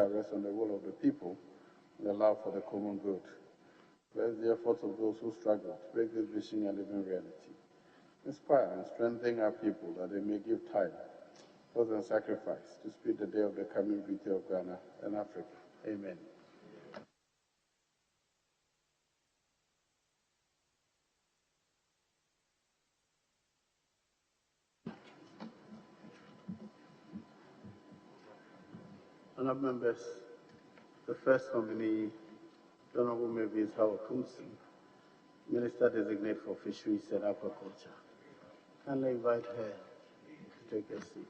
shall rest on the will of the people and the love for the common good. Bless the efforts of those who struggle to make this vision a living reality. Inspire and strengthen our people that they may give time, thought and sacrifice to speed the day of the coming beauty of Ghana and Africa. Amen. Honourable members, the first nominee, the Honourable Mavis Howard Kumsin, Minister Designate for Fisheries and Aquaculture. Kindly invite her to take a seat.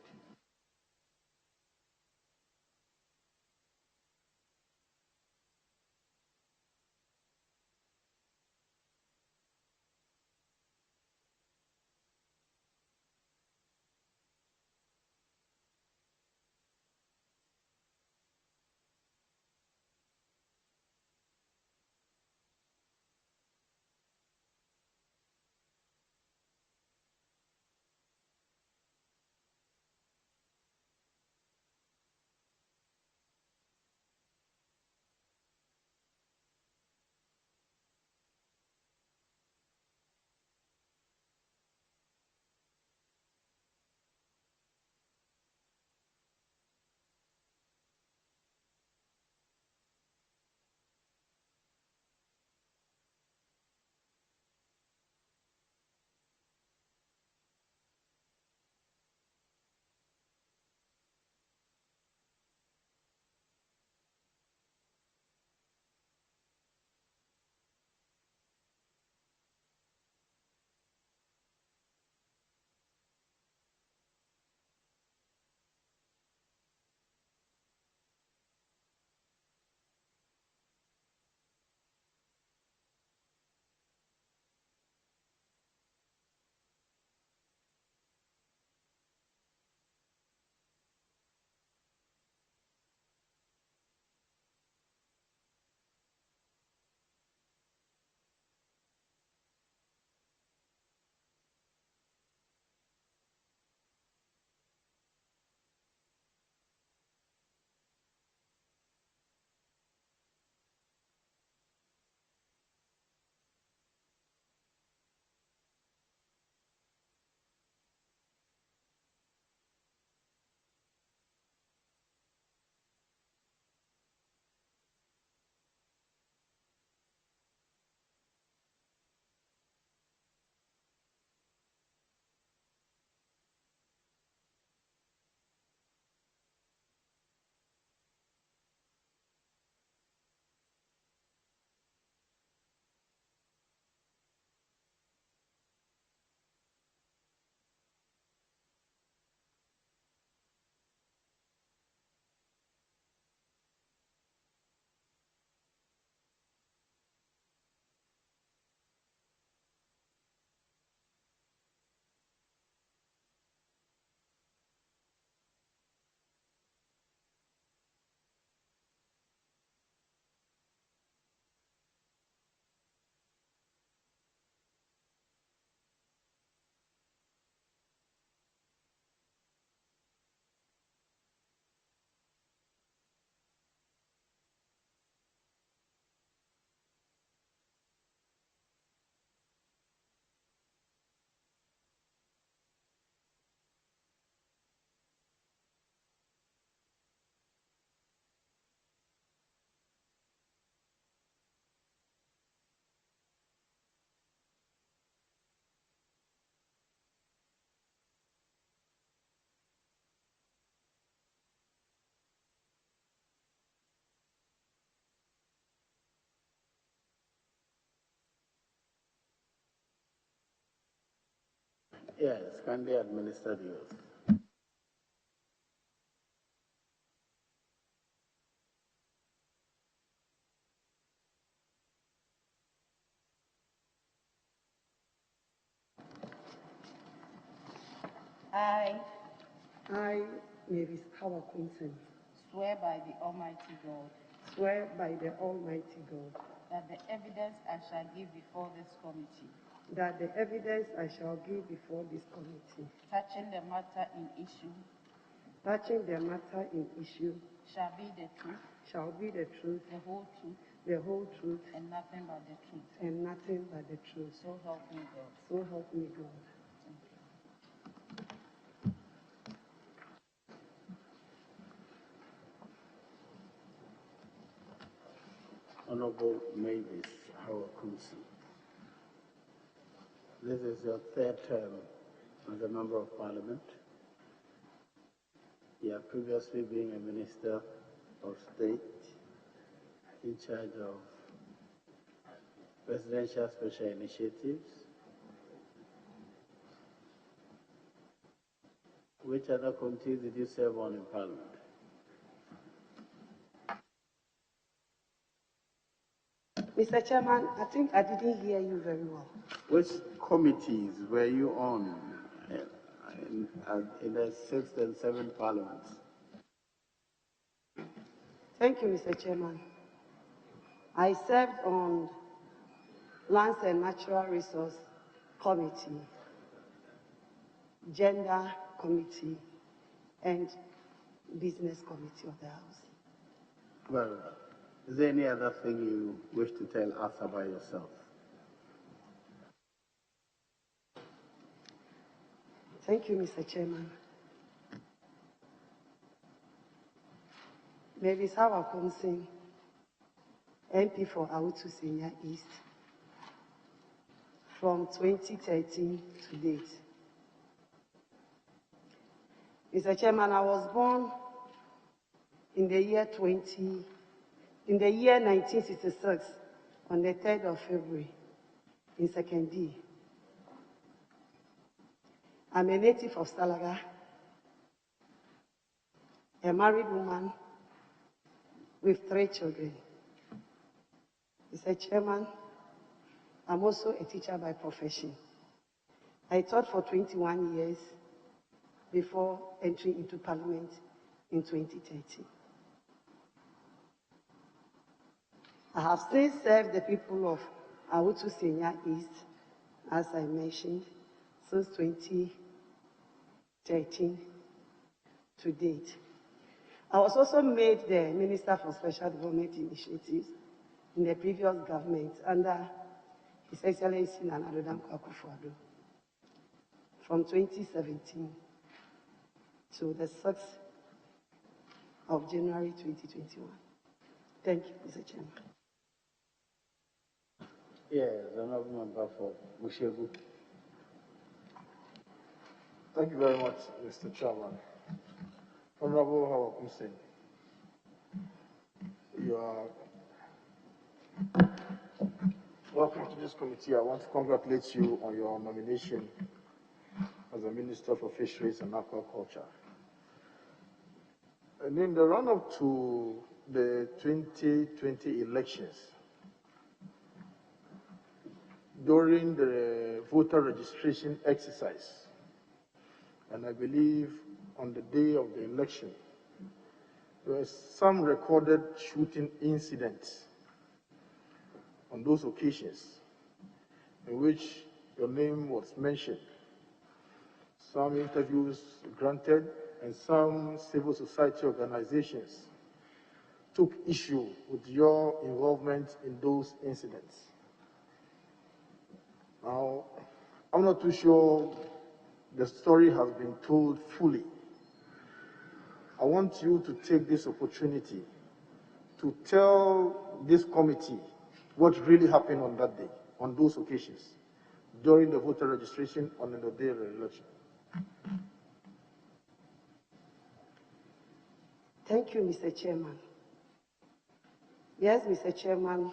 Yes, kindly administer the oath. I, Mavis Howard Quinton, swear by the Almighty God swear by the Almighty God that the evidence I shall give before this committee that the evidence I shall give before this committee touching the matter in issue shall be the truth, shall be the truth, the whole truth, the whole truth, and nothing but the truth. and nothing but the truth. So help me God. So help me God. Thank you. Honorable Mavis Hawakusi, this is your third term as a Member of Parliament. You have previously been a Minister of State in charge of Presidential Special Initiatives. Which other committees did you serve on in Parliament? Mr. Chairman, I think I didn't hear you very well. Which committees were you on in the 6th and 7th Parliaments? Thank you, Mr. Chairman. I served on Lands and Natural Resource Committee, Gender Committee, and Business Committee of the House. Well, is there any other thing you wish to tell us about yourself? Thank you, Mr. Chairman. Maybe Sawa Kumsing, MP for Autu Senior East, from 2013 to date. Mr. Chairman, I was born in the year 1966, on the 3rd of February, in 2nd D. I'm a native of Salaga, a married woman with 3 children. Mr. Chairman, I'm also a teacher by profession. I taught for 21 years before entering into Parliament in 2013. I have since served the people of Autu Senior East, as I mentioned, since 2013 to date. I was also made the Minister for Special Development Initiatives in the previous government under His Excellency Nana Addo Dankwa Akufo-Addo from 2017 to the 6th of January 2021. Thank you, Mr. Chairman. Yes, Honorable Member for Mushegu. Thank you very much, Mr. Chairman. Honorable Hawakusi, you are welcome to this committee. I want to congratulate you on your nomination as a Minister for Fisheries and Aquaculture. And in the run-up to the 2020 elections, during the voter registration exercise, and I believe on the day of the election, there were some recorded shooting incidents on those occasions in which your name was mentioned, some interviews granted, and some civil society organizations took issue with your involvement in those incidents. Now, I'm not too sure the story has been told fully. I want you to take this opportunity to tell this committee what really happened on that day, on those occasions, during the voter registration on the day of the election. Thank you, Mr. Chairman. Yes, Mr. Chairman,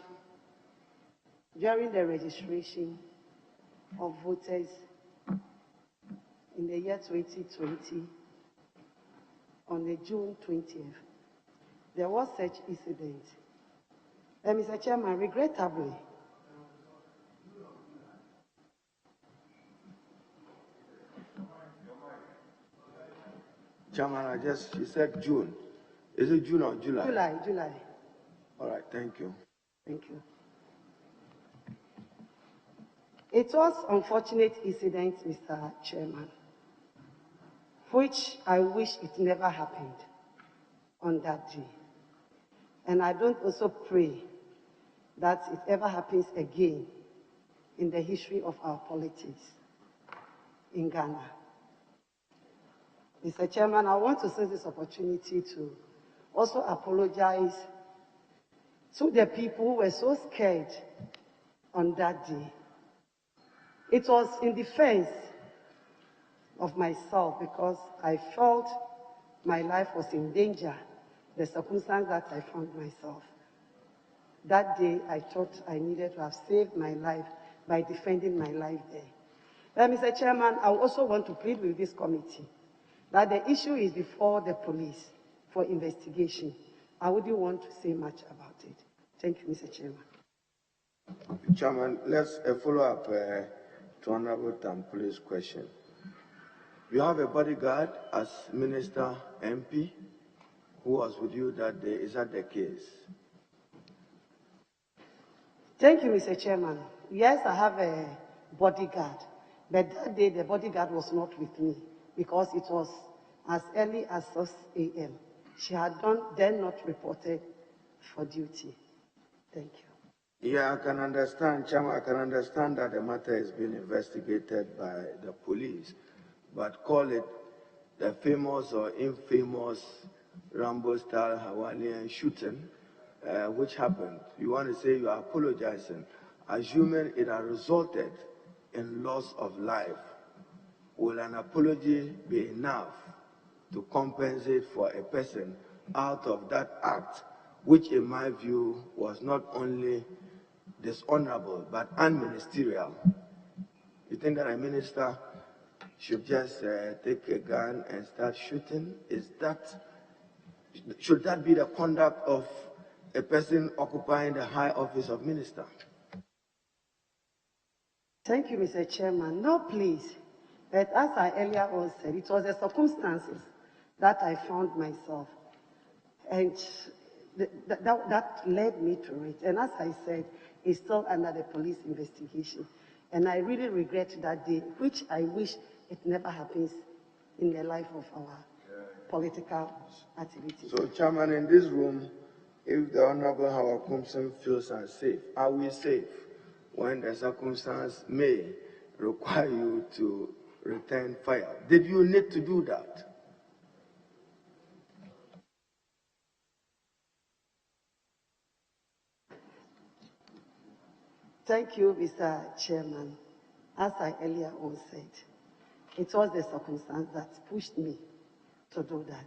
during the registration of voters in the year 2020, on the June 20th, there was such incident. Mr. Chairman, regrettably, Chairman, you said June. Is it June or July? July. All right, thank you. Thank you. It was unfortunate incident, Mr. Chairman, which I wish it never happened. on that day. And I don't also pray that it ever happens again in the history of our politics in Ghana. Mr. Chairman, I want to seize this opportunity to also apologize to the people who were so scared on that day. It was in defense of myself because I felt my life was in danger, the circumstance that I found myself. That day, I thought I needed to have saved my life by defending my life there. But Mr. Chairman, I also want to plead with this committee that the issue is before the police for investigation. I wouldn't want to say much about it. Thank you, Mr. Chairman. Chairman, let's follow up to Honorable Tampule's question. You have a bodyguard as Minister MP who was with you that day. Is that the case? Thank you, Mr. Chairman. Yes, I have a bodyguard, but that day the bodyguard was not with me because it was as early as 6 a.m. She had then not reported for duty. Thank you. Yeah, I can understand, Chairman, I can understand that the matter is being investigated by the police, but call it the famous or infamous Rambo-style Hawaiian shooting, which happened. You want to say you are apologizing, assuming it has resulted in loss of life. Will an apology be enough to compensate for a person out of that act, which in my view was not only dishonorable but unministerial? You think that a minister should just take a gun and start shooting? Should that be the conduct of a person occupying the high office of minister? Thank you, Mr. Chairman. No, please. But as I earlier on said, it was the circumstances that I found myself. And that led me to it. And as I said, it's still under the police investigation. And I really regret that day, which I wish it never happens in the life of our political activities. So, Chairman, in this room, if the Honorable Howard Kumson feels unsafe, are we safe when the circumstance may require you to return fire? Did you need to do that? Thank you, Mr. Chairman. As I earlier on said, it was the circumstance that pushed me to do that.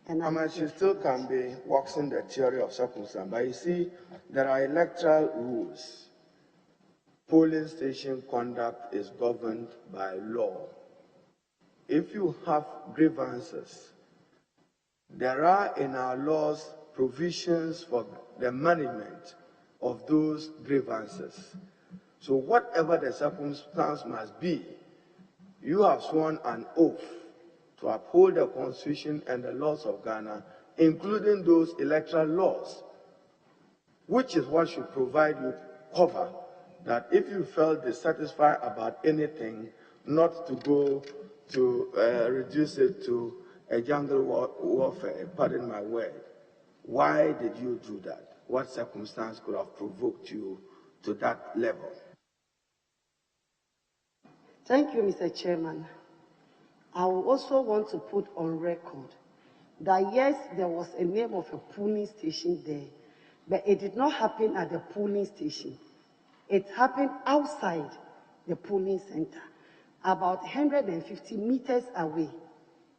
And you still can be waxing the theory of circumstance, but you see, there are electoral rules. Polling station conduct is governed by law. If you have grievances, there are in our laws provisions for the management of those grievances. So whatever the circumstance must be, you have sworn an oath to uphold the Constitution and the laws of Ghana, including those electoral laws, which is what should provide you cover that if you felt dissatisfied about anything, not to go to reduce it to a jungle warfare, pardon my word. Why did you do that? What circumstance could have provoked you to that level? Thank you, Mr. Chairman. I will also want to put on record that yes, there was a name of a polling station there, but it did not happen at the polling station. It happened outside the polling center, about 150 meters away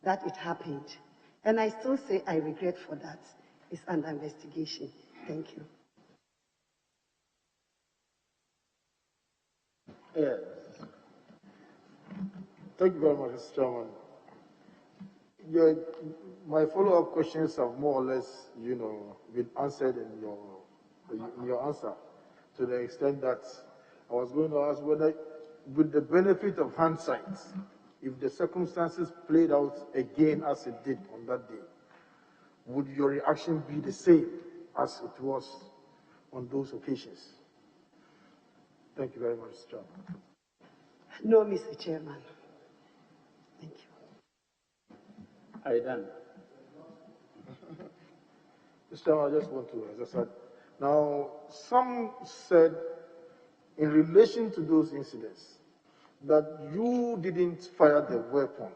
that it happened. And I still say I regret for that. It's under investigation. Thank you. Yes. Thank you very much, Mr. Chairman. My follow-up questions have more or less, been answered in your answer, to the extent that I was going to ask whether, with the benefit of hindsight, if the circumstances played out again as it did on that day, would your reaction be the same as it was on those occasions? Thank you very much, Mr. Chairman. No, Mr. Chairman. Thank you. Are you done? Mr. Chairman, I just want to, as I said, now, some said in relation to those incidents that you didn't fire the weapon,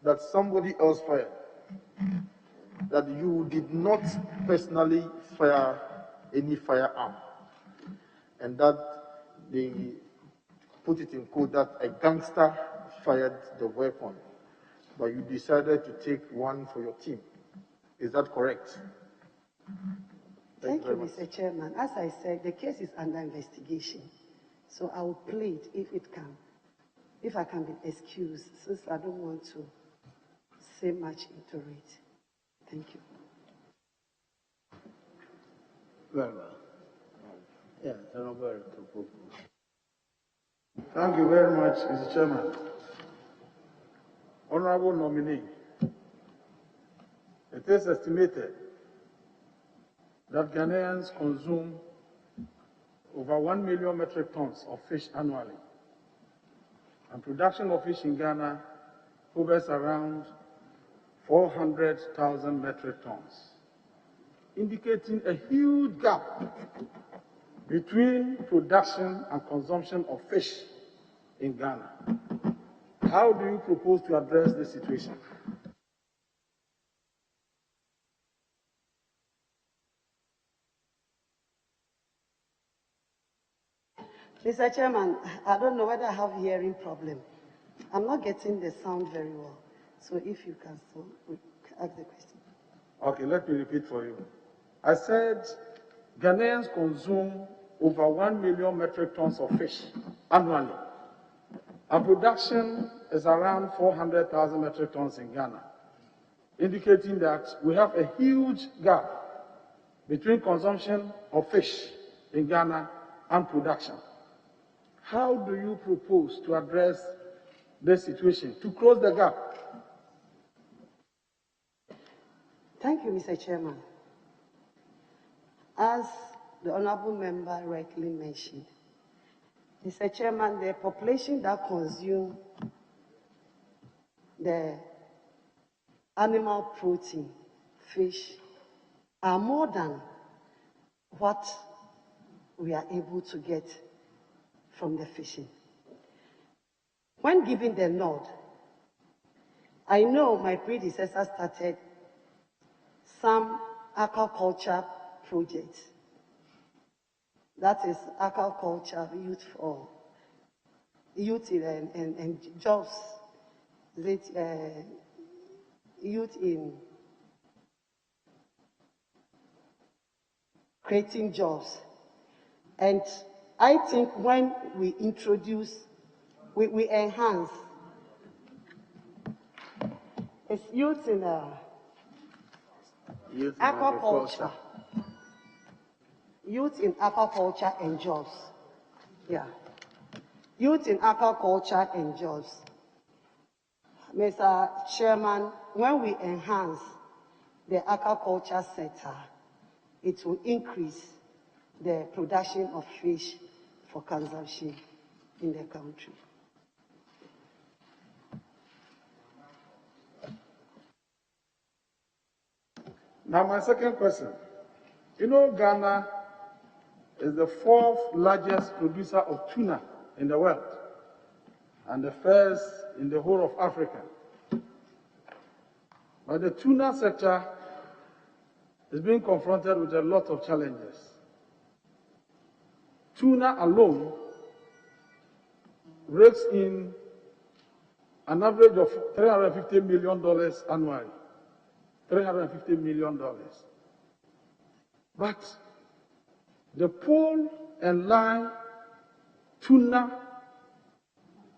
that somebody else fired, that you did not personally fire any firearm, and that they put it in quote that a gangster fired the weapon, but you decided to take one for your team. Is that correct? Thank you, Mr. Chairman. As I said, the case is under investigation. So I will plead if I can be excused, since I don't want to say much into it. Thank you. Very well. Yeah, Honorable. Thank you very much, Mr. Chairman. Honorable nominee, it is estimated that Ghanaians consume over 1 million metric tons of fish annually, and production of fish in Ghana hovers around 400,000 metric tons, indicating a huge gap between production and consumption of fish in Ghana. How do you propose to address this situation? Mr. Chairman, I don't know whether I have hearing problem. I'm not getting the sound very well. So if you can still ask the question. Okay, let me repeat for you. I said Ghanaians consume over 1 million metric tons of fish annually. Our production is around 400,000 metric tons in Ghana, indicating that we have a huge gap between consumption of fish in Ghana and production. How do you propose to address this situation, to close the gap? Thank you, Mr. Chairman. As the Honorable Member rightly mentioned, Mr. Chairman, the population that consume the animal protein, fish, are more than what we are able to get from the fishing. When given the nod, I know my predecessor started some aquaculture projects. That is aquaculture youth and jobs, youth in creating jobs. And I think when we introduce, we enhance, it's youth in aquaculture. Youth in aquaculture and jobs. Yeah. Youth in aquaculture and jobs. Mr. Chairman, when we enhance the aquaculture sector, it will increase the production of fish for consumption in the country. Now, my second question. You know, Ghana is the 4th largest producer of tuna in the world and the first in the whole of Africa. But the tuna sector is being confronted with a lot of challenges. Tuna alone rakes in an average of $350 million annually. $350 million. But the pole and line tuna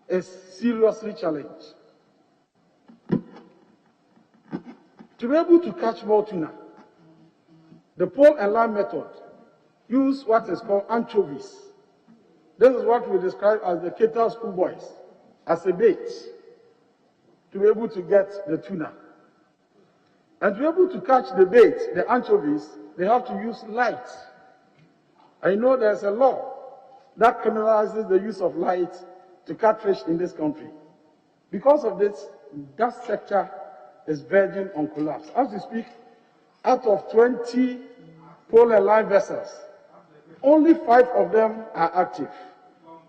is seriously challenged. To be able to catch more tuna, the pole and line method use what is called anchovies. This is what we describe as the cater schoolboys, as a bait, to be able to get the tuna. And to be able to catch the bait, the anchovies, they have to use light. I know there's a law that criminalizes the use of light to catch fish in this country. Because of this, that sector is verging on collapse. As we speak, out of 20 pole and line vessels, only 5 of them are active.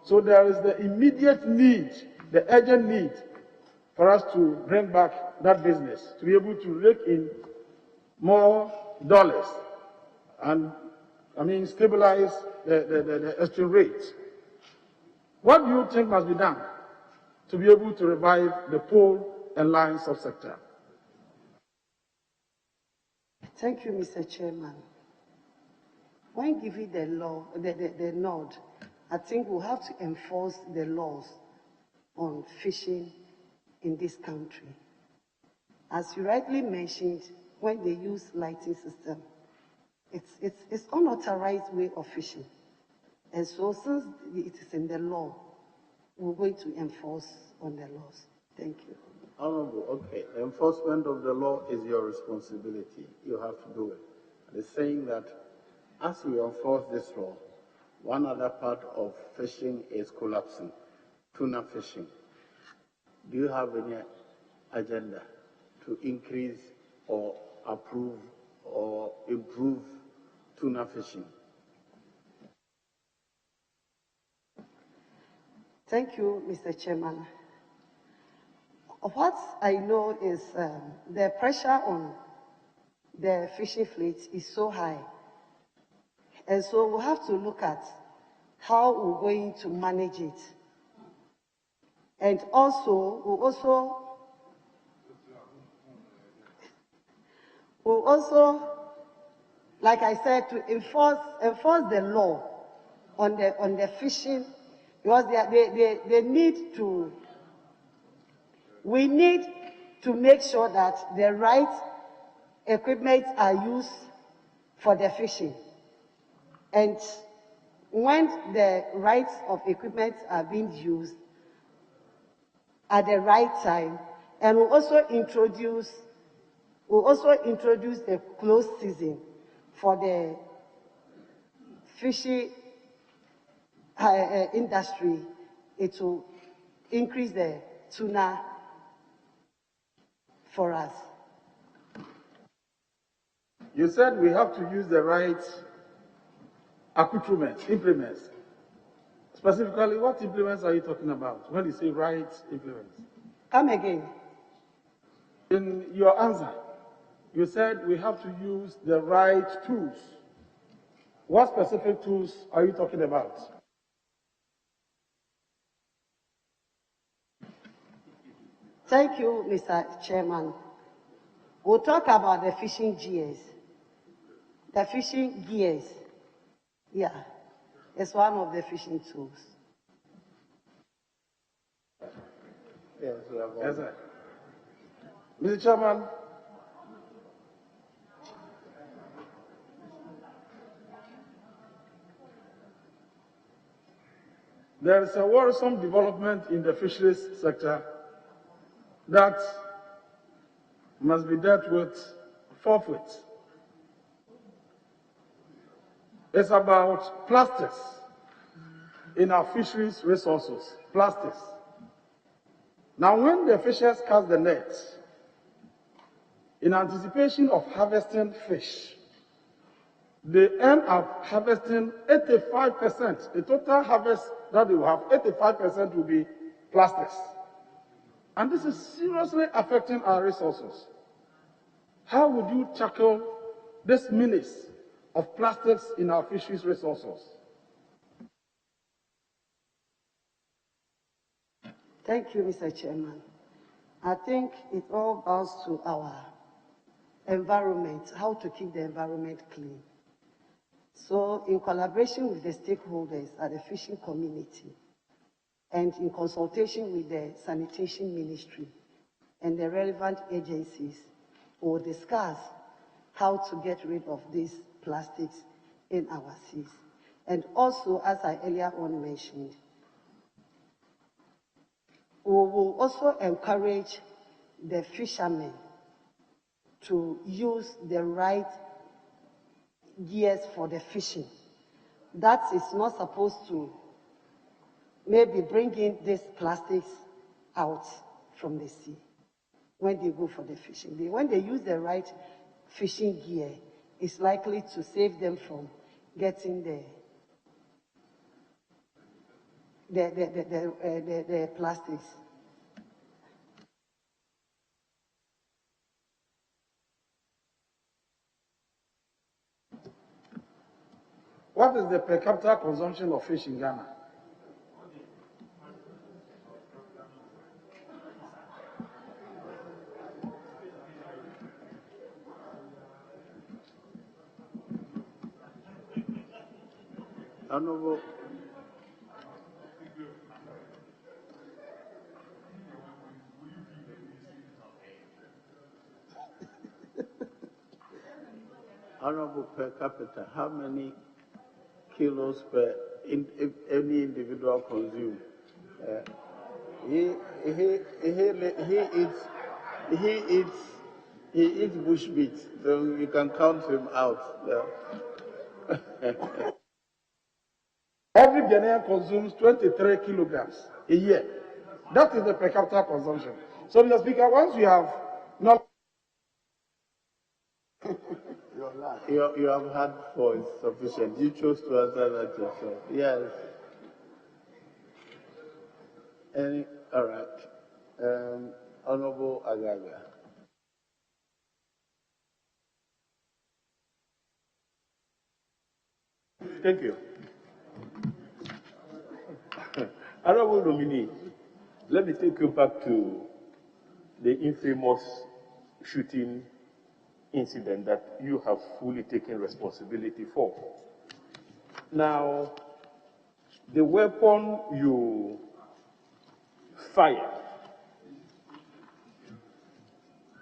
So there is the immediate need, the urgent need, for us to bring back that business, to be able to rake in more dollars and, stabilize the exchange rate. What do you think must be done to be able to revive the pole and line subsector? Thank you, Mr. Chairman. When giving the law, the nod, I think we'll have to enforce the laws on fishing in this country. As you rightly mentioned, when they use lighting system, it's unauthorized way of fishing. And so since it is in the law, we're going to enforce on the laws. Thank you. Honorable, okay, enforcement of the law is your responsibility. You have to do it. It's saying that as we enforce this law, one other part of fishing is collapsing, tuna fishing. Do you have any agenda to increase or approve or improve tuna fishing? Thank you, Mr. Chairman. What I know is the pressure on the fishing fleet is so high. And so we'll have to look at how we're going to manage it. And also, we'll also, like I said, to enforce the law on the fishing, because they need to, we need to make sure that the right equipment are used for the fishing. And when the rights of equipment are being used at the right time, and we'll also introduce the closed season for the fishing industry. It will increase the tuna for us. You said we have to use the right accoutrements, implements. Specifically, what implements are you talking about when you say right implements? Come again. In your answer, you said we have to use the right tools. What specific tools are you talking about? Thank you, Mr. Chairman. We'll talk about the fishing gears. The fishing gears, yeah, it's one of the fishing tools. Yes, we have all. Yes, sir. Mr. Chairman, there is a worrisome development in the fisheries sector that must be dealt with forthwith. It's about plastics in our fisheries resources, plastics. Now, when the fishers cast the net in anticipation of harvesting fish, they end up harvesting 85%. The total harvest that they will have, 85% will be plastics. And this is seriously affecting our resources. How would you tackle this menace of plastics in our fisheries resources? Thank you, Mr. Chairman. I think it all boils to our environment, how to keep the environment clean. So in collaboration with the stakeholders at the fishing community and in consultation with the sanitation ministry and the relevant agencies, we will discuss how to get rid of these plastics in our seas. And also, as I earlier on mentioned, we will also encourage the fishermen to use the right gears for the fishing. That is not supposed to maybe bring in these plastics out from the sea when they go for the fishing. When they use the right fishing gear is likely to save them from getting the plastics. What is the per capita consumption of fish in Ghana? Honorable, Honorable, per capita, how many kilos per if any individual consume? He eats bush meat, so you can count him out. Every Ghanaian consumes 23 kilograms a year. That is the per capita consumption. So, Mr. Speaker, once you have not You have had four is sufficient. You chose to answer that yourself. Yes. All right. Honorable Agaga. Thank you. Honorable nominee, let me take you back to the infamous shooting incident that you have fully taken responsibility for. Now, the weapon you fired,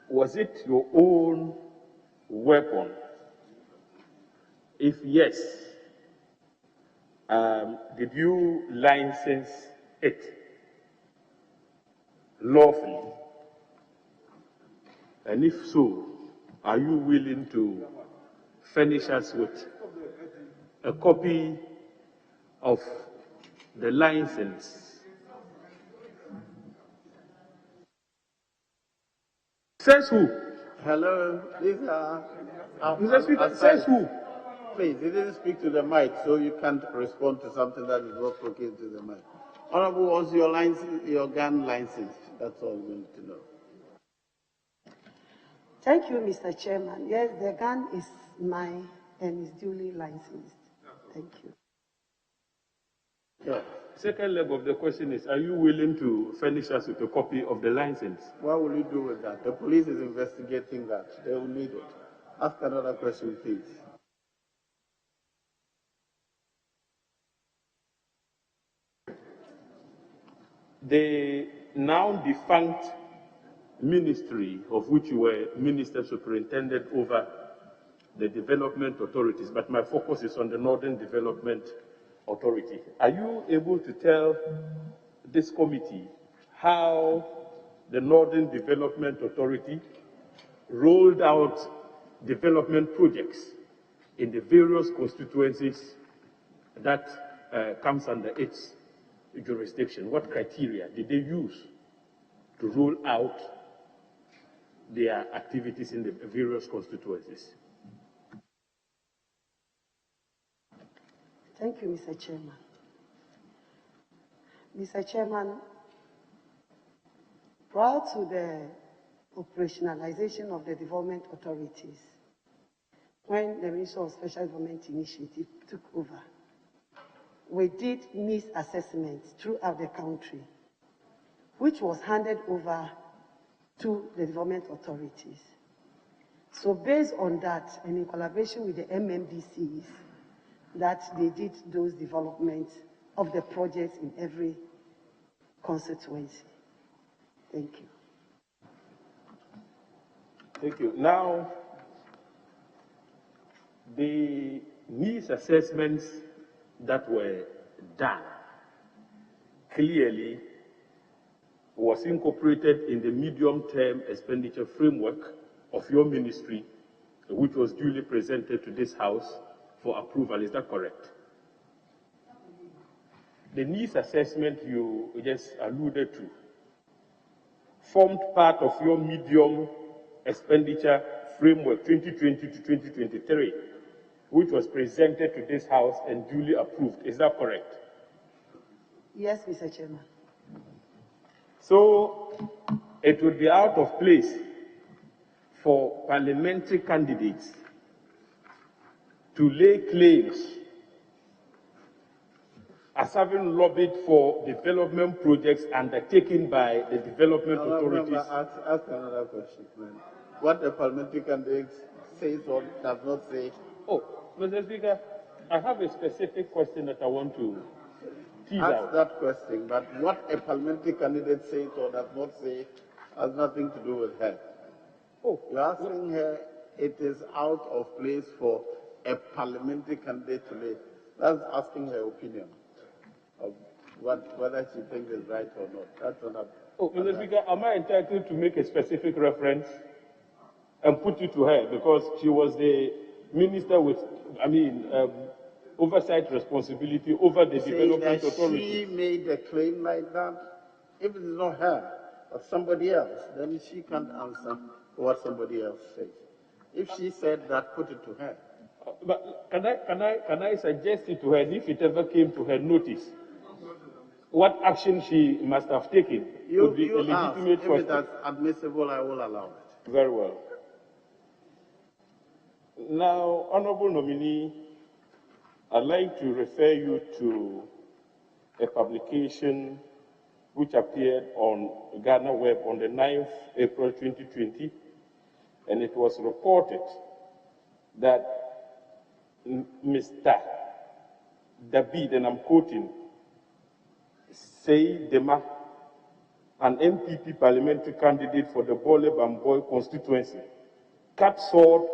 was it your own weapon? If yes, did you license it lawfully? And if so, are you willing to furnish us with a copy of the license? Says who? Hello, these are. Mr. Speaker, says who? Please, you didn't speak to the mic, so you can't respond to something that is not spoken to the mic. Honorable, was your license, your gun licensed? That's all we need to know. Thank you, Mr. Chairman. Yes, the gun is mine and is duly licensed. Thank you. Yeah. Second leg of the question is, are you willing to furnish us with a copy of the license? What will you do with that? The police is investigating that. They will need it. Ask another question, please. The now defunct ministry, of which you were minister superintendent over the development authorities, but my focus is on the Northern Development Authority. Are you able to tell this committee how the Northern Development Authority rolled out development projects in the various constituencies that comes under its jurisdiction? What criteria did they use to roll out their activities in the various constituencies? Thank you, Mr. Chairman. Mr. Chairman, prior to the operationalization of the development authorities, when the Ministry of Special Development Initiative took over, we did needs assessments throughout the country, which was handed over to the development authorities. So based on that, and in collaboration with the MMDCs, that they did those developments of the projects in every constituency. Thank you. Thank you. Now, the needs assessments that were done clearly was incorporated in the medium-term expenditure framework of your ministry, which was duly presented to this House for approval. Is that correct? The needs assessment you just alluded to formed part of your medium expenditure Framework 2020 to 2023, which was presented to this House and duly approved. Is that correct? Yes, Mr. Chairman. So it would be out of place for parliamentary candidates to lay claims as having lobbied for development projects undertaken by the development authorities. Ask another question, man. What the parliamentary candidate says or does not say. Oh, Mr. Speaker, I have a specific question that I want to tease Ask out. that question, but what a parliamentary candidate says or does not say has nothing to do with her. Oh, You're asking her, it is out of place for a parliamentary candidate to lay. That's asking her opinion of whether she thinks it's right or not. That's not. oh, Mr. Speaker, am I entitled to make a specific reference and put it to her because she was the minister with, oversight responsibility over the development authority? She made a claim like that. If it is not her, but somebody else, then she can't answer what somebody else says. If she said that, put it to her. But can I suggest it to her, and if it ever came to her notice, what action she must have taken would be a legitimate question. If that's admissible, I will allow it. Very well. Now, Honorable Nominee, I'd like to refer you to a publication which appeared on Ghana Web on the 9th April 2020, and it was reported that Mr. David, and I'm quoting, Sei Dema, an MPP parliamentary candidate for the Bole Bamboy constituency, cut sword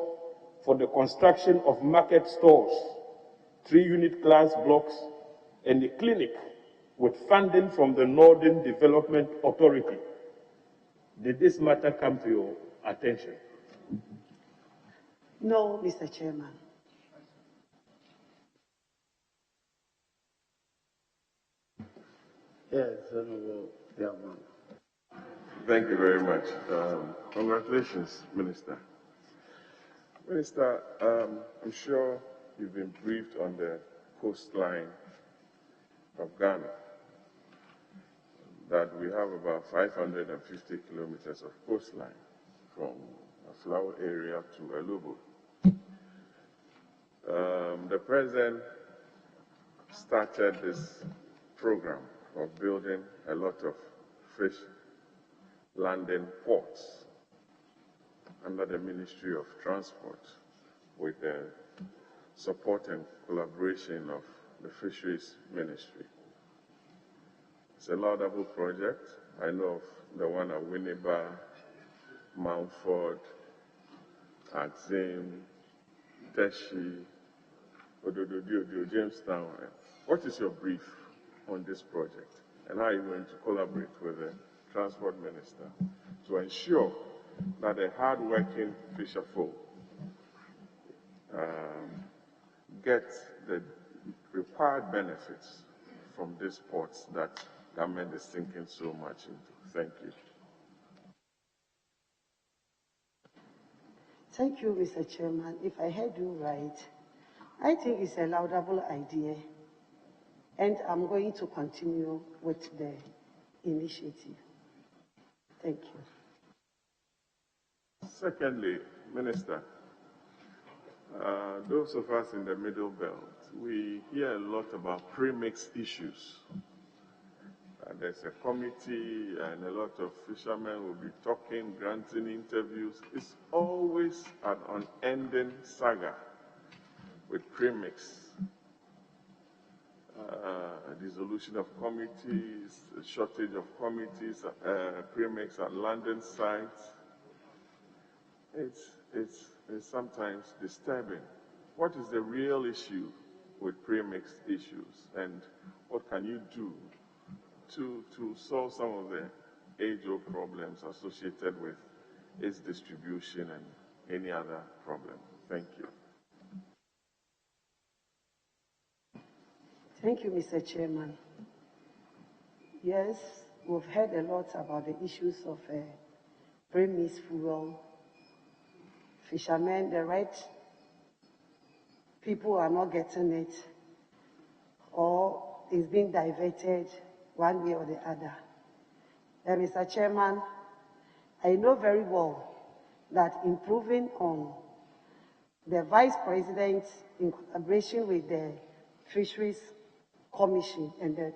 for the construction of market stores, 3-unit class blocks, and a clinic with funding from the Northern Development Authority. Did this matter come to your attention? No, Mr. Chairman. Yes, Honorable Chairman. Thank you very much. Congratulations, Minister. Minister, I'm sure you've been briefed on the coastline of Ghana, that we have about 550 kilometers of coastline from Aflao area to Elubo. The President started this program of building a lot of fish landing ports under the Ministry of Transport with the support and collaboration of the Fisheries Ministry. It's a laudable project. I know of the one at Winneba, Mountford, Axim, Teshi, Odododio, Jamestown. What is your brief on this project, and how are you going to collaborate with the Transport Minister to ensure that the hard-working fisherfolk get the required benefits from these ports that government is thinking so much into? Thank you. Thank you, Mr. Chairman. If I heard you right, I think it's a laudable idea, and I'm going to continue with the initiative. Thank you. Secondly, Minister, those of us in the Middle Belt, we hear a lot about premix issues. There's a committee and a lot of fishermen will be talking, granting interviews. It's always an unending saga with premix. Dissolution of committees, a shortage of committees, premix at landing sites. It's sometimes disturbing. What is the real issue with premix issues, and what can you do to solve some of the age-old problems associated with its distribution and any other problem? Thank you. Thank you, Mr. Chairman. Yes, we've heard a lot about the issues of premise fuel fishermen, the right people are not getting it, or it's being diverted one way or the other. Mr. Chairman, I know very well that improving on the Vice President in collaboration with the Fisheries Commission and the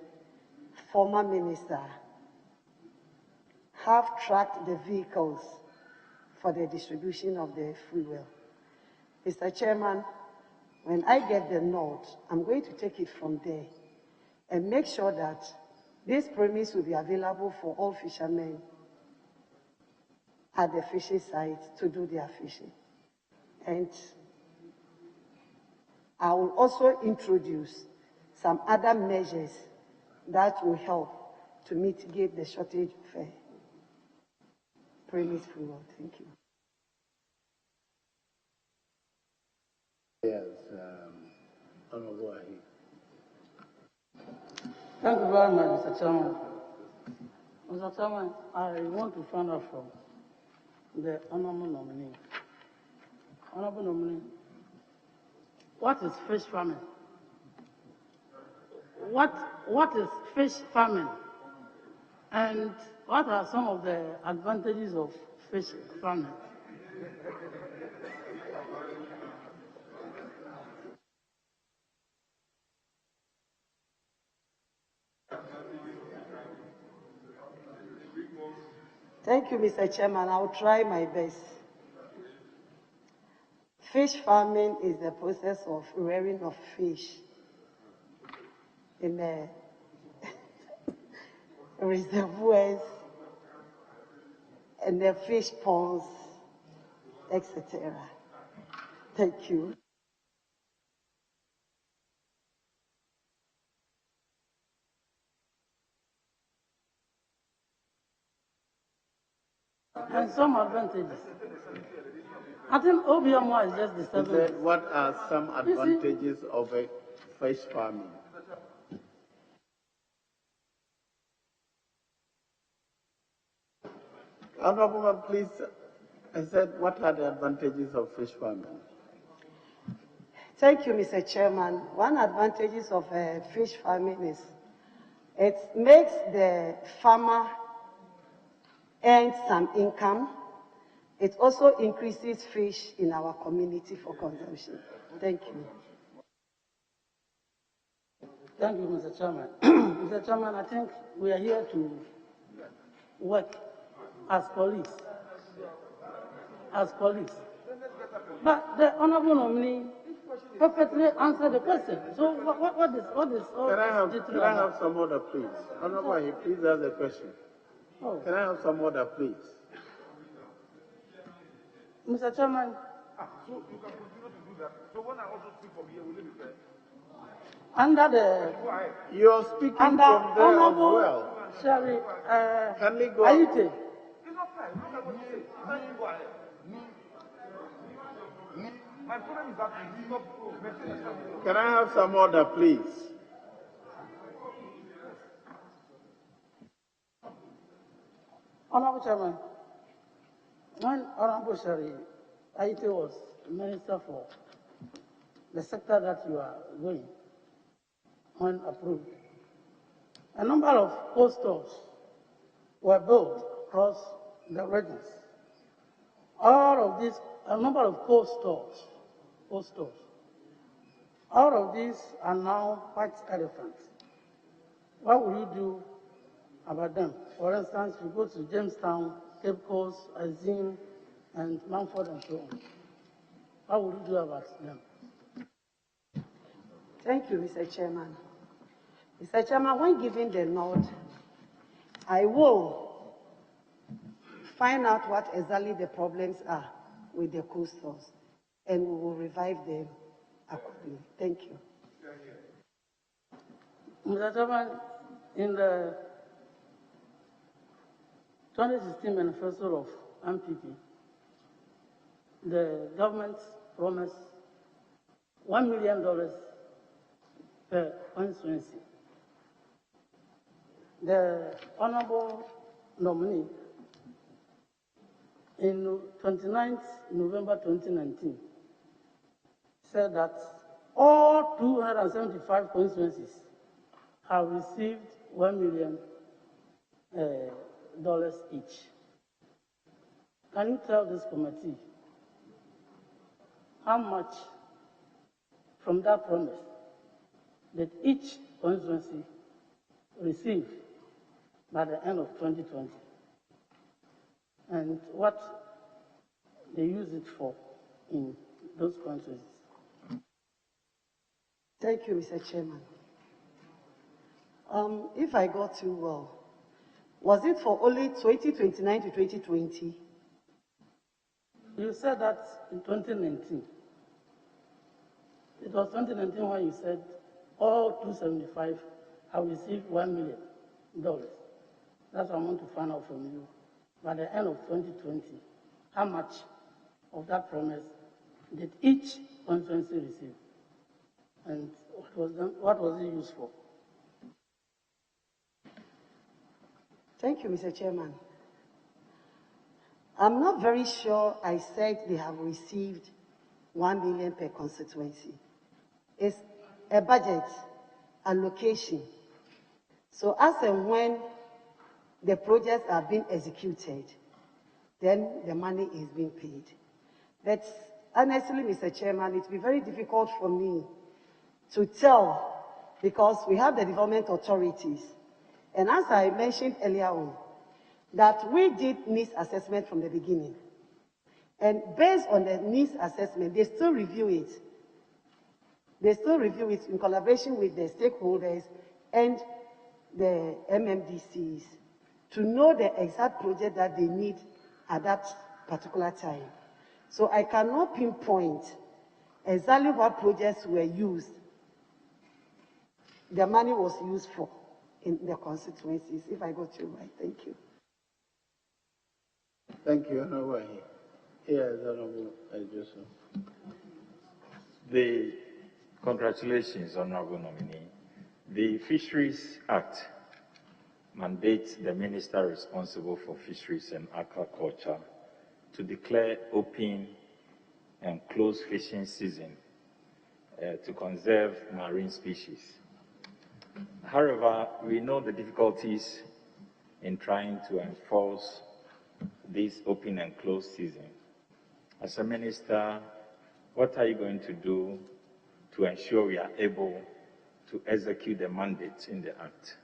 former minister have tracked the vehicles for the distribution of the fuel. Mr. Chairman, when I get the nod, I'm going to take it from there and make sure that this premise will be available for all fishermen at the fishing site to do their fishing. And I will also introduce some other measures that will help to mitigate the shortage of premise fuel. Thank you. Yes, Honorable Ahi. Thank you very much, Mr. Chairman. Mr. Chairman, I want to find out from the honorable nominee. Honorable nominee, what is fish farming? What is fish farming? And what are some of the advantages of fish farming? Thank you, Mr. Chairman. I will try my best. Fish farming is the process of rearing of fish in the reservoirs and the fish ponds, etc. Thank you. And some advantages. I think OBMO is just disturbing. What are some advantages of a fish farming? Honorable, please, I said, what are the advantages of fish farming? Thank you, Mr. Chairman. One advantages of fish farming is it makes the farmer earn some income. It also increases fish in our community for consumption. Thank you. Thank you, Mr. Chairman. Mr. Chairman, I think we are here to work as colleagues. But the honorable nominee perfectly answered the question. So what is all Can I have some order, please? Honorable, please ask the question. Oh. Can I have some order, please? Mr. Chairman. So you can continue to do that. So when I also speak from here, will it be fair? Under the... You are speaking under from there as honorable well. Sherry, Can we go? Ayite. It's not fair. Look at what you say. Let me go ahead. My problem is that you stop making. Can I have some order, please? Honorable Chairman, when Honorable Sherry Ayite was Minister for the sector that you are going, when approved, a number of coal stores were built across the regions. All of these, a number of coal stores, all of these are now white elephants. What will you do about them? For instance, you go to Jamestown, Cape Coast, Azim, and Mumford and so on. What will you do about them? Thank you, Mr. Chairman. Mr. Chairman, when given the nod, I will find out what exactly the problems are with the coal stores, and we will revive them accordingly. Thank you. Mr. Chairman, in the 2016 manifesto of MPP, the government promised $1 million per constituency. The honorable nominee in 29th November 2019, said that all 275 constituencies have received $1 million each. Can you tell this committee how much from that promise did each constituency receive by the end of 2020? And what they use it for in those constituencies? Thank you, Mr. Chairman. If I got you well, was it for only 2029 to 2020? You said that in 2019. It was 2019 when you said all 275 have received $1 million. That's what I want to find out from you. By the end of 2020, how much of that promise did each constituency receive? And what was it used for? Thank you, Mr. Chairman. I'm not very sure I said they have received $1 million per constituency. It's a budget allocation. So as and when the projects are being executed, then the money is being paid. But honestly, Mr. Chairman, it will be very difficult for me to tell because we have the development authorities. And as I mentioned earlier on, that we did needs assessment from the beginning. And based on the needs assessment, they still review it. They still review it in collaboration with the stakeholders and the MMDCs to know the exact project that they need at that particular time. So I cannot pinpoint exactly what projects were used, the money was used for in the constituencies, if I got you right. Thank you. Thank you, Honorable. Yes, Honorable Joseph. Congratulations, Honorable Nominee. The Fisheries Act mandates the minister responsible for fisheries and aquaculture to declare open and closed fishing season to conserve marine species. However, we know the difficulties in trying to enforce this open and closed season. As a minister, what are you going to do to ensure we are able to execute the mandate in the Act?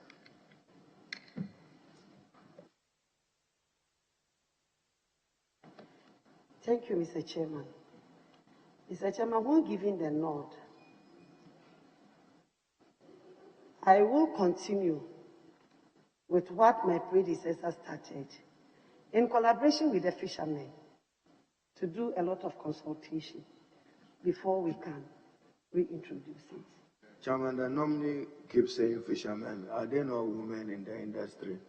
Thank you, Mr. Chairman. Mr. Chairman, when given the nod, I will continue with what my predecessor started in collaboration with the fishermen to do a lot of consultation before we can reintroduce it. Chairman, the nominee keeps saying fishermen. Are there no women in the industry?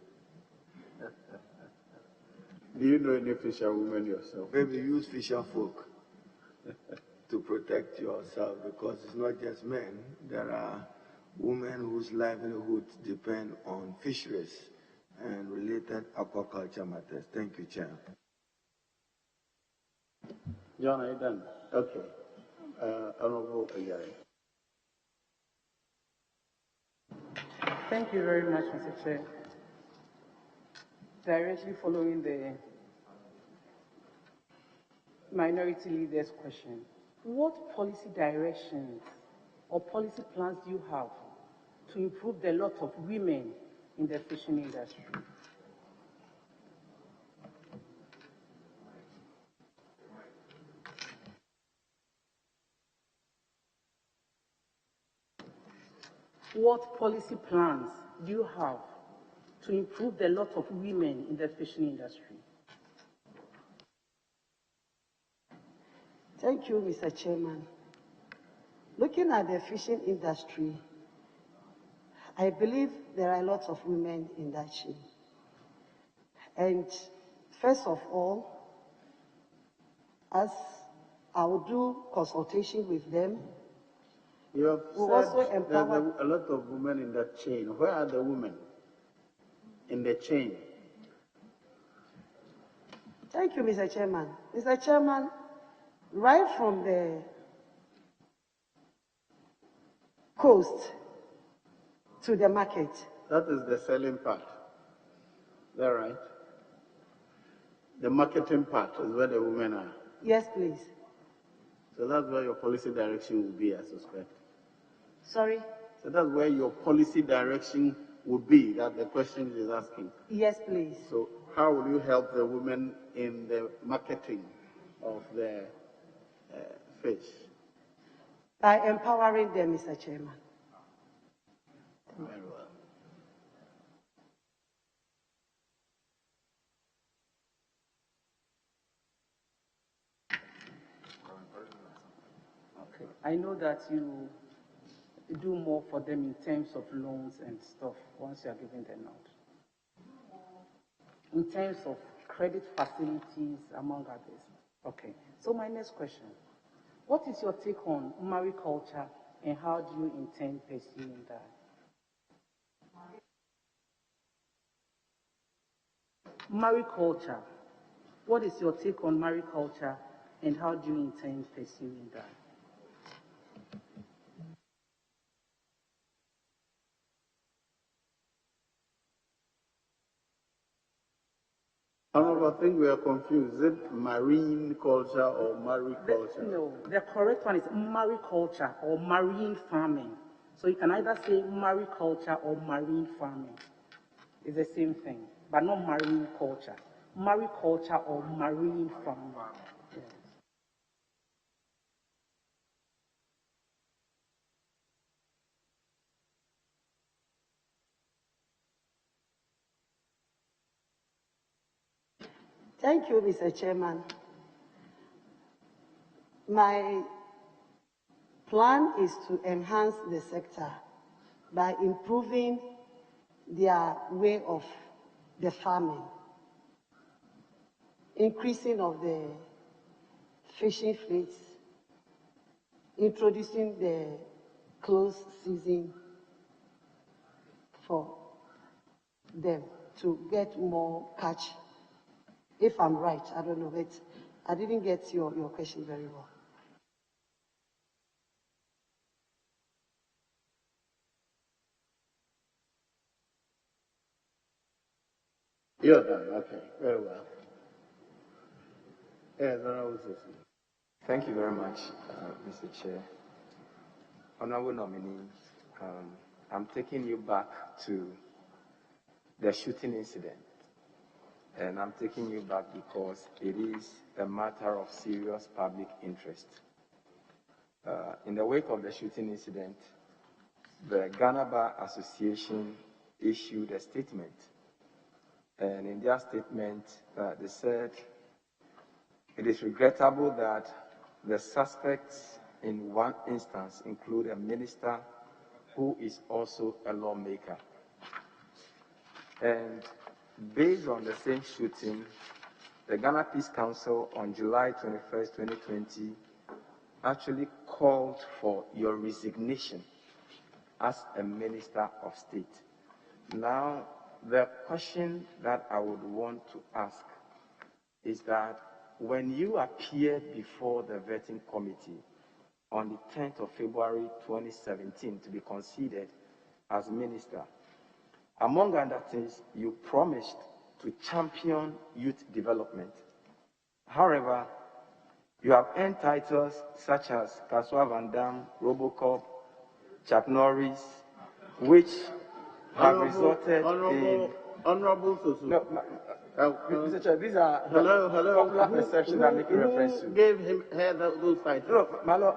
Do you know any fisherwoman yourself? Maybe use fisher folk to protect yourself, because it's not just men. There are women whose livelihoods depend on fisheries and related aquaculture matters. Thank you, Chair. John, are you done? Okay. Honorable Ayari. Thank you very much, Mr. Chair. Directly following the minority leader's question, what policy directions or policy plans do you have to improve the lot of women in the fishing industry? What policy plans do you have to improve the lot of women in the fishing industry? Thank you, Mr. Chairman. Looking at the fishing industry, I believe there are a lot of women in that chain. And first of all, as I will do consultation with them, You have we'll said also empower. there's a lot of women in that chain. Where are the women in the chain? Thank you, Mr. Chairman. Mr. Chairman, right from the coast to the market. That is the selling part. Is that right? The marketing part is where the women are. Yes, please. So that's where your policy direction will be, I suspect. Sorry? So that's where your policy direction would be, that the question is asking. Yes, please. So how will you help the women in the marketing of the fish? By empowering them, Mr. Chairman. Very well. Okay. I know that you do more for them in terms of loans and stuff once you are giving them out. In terms of credit facilities, among others. Okay. So my next question, what is your take on mariculture and how do you intend pursuing that? Mariculture. What is your take on mariculture and how do you intend pursuing that? However, I think we are confused. Is it marine culture or mariculture? No, the correct one is mariculture or marine farming. So you can either say mariculture or marine farming. It's the same thing, but not marine culture. Mariculture or marine farming. Yes. Thank you, Mr. Chairman. My plan is to enhance the sector by improving their way of the farming, increasing of the fishing fleets, introducing the closed season for them to get more catch. If I'm right, I don't know, but I didn't get your question very well. You're done. Okay, very well. Yes, Honorable Sisi. Thank you very much, Mr. Chair. Honorable nominees, I'm taking you back to the shooting incident. And I'm taking you back because it is a matter of serious public interest. In the wake of the shooting incident, the Ghana Bar Association issued a statement. And in their statement, they said, it is regrettable that the suspects in one instance include a minister who is also a lawmaker. And based on the same shooting, the Ghana Peace Council on July 21st, 2020, actually called for your resignation as a Minister of State. Now, the question that I would want to ask is that when you appeared before the vetting committee on the 10th of February 2017 to be considered as minister, among other things, you promised to champion youth development. However, you have earned titles such as Kaswa Van Dam, Robocop, Chuck Norris, which have resulted in... Honorable Susu. No, Mr. Chair, these are popular perceptions I'm making reference to. Who gave her those titles? No, my lord...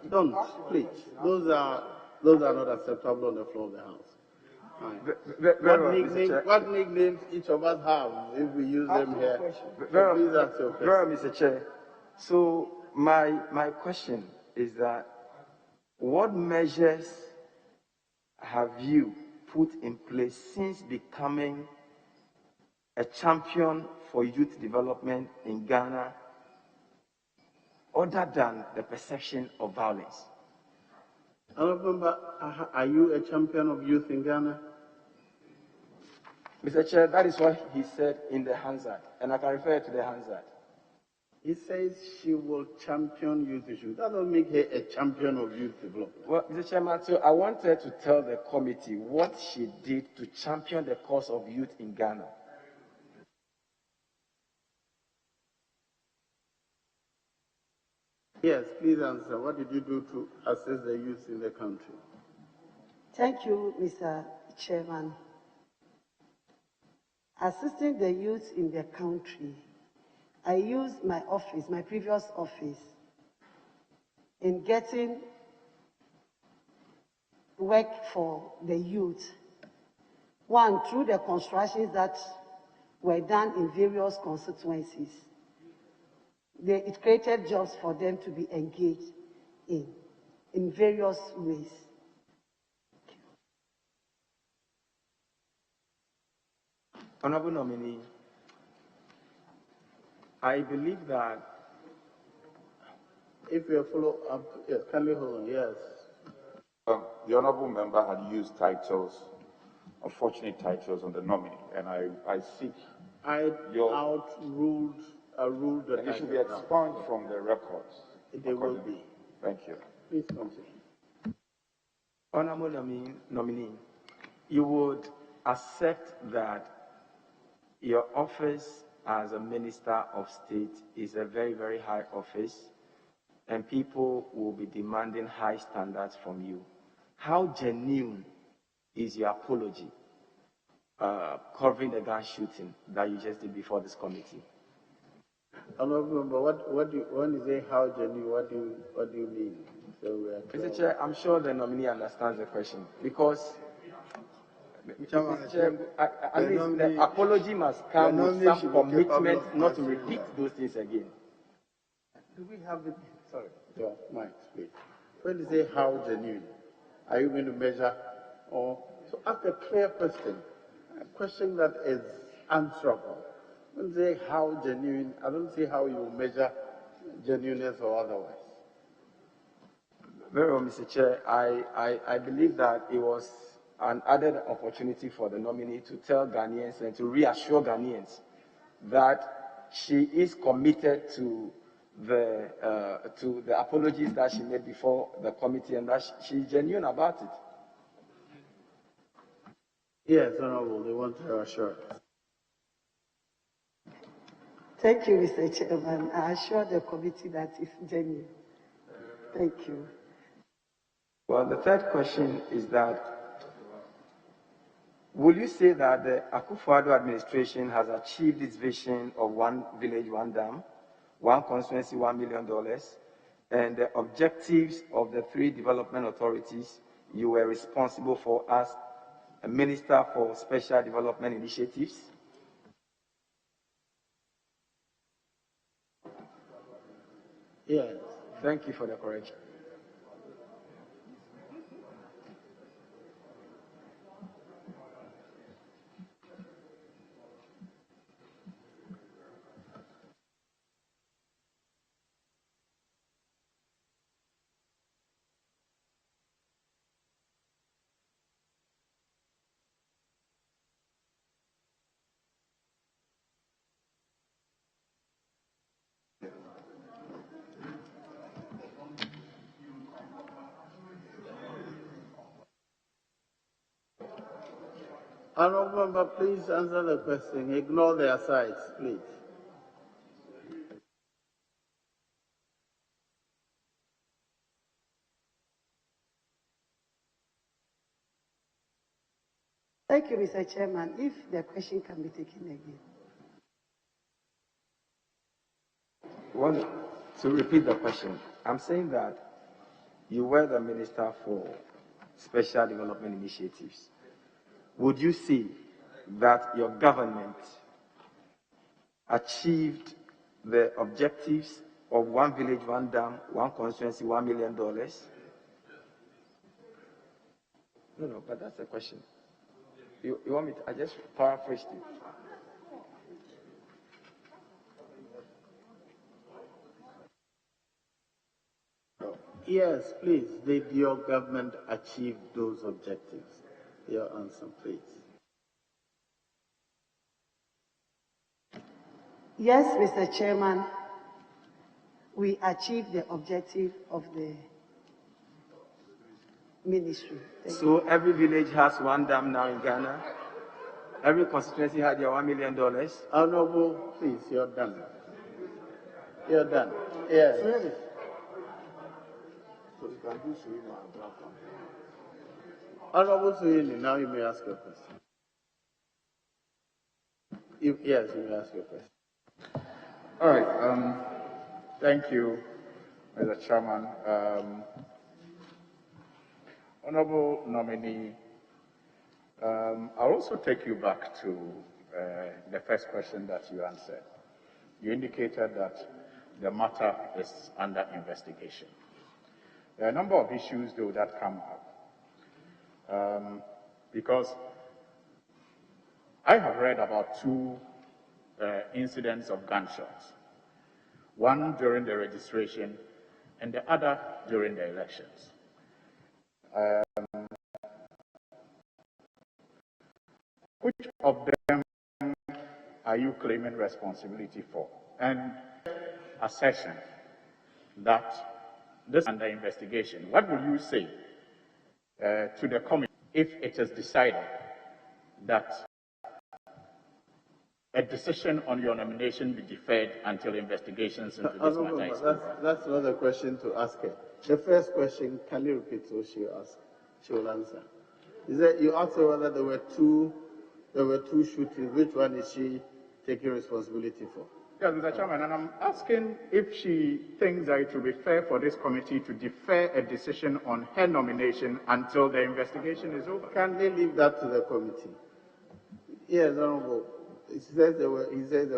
Don't, please. Those are not acceptable on the floor of the House. What nicknames each of us have if we use them here? Please ask your question. Very, Mr. Chair. So my question is that what measures have you put in place since becoming a champion for youth development in Ghana other than the perception of violence? Honorable Member, are you a champion of youth in Ghana? Mr. Chair, that is what he said in the Hansard, and I can refer to the Hansard. He says she will champion youth issues. That doesn't make her a champion of youth development. Well, Mr. Chairman, so I wanted to tell the committee what she did to champion the cause of youth in Ghana. Yes, please answer. What did you do to assist the youth in the country? Thank you, Mr. Chairman. Assisting the youth in the country, I used my office, my previous office, in getting work for the youth. One, through the constructions that were done in various constituencies. It created jobs for them to be engaged in various ways. Honorable nominee, I believe that if you follow up, yes, kindly hold on, yes. The honorable member had used titles, unfortunate titles on the nominee, and I seek I outruled the and it title. should be expunged from the records. They will be. Thank you. Please continue. Honorable nominee, you would accept that your office as a Minister of State is a very, very high office, and people will be demanding high standards from you. How genuine is your apology covering the gun shooting that you just did before this committee? Honorable member, when you say how genuine, what do you mean? So Mr. Chair, I'm sure the nominee understands the question because Mr. Chair, at least the apology must come with some commitment not to repeat those things again. Do we have it? Sorry, your mic, please. When you say how genuine, are you going to measure or so ask a clear question, a question that is answerable. When you say how genuine, I don't see how you measure genuineness or otherwise. Very well, Mr. Chair. I believe that it was an added opportunity for the nominee to tell Ghanaians and to reassure Ghanaians that she is committed to the apologies that she made before the committee and that she's genuine about it. Yes, Honorable, they want to assure. Thank you, Mr. Chairman. I assure the committee that it's genuine. Thank you. Well, the third question is that will you say that the Akufo-Addo administration has achieved its vision of one village, one dam, one constituency, $1 million, and the objectives of the 3 development authorities you were responsible for as a Minister for Special Development Initiatives? Yes. Thank you for the correction. Honorable member, please answer the question. Ignore their sides, please. Thank you, Mr. Chairman. If the question can be taken again. Want to repeat the question. I'm saying that you were the Minister for Special Development Initiatives. Would you say that your government achieved the objectives of one village, one dam, one constituency, $1 million? No, but that's the question. You want me to, I just paraphrased it. Yes, please. Did your government achieve those objectives? Your answer, please. Yes, Mr. Chairman, we achieved the objective of the ministry. So every village has one dam now in Ghana. Every constituency had their $1 million. Honorable, please, you're done. You're done. Yes. Really? So you can do Sweden and Black. Honorable Suhini, now you may ask your question. Yes, you may ask your question. All right. Thank you, Mr. Chairman. Honorable nominee, I'll also take you back to the first question that you answered. You indicated that the matter is under investigation. There are a number of issues, though, that come up. Because I have read about two incidents of gunshots, one during the registration and the other during the elections. Which of them are you claiming responsibility for? And assertion that this is under investigation. What will you say to the committee if it is decided that a decision on your nomination be deferred until investigations into this matter is over? That's not a question to ask her. The first question, can you repeat so she'll ask? She will answer. Is that you asked her whether there were two shootings. Which one is she taking responsibility for? Yes, Mr. Chairman, and I'm asking if she thinks that it will be fair for this committee to defer a decision on her nomination until the investigation is over. Can they leave that to the committee? Yes, Honorable. He says there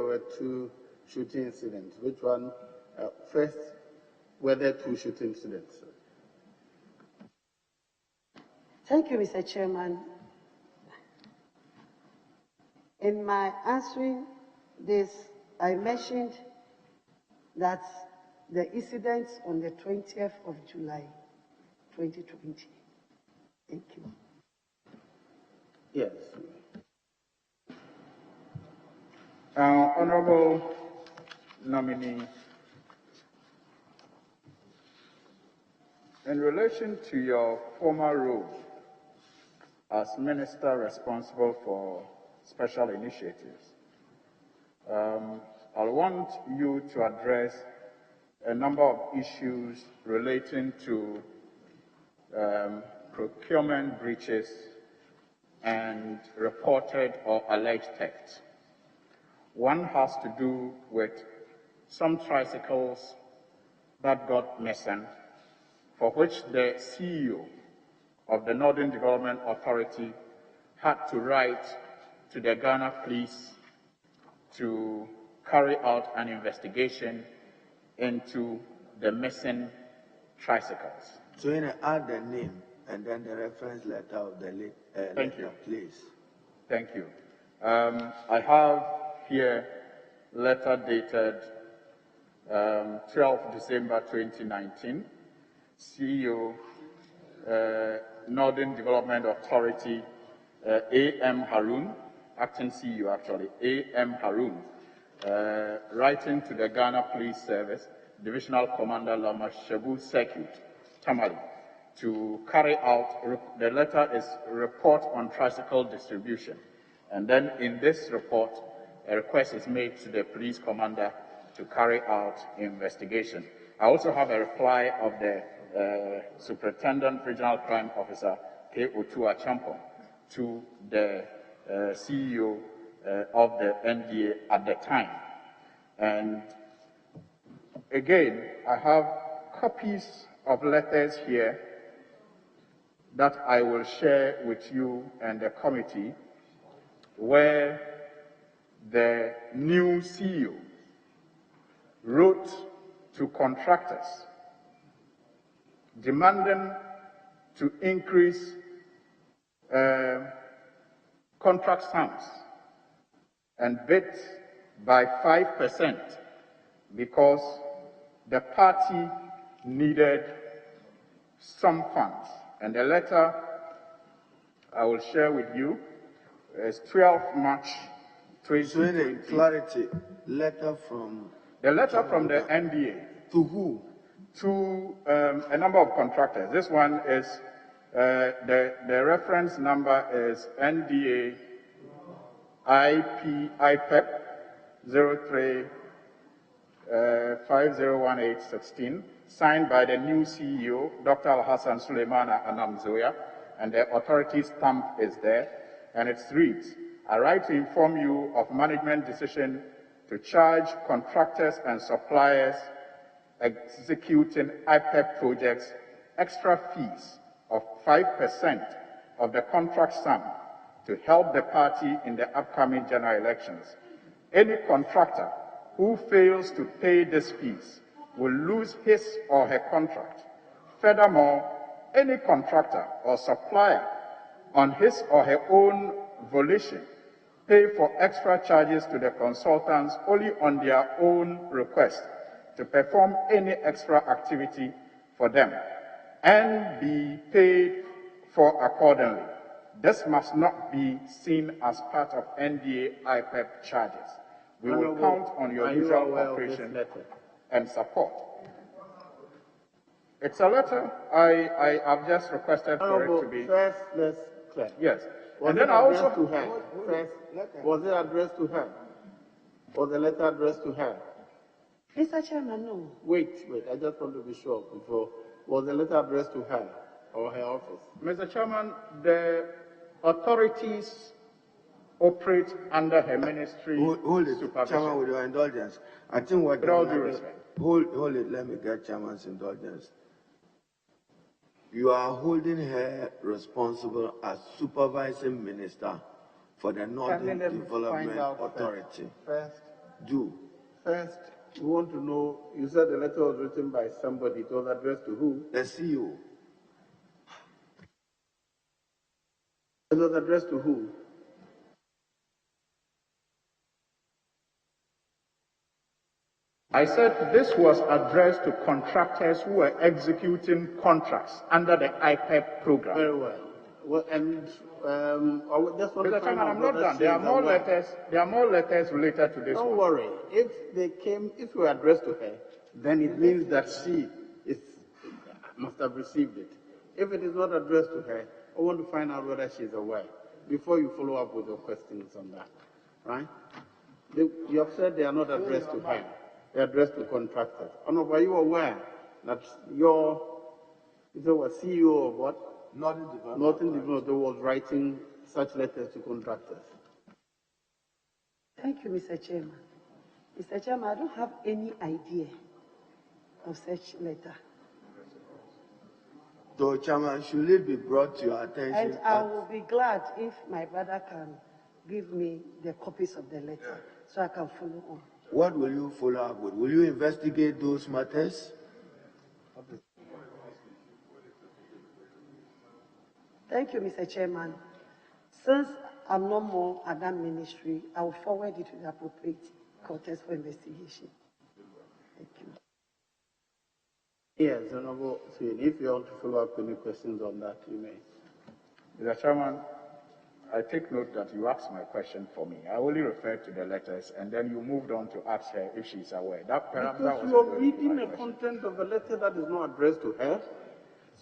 were two shooting incidents. Which one? First, were there two shooting incidents? Thank you, Mr. Chairman. In my answering this, I mentioned that the incidents on the 20th of July, 2020. Thank you. Yes. Honorable nominee, in relation to your former role as minister responsible for special initiatives, I want you to address a number of issues relating to procurement breaches and reported or alleged theft. One has to do with some tricycles that got missing, for which the CEO of the Northern Development Authority had to write to the Ghana Police to carry out an investigation into the missing tricycles. So you know, add the name and then the reference letter of the letter, please. Thank you. I have here letter dated 12 December 2019, CEO, Northern Development Authority, A.M. Haroon, acting CEO actually, A.M. Haroon, writing to the Ghana Police Service, Divisional Commander Lama Shebu Circuit, Tamale, to carry out, the letter is report on tricycle distribution. And then in this report, a request is made to the police commander to carry out investigation. I also have a reply of the Superintendent Regional Crime Officer, K. Otua Champon, to the CEO of the NDA at the time. And again, I have copies of letters here that I will share with you and the committee, where the new CEO wrote to contractors demanding to increase contract sums and bids by 5% because the party needed some funds. And the letter I will share with you is 12 March So any clarity, letter from... The letter from the NDA. To who? To a number of contractors. This one is, the reference number is NDA IPEP 03 5018-16, signed by the new CEO, Dr. Al-Hassan Suleimana Anamzoya, and the authority stamp is there, and it reads, I write to inform you of management decision to charge contractors and suppliers executing IPEP projects extra fees of 5% of the contract sum to help the party in the upcoming general elections. Any contractor who fails to pay these fees will lose his or her contract. Furthermore, any contractor or supplier on his or her own volition pay for extra charges to the consultants only on their own request to perform any extra activity for them and be paid for accordingly. This must not be seen as part of NDA IPEP charges. We will count on your usual cooperation and support. It's a letter. I have just requested for it to be. First, let's clear. Yes. Was it addressed to her? First, was it addressed to her? Was the letter addressed to her? Mr. Chairman, no. Wait. I just want to be sure before. Was the letter addressed to her or her office? Mr. Chairman, the authorities operate under her ministry. Hold it, supervision. Chairman, with your indulgence. I think what... With all due respect. Hold it, let me get Chairman's indulgence. You are holding her responsible as supervising minister for the Northern Development Authority. First, Do. First, we want to know, you said the letter was written by somebody. It was addressed to who? The CEO. It was addressed to who? I said this was addressed to contractors who were executing contracts under the IPEP program. Very well. Well, and just want Mr. to Chairman, I'm not done. There are more letters related to this. Don't worry. If you were addressed to her, then it means that she must have received it. If it is not addressed to her, I want to find out whether she is aware before you follow up with your questions on that. Right? You have said they are not addressed to her. They are addressed to contractors. Are you aware that your CEO of what? Northern Development was writing such letters to contractors? Thank you, Mr. Chairman. Mr. Chairman, I don't have any idea of such letter. So, Chairman, should it be brought to your attention? And I will be glad if my brother can give me the copies of the letter so I can follow on. What will you follow up with? Will you investigate those matters? Thank you, Mr. Chairman. Since I'm no more at that ministry, I will forward it to the appropriate quarters for investigation. Thank you. Yes, Honorable Swin, if you want to follow up any questions on that, you may. Mr. Chairman, I take note that you asked my question for me. I only referred to the letters, and then you moved on to ask her if she's aware. Because you are reading the content of a letter that is not addressed to her.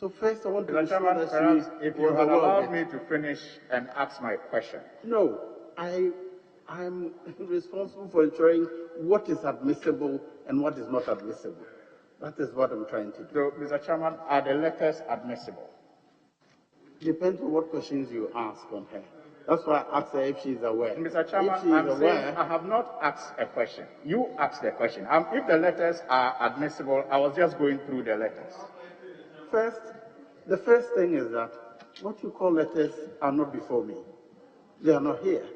So first, I want to be sure that if you had allowed me to finish and ask my question. No, I'm responsible for ensuring what is admissible and what is not admissible. That is what I'm trying to do. So, Mr. Chairman, are the letters admissible? Depends on what questions you ask on her. That's why I asked her if she is aware. Mr. Chairman, I'm saying I have not asked a question. You asked the question. If the letters are admissible, I was just going through the letters. First, the first thing is that what you call letters are not before me. They are not here.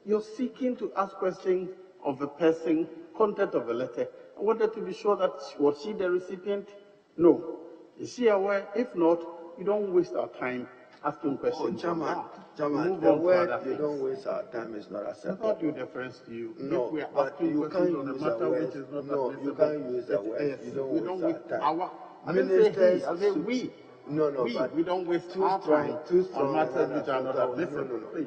You're seeking to ask questions of the person, content of the letter. I wanted to be sure that was she the recipient? No. Is she aware? If not, you don't waste our time asking questions. Chairman, the word you don't waste our time is not acceptable. Not due deference to you. No, if we are but asking you can't on a use matter words. which is not No, admissible, you can't use the words. You don't waste our time. I didn't say he, I said we. No, but we don't waste our time on matters which are not admissible. Please.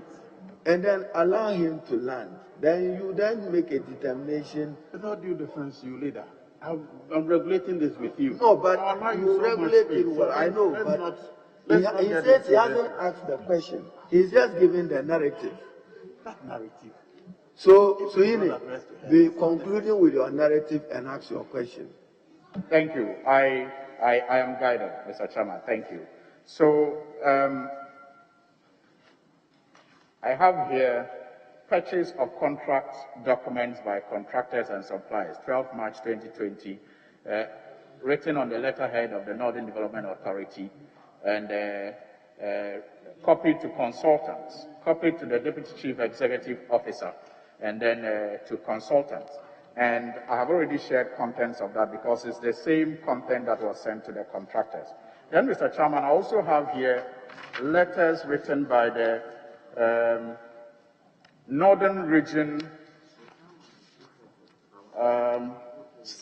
and then allow him to land. Then you then make a determination. With all due deference, you leader, I'm regulating this with you. No, but you you so regulate much it space, well. so I know, let's but not he get says he into hasn't this. asked the question. He's just giving the narrative. That narrative. So, Suhini, be concluding with your narrative and ask your question. Thank you. I am guided, Mr. Chairman. Thank you. So, I have here purchase of contract documents by contractors and suppliers, 12 March 2020, written on the letterhead of the Northern Development Authority and copied to consultants, copied to the Deputy Chief Executive Officer, and then to consultants. And I have already shared contents of that because it's the same content that was sent to the contractors. Then, Mr. Chairman, I also have here letters written by the Northern Region,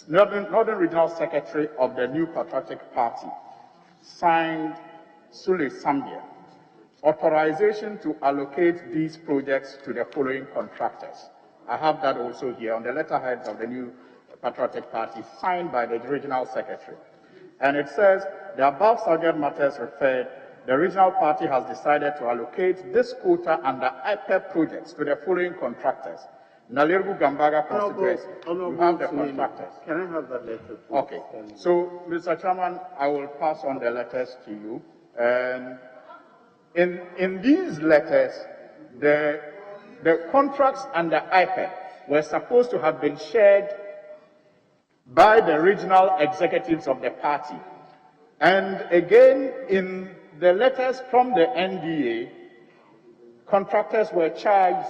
Northern Regional Secretary of the New Patriotic Party, signed Sule Sambia, authorization to allocate these projects to the following contractors. I have that also here on the letterheads of the New Patriotic Party, signed by the Regional Secretary. And it says, the above subject matters referred, the regional party has decided to allocate this quota under IPEP projects to the following contractors. Nalirgu Gambaga constituency. You have the contractors. Can I have that letter, please? Okay. So, Mr. Chairman, I will pass on the letters to you. And in these letters, the contracts under IPEP were supposed to have been shared by the regional executives of the party. And again, in the letters from the NDA, contractors were charged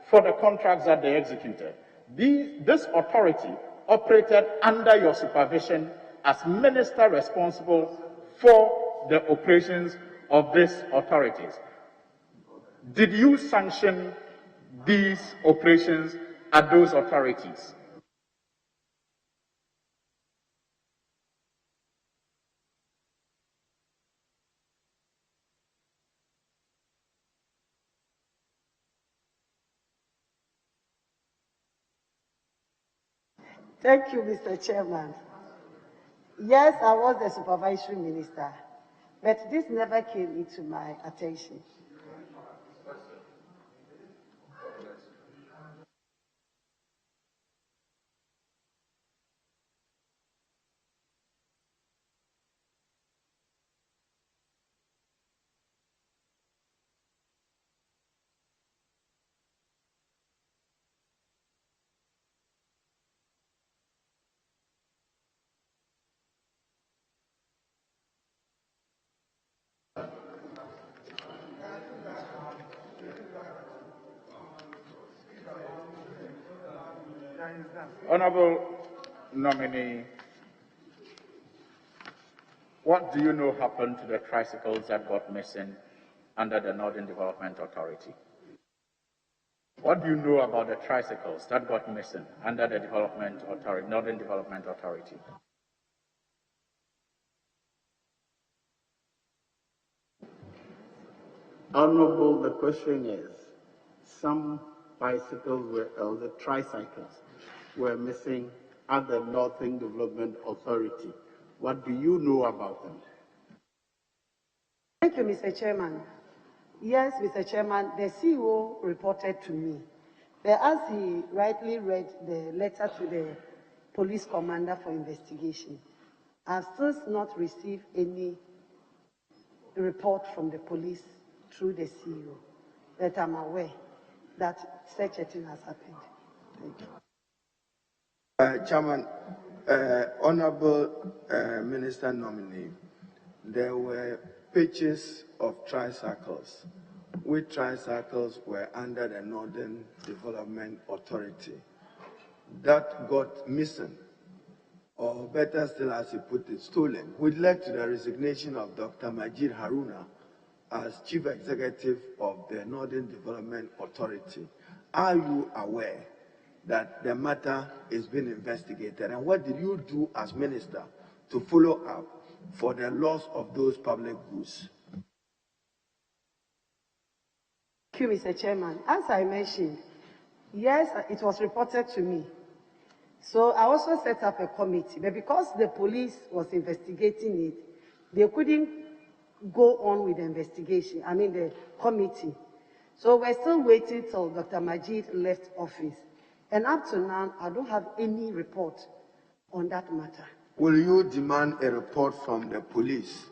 for the contracts that they executed. This authority operated under your supervision as minister responsible for the operations of these authorities. Did you sanction these operations at those authorities? Thank you, Mr. Chairman. Yes, I was the supervisory minister, but this never came into my attention. Honorable nominee, what do you know happened to the tricycles that got missing under the Northern Development Authority? What do you know about the tricycles that got missing under the Northern Development Authority? Honorable, the question is, some bicycles or the tricycles were missing at the Northern Development Authority. What do you know about them? Thank you, Mr. Chairman. Yes, Mr. Chairman, the CEO reported to me that as he rightly read the letter to the police commander for investigation, I've still not received any report from the police through the CEO that I'm aware that such a thing has happened. Thank you. Chairman, Honorable Minister nominee, there were pictures of tricycles, which tricycles were under the Northern Development Authority that got missing, or better still, as he put it, stolen, which led to the resignation of Dr. Majid Haruna as Chief Executive of the Northern Development Authority. Are you aware that the matter is being investigated, and what did you do as minister to follow up for the loss of those public goods? Thank you, Mr. Chairman. As I mentioned, yes, it was reported to me. So I also set up a committee, but because the police was investigating it, they couldn't go on with the investigation, the committee. So we're still waiting till Dr. Majid left office. And up to now, I don't have any report on that matter. Will you demand a report from the police?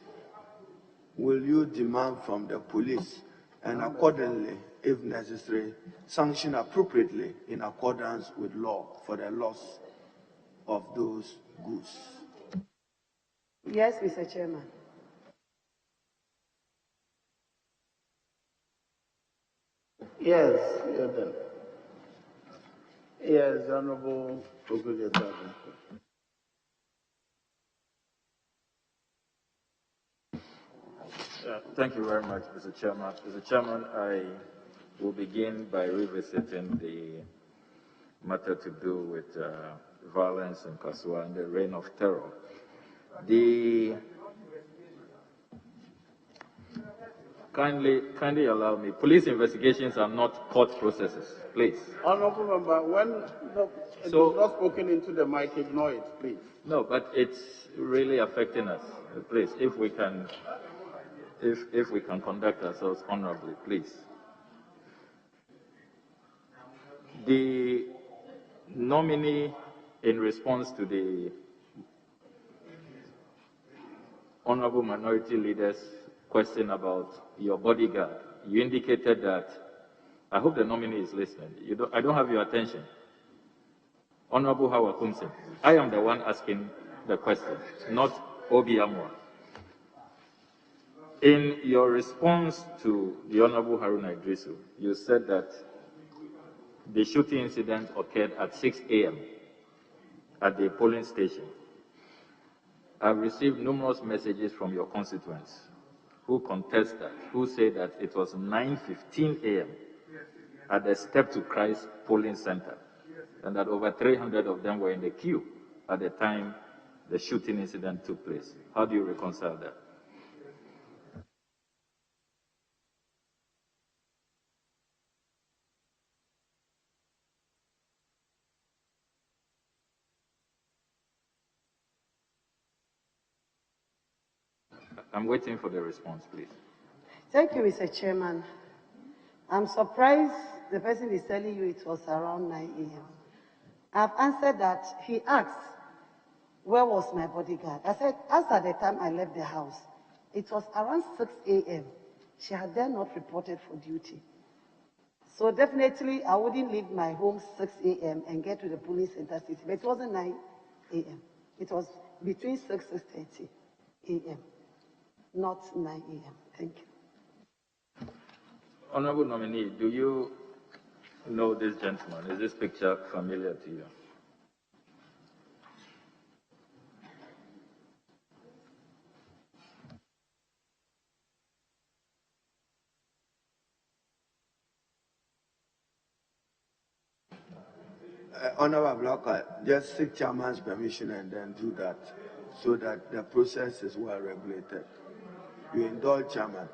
Will you demand from the police and accordingly, if necessary, sanction appropriately in accordance with law for the loss of those goods? Yes, Mr. Chairman. Yes, yes, Honorable Ogulia. Thank you very much, Mr. Chairman. Mr. Chairman, I will begin by revisiting the matter to do with violence in Kasua and the reign of terror. Kindly allow me. Police investigations are not court processes, please. Honorable Member, when it is not spoken into the mic, ignore it, please. No, but it's really affecting us. Please, if we can conduct ourselves honorably, please. The nominee, in response to the Honorable Minority Leader's question about your bodyguard, you indicated that, I hope the nominee is listening. I don't have your attention. Honorable Howard Kumsin, I am the one asking the question, not Obi Amwa. In your response to the Honorable Haruna Idrisu, you said that the shooting incident occurred at 6 a.m. at the polling station. I've received numerous messages from your constituents who contest that, who say that it was 9:15 a.m. at the Step to Christ polling center, and that over 300 of them were in the queue at the time the shooting incident took place. How do you reconcile that? I'm waiting for the response, please. Thank you, Mr. Chairman. I'm surprised the person is telling you it was around 9 a.m. I've answered that. He asked, where was my bodyguard? I said, as at the time I left the house, it was around 6 a.m. She had then not reported for duty. So definitely, I wouldn't leave my home 6 a.m. and get to the police center city. But it wasn't 9 a.m. It was between 6 and 6:30 a.m., not 9 a.m. Thank you. Honorable nominee, do you know this gentleman? Is this picture familiar to you? Honorable Blocker, just seek chairman's permission and then do that so that the process is well regulated. You indulge chairman.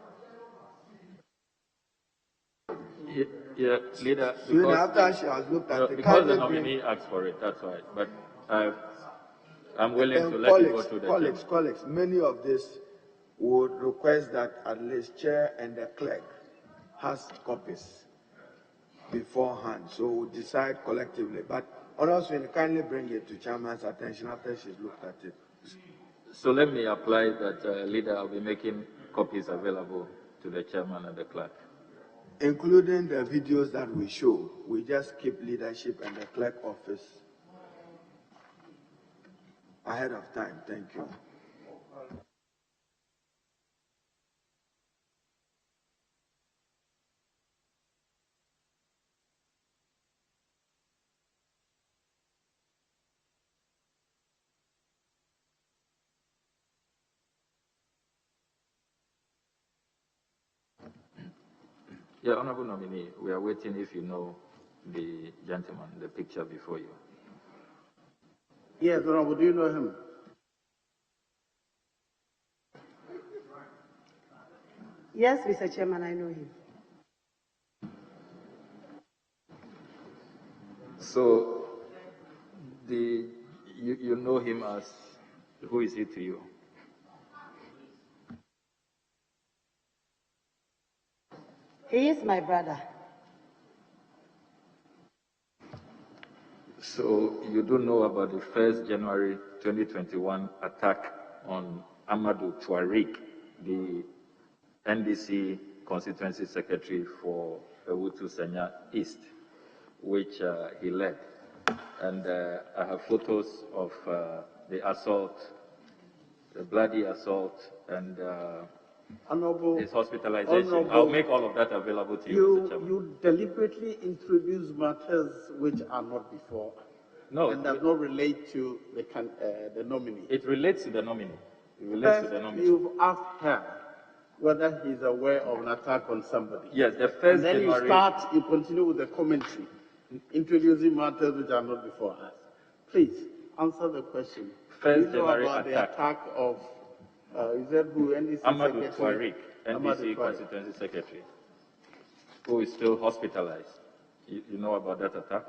Yeah, leader. Soon after she has looked at because the nominee asked for it, that's why. But I'm willing to let you go to the colleagues, many of this would request that at least chair and the clerk has copies beforehand, so we'll decide collectively. But honestly, kindly bring it to chairman's attention after she's looked at it. So let me apply that, leader. I'll be making copies available to the chairman and the clerk, including the videos that we show. We just keep leadership and the clerk office ahead of time. Thank you. Yeah, honorable nominee, we are waiting if you know the gentleman, the picture before you. Yes, honorable, do you know him? Yes, Mr. Chairman, I know him. So, you know him as, who is he to you? He is my brother. So you don't know about the 1st January 2021 attack on Amadou Tuareg, the NDC constituency secretary for Ewutu Senya East, which he led. And I have photos of the assault, the bloody assault, and his hospitalization. I'll make all of that available to you, Mr. Chairman. You deliberately introduce matters which are not before. No, and does not relate to the nominee. It relates to the nominee. It relates to the nominee. You've asked her whether he's aware of an attack on somebody. Yes, the 1st and then January... you continue with the commentary, introducing matters which are not before us. Please, answer the question. 1st January about the attack of, is that who, NDC Amadou Secretary? Tuareg, NDC constituency secretary, who is still hospitalized. You know about that attack?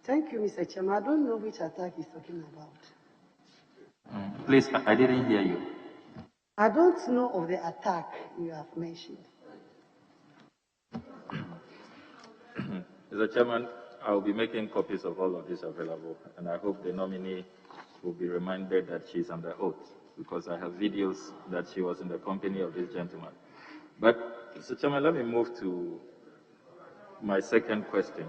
Thank you, Mr. Chairman. I don't know which attack he's talking about. Please, I didn't hear you. I don't know of the attack you have mentioned. Mr. Chairman, I will be making copies of all of this available, and I hope the nominee will be reminded that she's under oath, because I have videos that she was in the company of this gentleman. But, Mr. Chairman, let me move to my second question.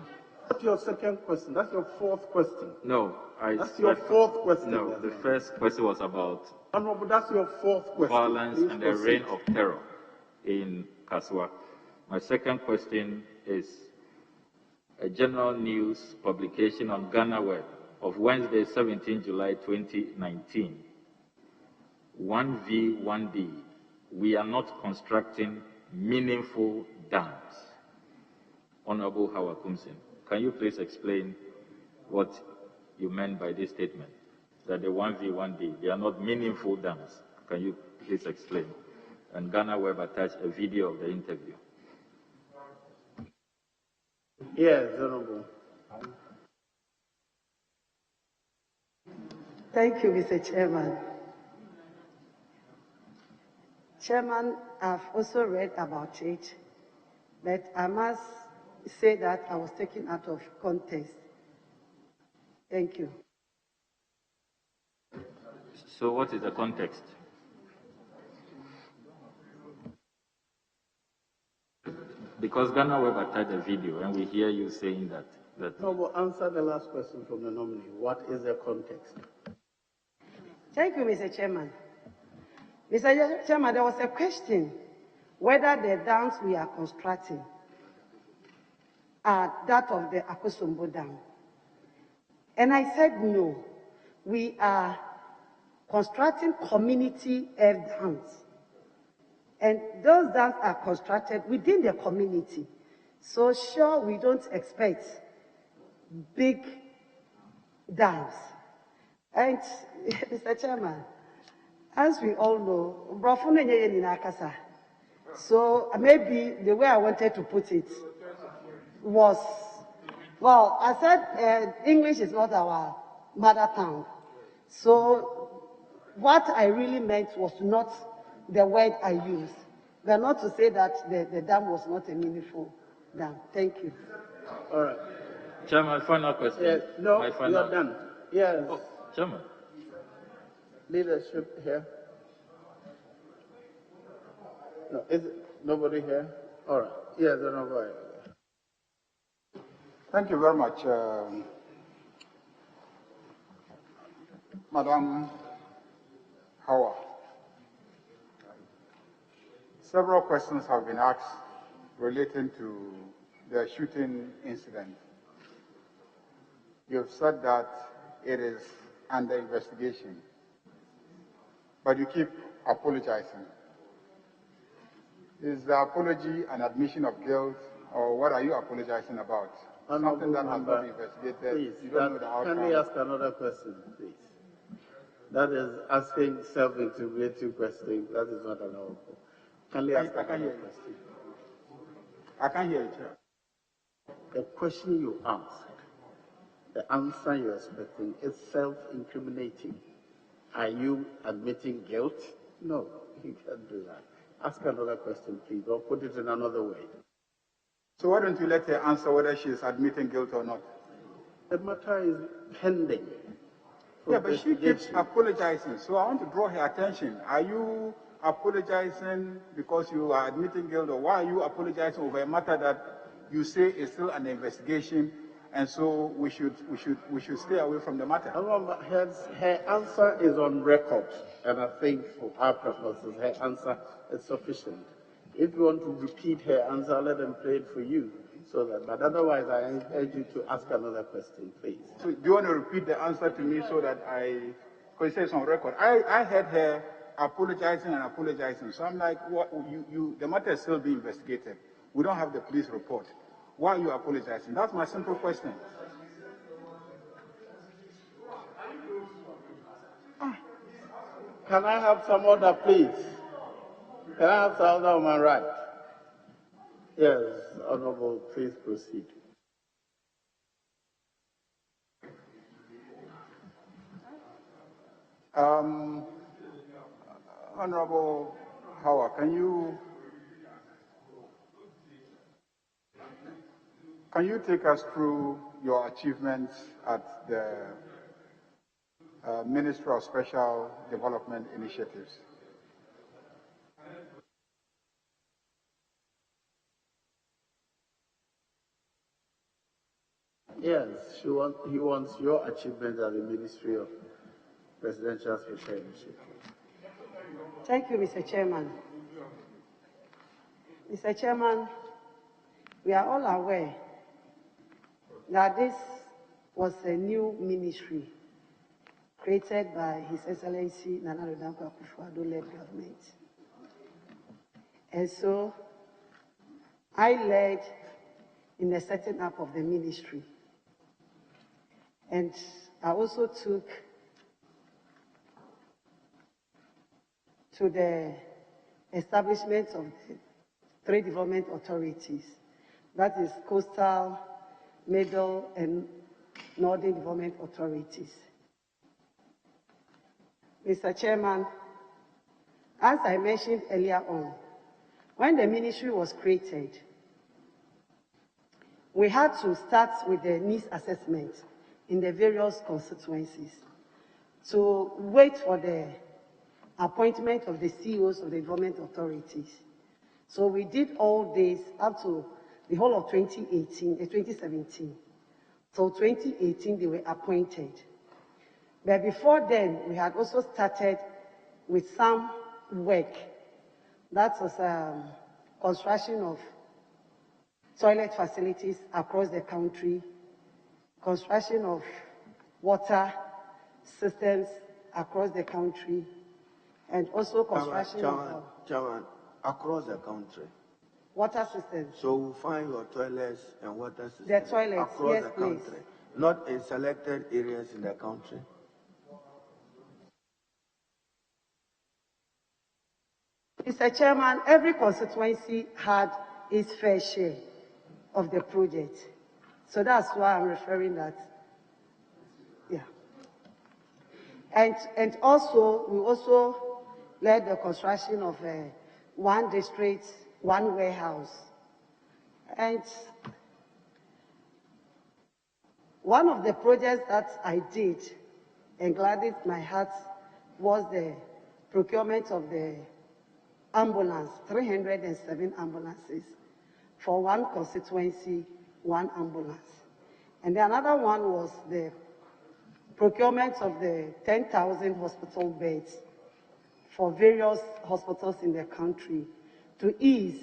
That's your second question. That's your fourth question. No, that's your fourth question. No, the first question was about Honorable, that's your fourth question. Violence Please and proceed. the reign of terror in Kaswa. My second question is a general news publication on Ghana Web of Wednesday, 17 July 2019. 1V1D, we are not constructing meaningful dams. Honorable Howard Kumsin, can you please explain what you meant by this statement? That the 1V1D, they are not meaningful dams. Can you please explain? And Ghana Web attached a video of the interview. Yes, Honorable. Thank you, Mr. Chairman. Chairman, I've also read about it, but I must say that I was taken out of context. Thank you. So what is the context? Because Ghana Web attached a video, and we hear you saying that. No, but answer the last question from the nominee. What is the context? Thank you, Mr. Chairman. Mr. Chairman, there was a question whether the dams we are constructing are that of the Akosombo Dam. And I said no. We are constructing community air dams. And those dams are constructed within the community. So sure, we don't expect big dams. And Mr. Chairman, as we all know, so maybe the way I wanted to put it was, well, I said English is not our mother tongue. So what I really meant was not the word I used, but not to say that the dam was not a meaningful dam. Thank you. All right. Chairman, final question. Yes, no, final... you're done. Yes. Oh, Chairman. Leadership here. No, is it nobody here? All right. Yes, nobody. Thank you very much, Madam Howard. Several questions have been asked relating to the shooting incident. You've said that it is under investigation, but you keep apologizing. Is the apology an admission of guilt, or what are you apologizing about? Something that has not been investigated. Please, you don't know the outcome. Can we ask another question, please? That is asking self-incriminating questions. That is not allowable. Can we ask another question? I can't hear you, Chair. the question you asked, the answer you're expecting is self-incriminating. Are you admitting guilt? No, you can't do that. Ask another question, please, or put it in another way. So why don't you let her answer whether she is admitting guilt or not? The matter is pending. Yeah, but she keeps apologizing. So I want to draw her attention. Are you apologizing because you are admitting guilt, or why are you apologizing over a matter that you say is still an investigation, and so we should stay away from the matter? Her answer is on record, and I think for our purposes, her answer is sufficient. If you want to repeat her answer, let them play it for you. But otherwise, I urge you to ask another question, please. So do you want to repeat the answer to me so that because it says on record. I heard her apologizing and apologizing. So I'm like, what, the matter is still being investigated. We don't have the police report. Why are you apologizing? That's my simple question. Can I have some order, please? Can I have some order on my right? Yes, Honorable, please proceed. Honorable Howard, can you take us through your achievements at the Ministry of Special Development Initiatives? Yes, he wants your achievement at the Ministry of Presidential Special Initiative. Thank you, Mr. Chairman. Mr. Chairman, we are all aware that this was a new ministry created by His Excellency Nana Dankwa Akufo-Addo-led government. And so I led in the setting up of the ministry. And I also took to the establishment of the 3 development authorities, that is Coastal, Middle, and Northern Development Authorities. Mr. Chairman, as I mentioned earlier on, when the ministry was created, we had to start with the needs assessment in the various constituencies to wait for the appointment of the CEOs of the development authorities. So we did all this up to the whole of 2017. So 2018, they were appointed. But before then, we had also started with some work. That was construction of toilet facilities across the country, construction of water systems across the country, and also construction of across the country. Water systems. So we find your toilets and water systems the toilets, across yes, the please. country, not in selected areas in the country. Mr. Chairman, every constituency had its fair share of the project. So that's why I'm referring that. Yeah. And also, we also led the construction of one district, one warehouse. And one of the projects that I did and gladdened my heart was the procurement of the ambulance, 307 ambulances. For one constituency, one ambulance. And then another one was the procurement of the 10,000 hospital beds for various hospitals in the country to ease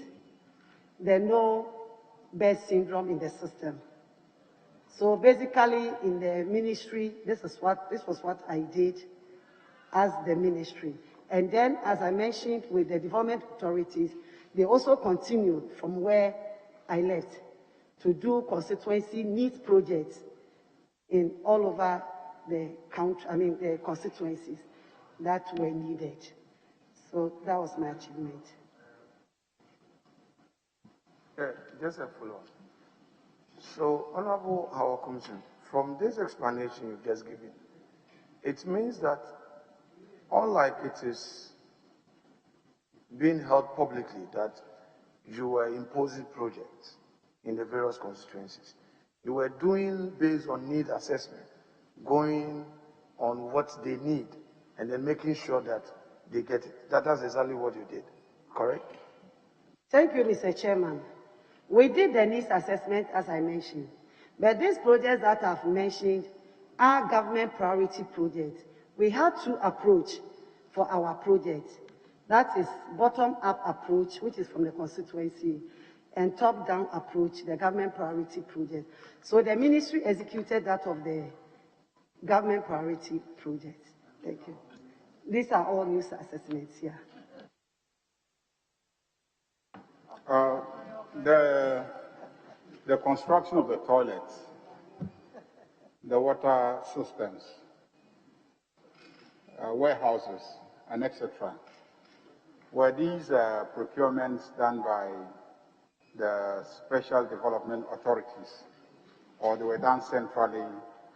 the no bed syndrome in the system. So basically in the ministry, this was what I did as the ministry. And then, as I mentioned, with the development authorities, they also continued from where I left to do constituency needs projects in all over the country, the constituencies that were needed. So that was my achievement. Just a follow-up. So, Honorable Howard Commission, from this explanation you've just given, it means that unlike it is being held publicly that you were imposing projects in the various constituencies, you were doing based on need assessment, going on what they need, and then making sure that they get it. That's exactly what you did, correct? Thank you, Mr. Chairman. We did the needs assessment, as I mentioned, but these projects that I've mentioned are government priority projects. We had two approach for our projects. That is bottom-up approach, which is from the constituency, and top-down approach, the government priority project. So the ministry executed that of the government priority projects. Thank you. These are all news assessments here. The construction of the toilets, the water systems, warehouses, and etc. Were these procurements done by the special development authorities, or they were done centrally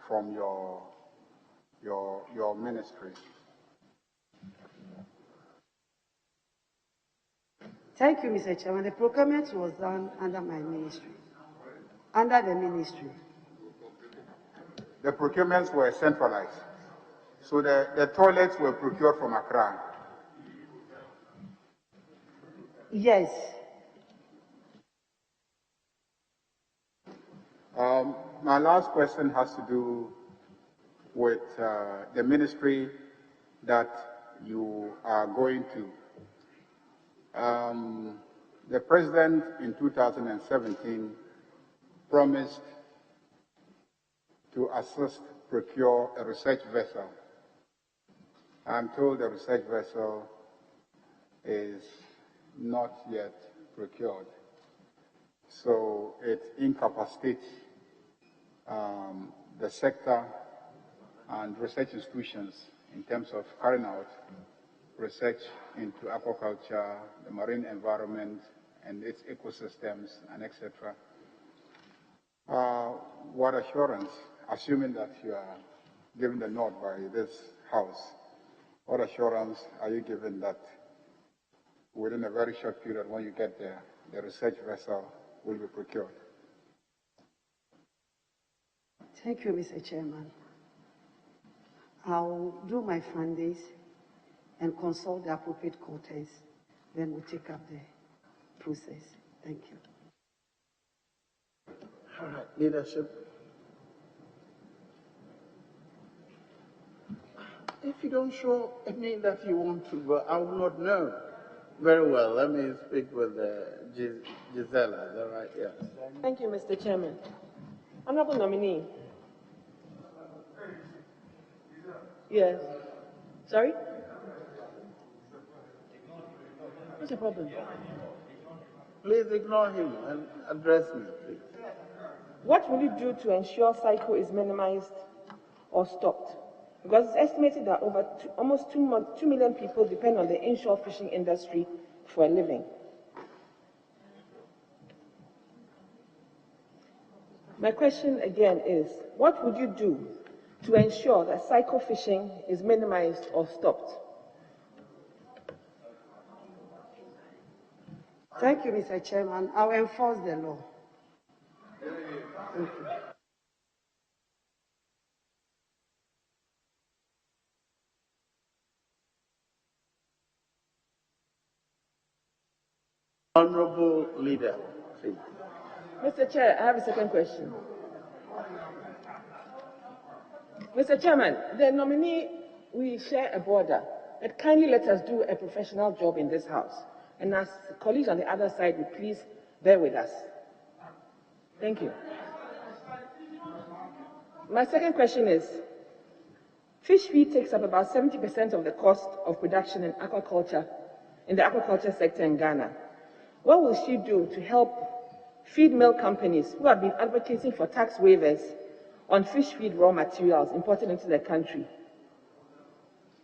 from your ministry? Thank you, Mr. Chairman. The procurement was done under my ministry, under the ministry. The procurements were centralized. So the toilets were procured from Accra. Yes. My last question has to do with the ministry that you are going to. The president in 2017 promised to assist procure a research vessel. I'm told the research vessel is not yet procured. So it incapacitates the sector and research institutions in terms of carrying out research into aquaculture, the marine environment, and its ecosystems, and etc. What assurance, assuming that you are given the nod by this House, what assurance are you given that within a very short period, when you get there, the research vessel will be procured? Thank you, Mr. Chairman. I'll do my findings and consult the appropriate quarters. Then we'll take up the process. Thank you. All right, leadership. If you don't show me that you want to go, I will not know. Very well. Let me speak with Gisela. Is that right? Yes. Thank you, Mr. Chairman. Honorable nominee. Yes. Sorry? What's the problem? Please ignore him and address me, please. What will you do to ensure cycle is minimized or stopped? Because it's estimated that almost 2 million people depend on the inshore fishing industry for a living. My question again is, what would you do to ensure that cycle fishing is minimized or stopped? Thank you, Mr. Chairman. I will enforce the law. Thank you. Honorable Leader, please. Mr. Chair, I have a second question. Mr. Chairman, the nominee, we share a border, but kindly let us do a professional job in this House. And as colleagues on the other side would please bear with us. Thank you. My second question is, fish feed takes up about 70% of the cost of production in aquaculture, in the aquaculture sector in Ghana. What will she do to help feed mill companies who have been advocating for tax waivers on fish feed raw materials imported into the country?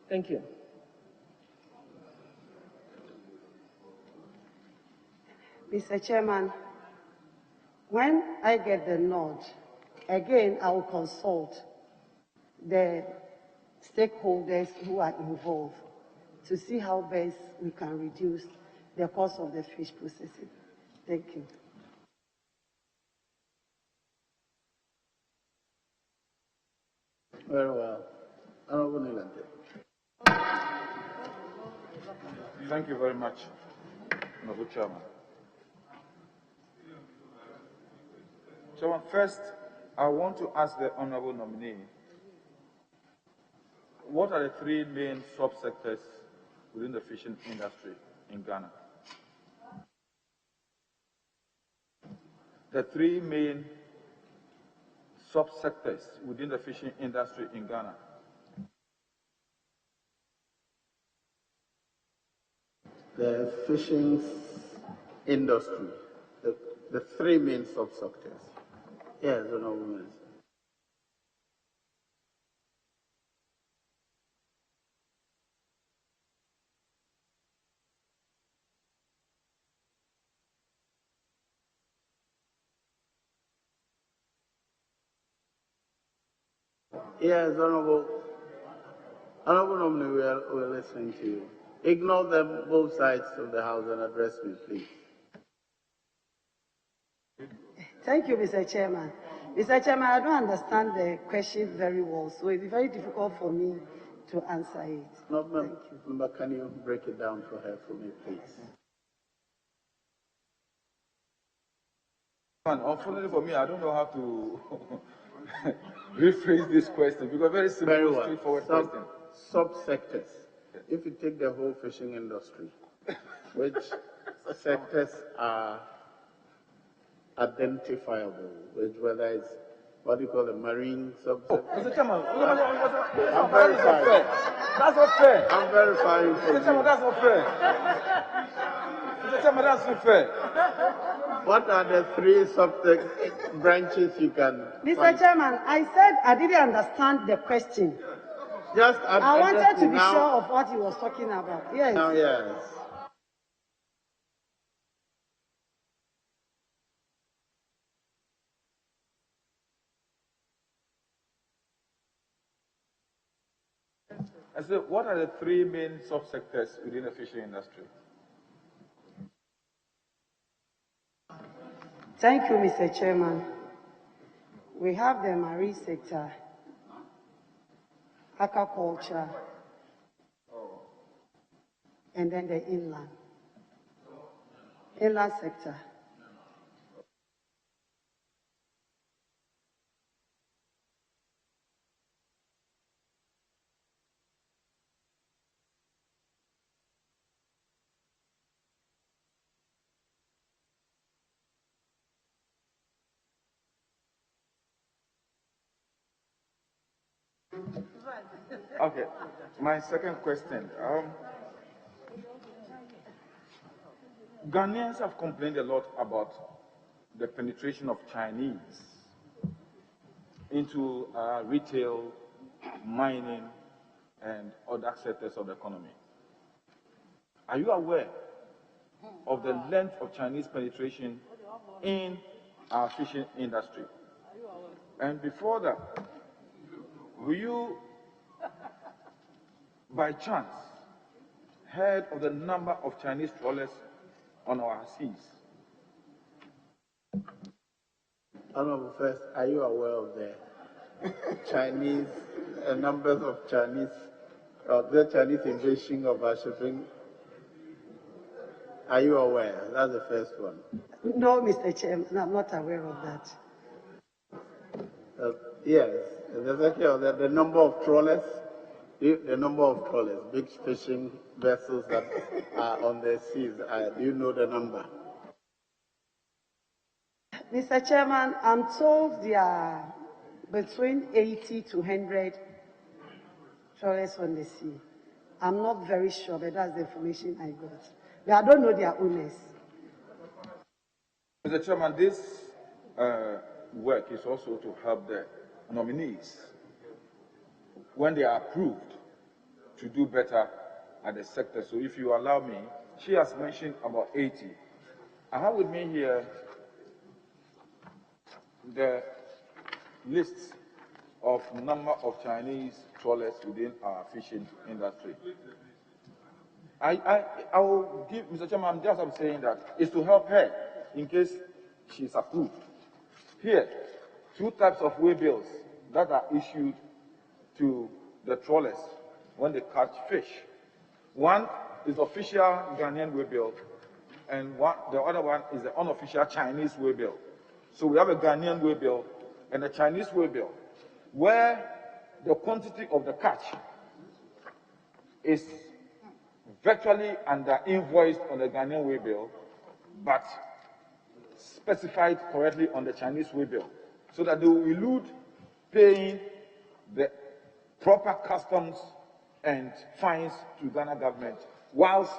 Thank you. Mr. Chairman, When I get the nod, again, I will consult the stakeholders who are involved to see how best we can reduce the cost of the fish processing. Thank you. Very well. Honorable Nilante. Thank you very much, Honorable Chairman. Chairman, first, I want to ask the Honorable nominee, what are the three main subsectors within the fishing industry in Ghana? The three main subsectors within the fishing industry in Ghana. The fishing industry, the three main subsectors. Yes, Honorable Minister. Yes, Honorable nominee, we're listening to you. Ignore them, both sides of the House, and address me, please. Thank you, Mr. Chairman. Mr. Chairman, I don't understand the question very well, so it's very difficult for me to answer it. No, Member, can you break it down for her for me, please? Unfortunately for me, I don't know how to rephrase this question because very simple, straightforward question. Subsectors. If you take the whole fishing industry, which sectors are identifiable, which whether it's what do you call a marine subsector? Mr. Chairman, I'm verifying. That's not fair. I'm verifying for Mr. Chairman, that's not fair. Mr. Chairman, that's not fair. What are the three subsect branches you can Mr. find? Chairman, I said I didn't understand the question. Just I wanted to be now, sure of what he was talking about. Yes. Now, yes. I said, what are the three main subsectors within the fishing industry? Thank you, Mr. Chairman. We have the marine sector, aquaculture, and then the inland sector. Okay, my second question. Ghanaians have complained a lot about the penetration of Chinese into retail, mining, and other sectors of the economy. Are you aware of the length of Chinese penetration in our fishing industry? And before that, will you, by chance, heard of the number of Chinese trawlers on our seas? Honorable, first, are you aware of the Chinese numbers of Chinese, the Chinese invasion of our shipping? Are you aware? That's the first one. No, Mr. Chairman, I'm not aware of that. Yes, the number of trawlers, the number of trawlers, big fishing vessels that are on the seas. Do you know the number? Mr. Chairman, I'm told there are between 80 to 100 trawlers on the sea. I'm not very sure, but that's the information I got. But I don't know their owners. Mr. Chairman, this work is also to help the nominees when they are approved to do better at the sector. So if you allow me, she has mentioned about 80. I have with me here the list of number of Chinese trawlers within our fishing industry. I will give Mr. Chairman, I'm saying that is to help her in case she's approved. Here, two types of waybills that are issued to the trawlers when they catch fish. One is official Ghanaian waybill, and the other one is the unofficial Chinese waybill. So we have a Ghanaian waybill and a Chinese waybill, where the quantity of the catch is virtually under invoiced on the Ghanaian waybill, but specified correctly on the Chinese waybill, so that they will elude paying the proper customs and fines to Ghana government, whilst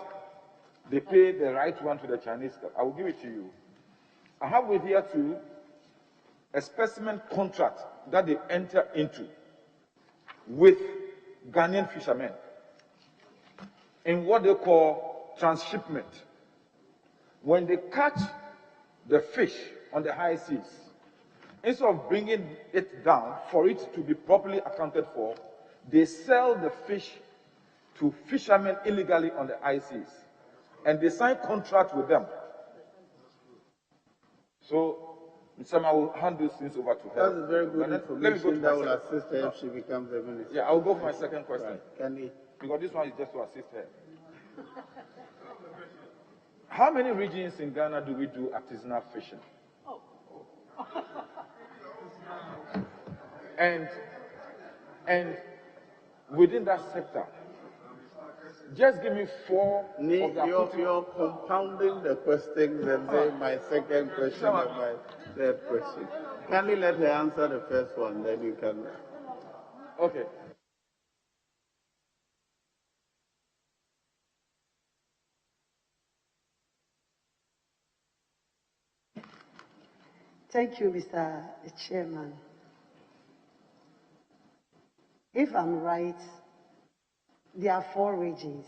they pay the right one to the Chinese. I will give it to you. I have with here too a specimen contract that they enter into with Ghanaian fishermen in what they call transshipment. When they catch the fish on the high seas, instead of bringing it down for it to be properly accounted for, they sell the fish to fishermen illegally on the high seas, and they sign contract with them. So, Mr. I will hand these things over to her. That is very good information that will assist her if she becomes a minister. Yeah, I will go for my second question. Right. Can he? Because this one is just to assist her. How many regions in Ghana do we do artisanal fishing? And within that sector, just give me four of the You're compounding the questions and then my second question and my third question. Can you let her answer the first one, then you can... Okay. Thank you, Mr. Chairman. If I'm right, there are 4 regions.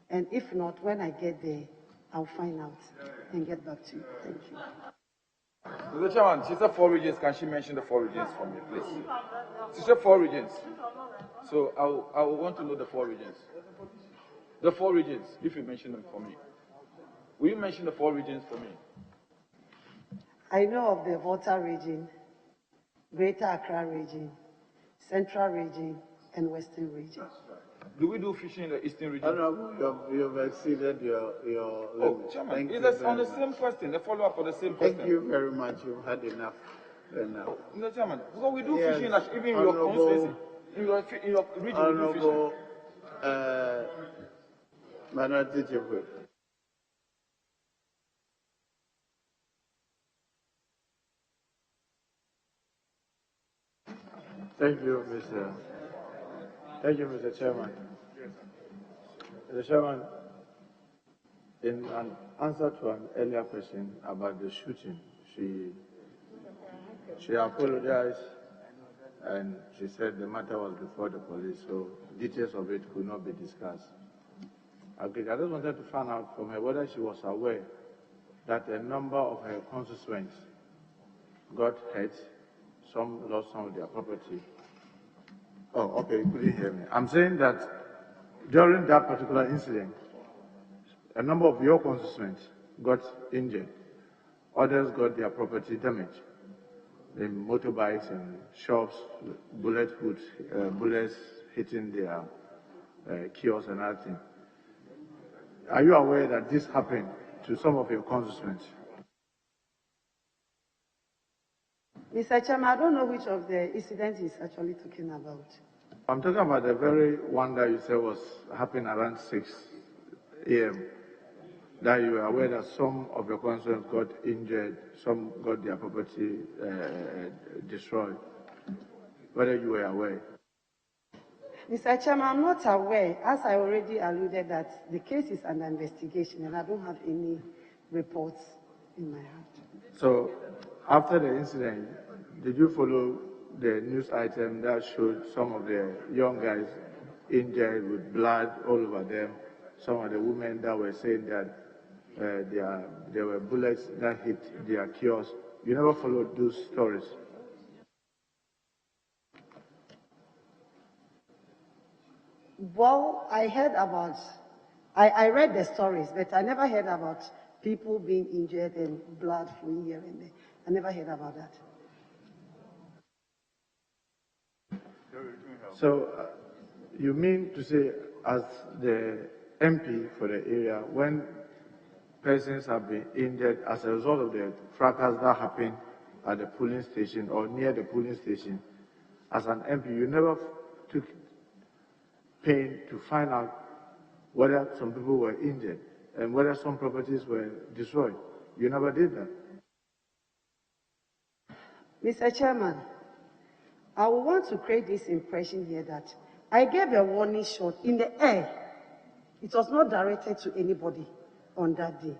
And if not, when I get there, I'll find out and get back to you. Thank you. Mr. Chairman, she said 4 regions. Can she mention the 4 regions for me, please? She said 4 regions. So I will want to know the 4 regions. The 4 regions, if you mention them for me. Will you mention the 4 regions for me? I know of the Volta region, Greater Accra region, Central region, and Western region. Do we do fishing in the Eastern region? No, you've exceeded your limit. Oh, Chairman, it's on the same question, the follow-up for the same question. Thank you very much. You've had enough. No, Chairman, because we do fishing even in your constituency, in your region, we do fishing. Minority Chief. Thank you, Mr. Chairman. Mr. Chairman, in an answer to an earlier question about the shooting, she apologized and she said the matter was before the police, so details of it could not be discussed. Okay, I just wanted to find out from her whether she was aware that a number of her constituents got hurt. Some lost some of their property. Oh, okay, you couldn't hear me. I'm saying that during that particular incident, a number of your constituents got injured. Others got their property damaged. The motorbikes and shops, bullets hitting their kiosks and other things. Are you aware that this happened to some of your constituents? Mr. Chairman, I don't know which of the incidents he's actually talking about. I'm talking about the very one that you said was happening around 6 a.m. That you are aware that some of your constituents got injured, some got their property destroyed. Whether you were aware? Mr. Chairman, I'm not aware, as I already alluded that the case is under investigation and I don't have any reports in my hand. So, after the incident, did you follow the news item that showed some of the young guys injured with blood all over them? Some of the women that were saying that there were bullets that hit their kiosks You never followed those stories. Well, I heard about, I read the stories, but I never heard about people being injured and blood flowing here and there. I never heard about that. So, you mean to say, as the MP for the area, when persons have been injured as a result of the fracas that happened at the polling station or near the polling station, as an MP, you never took pain to find out whether some people were injured and whether some properties were destroyed. You never did that. Mr. Chairman, I would want to create this impression here that I gave a warning shot in the air. It was not directed to anybody on that day.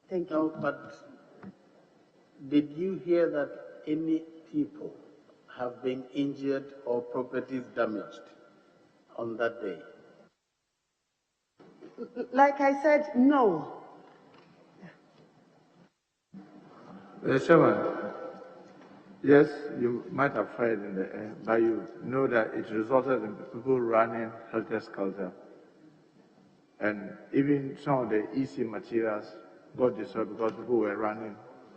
Thank you. No, but did you hear that any people have been injured or properties damaged on that day? Like I said, no. Mr. Chairman, yes, you might have fired in the air, but you know that it resulted in people running helter-skelter. And even some of the easy materials got destroyed because people were running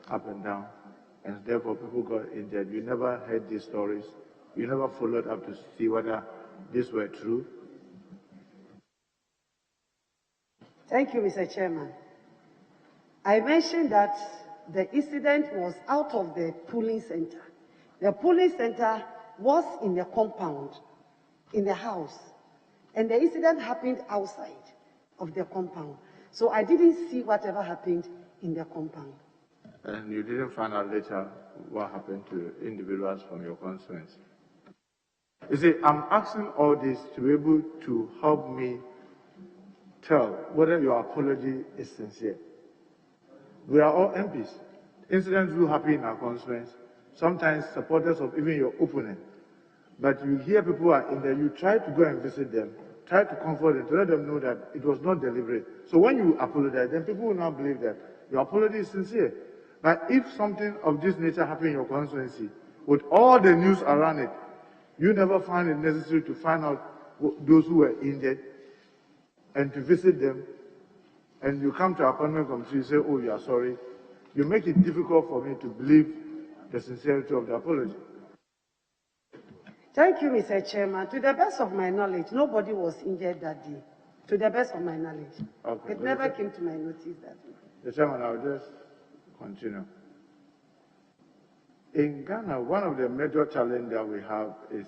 up and down, and therefore people got injured. You never heard these stories. You never followed up to see whether these were true. Thank you, Mr. Chairman. I mentioned that the incident was out of the polling center. The polling center was in the compound, in the house, and the incident happened outside of the compound. So I didn't see whatever happened in the compound. And you didn't find out later what happened to individuals from your constituency. You see, I'm asking all this to be able to help me tell whether your apology is sincere. We are all MPs. Incidents do happen in our constituency, sometimes supporters of even your opponent. But you hear people are in there, you try to go and visit them, try to comfort them, to let them know that it was not deliberate. So when you apologize, then people will now believe that your apology is sincere. But if something of this nature happened in your constituency, with all the news around it, you never find it necessary to find out those who were injured and to visit them, and you come to our appointment committee and say, oh, you are sorry, you make it difficult for me to believe the sincerity of the apology. Thank you, Mr. Chairman. To the best of my knowledge, nobody was injured that day. To the best of my knowledge. Okay, it never came to my notice that way. The Chairman, I'll just continue. In Ghana, one of the major challenges that we have is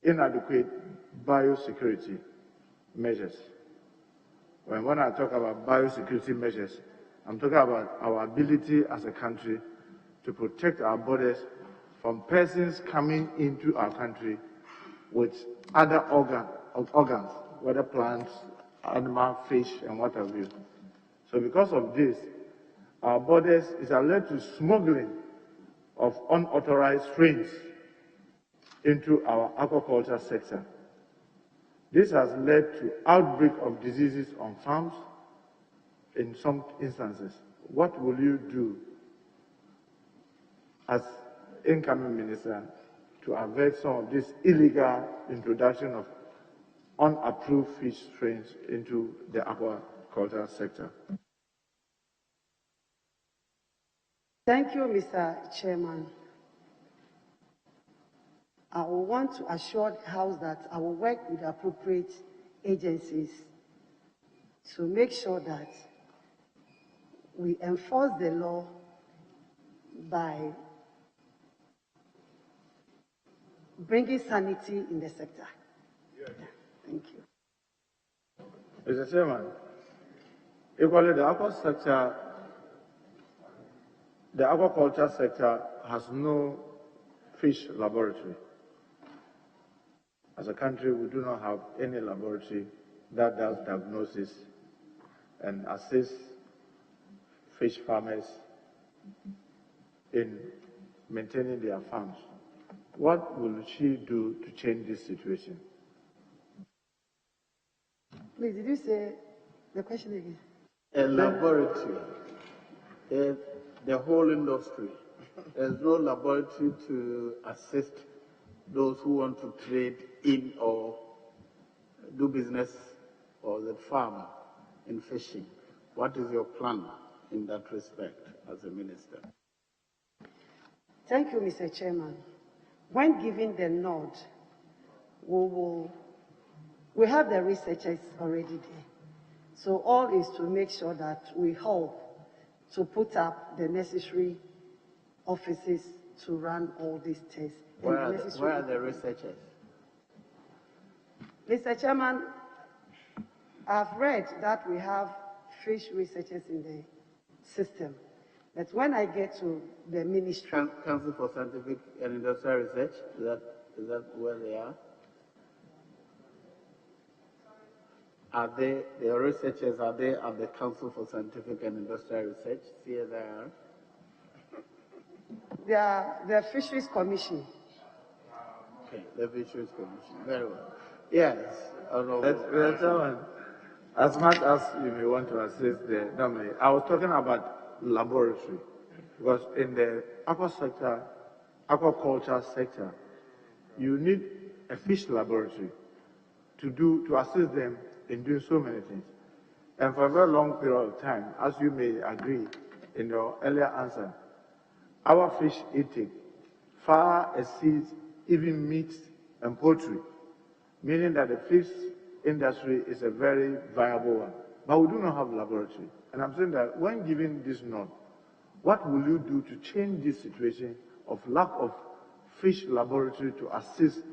inadequate biosecurity measures. When I talk about biosecurity measures, I'm talking about our ability as a country to protect our borders from persons coming into our country with other organs, whether plants, animal, fish, and what have you. So because of this, our borders is led to smuggling of unauthorized strains into our aquaculture sector. This has led to outbreak of diseases on farms in some instances. What will you do as incoming minister to avert some of this illegal introduction of unapproved fish strains into the aquaculture sector? Thank you, Mr. Chairman. I will want to assure the House that I will work with the appropriate agencies to make sure that we enforce the law by bringing sanity in the sector. Yeah, thank you. Mr. Chairman, equally the aquaculture sector has no fish laboratory. As a country, we do not have any laboratory that does diagnosis and assists fish farmers in maintaining their farms. What will she do to change this situation? Please, did you say the question again? A laboratory. the whole industry. There's no laboratory to assist those who want to trade in or do business or the farm in fishing. What is your plan in that respect as a minister? Thank you, Mr. Chairman. When given the nod, we have the researchers already there. So all is to make sure that we help to put up the necessary offices to run all these tests. Where are the researchers? Mr. Chairman, I've read that we have fish researchers in the system. But when I get to the ministry... Council for Scientific and Industrial Research, is that where they are? Are they, the researchers, are they at the Council for Scientific and Industrial Research, CSIR? They are the Fisheries Commission. Okay, the Fisheries Commission, very well. Yes, Mr. Chairman, as much as you may want to assist the nominee, I was talking about laboratory, because in the aquaculture sector, you need a fish laboratory to assist them in doing so many things. And for a very long period of time, as you may agree in your earlier answer, our fish intake far exceeds even meat and poultry, meaning that the fish industry is a very viable one. But we do not have laboratory. And I'm saying that when given this nod, what will you do to change this situation of lack of fish laboratory to assist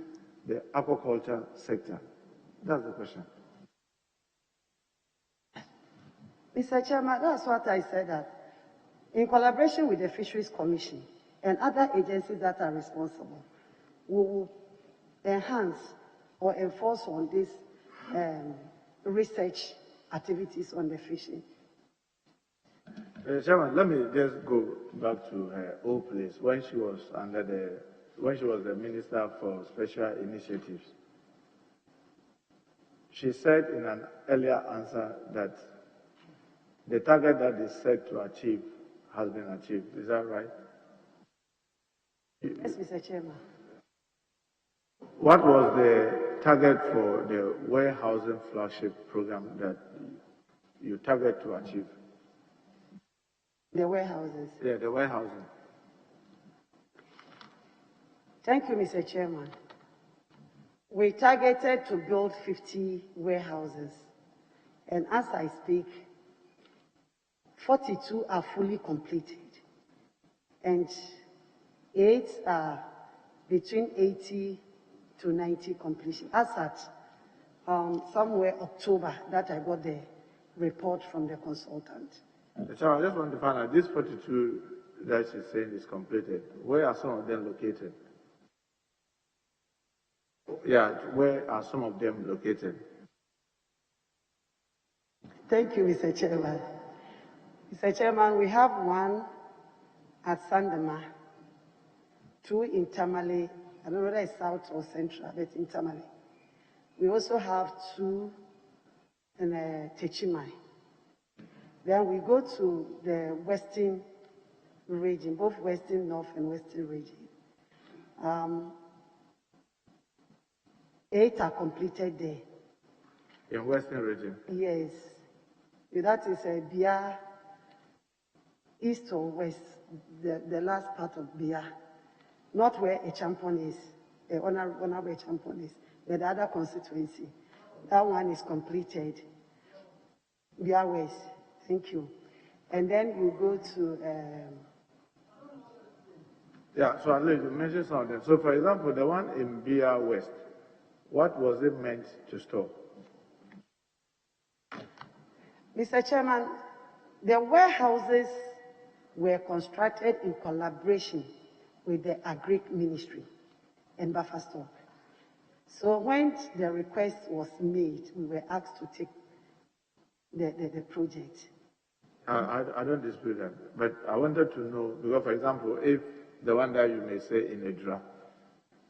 the aquaculture sector? That's the question. Mr. Chairman, that's what I said, that in collaboration with the Fisheries Commission and other agencies that are responsible, we will enhance or enforce on these research activities on the fishing. Chairman, let me just go back to her old place when she was the Minister for Special Initiatives. She said in an earlier answer that the target that is set to achieve has been achieved. Is that right? Yes, Mr. Chairman. What was the target for the warehousing flagship program that you target to achieve? The warehouses. Yeah, the warehousing. Thank you, Mr. Chairman. We targeted to build 50 warehouses. And as I speak, 42 are fully completed. And 8 are between 80 to 90 completion. As at somewhere October that I got the report from the consultant. So I just want to find out, this 42 that she's saying is completed, where are some of them located? Yeah, where are some of them located? Thank you, Mr. Chairman. Mr. Chairman, we have one at Sandema, 2 in Tamale, I don't know whether it's south or central, but in Tamale. We also have 2 in Techimai. Then we go to the western region, both western north and western region. 8 are completed there. In western region? Yes. That is Bia, east or west, the last part of Bia. Not where a champion is, honorable champion is, but the other constituency. That one is completed. Bia West. Thank you. And then you go to... Yeah, so I'll let you mention some of them. So for example, the one in Bia West, what was it meant to store? Mr. Chairman, the warehouses were constructed in collaboration with the Agric Ministry and buffer stock. So when the request was made, we were asked to take the project. I don't dispute that, but I wanted to know, because for example, if the one that you may say in Edra,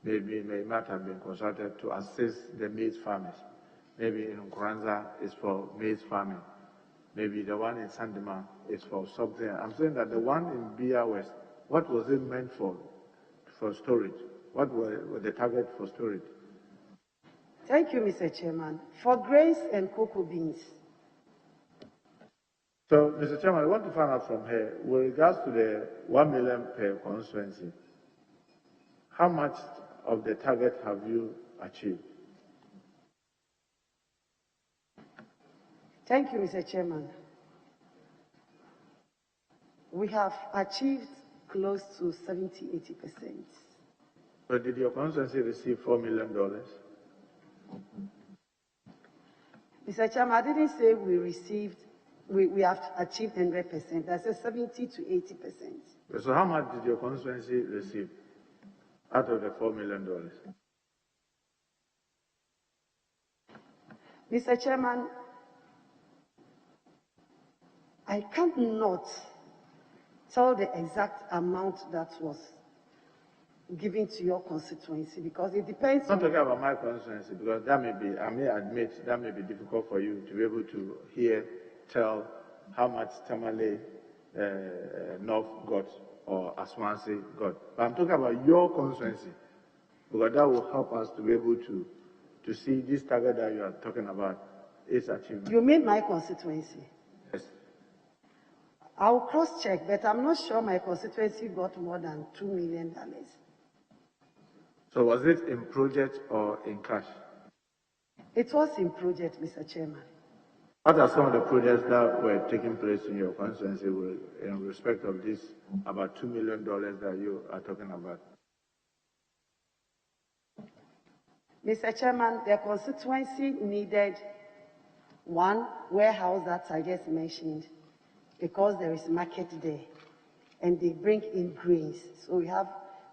maybe may not have been constructed to assist the maize farmers, maybe in Nkranza is for maize farming, maybe the one in Sandema is for something. I'm saying that the one in BR West, what was it meant for storage? What were the target for storage? Thank you, Mr. Chairman. For grains and cocoa beans. So, Mr. Chairman, I want to find out from her, with regards to the 1 million per constituency, how much of the target have you achieved? Thank you, Mr. Chairman. We have achieved close to 70–80%. So did your constituency receive $4 million? Mr. Chairman, I didn't say we have achieved 100%. I said 70–80%. So how much did your constituency receive out of the $4 million? Mr. Chairman, I cannot tell the exact amount that was given to your constituency because it depends. I'm not talking about my constituency because that may be, I may admit, that may be difficult for you to be able to tell how much Tamale North got or Aswansi got. But I'm talking about your constituency because that will help us to be able to see this target that you are talking about is achieved. You mean my constituency? Yes. I'll cross-check, but I'm not sure my constituency got more than $2 million. So was it in project or in cash? It was in project, Mr. Chairman. What are some of the projects that were taking place in your constituency in respect of this about $2 million that you are talking about? Mr. Chairman, the constituency needed one warehouse that I just mentioned because there is market there and they bring in grains. So we have,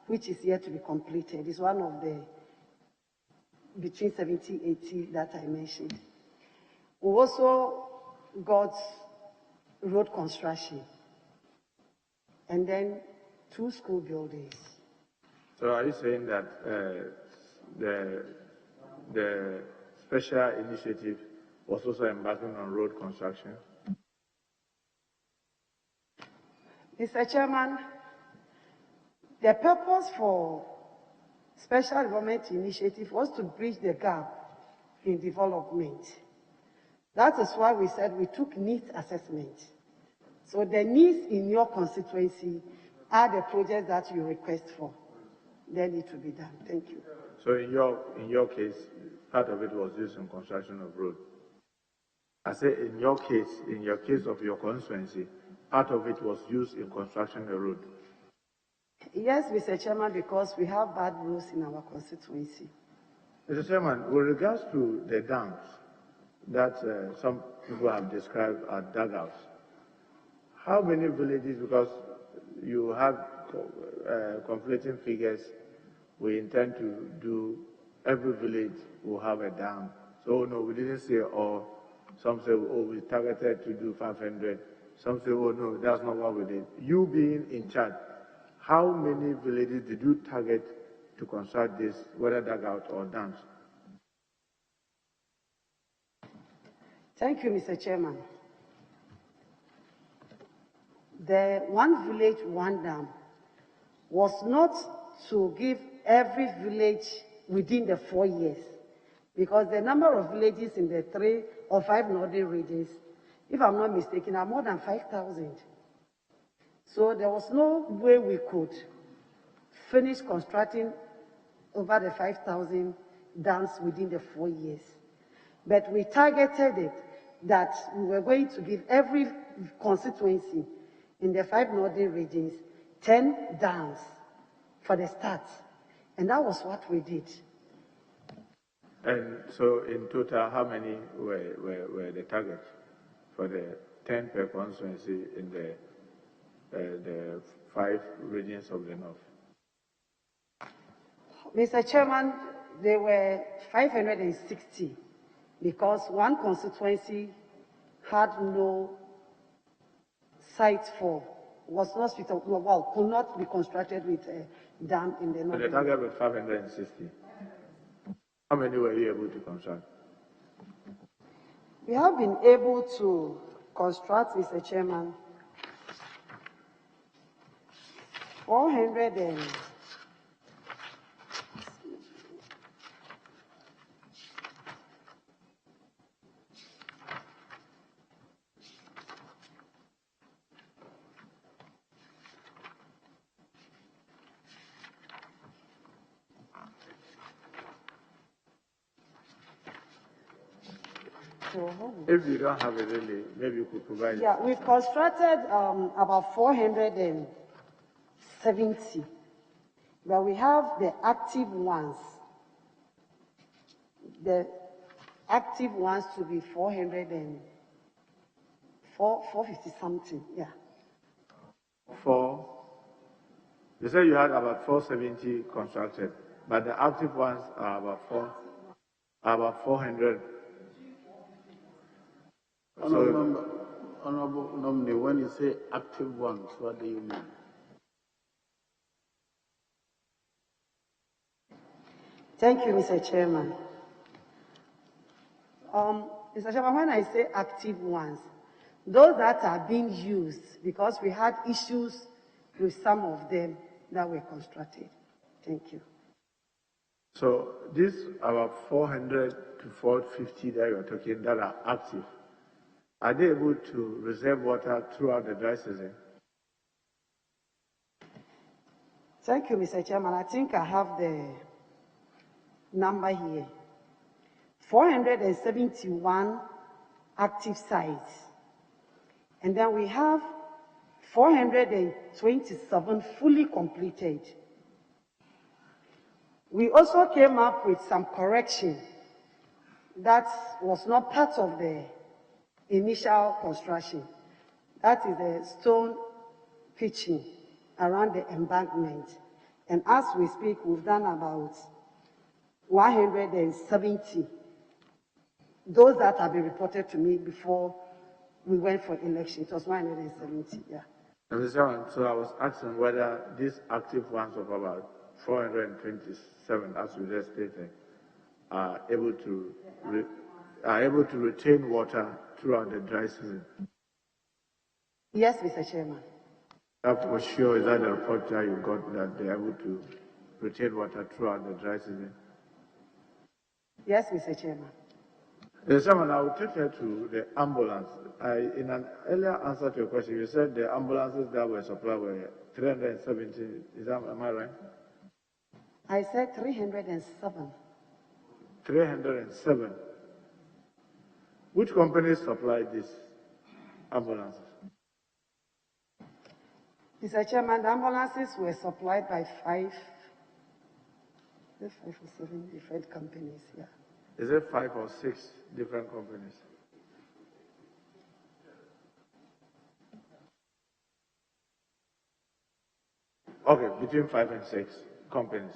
which is yet to be completed. It's one of the between 70–80 that I mentioned. We also got road construction and then 2 school buildings. So are you saying that the special initiative was also embarking on road construction? Mr. Chairman, the purpose for special development initiative was to bridge the gap in development. That is why we said we took needs assessment. So the needs in your constituency are the projects that you request for. Then it will be done. Thank you. So in your case, part of it was used in construction of road. I say in your case of your constituency, part of it was used in construction of road. Yes, Mr. Chairman, because we have bad roads in our constituency. Mr. Chairman, with regards to the dams that some people have described as dugouts, how many villages, because you have conflicting figures, we intend to do, every village will have a dam. So no, we didn't say all. Some say, oh, we targeted to do 500. Some say, oh no, that's not what we did. You being in charge, how many villages did you target to construct this, whether dugout or dams? Thank you, Mr. Chairman. The one village, one dam was not to give every village within the 4 years, because the number of villages in the 3 or 5 northern regions, if I'm not mistaken, are more than 5,000. So there was no way we could finish constructing over the 5,000 dams within the 4 years. But we targeted it that we were going to give every constituency in the 5 northern regions 10 dams for the start. And that was what we did. And so in total, how many were the target for the 10 per constituency in the 5 regions of the north? Mr. Chairman, there were 560 because one constituency had no site for, was not suitable, well, could not be constructed with a dam in the north. So the target was 560. How many were you able to construct? We have been able to construct, Mr. Chairman, 400 and If you don't have it really, maybe you could provide. yeah, we've constructed about 470, but we have the active ones. The active ones to be 450 something, yeah. You said you had about 470 constructed, but the active ones are about 400. Honorable nominee, when you say active ones, what do you mean? Thank you, Mr. Chairman. Mr. Chairman, when I say active ones, those that are being used, because we had issues with some of them that were constructed. Thank you. So these about 400 to 450 that you're talking that are active, are they able to reserve water throughout the dry season? Thank you, Mr. Chairman. I think I have the number here. 471 active sites. And then we have 427 fully completed. We also came up with some correction that was not part of the initial construction. That is the stone pitching around the embankment. And as we speak, we've done about 170. Those that have been reported to me before we went for election, it was 170, yeah. So I was asking whether these active ones of about 427, as you just stated, are able to retain water throughout the dry season. Yes, Mr. Chairman. That for sure is that the report that you got that they're able to retain water throughout the dry season? Yes, Mr. Chairman. Mr. Chairman, I will take you to the ambulance. In an earlier answer to your question, you said the ambulances that were supplied were 370. Am I right? I said 307. 307. Which companies supplied these ambulances? Mr. Chairman, the ambulances were supplied by 5 or 7 different companies, yeah. Is it 5 or 6 different companies? Okay, between 5 and 6 companies.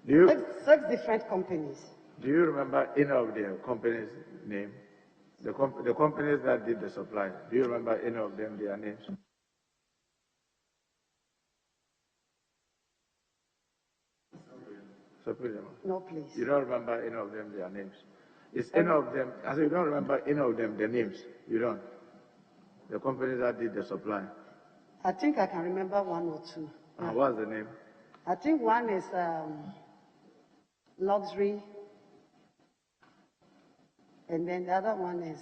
Six different companies. Do you remember any of the companies' name? The companies that did the supply, do you remember any of them, their names? No, please. You don't remember any of them, their names? Is any of them, as you don't remember any of them, their names? You don't? The companies that did the supply? I think I can remember 1 or 2. What's the name? I think one is Luxury, and then the other one is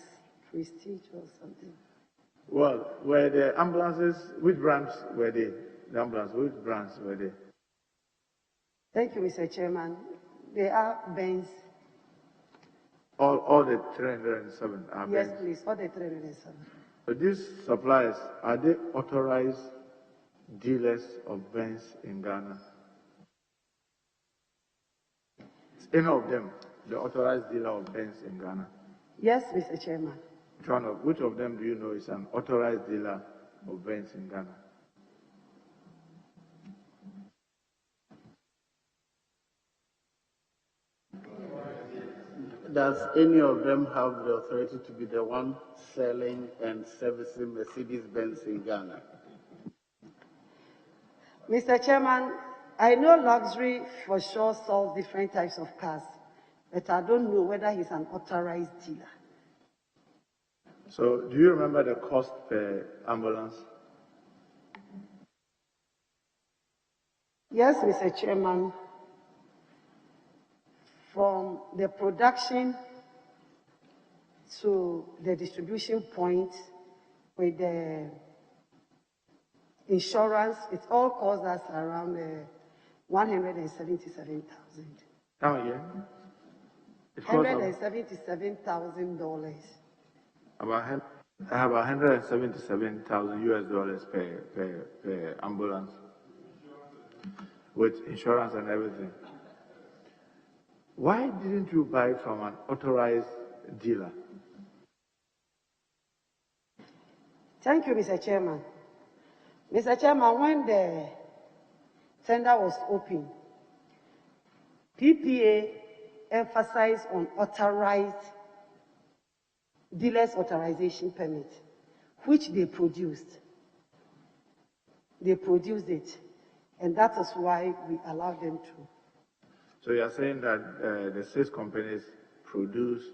Prestige or something. Well, were the ambulances, which brands were they? The ambulance, which brands were they? Thank you, Mr. Chairman. They are Benz. All the 307 are Yes, Benz? please, all the 307. So these suppliers, are they authorized dealers of Benz in Ghana? Is any of them the authorized dealer of Benz in Ghana? Yes, Mr. Chairman. Which of them do you know is an authorized dealer of Benz in Ghana? Does any of them have the authority to be the one selling and servicing Mercedes-Benz in Ghana? Mr. Chairman, I know Luxury for sure sells different types of cars, but I don't know whether he's an authorized dealer. So do you remember the cost per ambulance? Yes, Mr. Chairman. From the production to the distribution point with the insurance, it all costs us around 177,000. Come again? $177,000. About $177,000 per ambulance, with insurance and everything. Why didn't you buy from an authorized dealer? Thank you, Mr. Chairman. Mr. Chairman, when the tender was open, PPA emphasized on authorized dealers authorization permit, which they produced. They produced it, and that is why we allowed them to. So you are saying that the 6 companies produce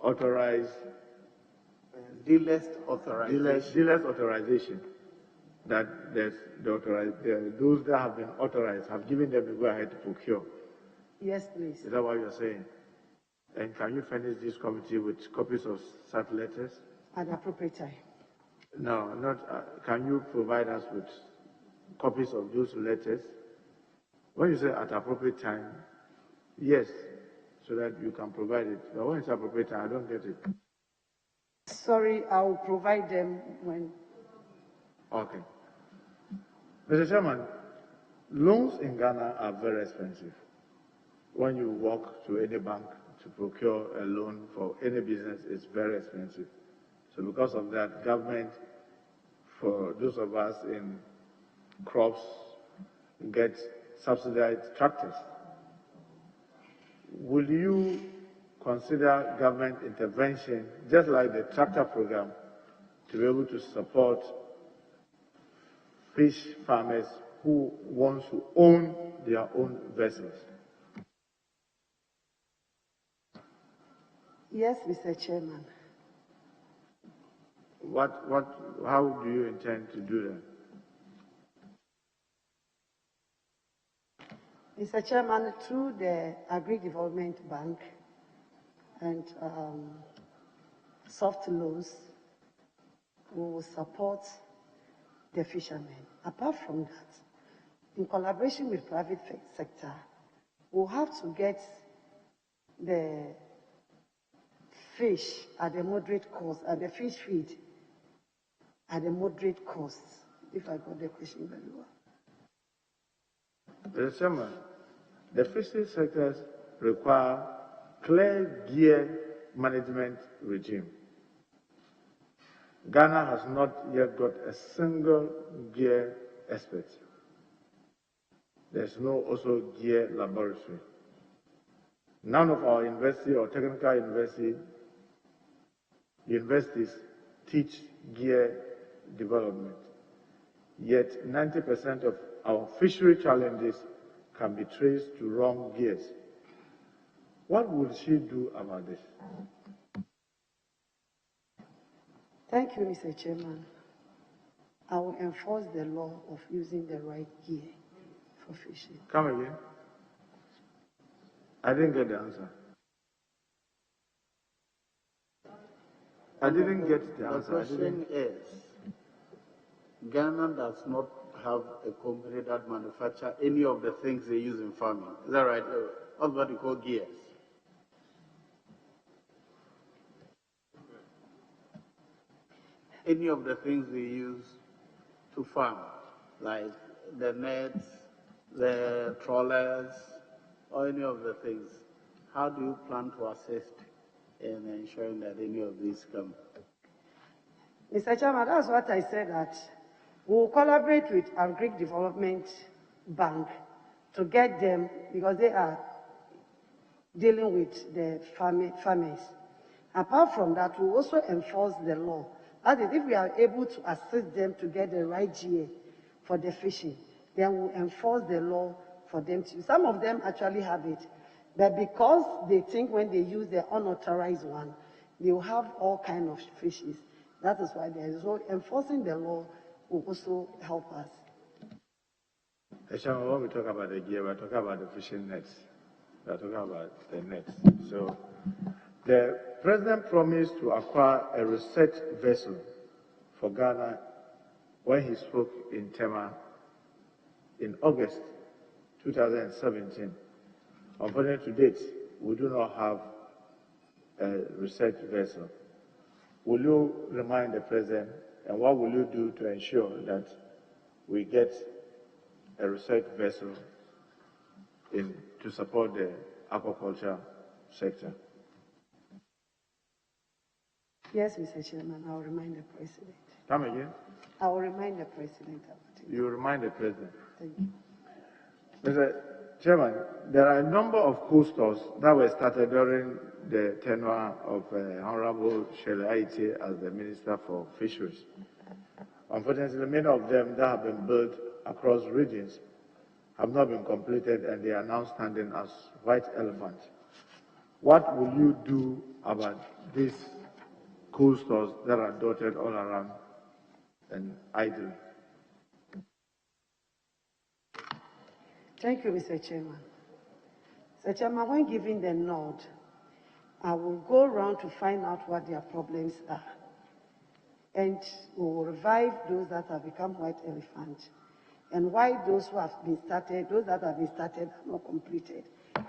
authorized dealers authorization. Dealers authorization. That those that have been authorized have given them the go ahead to procure. Yes, please. Is that what you're saying? And can you furnish this committee with copies of such letters? At the appropriate time. No, not. Can you provide us with copies of those letters? When you say at appropriate time, yes, so that you can provide it. But when it's appropriate time, I don't get it. Sorry, I will provide them when. Okay. Mr. Chairman, loans in Ghana are very expensive. When you walk to any bank to procure a loan for any business, it's very expensive. So because of that, government, for those of us in crops, get subsidized tractors. Will you consider government intervention, just like the tractor program, to be able to support fish farmers who want to own their own vessels? Yes, Mr. Chairman. How do you intend to do that? Mr. Chairman, through the Agri-Development Bank and soft loans, we will support the fishermen. Apart from that, in collaboration with private sector, we'll have to get the fish at a moderate cost, and the fish feed at a moderate cost, if I got the question very well. Mr. Chairman, the fisheries sectors require clear gear management regime. Ghana has not yet got a single gear expert. There's no also gear laboratory. None of our university or technical universities teach gear development. Yet 90% of our fishery challenges can be traced to wrong gears. What would she do about this? Thank you, Mr. Chairman. I will enforce the law of using the right gear for fishing. Come again. I didn't get the answer. I didn't get the answer. The question is, Ghana does not have a company that manufactures any of the things they use in farming. Is that right? That's what you call gears. Any of the things we use to farm, like the nets, the trawlers, or any of the things. How do you plan to assist in ensuring that any of these come? Mr. Chairman, that's what I said, that we will collaborate with our Greek Development Bank to get them, because they are dealing with the farmers. Apart from that, we will also enforce the law. That is, if we are able to assist them to get the right GA for the fishing, then we'll enforce the law for them to. Some of them actually have it, but because they think when they use the unauthorized one, they will have all kinds of fishes. That is why there is. So enforcing the law will also help us. Actually, when we talk about the gear, we're talking about the fishing nets. We're talking about the nets. So the president promised to acquire a research vessel for Ghana when he spoke in Tema in August 2017. Unfortunately, to date, we do not have a research vessel. Will you remind the president, and what will you do to ensure that we get a research vessel to support the aquaculture sector? Yes, Mr. Chairman, I'll remind the president. Come again? I will remind the president about it. You remind the president. Thank you. Mr. Chairman, there are a number of coastals that were started during the tenure of Honorable Shirley Aite as the Minister for Fisheries. Unfortunately, many of them that have been built across regions have not been completed, and they are now standing as white elephants. What will you do about these coastals that are dotted all around and idle? Thank you, Mr. Chairman. Mr. Chairman, when giving the nod, I will go around to find out what their problems are. And we will revive those that have become white elephants. And why those who have been started, those that have been started are not completed,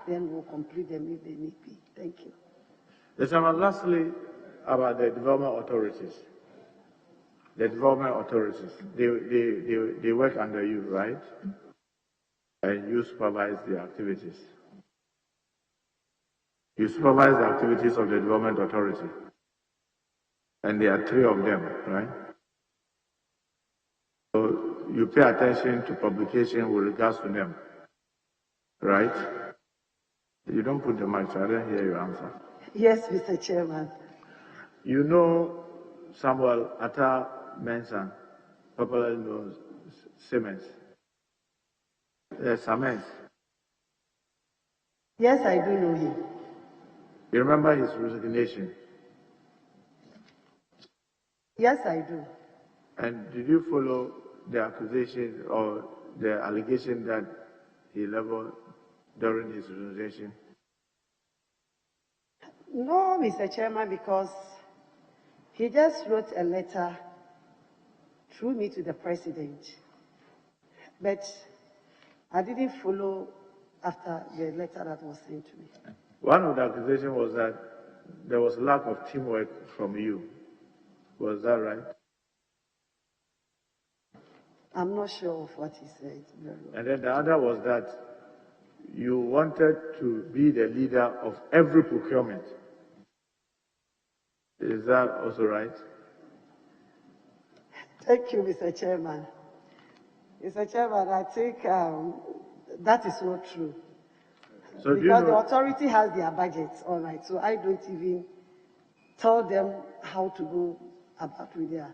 then we'll complete them if they need be. Thank you. Mr. Chairman, lastly, about the development authorities. The development authorities, they work under you, right? And you supervise the activities. You supervise the activities of the development authority. And there are 3 of them, right? So you pay attention to publication with regards to them, right? You don't put the mic, so I don't hear your answer. Yes, Mr. Chairman. You know Samuel Atta Mensah, popularly known as Siemens. Siemens. Yes, I do know him. You remember his resignation? Yes, I do. And did you follow the accusation or the allegation that he leveled during his resignation? No, Mr. Chairman, because he just wrote a letter through me to the president. But I didn't follow after the letter that was sent to me. One of the accusations was that there was lack of teamwork from you. Was that right? I'm not sure of what he said. And then the other was that you wanted to be the leader of every procurement. Is that also right? Thank you, Mr. Chairman. Mr. Chairman, I think that is not true. So because the authority has their budgets, all right, so I don't even tell them how to go about with their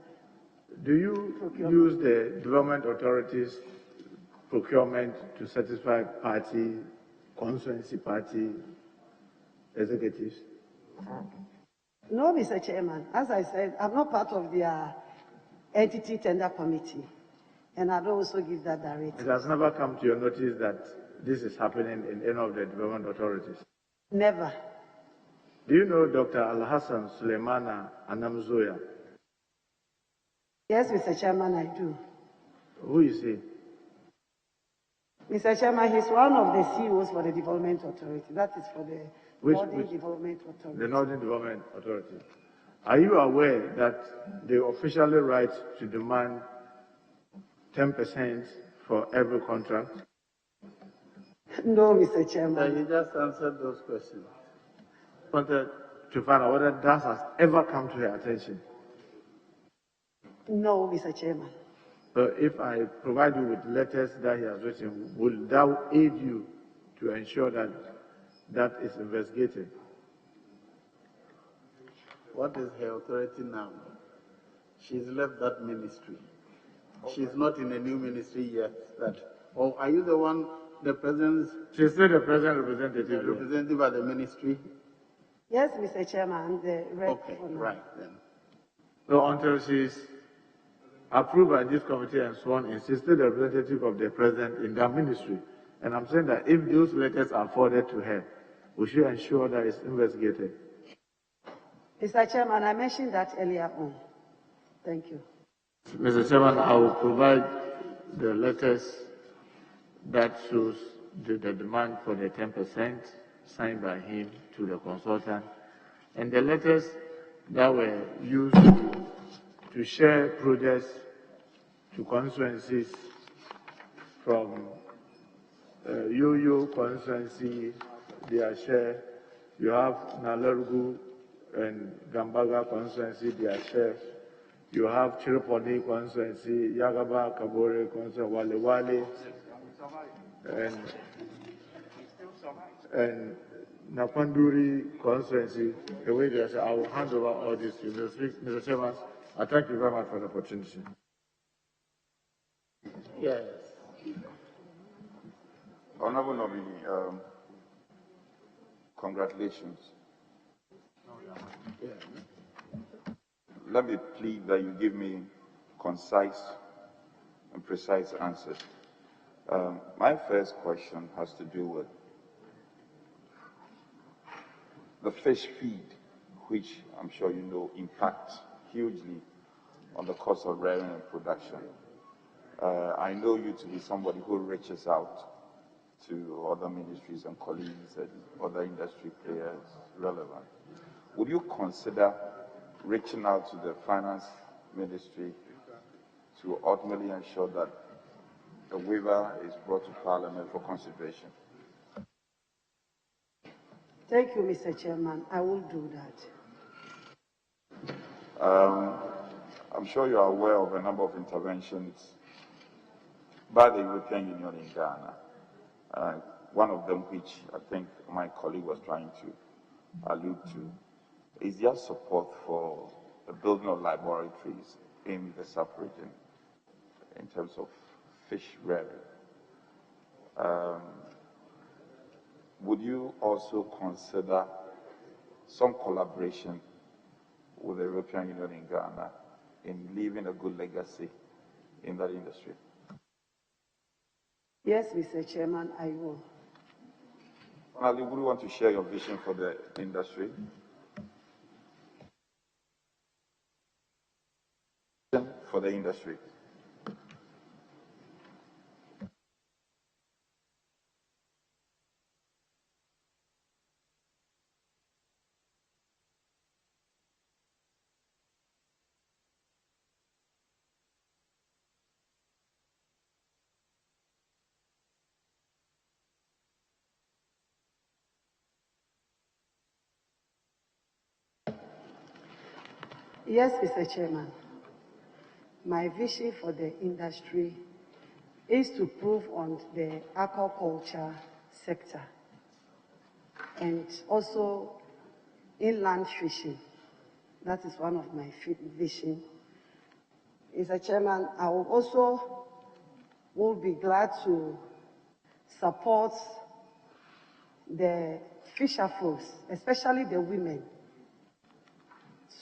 Do you use the development authorities' procurement to satisfy party, constituency party executives? No, Mr. Chairman. As I said, I'm not part of their entity tender committee, and I don't also give that directive. It has never come to your notice that this is happening in any of the development authorities? Never. Do you know Dr. Al-Hassan Suleimana Anamzoya? Yes, Mr. Chairman, I do. Who is he? Mr. Chairman, he's one of the CEOs for the Development Authority. That is for the Northern Development Authority. The Northern Development Authority. Are you aware that they officially right to demand 10% for every contract? No, Mr. Chairman. You just answered those questions. I wanted to find out whether that has ever come to your attention. No, Mr. Chairman. So if I provide you with letters that he has written, will that aid you to ensure that that is investigated? What is her authority now? She's left that ministry. She's not in a new ministry yet. Or are you the one, the president's... She's still the president representative. Representative at the ministry? Yes, Mr. Chairman, the rep. Okay, right then. So until she's approved by this committee and sworn in, she's still the representative of the president in that ministry. And I'm saying that if those letters are forwarded to her, we should ensure that it's investigated. Mr. Chairman, I mentioned that earlier on. Thank you. Mr. Chairman, I will provide the letters that shows the demand for the 10% signed by him to the consultant, and the letters that were used to share projects to constituencies from Yo-Yo constituency, their share. You have Nalargu and Gambaga constituency, their share. You have Chiriponi constituency, Yagaba, Kabore constituency, Wale Wale, and Napanduri constituency. The way they say, I will hand over all this to you. Mr. Chairman, I thank you very much for the opportunity. Yes. Honorable nominee, congratulations. Let me plead that you give me concise and precise answers. My first question has to do with the fish feed, which I'm sure you know impacts hugely on the cost of rearing and production. I know you to be somebody who reaches out to other ministries and colleagues and other industry players relevant. Would you consider reaching out to the finance ministry to ultimately ensure that a waiver is brought to Parliament for consideration? Thank you, Mr. Chairman. I will do that. I'm sure you are aware of a number of interventions by the European Union in Ghana. One of them, which I think my colleague was trying to allude to, is their support for the building of laboratories in the sub-region in terms of fish rearing. Would you also consider some collaboration with the European Union in Ghana in leaving a good legacy in that industry? Yes, Mr. Chairman, I will. Finally, would you want to share your vision for the industry? For the industry. Yes, Mr. Chairman. My vision for the industry is to prove on the aquaculture sector and also inland fishing. That is one of my vision. Mr. Chairman, I will also be glad to support the fisher folks, especially the women,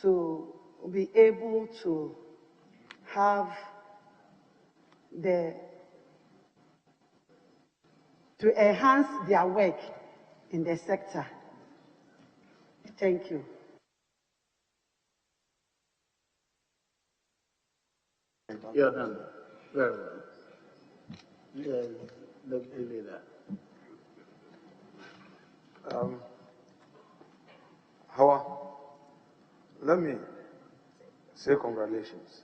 to be able to have to enhance their work in the sector. Thank you. You're done. Very well. Yes, Deputy Leader. Hawa, let me say congratulations.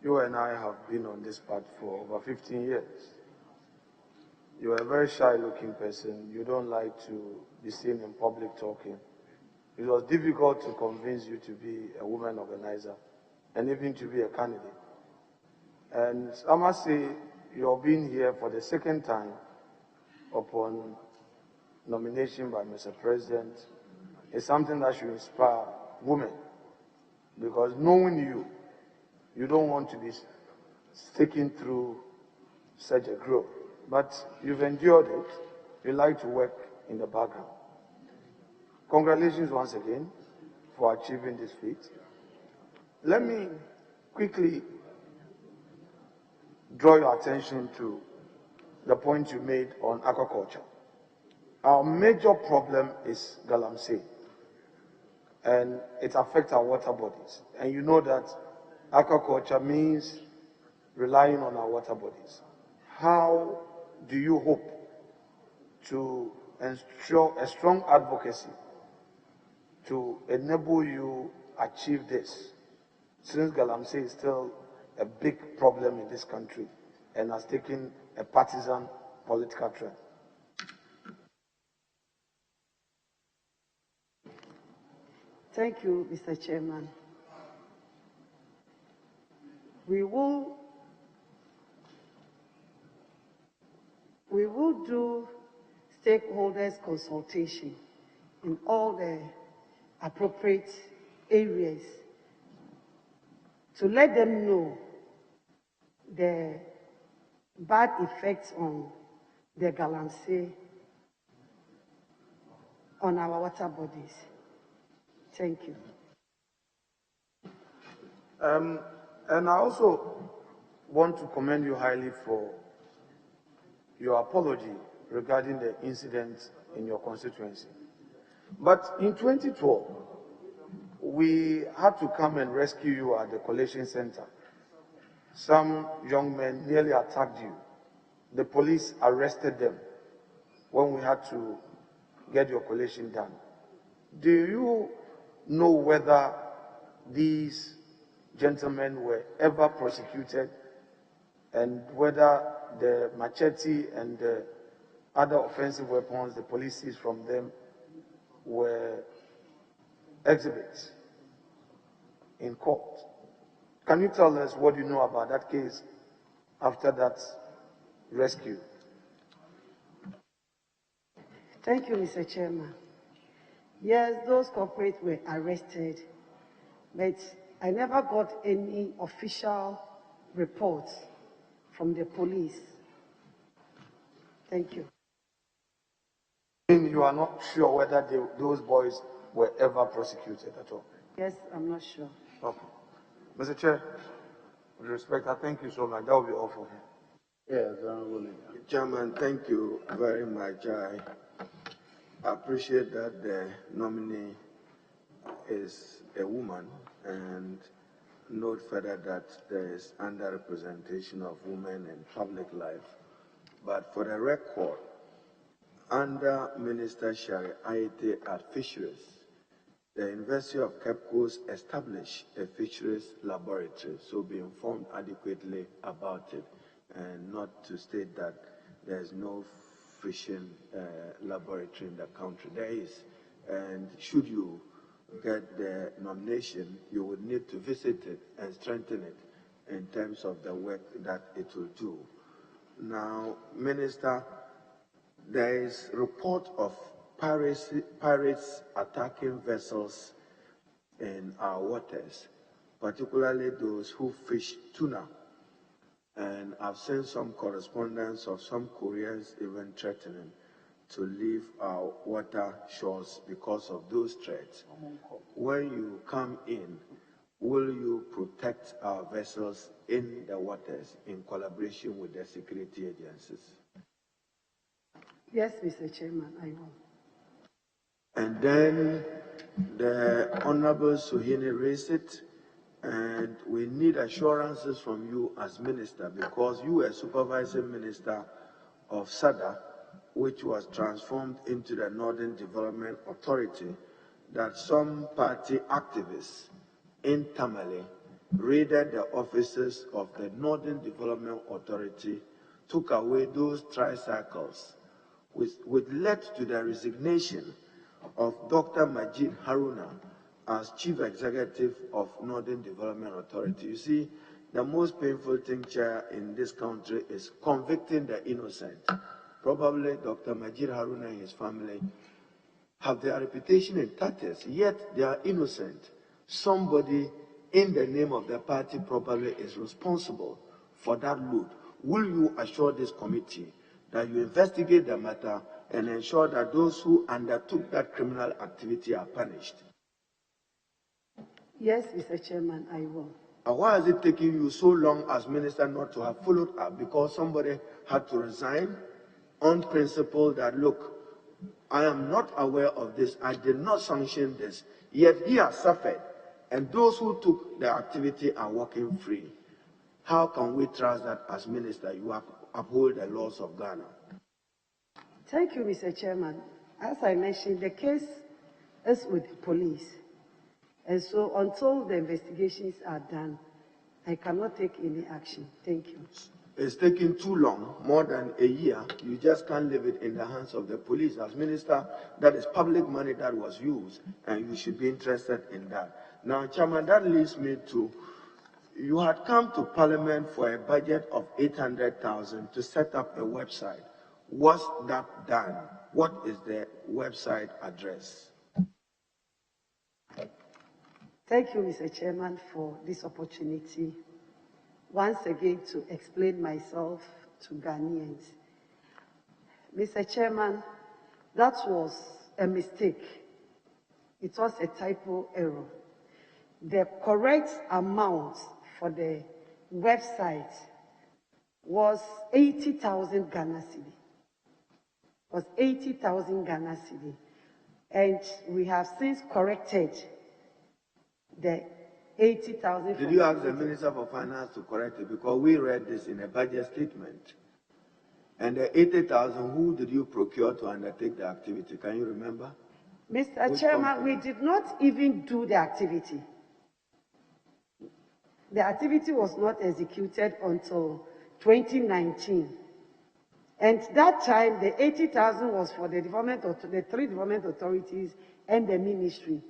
You and I have been on this path for over 15 years. You are a very shy-looking person. You don't like to be seen in public talking. It was difficult to convince you to be a woman organizer and even to be a candidate. And I must say, you're being here for the second time upon nomination by Mr. President is something that should inspire women. Because knowing you, you don't want to be sticking through such a growth. But you've endured it. You like to work in the background. Congratulations once again for achieving this feat. Let me quickly draw your attention to the point you made on aquaculture. Our major problem is galamsey, and it affects our water bodies. And you know that aquaculture means relying on our water bodies. How do you hope to ensure a strong advocacy to enable you achieve this, since galamsey is still a big problem in this country and has taken a partisan political trend? Thank you, Mr. Chairman. We will do stakeholders consultation in all the appropriate areas to let them know the bad effects on the galamsey on our water bodies. Thank you. And I also want to commend you highly for your apology regarding the incident in your constituency. But in 2012, we had to come and rescue you at the collation center. Some young men nearly attacked you. The police arrested them when we had to get your collation done. Do you know whether these gentlemen were ever prosecuted, and whether the machete and the other offensive weapons the police seized from them were exhibits in court? Can you tell us what you know about that case after that rescue? Thank you, Mr. Chairman. Yes, those culprits were arrested, but I never got any official report from the police. Thank you. You are not sure whether those boys were ever prosecuted at all? Yes, I'm not sure. Okay. Mr. Chair, with respect, I thank you so much. That will be all for him. Yes, Chairman, thank you very much. I appreciate that the nominee is a woman, and note further that there is underrepresentation of women in public life. But for the record, under Minister Shari Aite at Fisheries, the University of Cape Coast established a fisheries laboratory, so be informed adequately about it, and not to state that there is no fishing laboratory in the country. There is, and should you get the nomination, you would need to visit it and strengthen it in terms of the work that it will do. Now, Minister, there is report of pirates attacking vessels in our waters, particularly those who fish tuna. And I've seen some correspondence of some couriers even threatening to leave our water shores because of those threats. When you come in, will you protect our vessels in the waters in collaboration with the security agencies? Yes, Mr. Chairman, I will. And then the Honorable Suhini raised it, and we need assurances from you as minister, because you were supervising minister of SADA, which was transformed into the Northern Development Authority, that some party activists in Tamale raided the offices of the Northern Development Authority, took away those tricycles, which led to the resignation of Dr. Majid Haruna as Chief Executive of Northern Development Authority. You see, the most painful thing, Chair, in this country is convicting the innocent. Probably Dr. Majid Haruna and his family have their reputation in tatters, yet they are innocent. Somebody in the name of the party probably is responsible for that loot. Will you assure this committee that you investigate the matter and ensure that those who undertook that criminal activity are punished? Yes, Mr. Chairman, I will. And why is it taking you so long as minister not to have followed up? Because somebody had to resign on principle that, look, I am not aware of this, I did not sanction this, yet he has suffered, and those who took the activity are walking free. How can we trust that as minister you uphold the laws of Ghana? Thank you, Mr. Chairman. As I mentioned, the case is with the police. And so until the investigations are done, I cannot take any action. Thank you. It's taking too long, more than a year. You just can't leave it in the hands of the police. As minister, that is public money that was used, and you should be interested in that. Now, Chairman, that leads me to, you had come to Parliament for a budget of 800,000 to set up a website. Was that done? What is the website address? Thank you, Mr. Chairman, for this opportunity once again to explain myself to Ghanaians. Mr. Chairman, that was a mistake. It was a typo error. The correct amount for the website was 80,000 Ghana cedi. Was 80,000 Ghana cedi. And we have since corrected the 80,000. Did you ask the Minister for Finance to correct it? Because we read this in a budget statement. And the 80,000, who did you procure to undertake the activity? Can you remember? Mr. Chairman, we did not even do the activity. The activity was not executed until 2019. And that time, the 80,000 was for the the three development authorities and the ministry.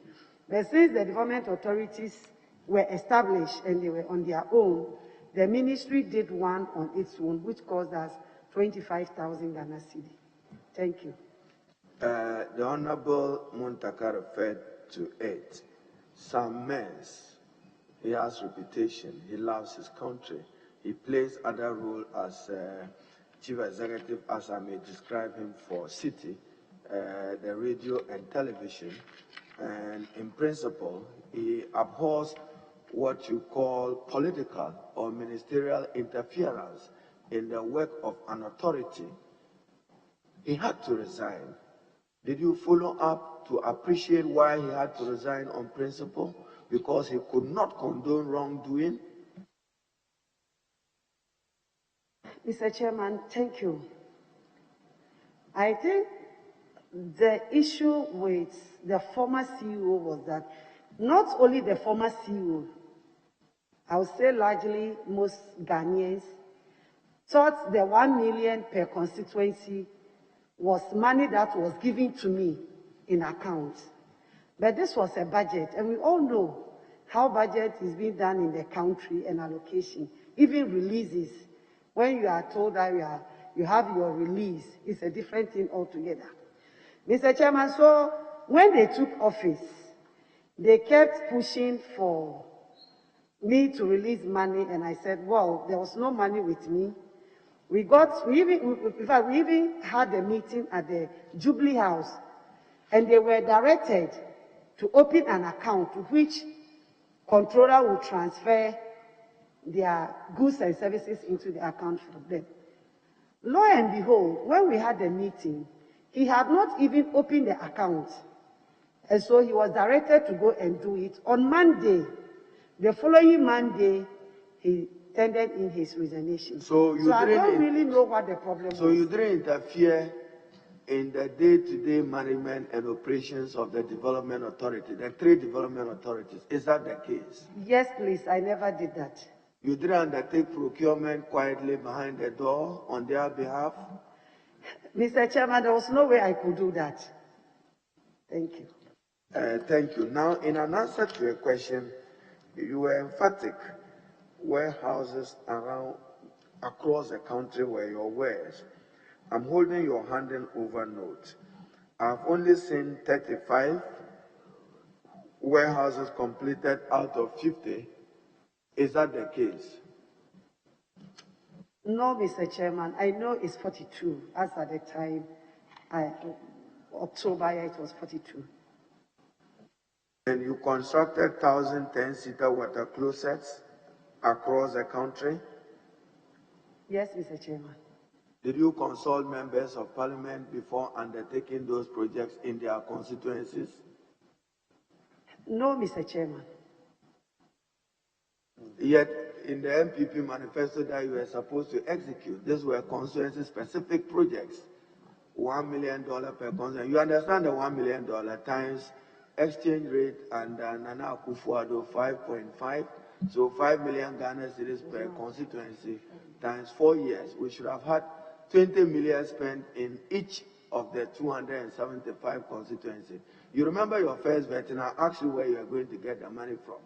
But since the development authorities were established and they were on their own, the ministry did one on its own, which cost us 25,000 Ghana cedi. Thank you. The Honorable Muntaka referred to it. Sam Mens, he has reputation, he loves his country, he plays other role as chief executive, as I may describe him, for City, the radio and television, and in principle, he abhors what you call political or ministerial interference in the work of an authority. He had to resign. Did you follow up to appreciate why he had to resign on principle? Because he could not condone wrongdoing? Mr. Chairman, thank you. I think the issue with the former CEO was that not only the former CEO, I would say largely most Ghanaians, thought the 1 million per constituency was money that was given to me in account. But this was a budget, and we all know how budget is being done in the country and allocation, even releases. When you are told that you have your release, it's a different thing altogether. Mr. Chairman, so when they took office, they kept pushing for me to release money, and I said, well, there was no money with me. We even had a meeting at the Jubilee House, and they were directed to open an account to which controller would transfer their goods and services into the account for them. Lo and behold, when we had the meeting, he had not even opened the account. And so he was directed to go and do it on Monday. The following Monday, he tendered in his resignation. So I don't really know what the problem was. So you didn't interfere in the day-to-day management and operations of the development authority, the three development authorities. Is that the case? Yes, please. I never did that. You didn't undertake procurement quietly behind the door on their behalf? Mr. Chairman, there was no way I could do that. Thank you. Thank you. Now, in an answer to a question, you were emphatic. Warehouses across the country were your wares. I'm holding your handing over note. I've only seen 35 warehouses completed out of 50. Is that the case? No, Mr. Chairman. I know it's 42, as at the time October, yeah, it was 42. And you constructed 1,000 10-seater water closets across the country? Yes, Mr. Chairman. Did you consult members of parliament before undertaking those projects in their constituencies? No, Mr. Chairman. Yet, in the MPP manifesto that you were supposed to execute, these were constituency-specific projects. $1 million per constituency. You understand the $1 million times exchange rate and Nana Akufo-Addo 5.5. So 5 million Ghana cedis per constituency times 4 years. We should have had 20 million spent in each of the 275 constituencies. You remember your first vetting, I asked you where you are going to get the money from.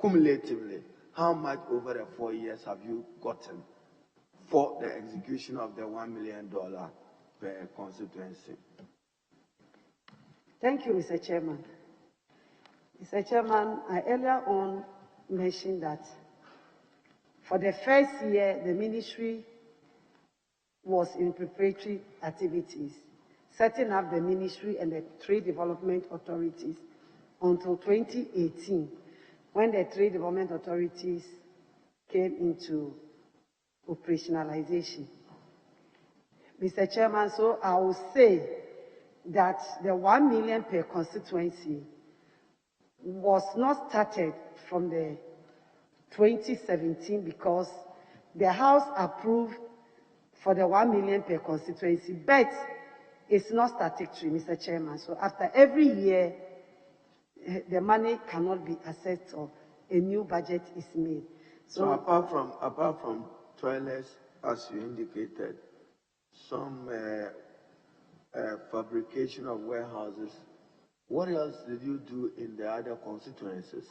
Cumulatively, how much over the 4 years have you gotten for the execution of the $1 million per constituency? Thank you, Mr. Chairman. Mr. Chairman, I earlier on mentioned that for the first year, the ministry was in preparatory activities, setting up the ministry and the trade development authorities until 2018, when the trade development authorities came into operationalization. Mr. Chairman, so I will say that the 1 million per constituency was not started from the 2017 because the House approved for the 1 million per constituency, but it's not statutory, Mr. Chairman. So after every year, the money cannot be accessed or a new budget is made. So apart from toilets, as you indicated, some fabrication of warehouses, what else did you do in the other constituencies?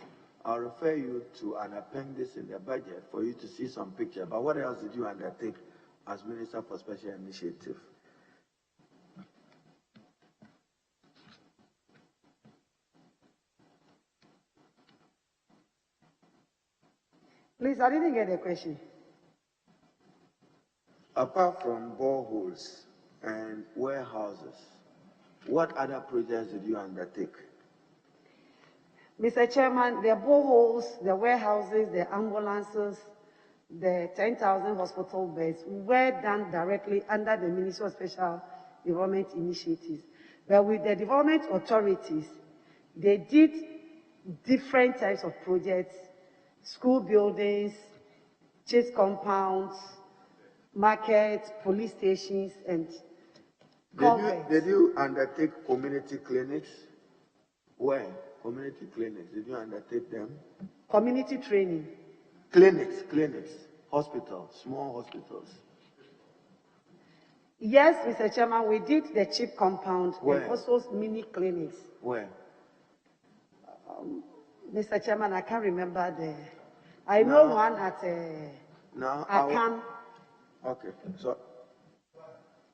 I'll refer you to an appendix in the budget for you to see some picture. But what else did you undertake as Minister for Special Initiative? Please, I didn't get the question. Apart from boreholes and warehouses, what other projects did you undertake? Mr. Chairman, the boreholes, the warehouses, the ambulances, the 10,000 hospital beds were done directly under the Ministerial Special Development Initiatives. But with the development authorities, they did different types of projects, school buildings, chase compounds, markets, police stations, and did you undertake community clinics? Where? Community clinics, did you undertake them? Community training. Clinics, hospitals, small hospitals. Yes, Mr. Chairman, we did the CHIP compound and also mini clinics. Where? Mr. Chairman, I can't remember the. I know one at Akan. Okay, so.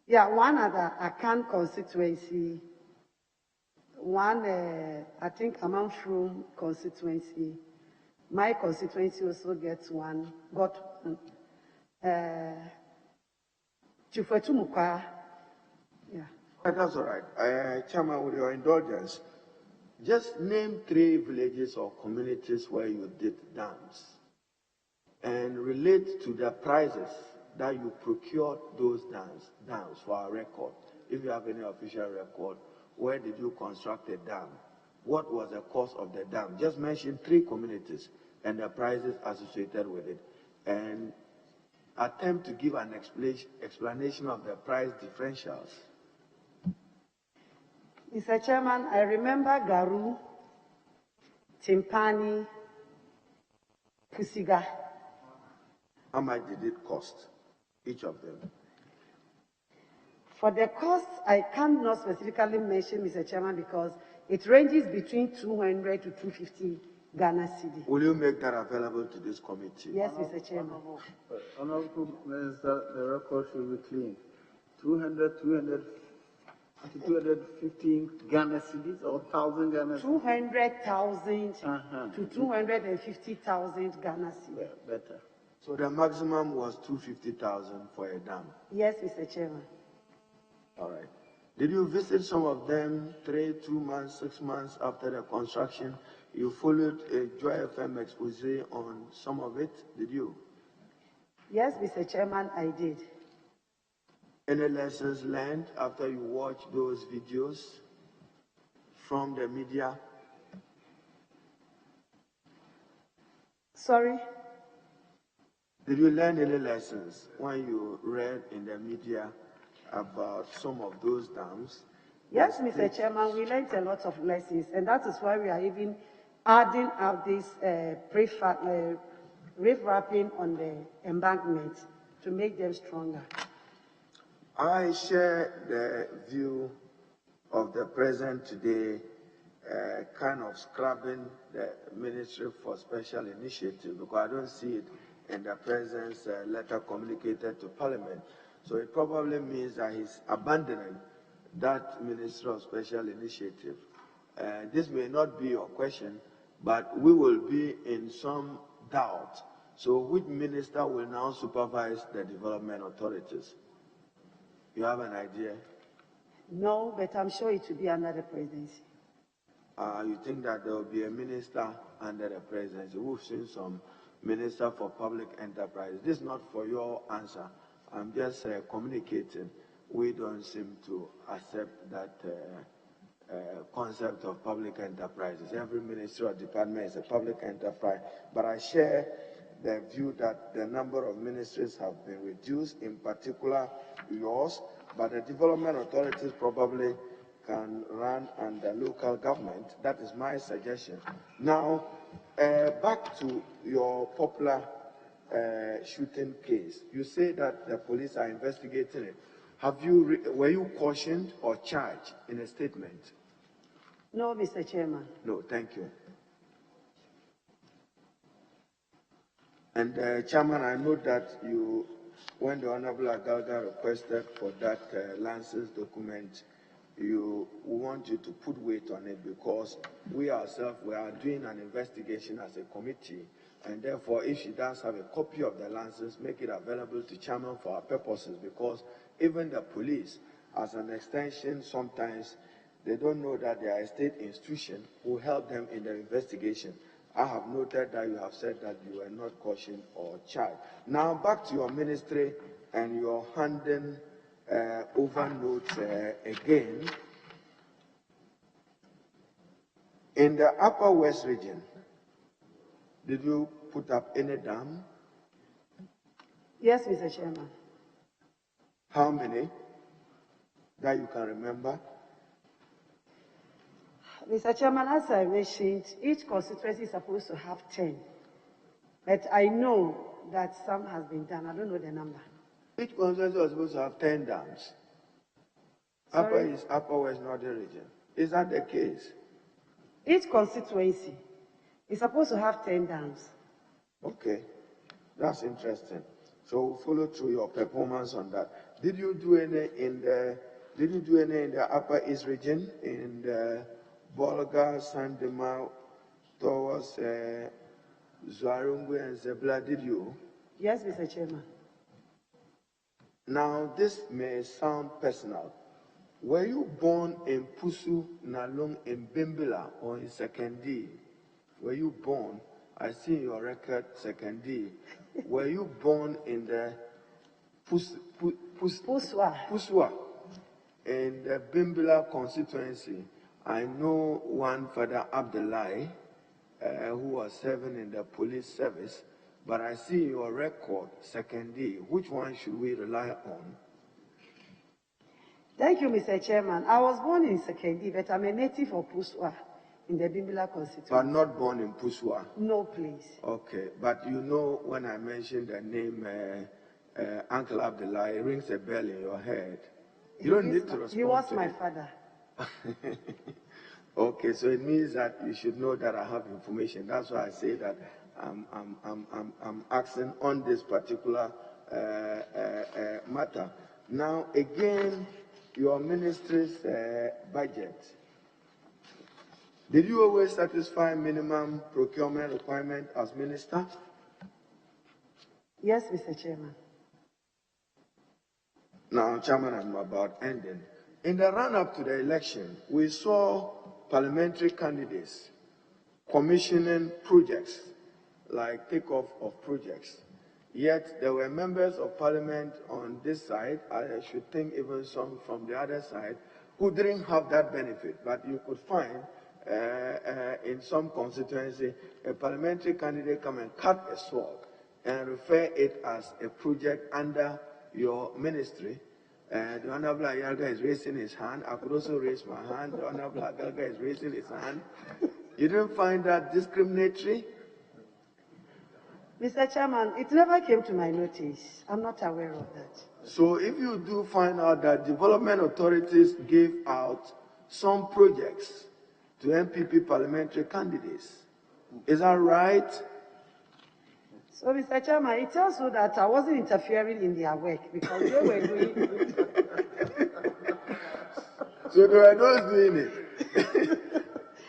Yeah, one at the Akan constituency. One, I think, Amanfrum constituency. My constituency also gets one. Chufetumukwa. Yeah. That's all right. Chairman, with your indulgence, just name 3 villages or communities where you did dams and relate to the prices that you procured those dams for our record. If you have any official record, where did you construct a dam? What was the cost of the dam? Just mention 3 communities and the prices associated with it, and attempt to give an explanation of the price differentials. Mr. Chairman, I remember Garu, Timpani, Pusiga. How much did it cost, each of them? For the cost, I cannot specifically mention, Mr. Chairman, because it ranges between 200 to 250 Ghana cedi. Will you make that available to this committee? Yes, Mr. Chairman. Honorable Minister, the record should be clean. 200 to 215 Ghana cedis or 1,000 Ghana cedis? 200,000 to 250,000 Ghana cedis. Better. So the maximum was 250,000 for a dam? Yes, Mr. Chairman. All right. Did you visit some of them 3, 2 months, 6 months after the construction? You followed a Joy FM expose on some of it, did you? Yes, Mr. Chairman, I did. Any lessons learned after you watched those videos from the media? Sorry? Did you learn any lessons when you read in the media about some of those dams? Yes, Mr. Chairman, we learned a lot of lessons, and that is why we are even adding up this reef-wrapping on the embankment to make them stronger. I share the view of the President today, kind of scrubbing the Ministry for Special Initiative, because I don't see it in the President's letter communicated to Parliament. So it probably means that he's abandoning that Ministry of Special Initiative. This may not be your question, but we will be in some doubt. So which minister will now supervise the development authorities? You have an idea? No, but I'm sure it will be under the presidency. You think that there will be a minister under the presidency? We've seen some minister for public enterprise. This is not for your answer. I'm just communicating. We don't seem to accept that concept of public enterprises. Every ministry or department is a public enterprise. But I share the view that the number of ministries have been reduced, in particular yours, but the development authorities probably can run under local government. That is my suggestion. Now, back to your popular shooting case. You say that the police are investigating it. Were you cautioned or charged in a statement? No, Mr. Chairman. No, thank you. And Chairman, I know that you, when the Honorable Agalga requested for that license document, we want you to put weight on it, because we ourselves, we are doing an investigation as a committee, and therefore if she does have a copy of the license, make it available to Chairman for our purposes, because even the police, as an extension, sometimes they don't know that they are a state institution who help them in their investigation. I have noted that you have said that you were not cautioned or charged. Now back to your ministry and your handing over notes again. In the Upper West region, did you put up any dam? Yes, Mr. Chairman. How many that you can remember? Mr. Chairman, as I mentioned, each constituency is supposed to have 10. But I know that some has been done. I don't know the number. Each constituency was supposed to have 10 dams. Upper West Northern region. Is that the case? Each constituency is supposed to have 10 dams. Okay, that's interesting. So we'll follow through your performance on that. Did you do any in the Upper East region, in the Volga, Sandema, towards Zwarungwe and Zebla? Did you? Yes, Mr. Chairman. Now this may sound personal. Were you born in Pusu, Nalong, in Bimbila, or in Sekendi? Were you born? I see your record, Sekendi. Were you born in the Pusua, in the Bimbila constituency? I know one Father Abdullahi, who was serving in the police service, but I see your record, Sekendi. Which one should we rely on? Thank you, Mr. Chairman. I was born in Sekendi, but I'm a native of Pusua in the Bimbila constituency. But not born in Pusua? No, please. Okay, but you know when I mentioned the name Uncle Abdullah, it rings a bell in your head. You don't need to respond. He was my father. Okay, so it means that you should know that I have information. That's why I say that I'm asking on this particular matter. Now, again, your ministry's budget. Did you always satisfy minimum procurement requirement as minister? Yes, Mr. Chairman. Now, Chairman, I'm about ending. In the run-up to the election, we saw parliamentary candidates commissioning projects, like takeoff of projects. Yet there were members of parliament on this side, I should think even some from the other side, who didn't have that benefit. But you could find in some constituency, a parliamentary candidate come and cut a sword and refer it as a project under your ministry. The Honorable Ayalga is raising his hand. I could also raise my hand. The Honorable Ayalga is raising his hand. You didn't find that discriminatory? Mr. Chairman, it never came to my notice. I'm not aware of that. So if you do find out that development authorities gave out some projects to MPP parliamentary candidates, is that right? So, Mr. Chairman, it tells you that I wasn't interfering in their work because they were doing So there were those doing it.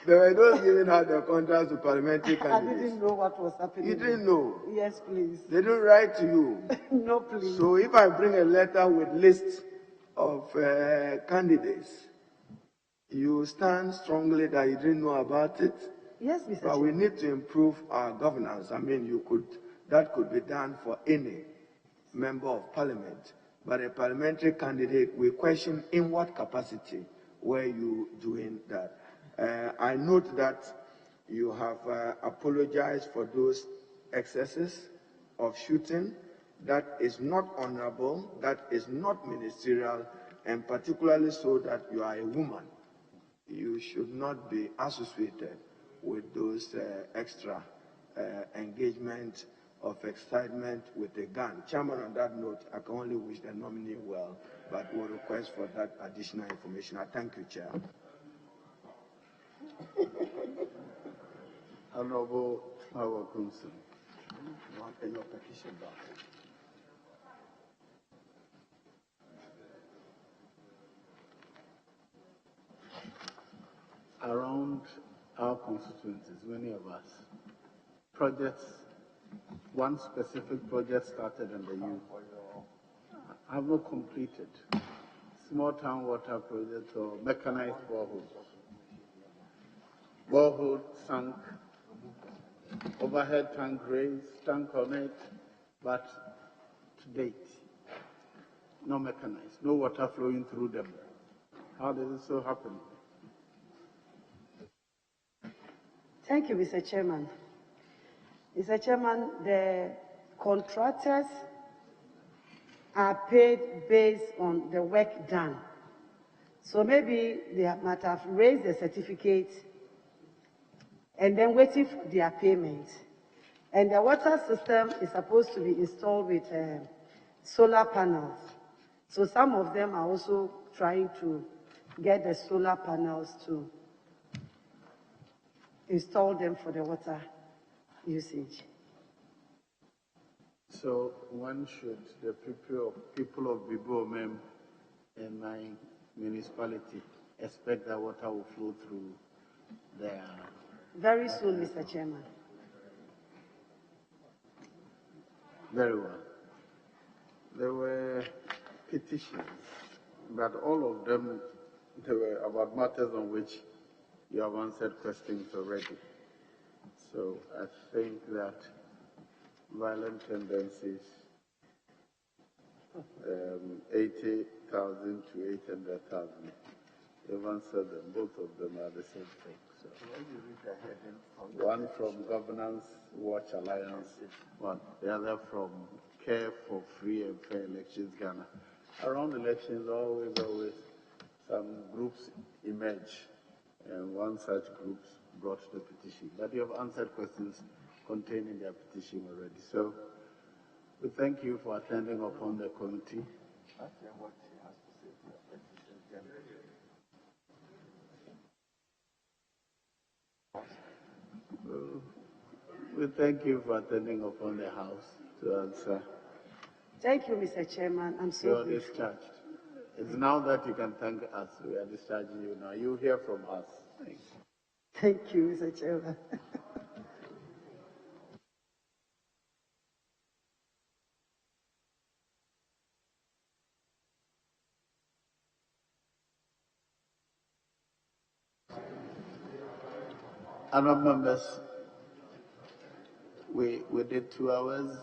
There were those giving out the contracts to parliamentary candidates. I didn't know what was happening. You didn't know? Yes, please. They didn't write to you? No, please. So if I bring a letter with lists of candidates, you stand strongly that you didn't know about it? Yes, Mr. But we need to improve our governance. I mean, that could be done for any member of parliament. But a parliamentary candidate, we question in what capacity were you doing that? I note that you have apologized for those excesses of shooting. That is not honorable, that is not ministerial, and particularly so that you are a woman. You should not be associated with those extra engagement of excitement with a gun. Chairman, on that note, I can only wish the nominee well, but will request for that additional information. I thank you, Chair. Honorable Howard Crimson. Around our constituencies, many of us, projects, one specific project started in the youth, have not completed. Small town water project or mechanized boreholes. Borehole sunk, overhead tank raised, tank on it, but to date, no mechanized, no water flowing through them. How did it so happen? Thank you, Mr. Chairman. Mr. Chairman, the contractors are paid based on the work done. So maybe they might have raised the certificate and then waiting for their payment. And the water system is supposed to be installed with solar panels. So some of them are also trying to get the solar panels to install them for the water usage. So when should the people of Bibomem in my municipality expect that water will flow through their... Very soon, Mr. Chairman. Very well. There were petitions, but all of them, they were about matters on which you have answered questions already. So I think that violent tendencies, 80,000 to 800,000, you've answered them. Both of them are the same thing. So, one from Governance Watch Alliance, the other from Care for Free and Fair Elections Ghana. Around elections, always some groups emerge, and one such group brought the petition. But you have answered questions contained in their petition already. So we thank you for attending upon the committee. We thank you for attending upon the House to answer. Thank you, Mr. Chairman. I'm so You're grateful. discharged. It's now that you can thank us. We are discharging you now. You hear from us. Thanks. Thank you, Mr. Chairman. Honourable members, we did 2 hours,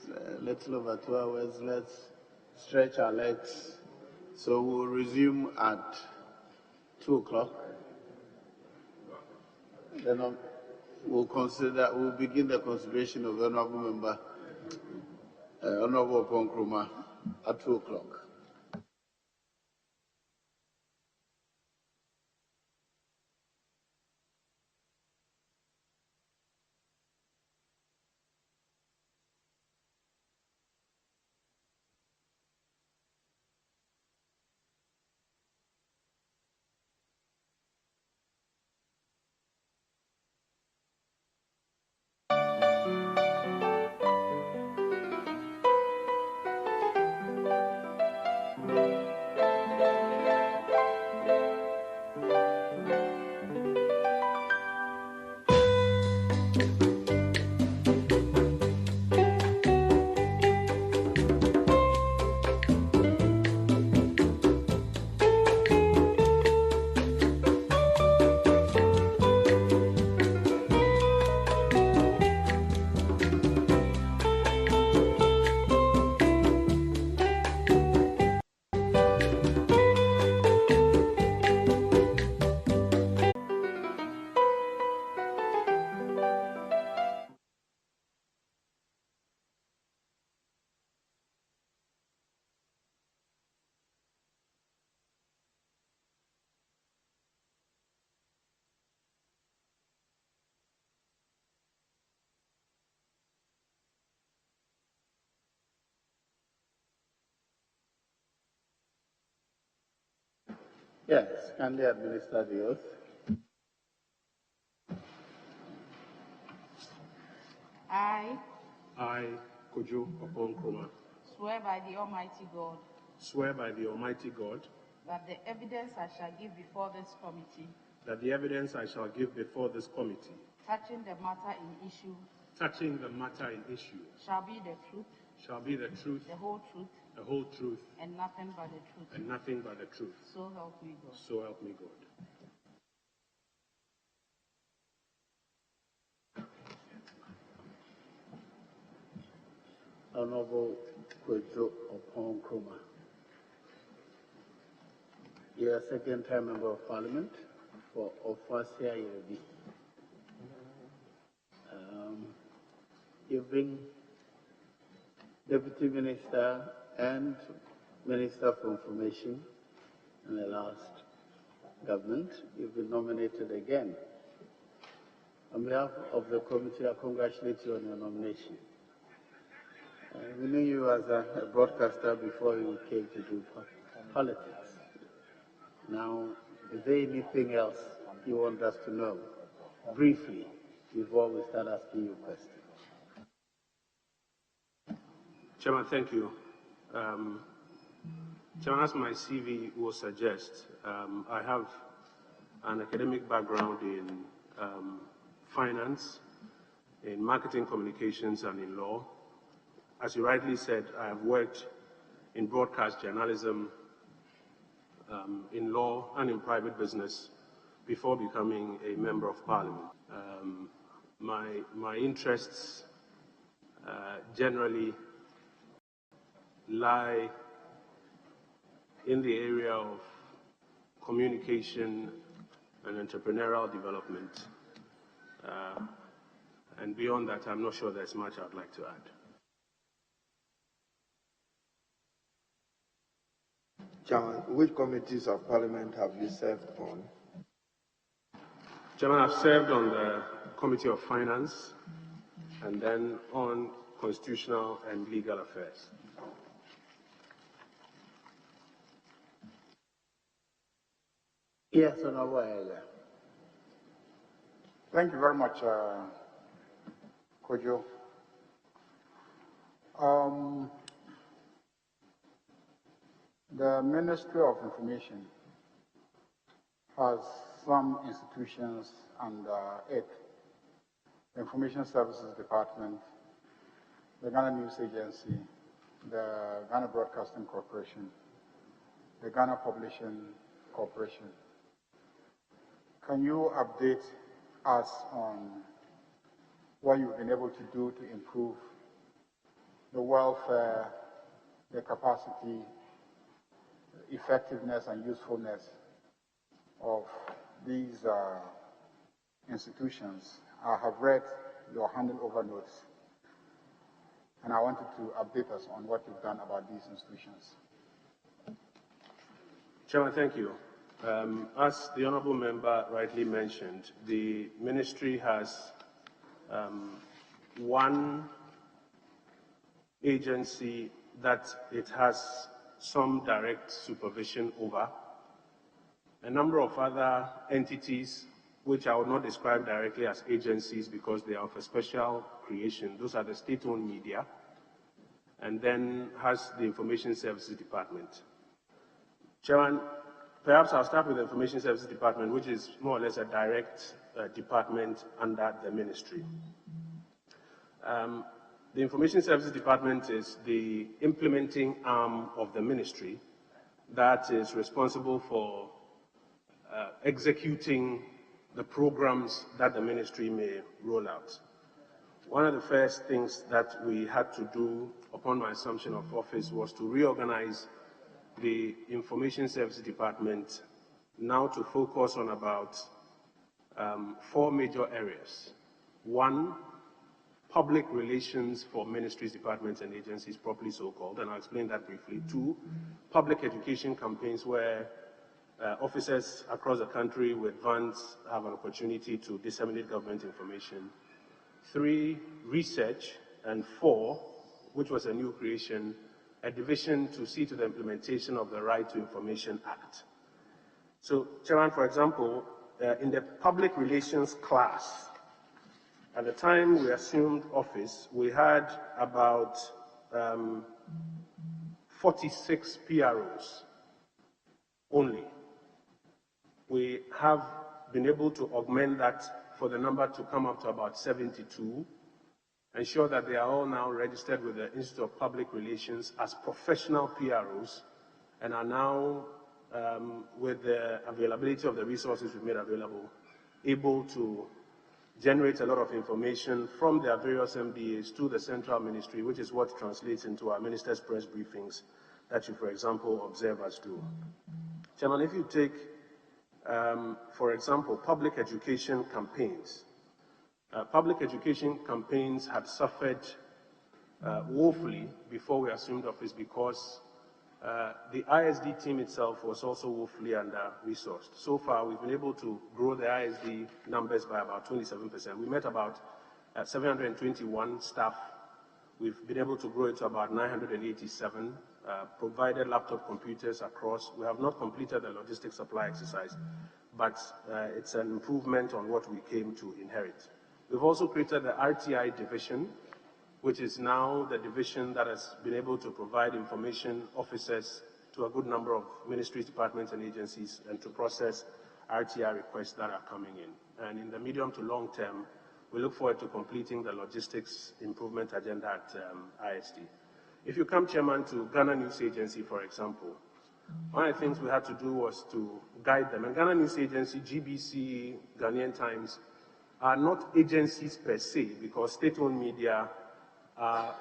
a little over 2 hours. Let's stretch our legs. So we'll resume at 2 o'clock. Then we'll begin the consideration of the Honourable Member, Honourable Ponkroma, at 2 o'clock. Yes, kindly administer the oath. I Kojo Oponkroma, swear by the Almighty God swear by the Almighty God that the evidence I shall give before this committee that the evidence I shall give before this committee touching the matter in issue shall be the truth, the whole truth, and nothing but the truth. So help me God. So help me God. Honourable Kojo Oponkroma. You are a second-time Member of Parliament for Ofasia Yerebi. You've been Deputy Minister and Minister for Information in the last government. You've been nominated again. On behalf of the committee, I congratulate you on your nomination. We knew you as a broadcaster before you came to do politics. Now, is there anything else you want us to know, briefly, before we start asking you questions? Chairman, thank you. Chairman, as my CV will suggest, I have an academic background in finance, in marketing communications, and in law. As you rightly said, I have worked in broadcast journalism, in law, and in private business before becoming a Member of Parliament. My interests generally lie in the area of communication and entrepreneurial development. And beyond that, I'm not sure there's much I'd like to add. Chairman, which committees of Parliament have you served on? Chairman, I've served on the Committee of Finance and then on Constitutional and Legal Affairs. Yes, Honourable Aya. Thank you very much, Kojo. The Ministry of Information has some institutions under it. The Information Services Department, the Ghana News Agency, the Ghana Broadcasting Corporation, the Ghana Publishing Corporation. Can you update us on what you've been able to do to improve the welfare, the capacity, effectiveness, and usefulness of these institutions. I have read your handing over notes, and I wanted to update us on what you've done about these institutions. Chairman, thank you. As the Honourable Member rightly mentioned, the Ministry has one agency that it has some direct supervision over, a number of other entities which I would not describe directly as agencies because they are of a special creation. Those are the state-owned media, and then has the Information Services Department. Chairman, perhaps I'll start with the Information Services Department, which is more or less a direct department under the Ministry. The Information Services Department is the implementing arm of the Ministry that is responsible for executing the programs that the Ministry may roll out. One of the first things that we had to do upon my assumption of office was to reorganize the Information Services Department now to focus on about 4 major areas. 1, public relations for ministries, departments, and agencies, properly so-called, and I'll explain that briefly. 2, public education campaigns where officers across the country with vans have an opportunity to disseminate government information. 3, research, and 4, which was a new creation, a division to see to the implementation of the Right to Information Act. So, Chairman, for example, in the public relations class, at the time we assumed office, we had about 46 PROs only. We have been able to augment that for the number to come up to about 72, ensure that they are all now registered with the Institute of Public Relations as professional PROs, and are now, with the availability of the resources we've made available, able to generate a lot of information from their various MDAs to the Central Ministry, which is what translates into our Ministers' press briefings that you, for example, observe us do. Chairman, if you take, for example, public education campaigns, public education campaigns had suffered woefully before we assumed office because the ISD team itself was also woefully under-resourced. So far, we've been able to grow the ISD numbers by about 27%. We met about 721 staff. We've been able to grow it to about 987, provided laptop computers across. We have not completed the logistics supply exercise, but it's an improvement on what we came to inherit. We've also created the RTI division, which is now the division that has been able to provide information officers to a good number of ministries, departments, and agencies, and to process RTI requests that are coming in. And in the medium to long term, we look forward to completing the logistics improvement agenda at ISD. If you come, Chairman, to Ghana News Agency, for example, one of the things we had to do was to guide them. And Ghana News Agency, GBC, Ghanaian Times, are not agencies per se, because state-owned media are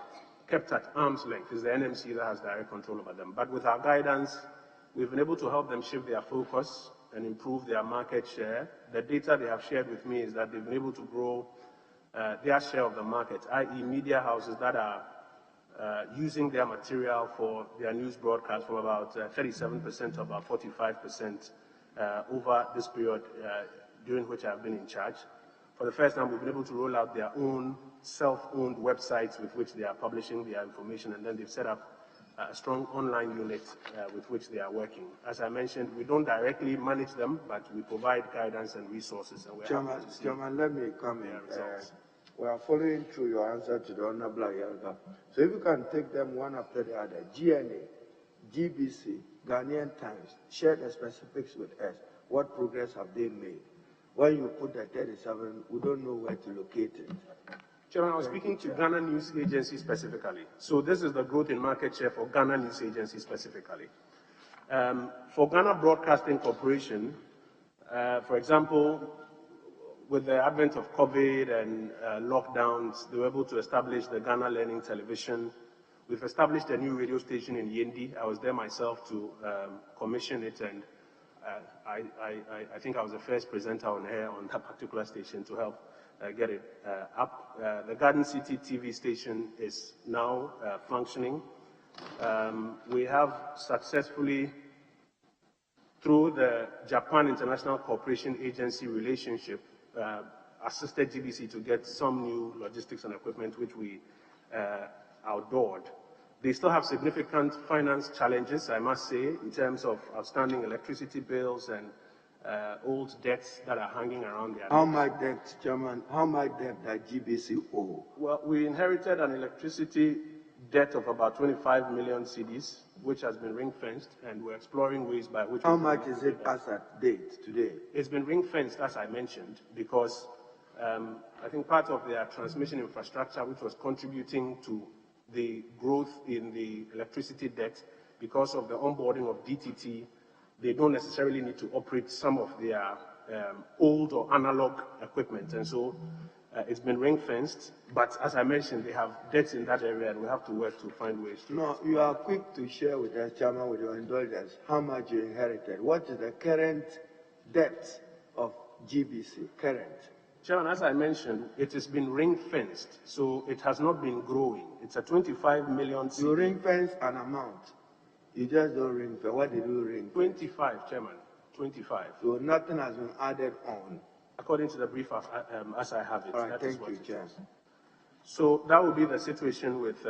kept at arm's length. It's the NMC that has direct control over them. But with our guidance, we've been able to help them shift their focus and improve their market share. The data they have shared with me is that they've been able to grow their share of the market, i.e. media houses that are using their material for their news broadcast from about 37% to about 45% over this period during which I've been in charge. For the first time, we've been able to roll out their own self-owned websites with which they are publishing their information, and then they've set up a strong online unit with which they are working. As I mentioned, we don't directly manage them, but we provide guidance and resources. And Chairman, let me come in. We are following through your answer to the Honorable Ayelba. So if you can take them one after the other, GNA, GBC, Ghanaian Times, share the specifics with us. What progress have they made? When you put the 37, we don't know where to locate it. Chairman, I was speaking to Ghana News Agency specifically. So this is the growth in market share for Ghana News Agency specifically. For Ghana Broadcasting Corporation, for example, with the advent of COVID and lockdowns, they were able to establish the Ghana Learning Television. We've established a new radio station in Yendi. I was there myself to commission it, and I think I was the first presenter on air on that particular station to help get it up. The Garden City TV station is now functioning. We have successfully, through the Japan International Cooperation Agency relationship, assisted GBC to get some new logistics and equipment, which we outdoored. They still have significant finance challenges, I must say, in terms of outstanding electricity bills and old debts that are hanging around there. How much debt, Chairman, how much debt that GBC owe? Well, we inherited an electricity debt of about 25 million cedis, which has been ring-fenced, and we're exploring ways by which... How much is it as at date, today? It's been ring-fenced, as I mentioned, because I think part of their transmission infrastructure, which was contributing to the growth in the electricity debt, because of the onboarding of DTT, they don't necessarily need to operate some of their old or analog equipment. And so it's been ring-fenced, but as I mentioned, they have debts in that area, and we have to work to find ways to... No, you are quick to share with us, Chairman, with your indulgence, how much you inherited. What is the current debt of GBC, current? Chairman, as I mentioned, it has been ring-fenced, so it has not been growing. It's a 25 million... You ring-fence an amount. You just don't ring-fence. What did you ring-fence? 25, Chairman, 25. So nothing has been added on? According to the brief as I have it. All right, thank you, Chair. So that will be the situation with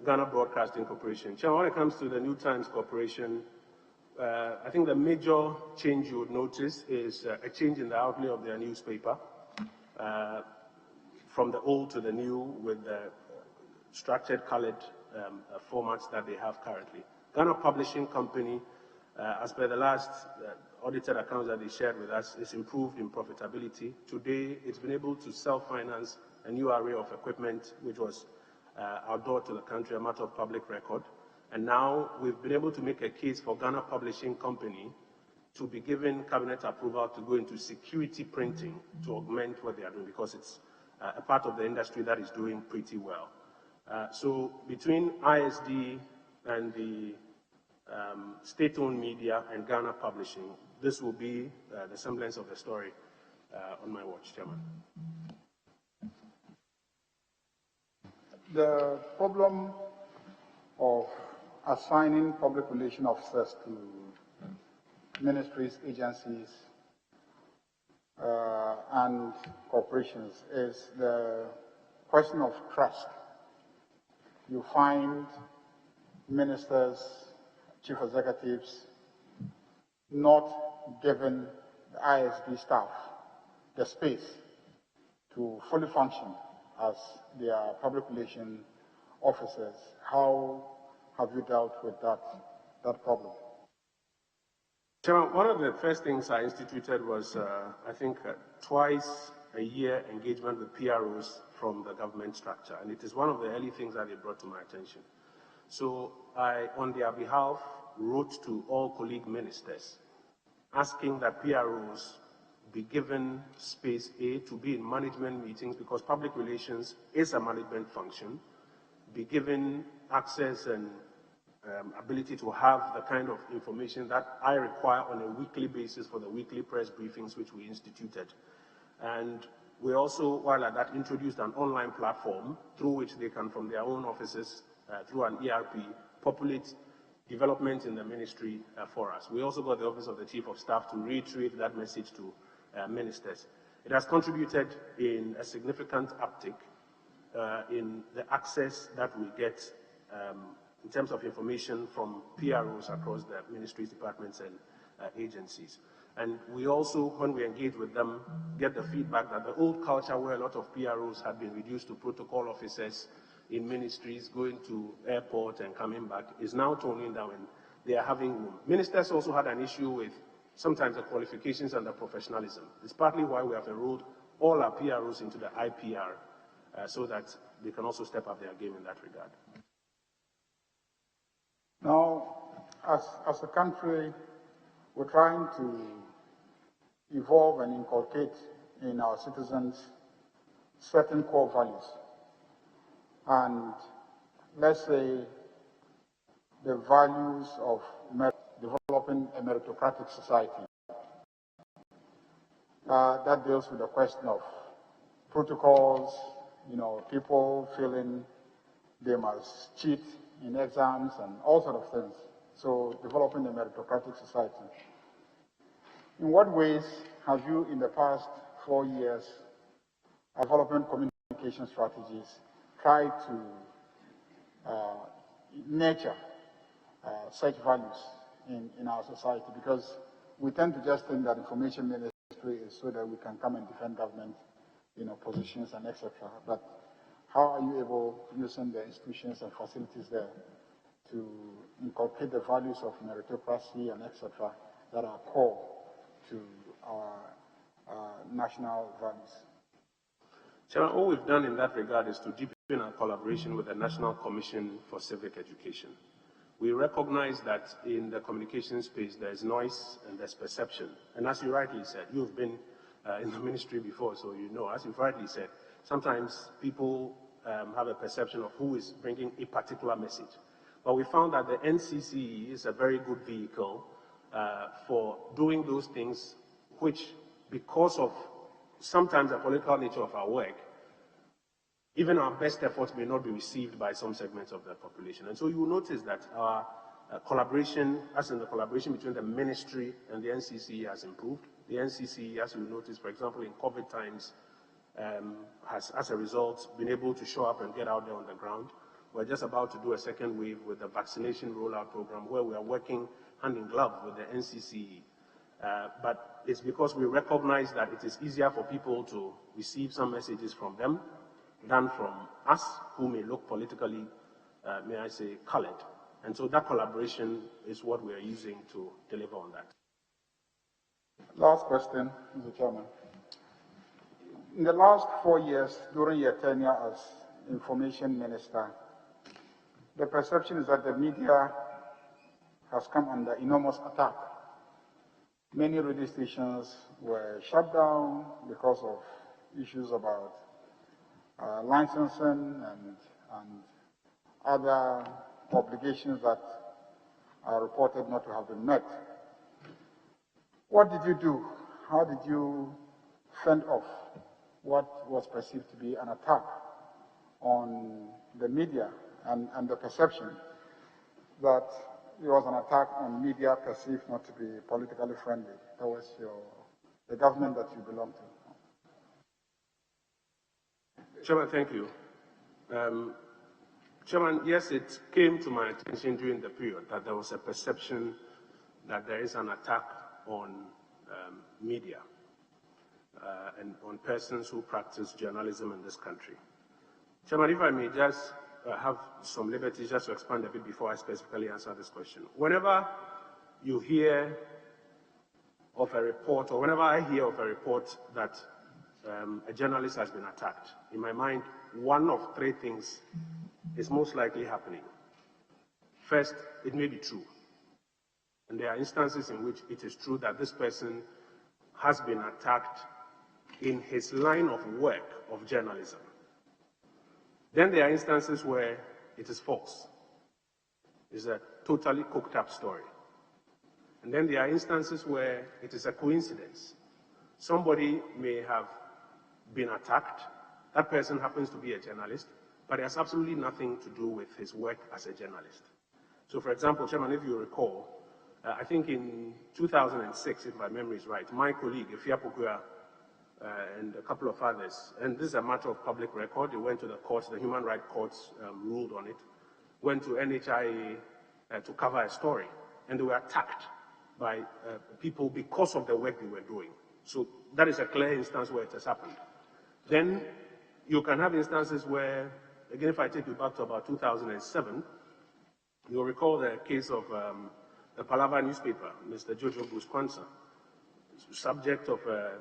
Ghana Broadcasting Corporation. Chairman, when it comes to the New Times Corporation, I think the major change you would notice is a change in the outlay of their newspaper, from the old to the new, with the structured colored formats that they have currently. Ghana Publishing Company, as per the last audited accounts that they shared with us, is improved in profitability. Today, it's been able to self-finance a new array of equipment, which was outdoored to the country, a matter of public record. And now we've been able to make a case for Ghana Publishing Company to be given cabinet approval to go into security printing to augment what they are doing, because it's a part of the industry that is doing pretty well. So between ISD and the state-owned media and Ghana Publishing, this will be the semblance of the story on my watch, Chairman. The problem of assigning public relation officers to ministries, agencies, and corporations is the question of trust. You find ministers, chief executives, not giving the ISD staff the space to fully function as their public relation officers. How have you dealt with that problem? Chairman, one of the first things I instituted was, I think, twice a year engagement with PROs from the government structure, and it is one of the early things that they brought to my attention. So I, on their behalf, wrote to all colleague ministers asking that PROs be given space, A, to be in management meetings, because public relations is a management function, be given access and ability to have the kind of information that I require on a weekly basis for the weekly press briefings which we instituted. And we also, while at that, introduced an online platform through which they can, from their own offices, through an ERP, populate development in the ministry for us. We also got the Office of the Chief of Staff to reiterate that message to ministers. It has contributed in a significant uptick in the access that we get in terms of information from PROs across the ministries, departments, and agencies. And we also, when we engage with them, get the feedback that the old culture where a lot of PROs had been reduced to protocol officers in ministries, going to airport and coming back, is now toning down, and they are having room. Ministers also had an issue with sometimes the qualifications and the professionalism. It's partly why we have enrolled all our PROs into the IPR, so that they can also step up their game in that regard. Now, as a country, we're trying to evolve and inculcate in our citizens certain core values. And let's say the values of developing a meritocratic society that deals with the question of protocols, people feeling they must cheat in exams and all sorts of things. So developing a meritocratic society. In what ways have you, in the past 4 years, developing communication strategies, tried to nurture such values in our society? Because we tend to just think that information ministry is so that we can come and defend government, positions and etc. But how are you able, using the institutions and facilities there, to inculcate the values of meritocracy and etc. that are core to our national values? Chairman, all we've done in that regard is to deepen our collaboration with the National Commission for Civic Education. We recognize that in the communication space there is noise and there's perception. And as you rightly said, you've been in the ministry before, so you know, as you've rightly said, sometimes people have a perception of who is bringing a particular message. But we found that the NCCE is a very good vehicle for doing those things which, because of sometimes the political nature of our work, even our best efforts may not be received by some segments of the population. And so you will notice that our collaboration, as in the collaboration between the ministry and the NCCE, has improved. The NCCE, as you notice, for example, in COVID times, has, as a result, been able to show up and get out there on the ground. We're just about to do a second wave with the vaccination rollout program, where we are working hand in glove with the NCCE. But it's because we recognize that it is easier for people to receive some messages from them than from us, who may look politically, may I say, colored. And so that collaboration is what we are using to deliver on that. Last question, Mr. Chairman. In the last 4 years, during your tenure as Information Minister, the perception is that the media has come under enormous attack. Many radio stations were shut down because of issues about licensing and other obligations that are reported not to have been met. What did you do? How did you fend off what was perceived to be an attack on the media and the perception that it was an attack on media perceived not to be politically friendly towards the government that you belong to? Chairman, thank you. Chairman, yes, it came to my attention during the period that there was a perception that there is an attack on media and on persons who practice journalism in this country. Chairman, if I may just have some liberty just to expand a bit before I specifically answer this question. Whenever you hear of a report, or whenever I hear of a report that a journalist has been attacked, in my mind, one of three things is most likely happening. First, it may be true. And there are instances in which it is true that this person has been attacked in his line of work of journalism. Then there are instances where it is false. It's a totally cooked up story. And then there are instances where it is a coincidence. Somebody may have been attacked. That person happens to be a journalist, but it has absolutely nothing to do with his work as a journalist. So, for example, Chairman, if you recall, I think in 2006, if my memory is right, my colleague, Efia Pokua, and a couple of others, and this is a matter of public record, they went to the courts, the human rights courts ruled on it, went to NHIA to cover a story, and they were attacked by people because of the work they were doing. So that is a clear instance where it has happened. Then you can have instances where, again, if I take you back to about 2007, you'll recall the case of the Palava newspaper, Mr. Jojo Bruce Kwanzaa, subject of a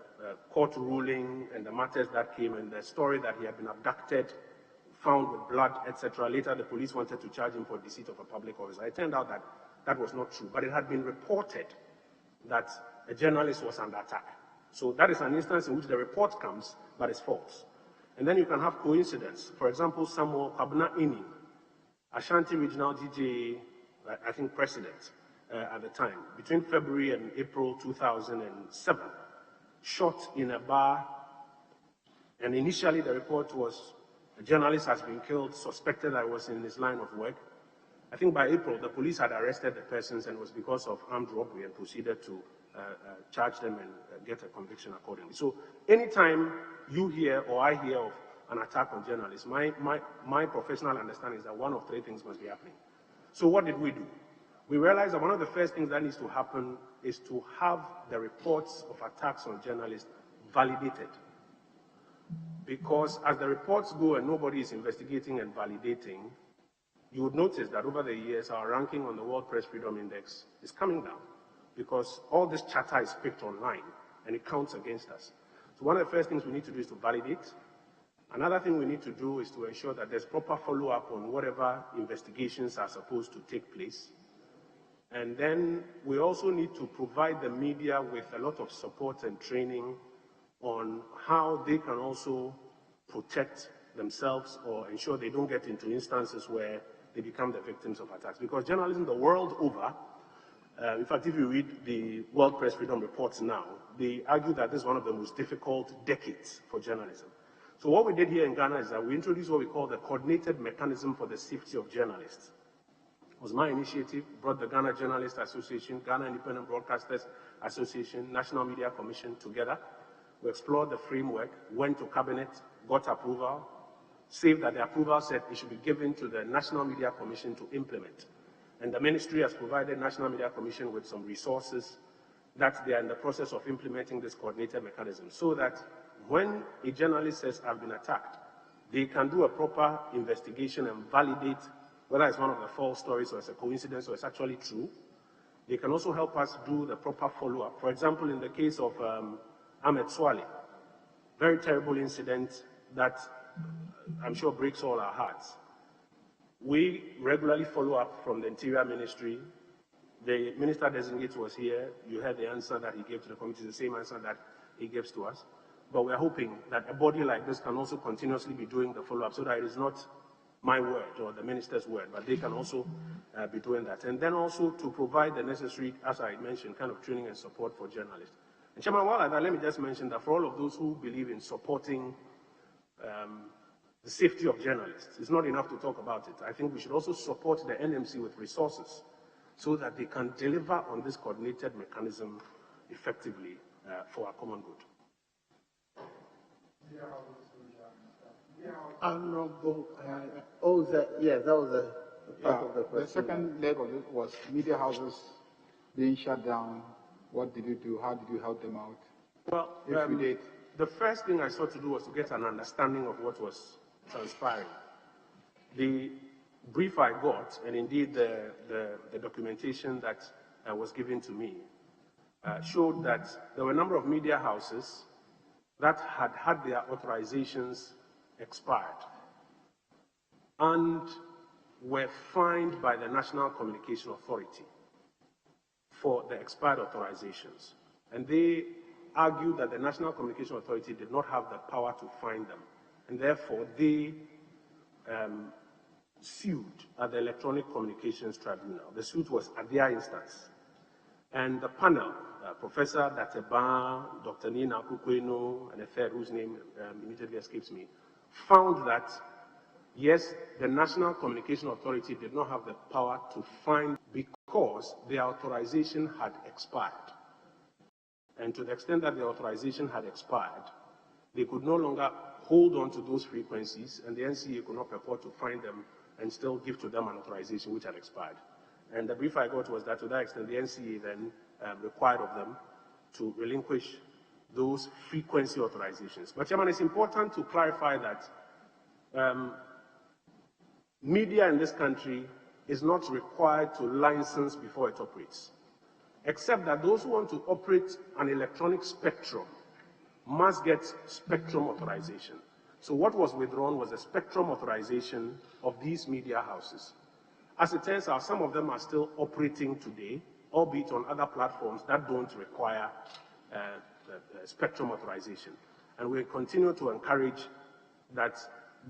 court ruling and the matters that came, and the story that he had been abducted, found with blood, etc. Later, the police wanted to charge him for deceit of a public officer. It turned out that that was not true, but it had been reported that a journalist was under attack. So that is an instance in which the report comes, but it's false. And then you can have coincidence. For example, Samuel Kwabena Ini, Ashanti Regional DJ, I think president at the time, between February and April 2007, shot in a bar, and initially the report was a journalist has been killed, suspected I was in his line of work. I think by April, the police had arrested the persons, and it was because of armed robbery, and proceeded to charge them and get a conviction accordingly. So anytime you hear or I hear of an attack on journalists, my professional understanding is that one of three things must be happening. So what did we do? We realized that one of the first things that needs to happen is to have the reports of attacks on journalists validated. Because as the reports go and nobody is investigating and validating, you would notice that over the years, our ranking on the World Press Freedom Index is coming down, because all this chatter is picked online and it counts against us. So one of the first things we need to do is to validate. Another thing we need to do is to ensure that there's proper follow-up on whatever investigations are supposed to take place. And then we also need to provide the media with a lot of support and training on how they can also protect themselves or ensure they don't get into instances where they become the victims of attacks. Because journalism the world over, in fact, if you read the World Press Freedom Reports now, they argue that this is one of the most difficult decades for journalism. So what we did here in Ghana is that we introduced what we call the Coordinated Mechanism for the Safety of Journalists. It was my initiative, brought the Ghana Journalists Association, Ghana Independent Broadcasters Association, National Media Commission together. We explored the framework, went to cabinet, got approval, saved that the approval said it should be given to the National Media Commission to implement. And the ministry has provided National Media Commission with some resources that they are in the process of implementing this coordinated mechanism, so that when a journalist says, I've been attacked, they can do a proper investigation and validate whether it's one of the false stories or it's a coincidence or it's actually true. They can also help us do the proper follow-up. For example, in the case of Ahmed Swale, very terrible incident that I'm sure breaks all our hearts. We regularly follow up from the Interior Ministry. The Minister Designate was here. You heard the answer that he gave to the committee, the same answer that he gives to us. But we're hoping that a body like this can also continuously be doing the follow-up, so that it is not my word or the minister's word, but they can also be doing that. And then also to provide the necessary, as I mentioned, kind of training and support for journalists. And Chairman, while let me just mention that for all of those who believe in supporting the safety of journalists, it's not enough to talk about it. I think we should also support the NMC with resources so that they can deliver on this coordinated mechanism effectively for our common good. Honorable, yes, that was a part of the question. The second leg of it was media houses being shut down. What did you do? How did you help them out? Well, if you did. The first thing I sought to do was to get an understanding of what was transpiring. The brief I got, and indeed the documentation that was given to me, showed that there were a number of media houses that had had their authorizations expired and were fined by the National Communication Authority for the expired authorizations. And they argued that the National Communication Authority did not have the power to fine them, and therefore they sued at the Electronic Communications Tribunal. The suit was at their instance. And the panel, Professor Dateba, Dr. Nina Kukweno, and a third whose name immediately escapes me, found that, yes, the National Communication Authority did not have the power to fine because their authorization had expired. And to the extent that the authorization had expired, they could no longer hold on to those frequencies, and the NCA could not purport to fine them and still give to them an authorization which had expired. And the brief I got was that to that extent, the NCA then required of them to relinquish those frequency authorizations. But, Chairman, it's important to clarify that media in this country is not required to license before it operates, except that those who want to operate an electronic spectrum must get spectrum authorization. So what was withdrawn was a spectrum authorization of these media houses. As it turns out, some of them are still operating today, albeit on other platforms that don't require spectrum authorization. And we continue to encourage that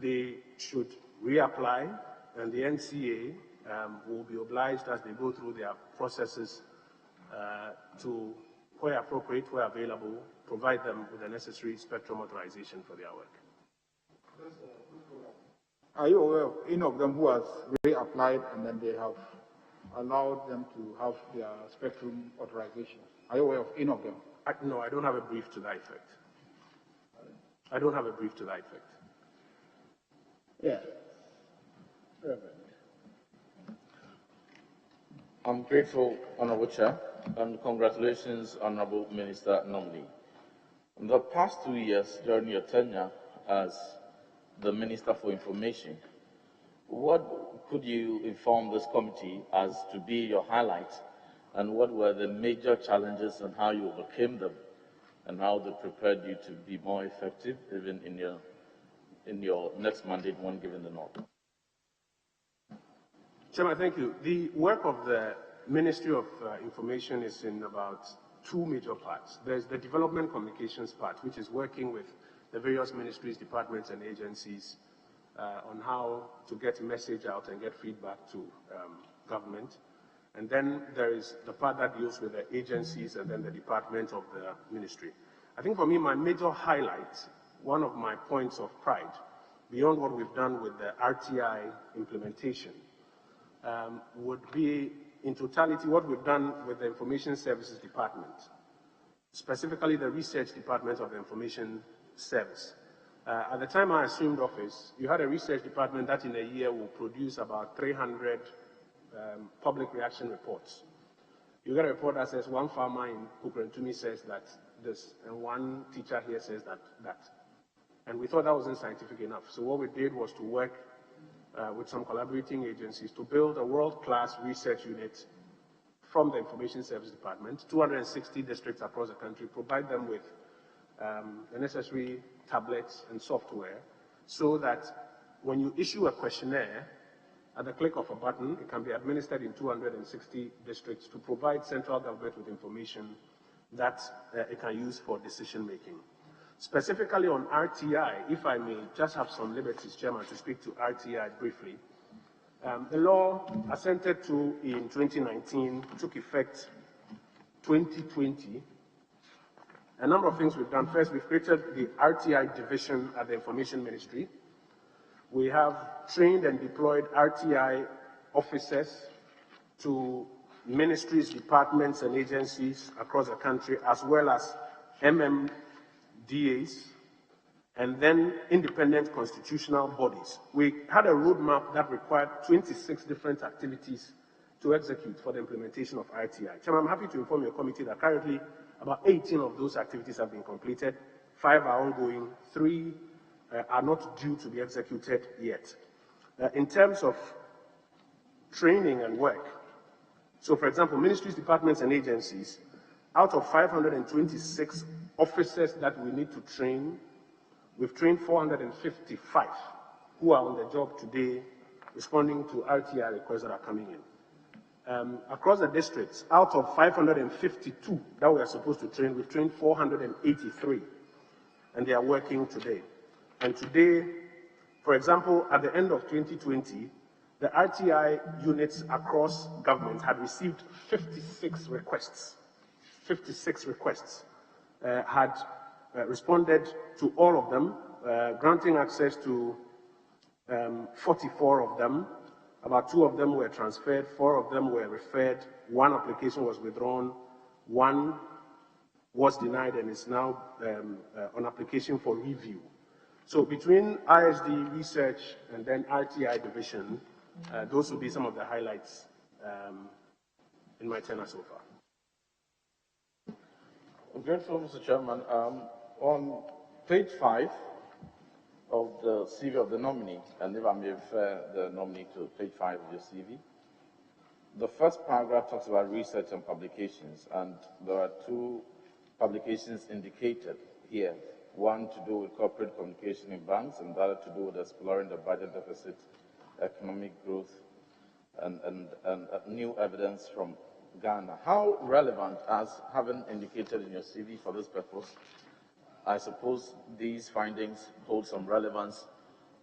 they should reapply, and the NCA will be obliged as they go through their processes to, where appropriate, where available, provide them with the necessary spectrum authorization for their work. Are you aware of any of them who has reapplied and then they have allowed them to have their spectrum authorization? Are you aware of any of them? No, I don't have a brief to that effect. I don't have a brief to that effect. Yeah. Reverend. I'm grateful, Honorable Chair, and congratulations, Honorable Minister nominee. In the past 2 years, during your tenure as the Minister for Information, what could you inform this committee as to be your highlights, and what were the major challenges and how you overcame them, and how they prepared you to be more effective even in your next mandate when given the nod? Chairman, thank you. The work of the Ministry of Information is in about two major parts. There's the development communications part, which is working with the various ministries, departments, and agencies on how to get a message out and get feedback to government. And then there is the part that deals with the agencies and then the department of the ministry. I think for me, my major highlight, one of my points of pride, beyond what we've done with the RTI implementation, would be, in totality, what we've done with the Information Services Department, specifically the Research Department of the Information Service. At the time I assumed office, you had a research department that in a year will produce about 300 public reaction reports. You get a report that says one farmer in Kukrentumi says that this, and one teacher here says that. And we thought that wasn't scientific enough. So what we did was to work with some collaborating agencies to build a world-class research unit from the Information Service Department, 260 districts across the country, provide them with the necessary tablets and software so that when you issue a questionnaire, at the click of a button, it can be administered in 260 districts to provide central government with information that it can use for decision-making. Specifically on RTI, if I may just have some liberties, Chairman, to speak to RTI briefly. The law assented to in 2019 took effect 2020. A number of things we've done. First, we've created the RTI division at the Information Ministry. We have trained and deployed RTI officers to ministries, departments, and agencies across the country, as well as MMDAs, and then independent constitutional bodies. We had a roadmap that required 26 different activities to execute for the implementation of RTI. Chairman, I'm happy to inform your committee that currently about 18 of those activities have been completed, 5 are ongoing, 3 are not due to be executed yet. In terms of training and work, so for example, ministries, departments, and agencies, out of 526 officers that we need to train, we've trained 455 who are on the job today responding to RTI requests that are coming in. Across the districts, out of 552 that we are supposed to train, we've trained 483, and they are working today. And today, for example, at the end of 2020, the RTI units across government had received 56 requests. 56 requests. Had responded to all of them, granting access to 44 of them. About 2 of them were transferred, 4 of them were referred, 1 application was withdrawn, 1 was denied and is now on application for review. So between ISD research and then RTI division, those will be some of the highlights in my tenure so far. I'm grateful, Mr. Chairman. On page 5 of the CV of the nominee, and if I may refer the nominee to page 5 of your CV, the first paragraph talks about research and publications, and there are 2 publications indicated here. One to do with corporate communication in banks, and the other to do with exploring the budget deficit, economic growth, and new evidence from Ghana. How relevant, as having indicated in your CV for this purpose, I suppose these findings hold some relevance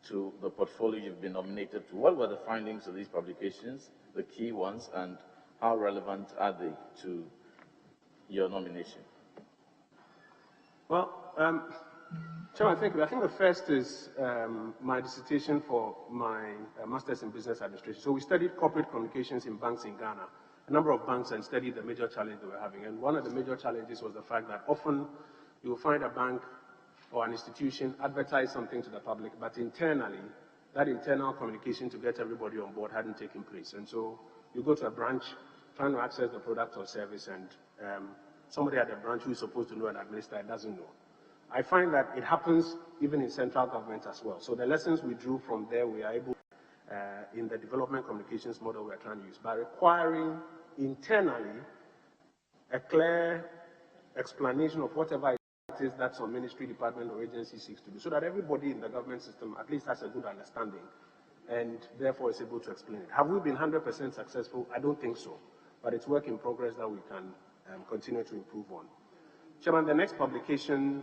to the portfolio you've been nominated to. What were the findings of these publications, the key ones, and how relevant are they to your nomination? Well, Chairman, thank you. I think the first is my dissertation for my Master's in Business Administration. So we studied corporate communications in banks in Ghana, a number of banks, and studied the major challenge they were having. And one of the major challenges was the fact that often you will find a bank or an institution advertise something to the public, but internally, that internal communication to get everybody on board hadn't taken place. And so you go to a branch trying to access the product or service, and somebody at the branch who is supposed to know and administer it doesn't know. I find that it happens even in central government as well. So the lessons we drew from there, we are able, in the development communications model we're trying to use, by requiring internally a clear explanation of whatever it is that some ministry, department, or agency seeks to do, so that everybody in the government system at least has a good understanding and therefore is able to explain it. Have we been 100% successful? I don't think so, but it's work in progress that we can continue to improve on. Chairman, the next publication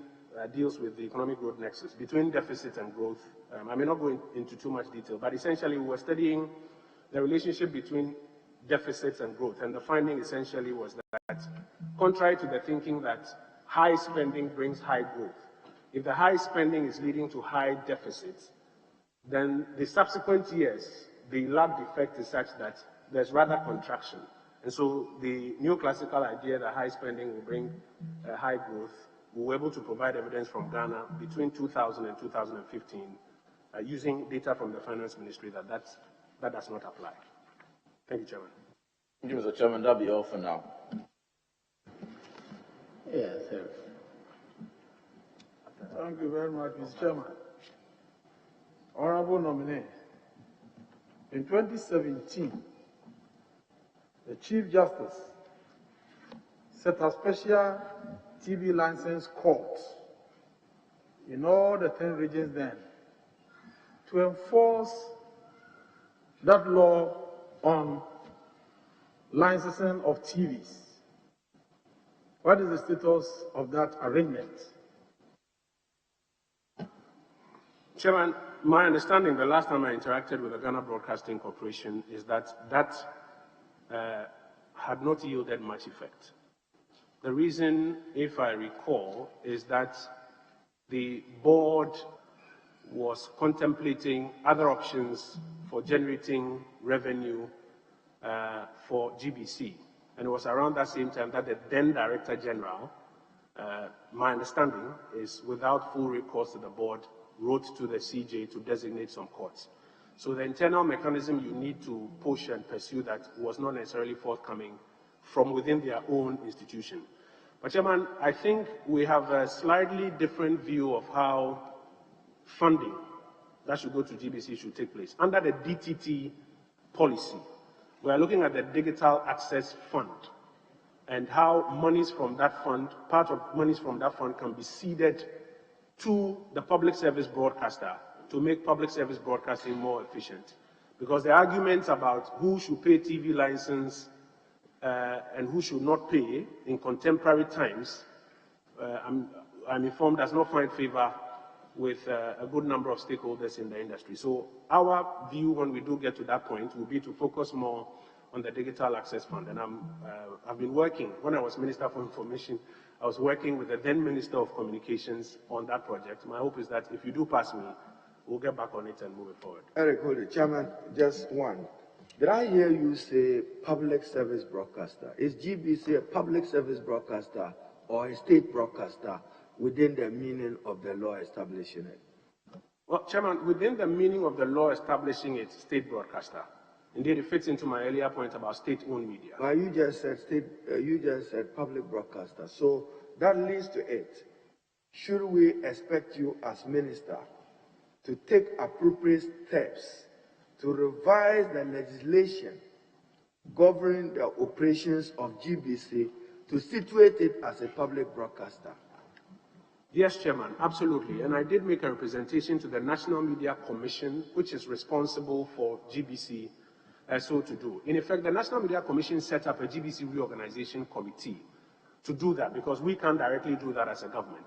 deals with the economic growth nexus between deficit and growth. I may not go into too much detail, but essentially we were studying the relationship between deficits and growth, and the finding essentially was that, contrary to the thinking that high spending brings high growth, if the high spending is leading to high deficits, then the subsequent years, the lagged effect is such that there's rather contraction. And so the neoclassical idea that high spending will bring high growth, we were able to provide evidence from Ghana between 2000 and 2015 using data from the Finance Ministry that does not apply. Thank you, Chairman. Thank you, Mr. Chairman. That'll be all for now. Yes, sir. Thank you very much, Mr. Chairman. Honorable nominee, in 2017, the Chief Justice set a special TV license court in all the 10 regions then to enforce that law on licensing of TVs. What is the status of that arrangement? Chairman, my understanding the last time I interacted with the Ghana Broadcasting Corporation is that had not yielded much effect. The reason, if I recall, is that the board was contemplating other options for generating revenue for GBC. And it was around that same time that the then Director General, my understanding is without full recourse to the board, wrote to the CJ to designate some courts. So the internal mechanism you need to push and pursue that was not necessarily forthcoming from within their own institution. But Chairman, I think we have a slightly different view of how funding that should go to GBC should take place. Under the DTT policy, we are looking at the Digital Access Fund and how monies from that fund, part of monies from that fund can be ceded to the public service broadcaster to make public service broadcasting more efficient. Because the arguments about who should pay TV license and who should not pay in contemporary times, I'm informed does not find favor with a good number of stakeholders in the industry. So our view when we do get to that point will be to focus more on the Digital Access Fund. And I've been working, when I was Minister for Information, I was working with the then Minister of Communications on that project. My hope is that if you do pass me, we'll get back on it and move it forward. Eric, hold it. Chairman, just one. Did I hear you say public service broadcaster? Is GBC a public service broadcaster or a state broadcaster within the meaning of the law establishing it? Well, Chairman, within the meaning of the law establishing it, state broadcaster. Indeed, it fits into my earlier point about state-owned media. Well, you just said public broadcaster. So that leads to it. Should we expect you as minister to take appropriate steps to revise the legislation governing the operations of GBC to situate it as a public broadcaster? Yes, Chairman, absolutely. And I did make a representation to the National Media Commission, which is responsible for GBC, so to do. In effect, the National Media Commission set up a GBC reorganization committee to do that, because we can't directly do that as a government.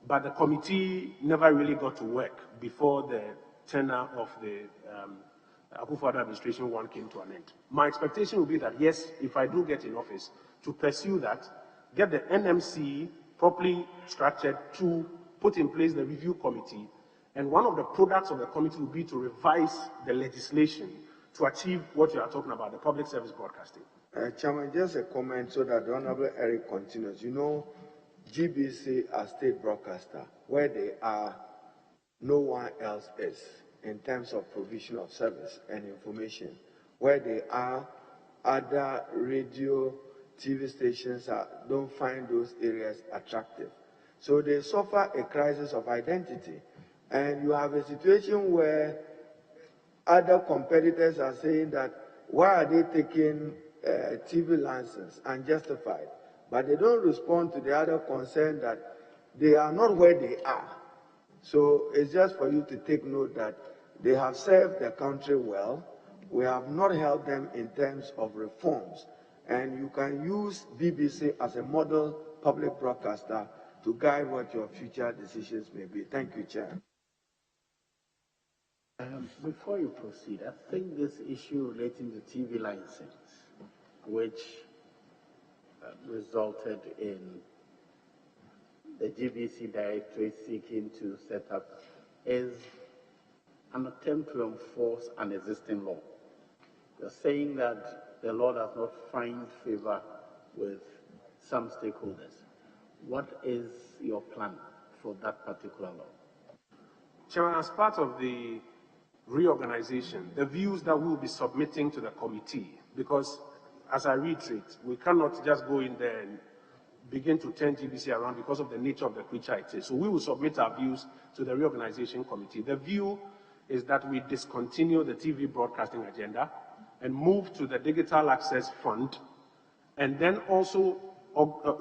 But the committee never really got to work before the tenure of the Akufo-Addo administration one came to an end. My expectation would be that, yes, if I do get in office, to pursue that, get the NMC properly structured, to put in place the review committee, and one of the products of the committee will be to revise the legislation to achieve what you are talking about, the public service broadcasting. Chairman, just a comment so that the Honorable Eric continues. You know, GBC are state broadcaster. Where they are, no one else is in terms of provision of service and information. Where they are, other radio, TV stations don't find those areas attractive. So they suffer a crisis of identity. And you have a situation where other competitors are saying that, why are they taking TV license unjustified? But they don't respond to the other concern that they are not where they are. So it's just for you to take note that they have served the country well. We have not helped them in terms of reforms. And you can use BBC as a model public broadcaster to guide what your future decisions may be. Thank you, Chair. Before you proceed, I think this issue relating to TV license, which resulted in the GBC Directorate seeking to set up, is an attempt to enforce an existing law. You're saying that the law does not find favor with some stakeholders. What is your plan for that particular law? Chairman, as part of the reorganization, the views that we will be submitting to the committee, because as I reiterate, we cannot just go in there and begin to turn GBC around because of the nature of the creature it is. So we will submit our views to the reorganization committee. The view is that we discontinue the TV broadcasting agenda and move to the digital access fund, and then also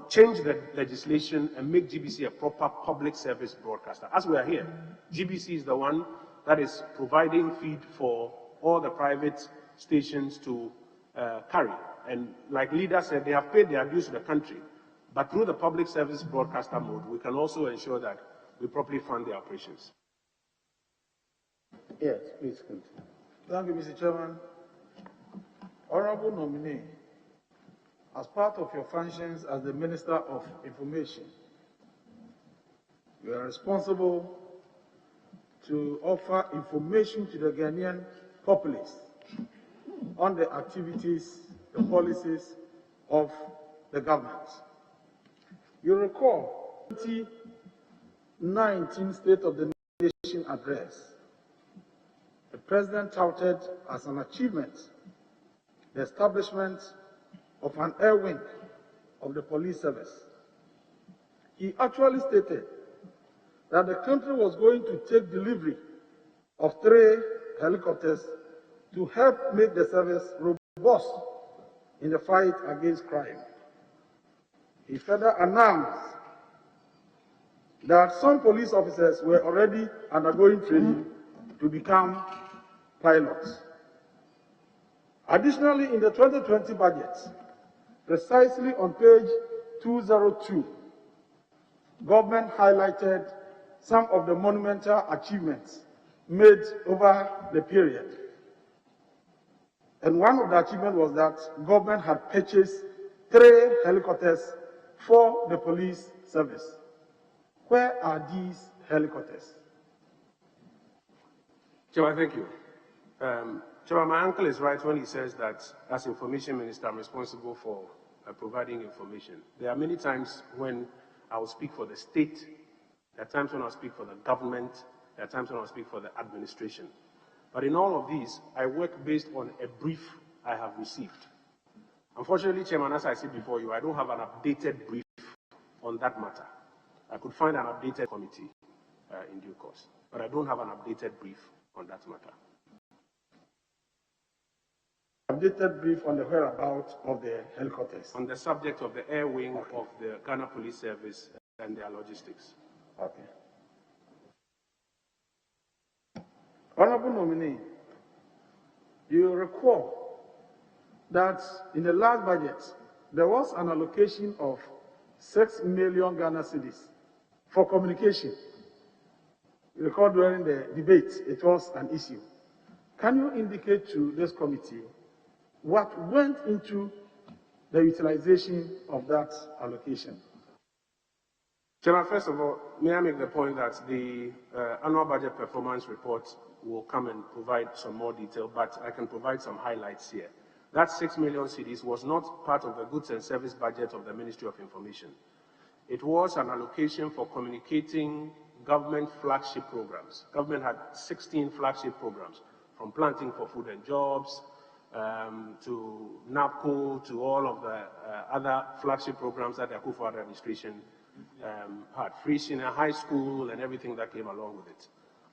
change the legislation and make GBC a proper public service broadcaster. As we are here, GBC is the one that is providing feed for all the private stations to carry. And like leaders said, they have paid their dues to the country. But through the public service broadcaster mode, we can also ensure that we properly fund their operations. Yes, please continue. Thank you, Mr. Chairman. Honorable nominee, as part of your functions as the Minister of Information, you are responsible to offer information to the Ghanaian populace on the activities, the policies of the government. You recall 2019 State of the Nation address. The President touted as an achievement the establishment of an air wing of the police service. He actually stated that the country was going to take delivery of 3 helicopters to help make the service robust in the fight against crime. He further announced that some police officers were already undergoing training to become pilots. Additionally, in the 2020 budget, precisely on page 202, government highlighted some of the monumental achievements made over the period. And one of the achievements was that government had purchased 3 helicopters for the police service. Where are these helicopters? Chairman, thank you. Chairman, my uncle is right when he says that as Information Minister, I'm responsible for providing information. There are many times when I will speak for the state, there are times when I'll speak for the government, there are times when I'll speak for the administration. But in all of these, I work based on a brief I have received. Unfortunately, Chairman, as I said before you, I don't have an updated brief on that matter. I could find an updated committee in due course, but I don't have an updated brief on that matter. Updated brief on the whereabouts of the helicopters. On the subject of the air wing of the Ghana Police Service and their logistics. Okay. Honorable nominee, you recall that in the last budget, there was an allocation of 6 million Ghana cedis for communication. You recall during the debate, it was an issue. Can you indicate to this committee what went into the utilization of that allocation? Chairman, first of all, may I make the point that the annual budget performance report will come and provide some more detail, but I can provide some highlights here. That 6 million cedis was not part of the goods and service budget of the Ministry of Information. It was an allocation for communicating government flagship programs. Government had 16 flagship programs, from Planting for Food and Jobs, to NAPCO, to all of the other flagship programs that the Akufo administration had, free senior high school and everything that came along with it.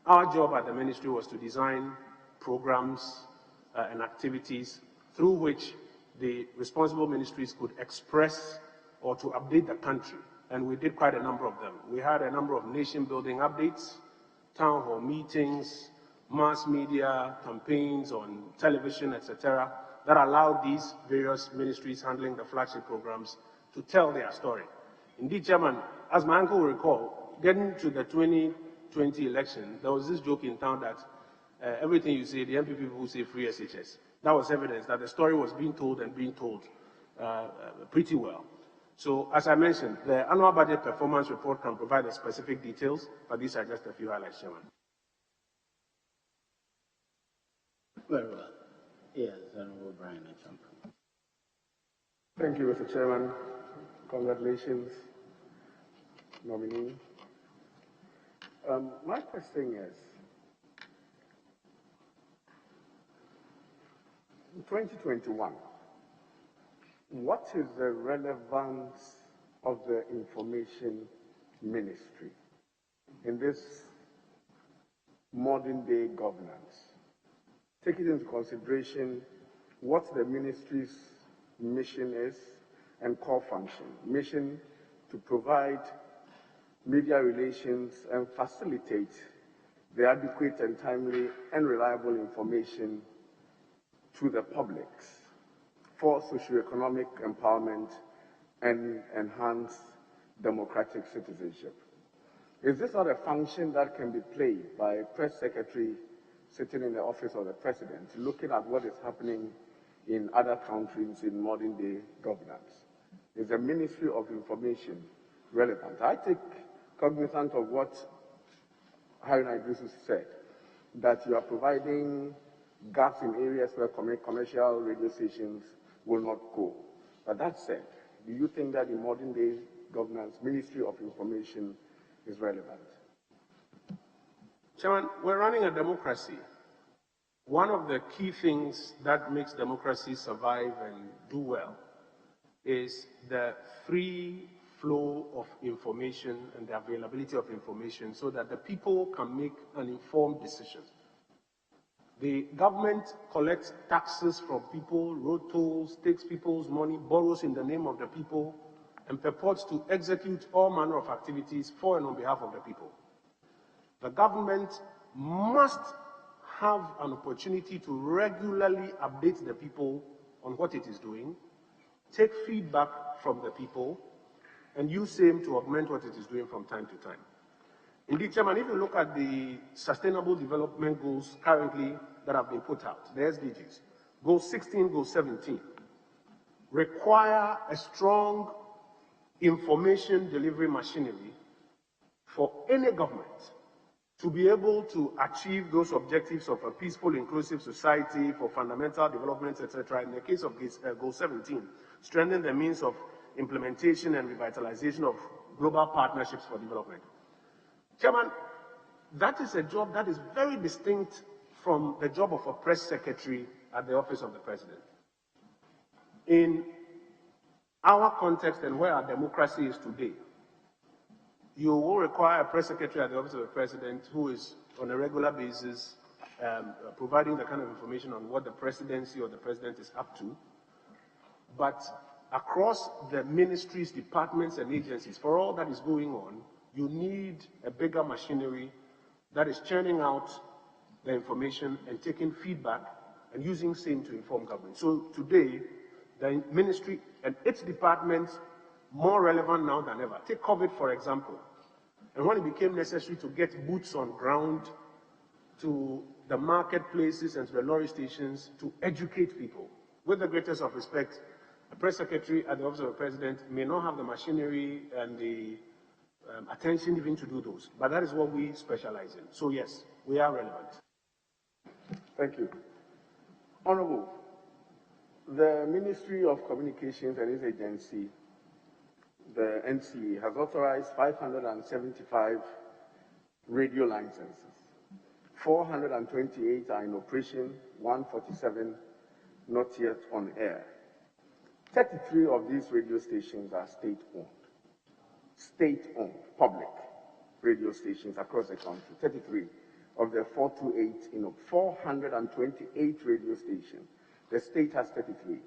Our job at the ministry was to design programs and activities through which the responsible ministries could express or to update the country, and we did quite a number of them. We had a number of nation-building updates, town hall meetings, mass media campaigns on television, etc., that allowed these various ministries handling the flagship programs to tell their story. Indeed, Chairman, as my uncle will recall, getting to the 2020 election, there was this joke in town that everything you say, the MPP people say free SHS. That was evidence that the story was being told and being told pretty well. So, as I mentioned, the annual budget performance report can provide the specific details, but these are just a few highlights, Chairman. Very well. Yes, Honorable Brian Achampa. Thank you, Mr. Chairman. Congratulations, nominee. My question is, in 2021, what is the relevance of the information ministry in this modern day governance? Taking into consideration what the ministry's mission is and core function. Mission to provide media relations and facilitate the adequate and timely and reliable information to the public for socioeconomic empowerment and enhanced democratic citizenship. Is this not a function that can be played by a press secretary sitting in the office of the president, looking at what is happening in other countries in modern day governance? Is the Ministry of Information relevant? I take cognizant of what Harry Idrisu said, that you are providing gaps in areas where commercial radio stations will not go. But that said, do you think that in modern day governance, Ministry of Information is relevant? Chairman, we're running a democracy. One of the key things that makes democracy survive and do well is the free flow of information and the availability of information so that the people can make an informed decision. The government collects taxes from people, road tolls, takes people's money, borrows in the name of the people, and purports to execute all manner of activities for and on behalf of the people. The government must have an opportunity to regularly update the people on what it is doing, take feedback from the people, and use same to augment what it is doing from time to time. Indeed, Chairman, if you look at the Sustainable Development Goals currently that have been put out, the SDGs, Goal 16, Goal 17, require a strong information delivery machinery for any government to be able to achieve those objectives of a peaceful, inclusive society, for fundamental development, etc. In the case of Goal 17, strengthen the means of implementation and revitalization of global partnerships for development. Chairman, that is a job that is very distinct from the job of a press secretary at the office of the president. In our context and where our democracy is today, you will require a press secretary at the office of the president who is on a regular basis providing the kind of information on what the presidency or the president is up to. But across the ministries, departments, and agencies, for all that is going on, you need a bigger machinery that is churning out the information and taking feedback and using same to inform government. So today, the ministry and its departments more relevant now than ever. Take COVID, for example. And when it became necessary to get boots on ground to the marketplaces and to the lorry stations to educate people, with the greatest of respect, the press secretary at the office of the president may not have the machinery and the attention even to do those, but that is what we specialize in. So yes, we are relevant. Thank you. Honorable, the Ministry of Communications and its agency, the NCA, has authorized 575 radio licenses. 428 are in operation, 147 not yet on air. 33 of these radio stations are state-owned. State-owned, public radio stations across the country. 33 of the 428 in 428 radio stations. The state has 33.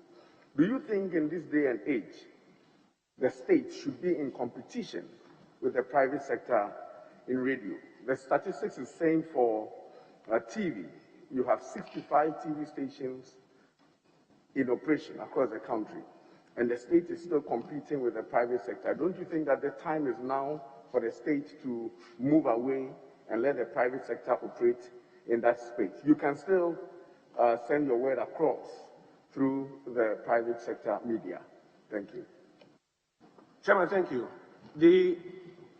Do you think in this day and age, the state should be in competition with the private sector in radio? The statistics is saying for TV, you have 65 TV stations in operation across the country, and the state is still competing with the private sector. Don't you think that the time is now for the state to move away and let the private sector operate in that space? You can still send your word across through the private sector media. Thank you. Chairman, thank you. The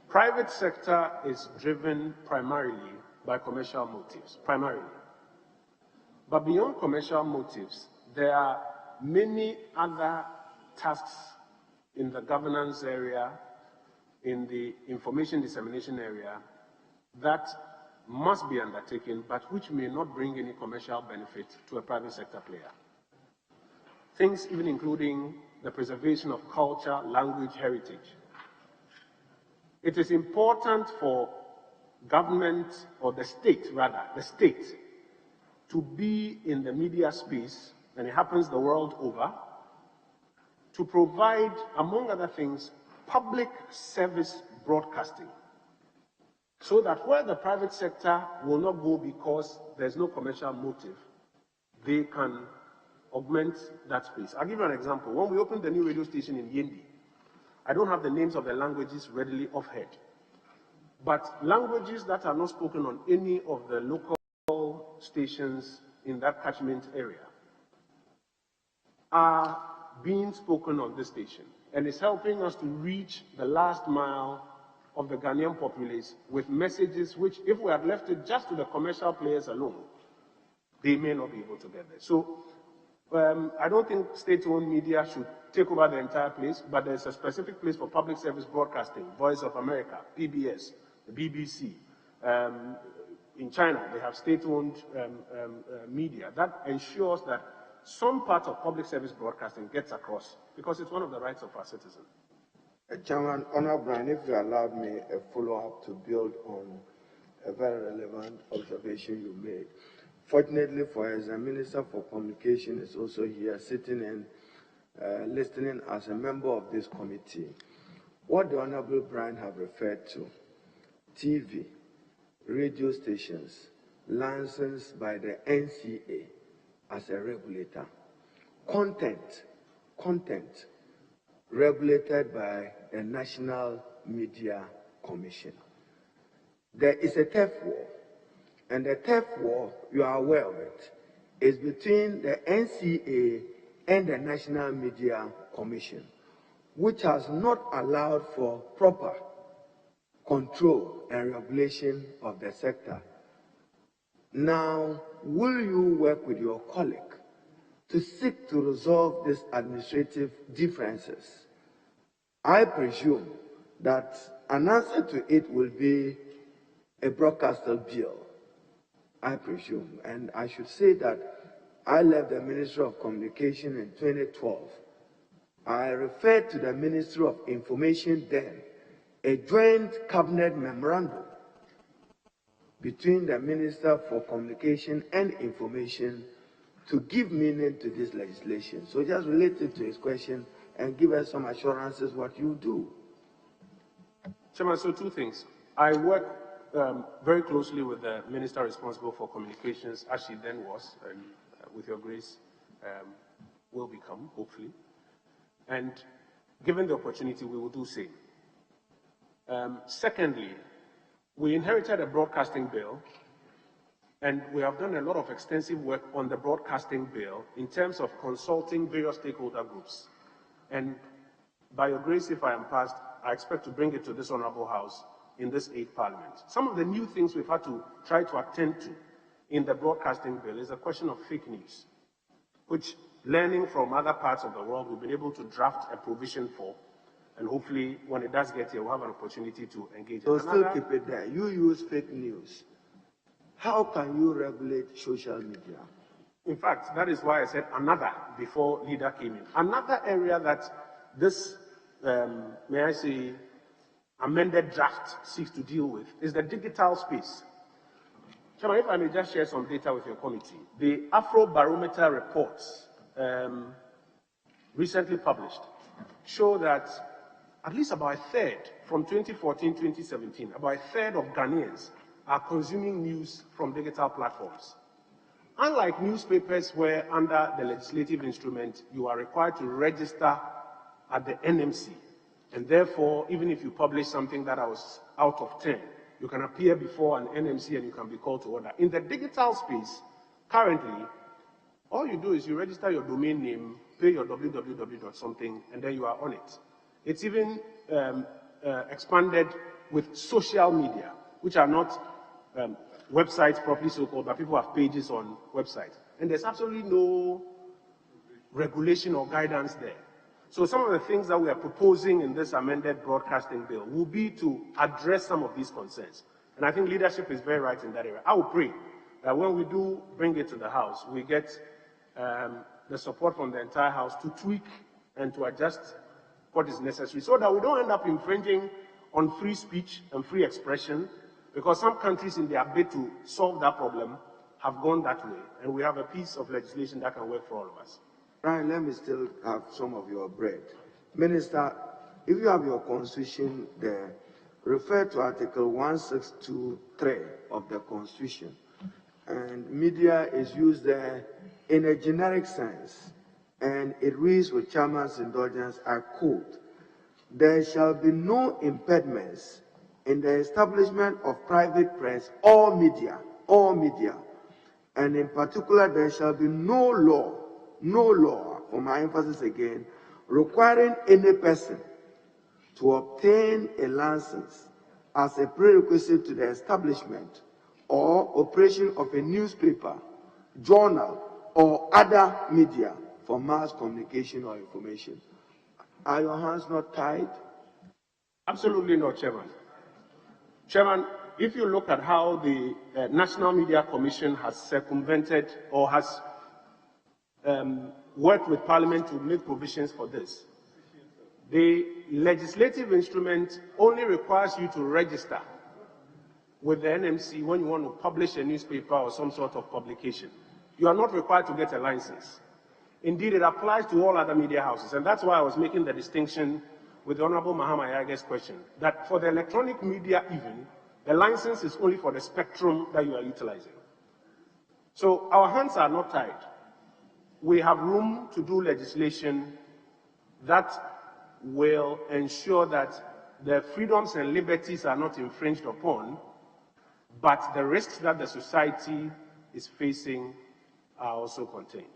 private sector is driven primarily by commercial motives, primarily. But beyond commercial motives, there are many other tasks in the governance area, in the information dissemination area, that must be undertaken, but which may not bring any commercial benefit to a private sector player. Things even including the preservation of culture, language, heritage. It is important for government, or the state rather, the state, to be in the media space, and it happens the world over, to provide, among other things, public service broadcasting, so that where the private sector will not go because there's no commercial motive, they can augment that space. I'll give you an example. When we opened the new radio station in Yendi, I don't have the names of the languages readily offhand, but languages that are not spoken on any of the local stations in that catchment area are being spoken on this station, and it's helping us to reach the last mile of the Ghanaian populace with messages which, if we had left it just to the commercial players alone, they may not be able to get there. So I don't think state-owned media should take over the entire place, but there's a specific place for public service broadcasting, Voice of America, PBS, the BBC. In China, they have state-owned media. That ensures that some part of public service broadcasting gets across, because it's one of the rights of our citizens. Chairman, Honorable Brian, if you allowed me a follow-up to build on a very relevant observation you made. Fortunately for us, the Minister for Communication is also here, sitting and listening as a member of this committee. What the Honorable Brian have referred to, TV, radio stations, licensed by the NCA as a regulator, content regulated by the National Media Commission. There is a turf war, and the turf war, you are aware of it, is between the NCA and the National Media Commission, which has not allowed for proper control and regulation of the sector. Now, will you work with your colleague to seek to resolve these administrative differences? I presume that an answer to it will be a broadcaster bill, I presume. And I should say that I left the Ministry of Communication in 2012. I referred to the Ministry of Information then, a joint cabinet memorandum between the Minister for Communication and Information to give meaning to this legislation. So just related to his question and give us some assurances what you do. Chairman, so two things. I work very closely with the Minister responsible for communications, as she then was, and with your grace, will become, hopefully. And given the opportunity, we will do same. Secondly, we inherited a broadcasting bill, and we have done a lot of extensive work on the broadcasting bill in terms of consulting various stakeholder groups. And by your grace, if I am passed, I expect to bring it to this Honorable House in this 8th Parliament. Some of the new things we've had to try to attend to in the broadcasting bill is a question of fake news, which, learning from other parts of the world, we've been able to draft a provision for, and hopefully when it does get here, we'll have an opportunity to engage. So still keep it there. You use fake news. How can you regulate social media? In fact, that is why I said another before leader came in. Another area that this, may I say, amended draft seeks to deal with is the digital space. Chairman, if I may just share some data with your committee. The Afrobarometer reports recently published show that at least about a third from 2014-2017, about a third of Ghanaians are consuming news from digital platforms. Unlike newspapers where under the legislative instrument, you are required to register at the NMC, and therefore, even if you publish something that was out of 10, you can appear before an NMC and you can be called to order. In the digital space, currently, all you do is you register your domain name, pay your www.something, and then you are on it. It's even expanded with social media, which are not websites properly so-called, but people have pages on websites. And there's absolutely no regulation or guidance there. So some of the things that we are proposing in this amended broadcasting bill will be to address some of these concerns. And I think leadership is very right in that area. I will pray that when we do bring it to the House, we get the support from the entire House to tweak and to adjust what is necessary so that we don't end up infringing on free speech and free expression, because some countries in their bid to solve that problem have gone that way, and we have a piece of legislation that can work for all of us. Right, let me still have some of your bread. Minister, if you have your constitution there, refer to Article 1623 of the Constitution. And media is used there in a generic sense, and it reads with Chairman's indulgence, I quote, "There shall be no impediments in the establishment of private press or media, and in particular there shall be no law, for my emphasis again, requiring any person to obtain a license as a prerequisite to the establishment or operation of a newspaper, journal, or other media for mass communication or information." Are your hands not tied? Absolutely not, Chairman. Chairman, if you look at how the National Media Commission has circumvented or has worked with Parliament to make provisions for this, the legislative instrument only requires you to register with the NMC when you want to publish a newspaper or some sort of publication. You are not required to get a license. Indeed, it applies to all other media houses, and that's why I was making the distinction with the Honorable Mahama Yage's question, that for the electronic media even, the license is only for the spectrum that you are utilizing. So our hands are not tied. We have room to do legislation that will ensure that the freedoms and liberties are not infringed upon, but the risks that the society is facing are also contained.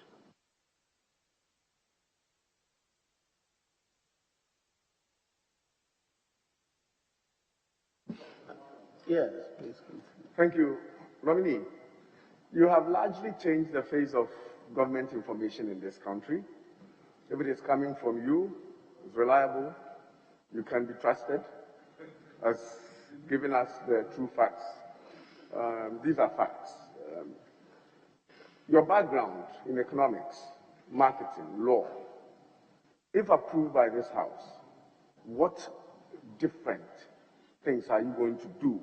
Yes, please. Thank you. Nominee, you have largely changed the face of government information in this country. If it is coming from you, it's reliable, you can be trusted as giving us the true facts. These are facts. Your background in economics, marketing, law, if approved by this House, what different things are you going to do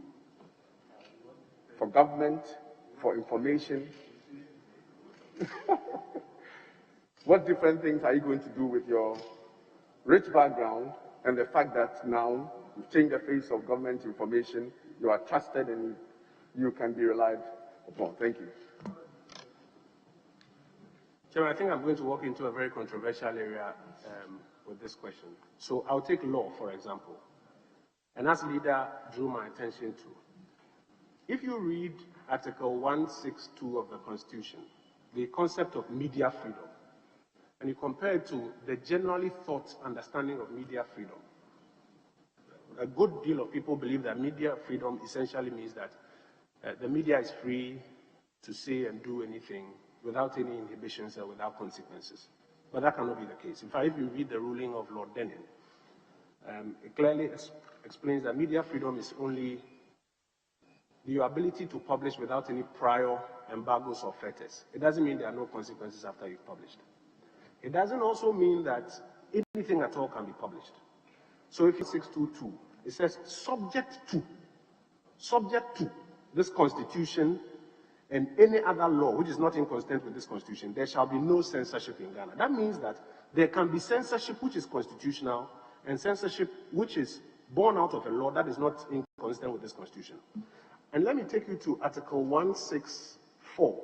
for government, for information? What different things are you going to do with your rich background and the fact that now you've changed the face of government information, you are trusted and you can be relied upon? Thank you. Chairman, I think I'm going to walk into a very controversial area with this question. So I'll take law, for example. And as leader drew my attention to, if you read Article 162 of the Constitution, the concept of media freedom, and you compare it to the generally thought understanding of media freedom, a good deal of people believe that media freedom essentially means that the media is free to say and do anything without any inhibitions or without consequences. But that cannot be the case. In fact, if you read the ruling of Lord Denning, it clearly explains that media freedom is only your ability to publish without any prior embargoes or fetters. It doesn't mean there are no consequences after you've published. It doesn't also mean that anything at all can be published. So if it's 622, it says subject to this Constitution and any other law which is not inconsistent with this Constitution, there shall be no censorship in Ghana. That means that there can be censorship which is constitutional and censorship which is born out of a law that is not inconsistent with this Constitution. And let me take you to Article 164.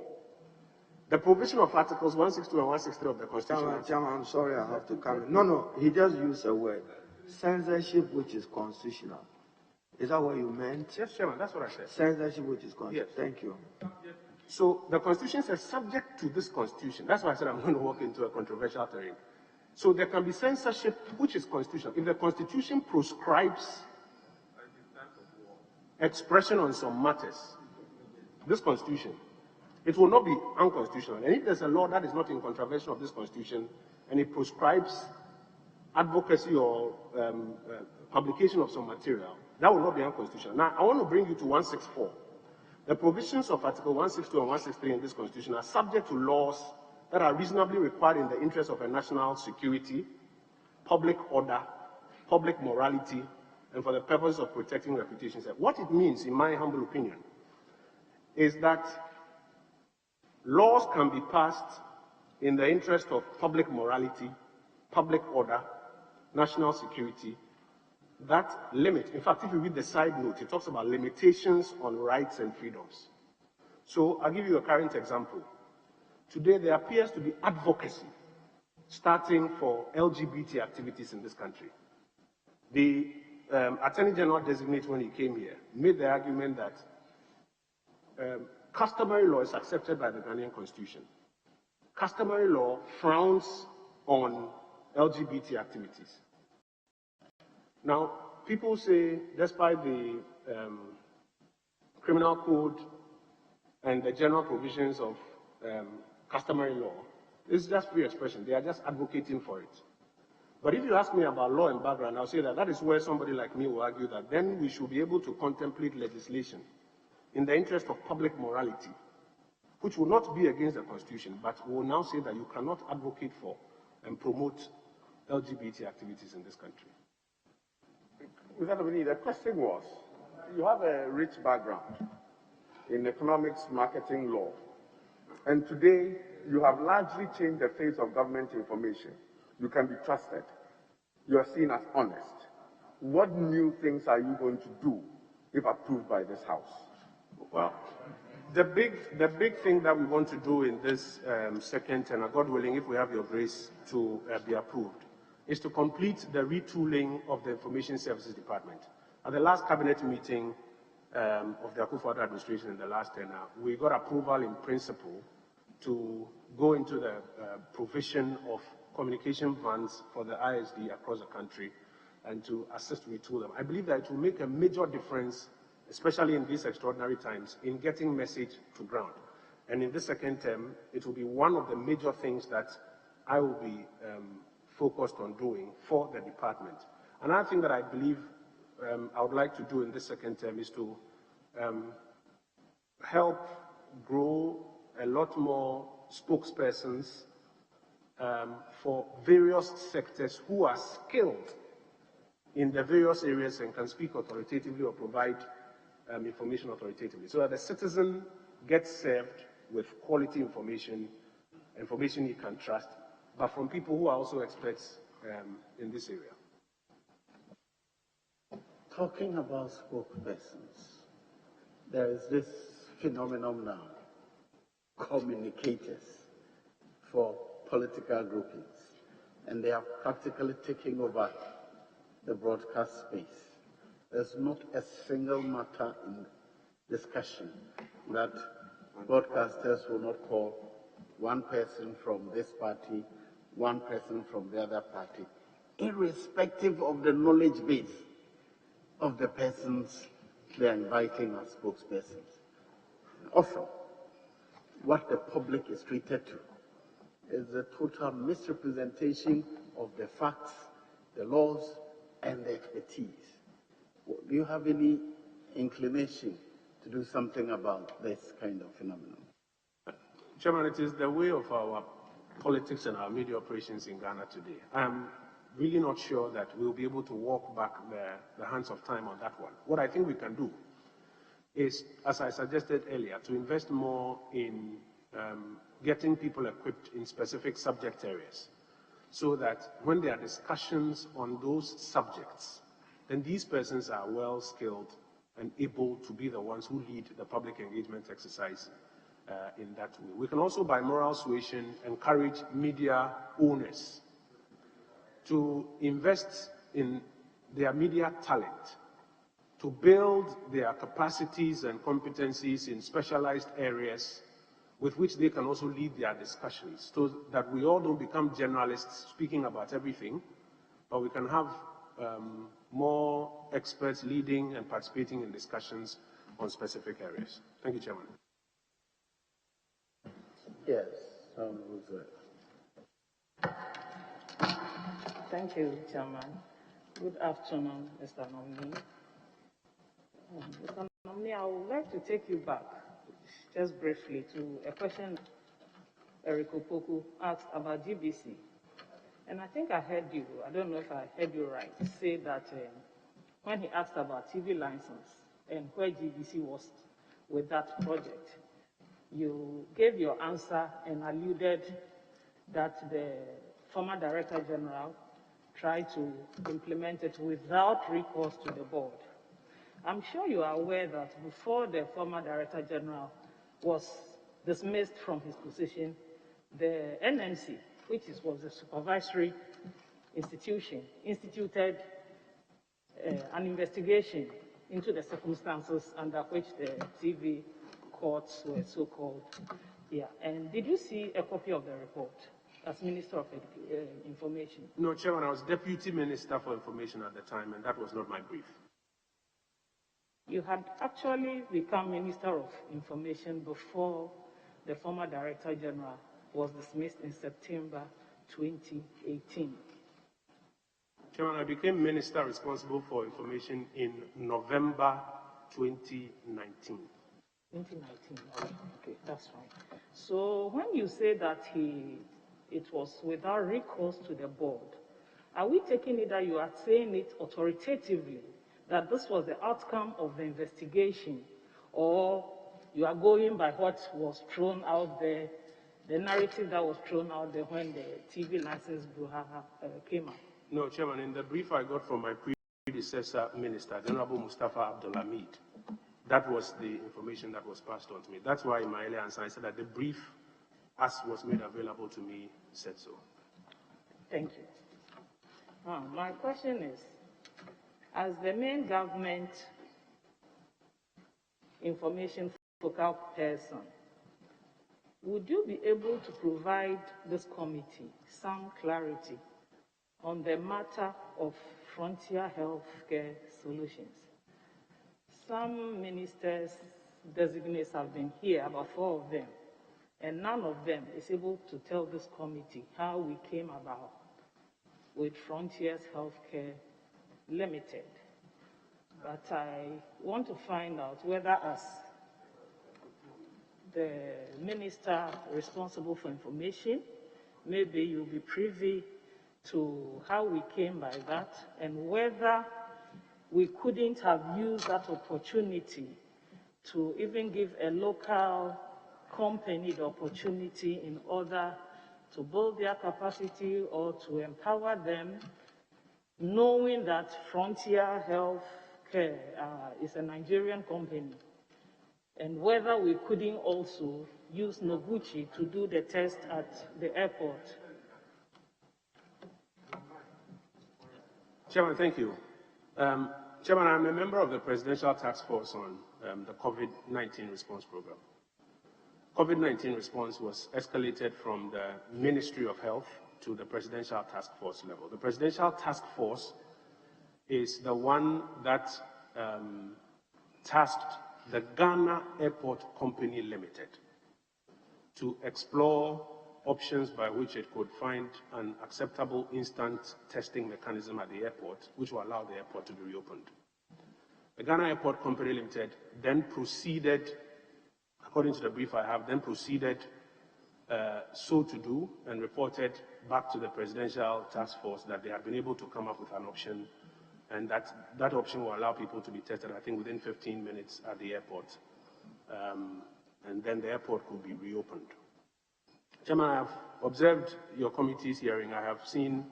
The provision of Articles 162 and 163 of the Constitution. Chairman, I'm sorry, I have to come in. No, he just used a word. Censorship which is constitutional. Is that what you meant? Yes, Chairman, that's what I said. Censorship which is constitutional. Yes. Thank you. So the Constitution says subject to this Constitution. That's why I said I'm going to walk into a controversial terrain. So there can be censorship which is constitutional. If the Constitution proscribes expression on some matters, this Constitution, it will not be unconstitutional. And if there's a law that is not in contravention of this Constitution and it proscribes advocacy or publication of some material, that will not be unconstitutional. Now, I want to bring you to 164. The provisions of Article 162 and 163 in this Constitution are subject to laws that are reasonably required in the interest of a national security, public order, public morality, and for the purpose of protecting reputations. What it means, in my humble opinion, is that laws can be passed in the interest of public morality, public order, national security, that limit. In fact, if you read the side note, it talks about limitations on rights and freedoms. So I'll give you a current example. Today, there appears to be advocacy starting for LGBT activities in this country. The Attorney General designate, when he came here, made the argument that customary law is accepted by the Ghanaian Constitution. Customary law frowns on LGBT activities. Now, people say, despite the criminal code and the general provisions of customary law, it's just free expression. They are just advocating for it. But if you ask me about law and background, I'll say that that is where somebody like me will argue that then we should be able to contemplate legislation in the interest of public morality, which will not be against the Constitution, but will now say that you cannot advocate for and promote LGBT activities in this country. Mr. Nominee, the question was, you have a rich background in economics, marketing, law, and today you have largely changed the face of government information. You can be trusted. You are seen as honest. What new things are you going to do if approved by this House? Well, the big thing that we want to do in this second tenure, God willing, if we have your grace to be approved, is to complete the retooling of the Information Services Department. At the last cabinet meeting of the Akufo-Addo administration in the last tenure, we got approval in principle to go into the provision of communication vans for the ISD across the country and to assist retool them. I believe that it will make a major difference, especially in these extraordinary times, in getting message to ground. And in this second term, it will be one of the major things that I will be focused on doing for the department. Another thing that I believe I would like to do in this second term is to help grow a lot more spokespersons for various sectors who are skilled in the various areas and can speak authoritatively or provide information authoritatively, so that the citizen gets served with quality information he can trust, but from people who are also experts in this area. Talking about spokespersons, there is this phenomenon now, communicators. for political groupings, and they are practically taking over the broadcast space. There's not a single matter in discussion that broadcasters will not call one person from this party, one person from the other party, irrespective of the knowledge base of the persons they are inviting as spokespersons. Often, what the public is treated to is a total misrepresentation of the facts, the laws, and the expertise. Do you have any inclination to do something about this kind of phenomenon? Chairman, it is the way of our politics and our media operations in Ghana today. I'm really not sure that we'll be able to walk back the hands of time on that one. What I think we can do is, as I suggested earlier, to invest more in getting people equipped in specific subject areas, so that when there are discussions on those subjects, then these persons are well skilled and able to be the ones who lead the public engagement exercise in that way. We can also, by moral suasion, encourage media owners to invest in their media talent, to build their capacities and competencies in specialized areas with which they can also lead their discussions, so that we all don't become generalists speaking about everything, but we can have more experts leading and participating in discussions on specific areas. Thank you, Chairman. Yes. Thank you, Chairman. Good afternoon, Mr. Nominee. Mr. Nominee, I would like to take you back, just briefly, to a question Eric Opoku asked about GBC. And I think I heard you, I don't know if I heard you right, say that when he asked about TV license and where GBC was with that project, you gave your answer and alluded that the former Director General tried to implement it without recourse to the board. I'm sure you are aware that before the former Director General was dismissed from his position, the NMC, which was the supervisory institution, instituted an investigation into the circumstances under which the TV courts were so-called. Yeah. And did you see a copy of the report as Minister of Information? No, Chairman, I was Deputy Minister for Information at the time, and that was not my brief. You had actually become Minister of Information before the former Director General was dismissed in September 2018. Chairman, I became Minister responsible for information in November 2019. 2019, okay, that's fine. So when you say that it was without recourse to the board, are we taking it that you are saying it authoritatively, that this was the outcome of the investigation, or you are going by what was thrown out there, the narrative that was thrown out there when the TV license came out? No, Chairman, in the brief I got from my predecessor minister, the Honorable Mustafa Abdulhamid, that was the information that was passed on to me. That's why in my earlier answer I said that the brief, as was made available to me, said so. Thank you. My question is, as the main government information focal person, would you be able to provide this committee some clarity on the matter of frontier healthcare solutions? Some ministers designates have been here, about 4 of them, and none of them is able to tell this committee how we came about with Frontiers Healthcare Limited. But I want to find out whether, as the minister responsible for information, maybe you'll be privy to how we came by that, and whether we couldn't have used that opportunity to even give a local company the opportunity in order to build their capacity or to empower them, knowing that Frontier Healthcare is a Nigerian company, and whether we couldn't also use Noguchi to do the test at the airport? Chairman, thank you. Chairman, I'm a member of the Presidential Task Force on the COVID-19 response program. COVID-19 response was escalated from the Ministry of Health to the Presidential Task Force level. The Presidential Task Force is the one that tasked the Ghana Airport Company Limited to explore options by which it could find an acceptable instant testing mechanism at the airport, which will allow the airport to be reopened. The Ghana Airport Company Limited then proceeded, according to the brief I have, then proceeded so to do and reported back to the Presidential Task Force that they had been able to come up with an option, and that option will allow people to be tested, I think, within 15 minutes at the airport. And then the airport could be reopened. Chairman, I have observed your committee's hearing. I have seen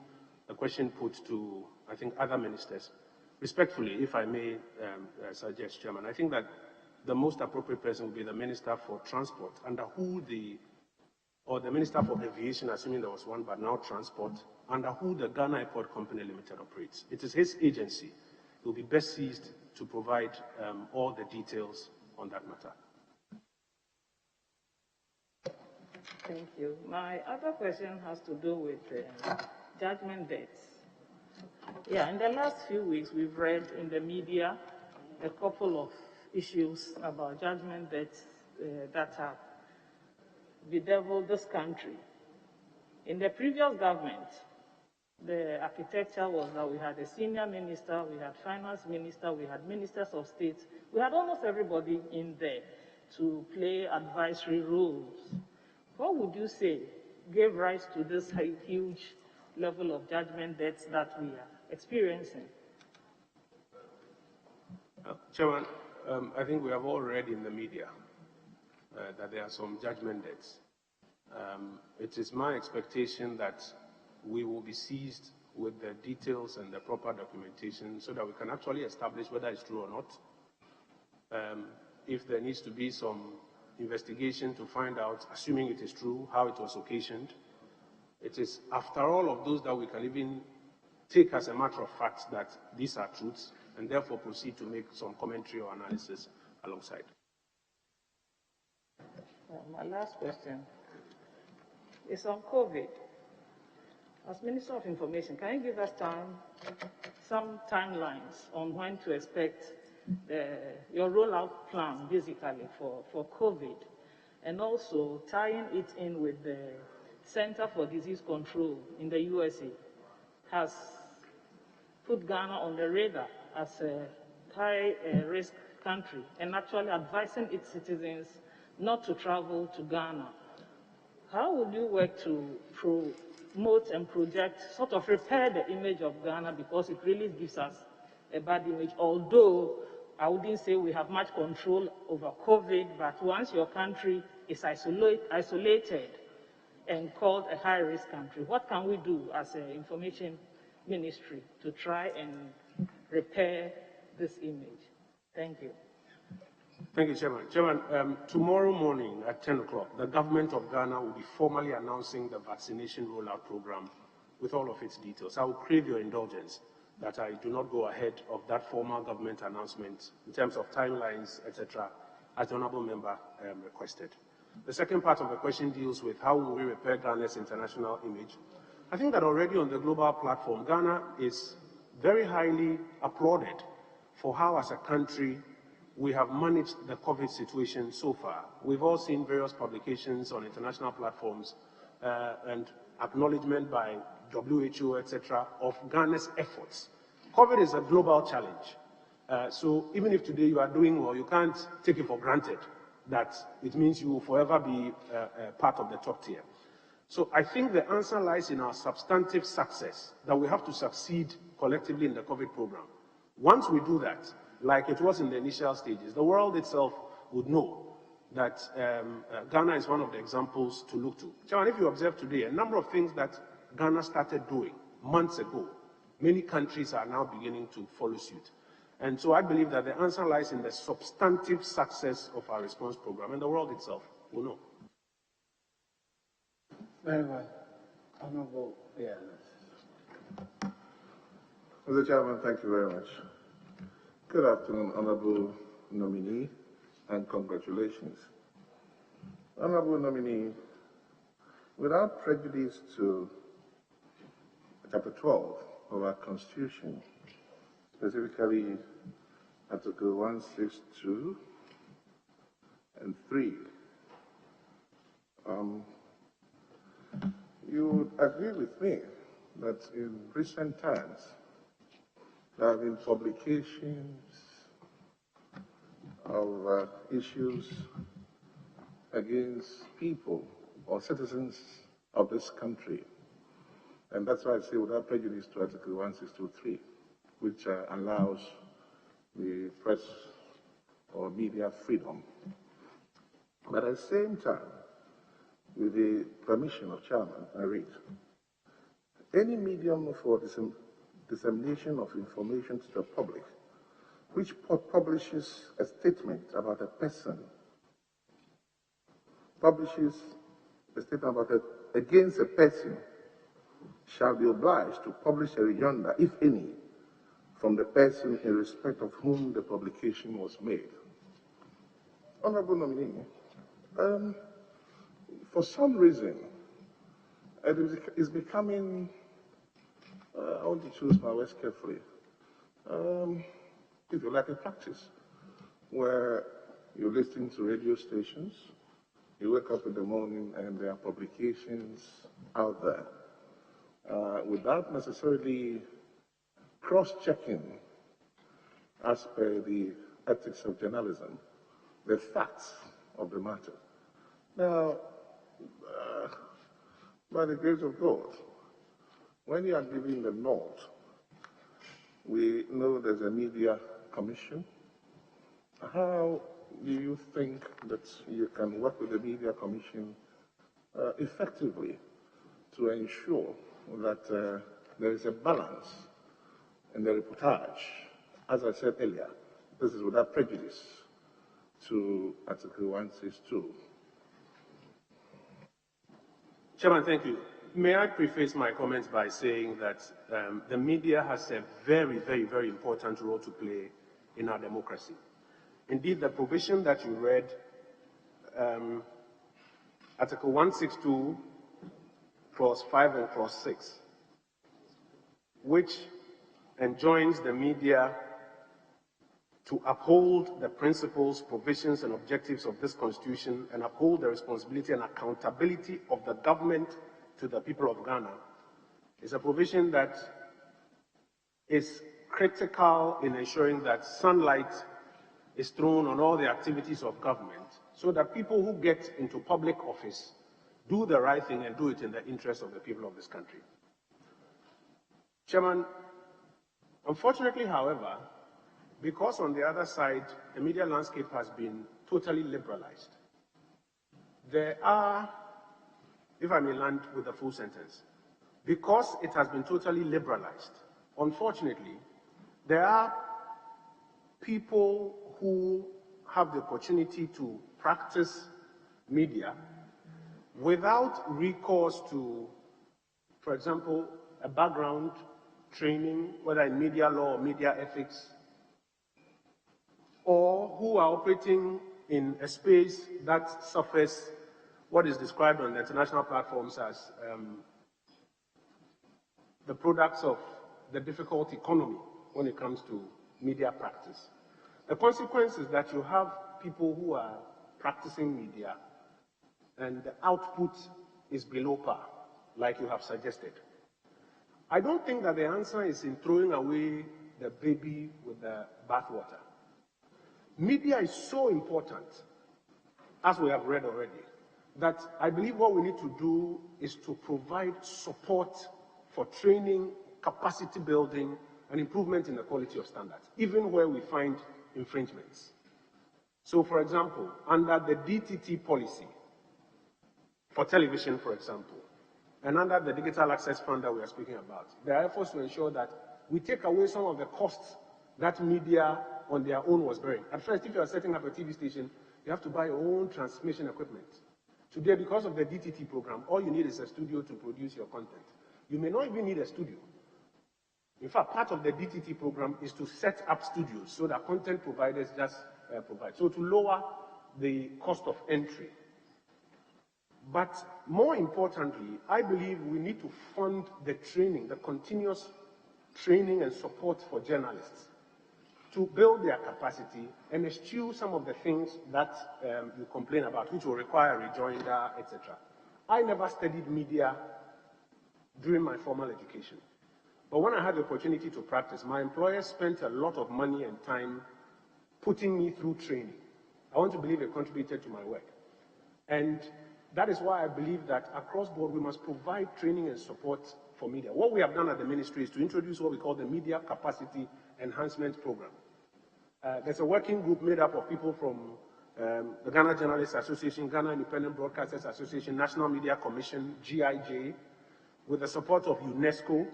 a question put to, I think, other ministers. Respectfully, if I may suggest, Chairman, I think that the most appropriate person would be the Minister for Transport, under who or the Minister for Aviation, assuming there was one, but now Transport, under who the Ghana Airport Company Limited operates. It is his agency. It will be best seized to provide all the details on that matter. Thank you. My other question has to do with judgment debts. Yeah, in the last few weeks, we've read in the media a couple of issues about judgment debts that have bedeviled this country. In the previous government, the architecture was that we had a senior minister, we had finance minister, we had ministers of state. We had almost everybody in there to play advisory roles. What would you say gave rise to this huge level of judgment debts that we are experiencing? Chairman, I think we have all read in the media that there are some judgment debts. It is my expectation that we will be seized with the details and the proper documentation so that we can actually establish whether it's true or not. If there needs to be some investigation to find out, assuming it is true, how it was occasioned. It is after all of those that we can even take as a matter of fact that these are truths, and therefore proceed to make some commentary or analysis alongside. My last question is on COVID. As Minister of Information, can you give us some timelines on when to expect your rollout plan, basically, for COVID, and also tying it in with the Center for Disease Control in the USA has put Ghana on the radar as a high-risk country and actually advising its citizens not to travel to Ghana. How would you work to promote and project, sort of repair the image of Ghana, because it really gives us a bad image, although I wouldn't say we have much control over COVID, but once your country is isolated and called a high-risk country, what can we do as an information ministry to try and repair this image? Thank you. Thank you, Chairman. Chairman, tomorrow morning at 10 o'clock, the government of Ghana will be formally announcing the vaccination rollout program with all of its details. I will crave your indulgence that I do not go ahead of that formal government announcement in terms of timelines, etc., as the Honourable Member requested. The second part of the question deals with how will we repair Ghana's international image. I think that already on the global platform, Ghana is very highly applauded for how, as a country, we have managed the COVID situation so far. We've all seen various publications on international platforms and acknowledgement by WHO, etc., of Ghana's efforts. COVID is a global challenge. So even if today you are doing well, you can't take it for granted that it means you will forever be part of the top tier. So I think the answer lies in our substantive success, that we have to succeed collectively in the COVID program. Once we do that, like it was in the initial stages, the world itself would know that Ghana is one of the examples to look to. Chairman, if you observe today, a number of things that Ghana started doing months ago, many countries are now beginning to follow suit. And so I believe that the answer lies in the substantive success of our response program, and the world itself will know. Very well. Honorable, yes. Mr. Chairman, thank you very much. Good afternoon, Honorable nominee, and congratulations. Honorable nominee, without prejudice to Chapter 12 of our Constitution, specifically Article 162 and 3, you would agree with me that in recent times there have been publications of issues against people or citizens of this country. And that's why I say without prejudice to Article 162.3, which allows the press or media freedom. But at the same time, with the permission of Chairman, I read, any medium for dissemination of information to the public which publishes a statement about a person, publishes a statement about against a person, shall be obliged to publish a rejoinder, if any, from the person in respect of whom the publication was made. Honorable nominee, for some reason, it is becoming, I want to choose my words carefully, if you like, a practice where you listen to radio stations, you wake up in the morning and there are publications out there without necessarily cross-checking, as per the ethics of journalism, the facts of the matter. Now, by the grace of God, when you are giving the nod, we know there's a media commission. How do you think that you can work with the media commission effectively to ensure that there is a balance in the reportage? As I said earlier, this is without prejudice to Article 162. Chairman, thank you. May I preface my comments by saying that the media has a very, very, very important role to play in our democracy. Indeed, the provision that you read, Article 162, Clause 5 and Clause 6, which enjoins the media to uphold the principles, provisions, and objectives of this Constitution and uphold the responsibility and accountability of the government to the people of Ghana, is a provision that is critical in ensuring that sunlight is thrown on all the activities of government so that people who get into public office do the right thing and do it in the interest of the people of this country. Chairman, unfortunately, however, because on the other side, the media landscape has been totally liberalized, there are, if I may land with a full sentence, because it has been totally liberalized, unfortunately, there are people who have the opportunity to practice media without recourse to, for example, a background training, whether in media law or media ethics, or who are operating in a space that suffers what is described on the international platforms as the products of the difficult economy when it comes to media practice. The consequence is that you have people who are practicing media and the output is below par, like you have suggested. I don't think that the answer is in throwing away the baby with the bathwater. Media is so important, as we have read already, that I believe what we need to do is to provide support for training, capacity building, and improvement in the quality of standards, even where we find infringements. So, for example, under the DTT policy, for television, for example, and under the Digital Access Fund that we are speaking about, there are efforts to ensure that we take away some of the costs that media on their own was bearing. At first, if you are setting up a TV station, you have to buy your own transmission equipment Today, because of the DTT program, all you need is a studio to produce your content. You may not even need a studio. In fact, part of the DTT program is to set up studios so that content providers just provide. So to lower the cost of entry. But more importantly, I believe we need to fund the training, the continuous training and support for journalists to build their capacity and eschew some of the things that you complain about, which will require rejoinder, etc. I never studied media during my formal education. But when I had the opportunity to practice, my employer spent a lot of money and time putting me through training. I want to believe it contributed to my work. And that is why I believe that across board we must provide training and support for media. What we have done at the ministry is to introduce what we call the Media Capacity Enhancement Program. There's a working group made up of people from the Ghana Journalists Association, Ghana Independent Broadcasters Association, National Media Commission, GIJ, with the support of UNESCO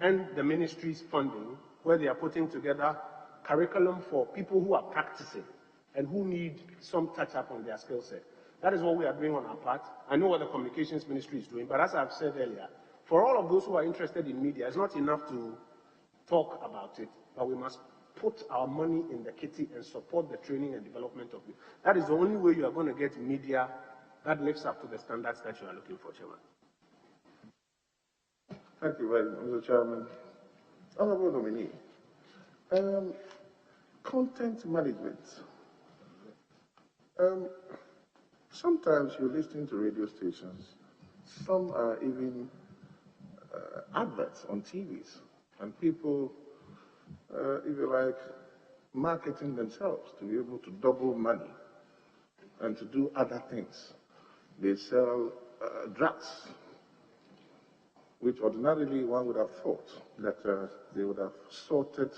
and the ministry's funding, where they are putting together curriculum for people who are practicing and who need some touch-up on their skill set. That is what we are doing on our part. I know what the communications ministry is doing, but as I've said earlier, for all of those who are interested in media, it's not enough to talk about it, but we must put our money in the kitty and support the training and development of it. That is the only way you are going to get media that lives up to the standards that you are looking for, Chairman. Thank you very much, Mr. Chairman. Honorable nominee, content management. Sometimes you listen to radio stations, some are even adverts on TVs, and people, if you like, marketing themselves to be able to double money and to do other things. They sell drugs, which ordinarily one would have thought that they would have sorted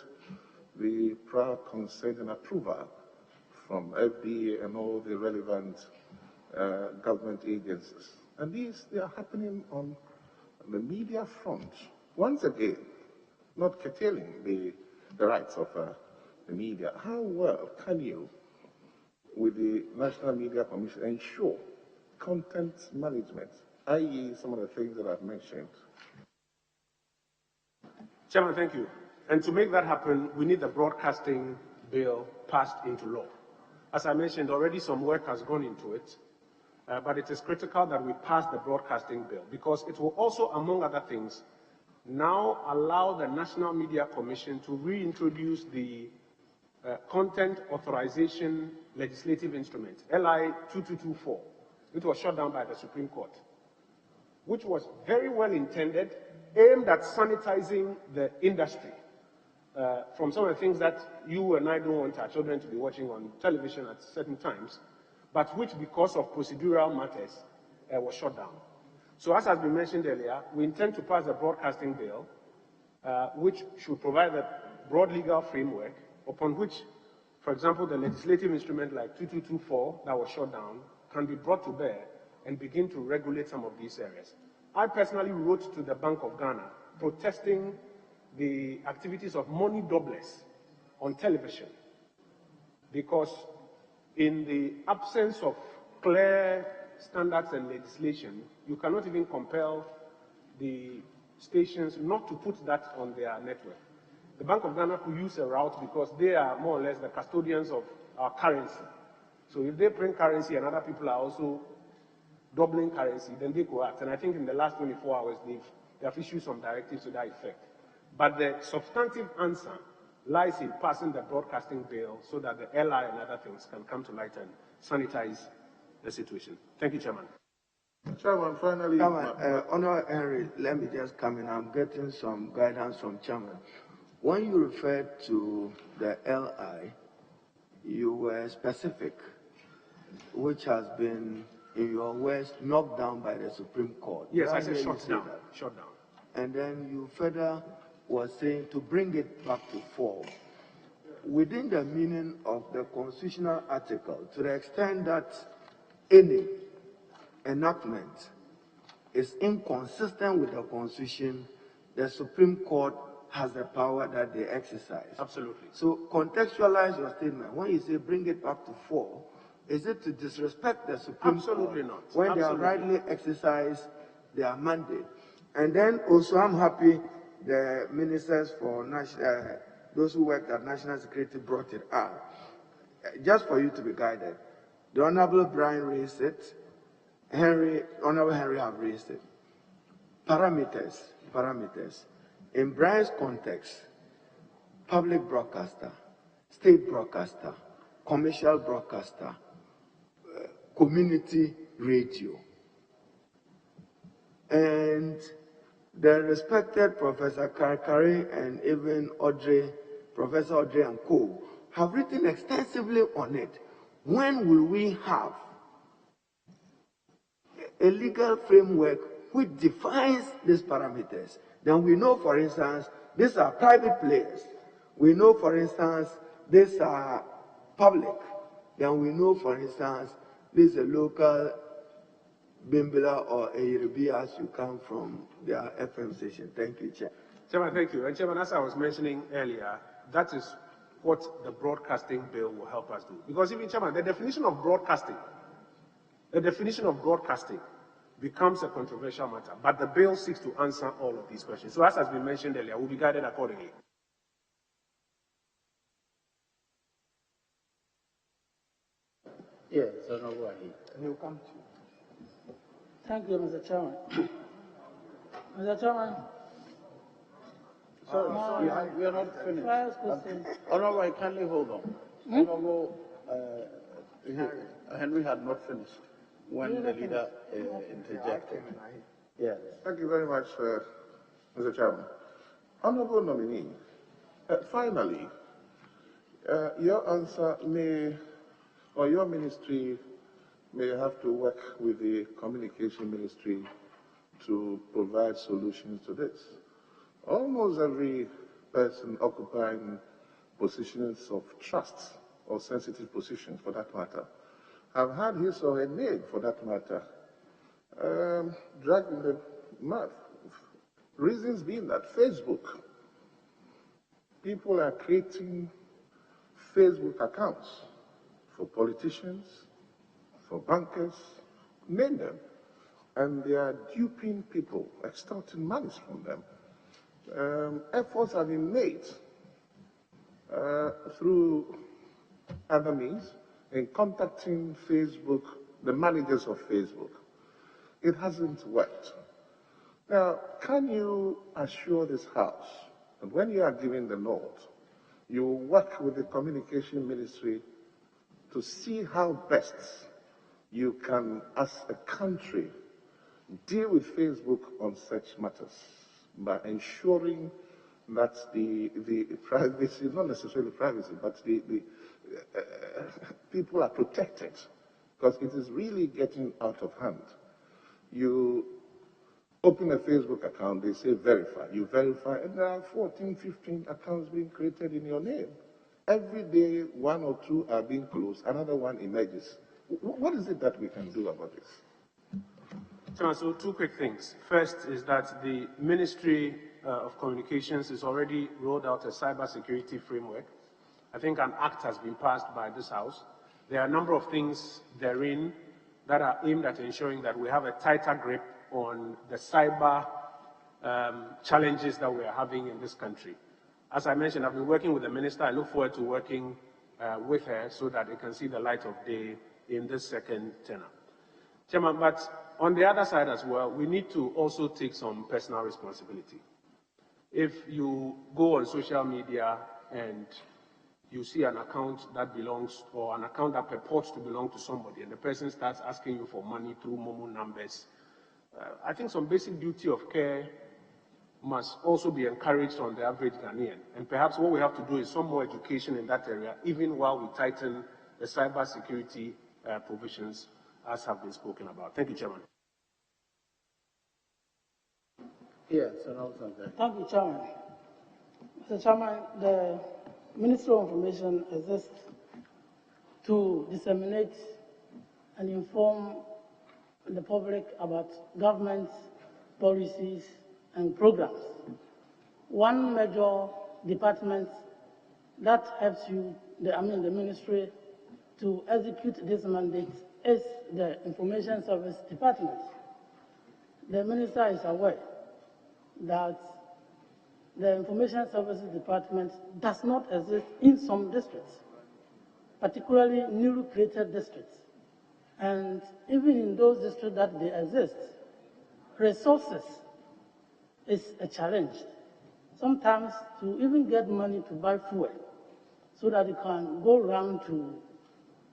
the prior consent and approval from FDA and all the relevant government agencies. And they are happening on the media front. Once again, not curtailing the rights of the media. How well can you, with the National Media Commission, ensure content management, i.e. some of the things that I've mentioned? Chairman, thank you. And to make that happen, we need the broadcasting bill passed into law. As I mentioned, already some work has gone into it, but it is critical that we pass the broadcasting bill because it will also, among other things, now allow the National Media Commission to reintroduce the Content Authorization Legislative Instrument, LI 2224, which was shut down by the Supreme Court, which was very well intended, aimed at sanitizing the industry from some of the things that you and I don't want our children to be watching on television at certain times, but which, because of procedural matters, was shut down. So as has been mentioned earlier, we intend to pass a broadcasting bill, which should provide a broad legal framework upon which, for example, the legislative instrument like 2224 that was shut down can be brought to bear and begin to regulate some of these areas. I personally wrote to the Bank of Ghana protesting the activities of money doublers on television because in the absence of clear standards and legislation, you cannot even compel the stations not to put that on their network. The Bank of Ghana could use a route because they are more or less the custodians of our currency. So if they print currency and other people are also doubling currency, then they go act. And I think in the last 24 hours, they have issued some directives to that effect. But the substantive answer lies in passing the broadcasting bill so that the LI and other things can come to light and sanitize the situation. Thank you, Chairman. Chairman, finally. Chairman, Honorable Henry, let me just come in. I'm getting some guidance from Chairman. When you referred to the LI, you were specific, which has been, in your words, knocked down by the Supreme Court. Yes, I said shut down. Shut down. And then you further was saying to bring it back to 4. Within the meaning of the constitutional article, to the extent that any enactment is inconsistent with the Constitution, the Supreme Court has the power that they exercise. Absolutely. So contextualize your statement. When you say bring it back to 4, Is it to disrespect the Supreme Absolutely Court not. when they have rightly exercised their mandate? And then also, I'm happy the ministers for those who worked at national security brought it up. Just for you to be guided, the Honorable Brian raised it. Honorable Henry have raised it. Parameters. In Brian's context, public broadcaster, state broadcaster, commercial broadcaster, community radio. And the respected Professor Karkari and even Professor Audrey and Co. have written extensively on it. When will we have a legal framework which defines these parameters? Then we know, for instance, these are private players. We know, for instance, these are public. Then we know, for instance, this is a local Bimbila or a Yorubi as you come from their FM station. Thank you, Chair. Chairman, thank you. And Chairman, as I was mentioning earlier, that is what the broadcasting bill will help us do. Because even, Chairman, the definition of broadcasting becomes a controversial matter, but the bill seeks to answer all of these questions. So as has been mentioned earlier, we'll be guided accordingly. Yes, Honorable Ahi. He'll come to you. Thank you, Mr. Chairman. Mr. Chairman. Sorry, we are not finished. First question. Honorable, I kindly hold on. Honorable Henry had not finished when the leader interjected. Yes. Thank you very much, Mr. Chairman. Honorable nominee, finally, your answer may, or your ministry may have to work with the communication ministry to provide solutions to this. Almost every person occupying positions of trust or sensitive positions, for that matter, have had his or her name, for that matter, dragged in the mud. Reasons being that Facebook, people are creating Facebook accounts for politicians, for bankers, name them, and they are duping people, extorting monies from them. Efforts have been made through other means in contacting Facebook, the managers of Facebook. It hasn't worked. Now, can you assure this House that when you are giving the nod, you will work with the communication ministry to see how best you can, as a country, deal with Facebook on such matters by ensuring that the privacy, not necessarily privacy, but the people are protected, because it is really getting out of hand. You open a Facebook account, they say verify. You verify, and there are 14, 15 accounts being created in your name. Every day, one or two are being closed, another one emerges. What is it that we can do about this? So two quick things. First is that the Ministry of Communications has already rolled out a cybersecurity framework. I think an act has been passed by this House. There are a number of things therein that are aimed at ensuring that we have a tighter grip on the cyber challenges that we are having in this country. As I mentioned, I've been working with the Minister. I look forward to working with her so that it can see the light of day in this second tenure. Chairman, but on the other side as well, we need to also take some personal responsibility. If you go on social media and you see an account that belongs, or an account that purports to belong to somebody, and the person starts asking you for money through Momo numbers, I think some basic duty of care must also be encouraged on the average Ghanaian. And perhaps what we have to do is some more education in that area, even while we tighten the cyber security provisions as have been spoken about. Thank you, Chairman. Yes, and also Thank you, Chairman. Mr. Chairman, the Ministry of Information exists to disseminate and inform the public about government policies and programs. One major department that helps you, the ministry, to execute this mandate is the Information Service Department. The Minister is aware that the Information Services Department does not exist in some districts, particularly newly created districts. And even in those districts that they exist, resources is a challenge. Sometimes to even get money to buy fuel so that they can go around to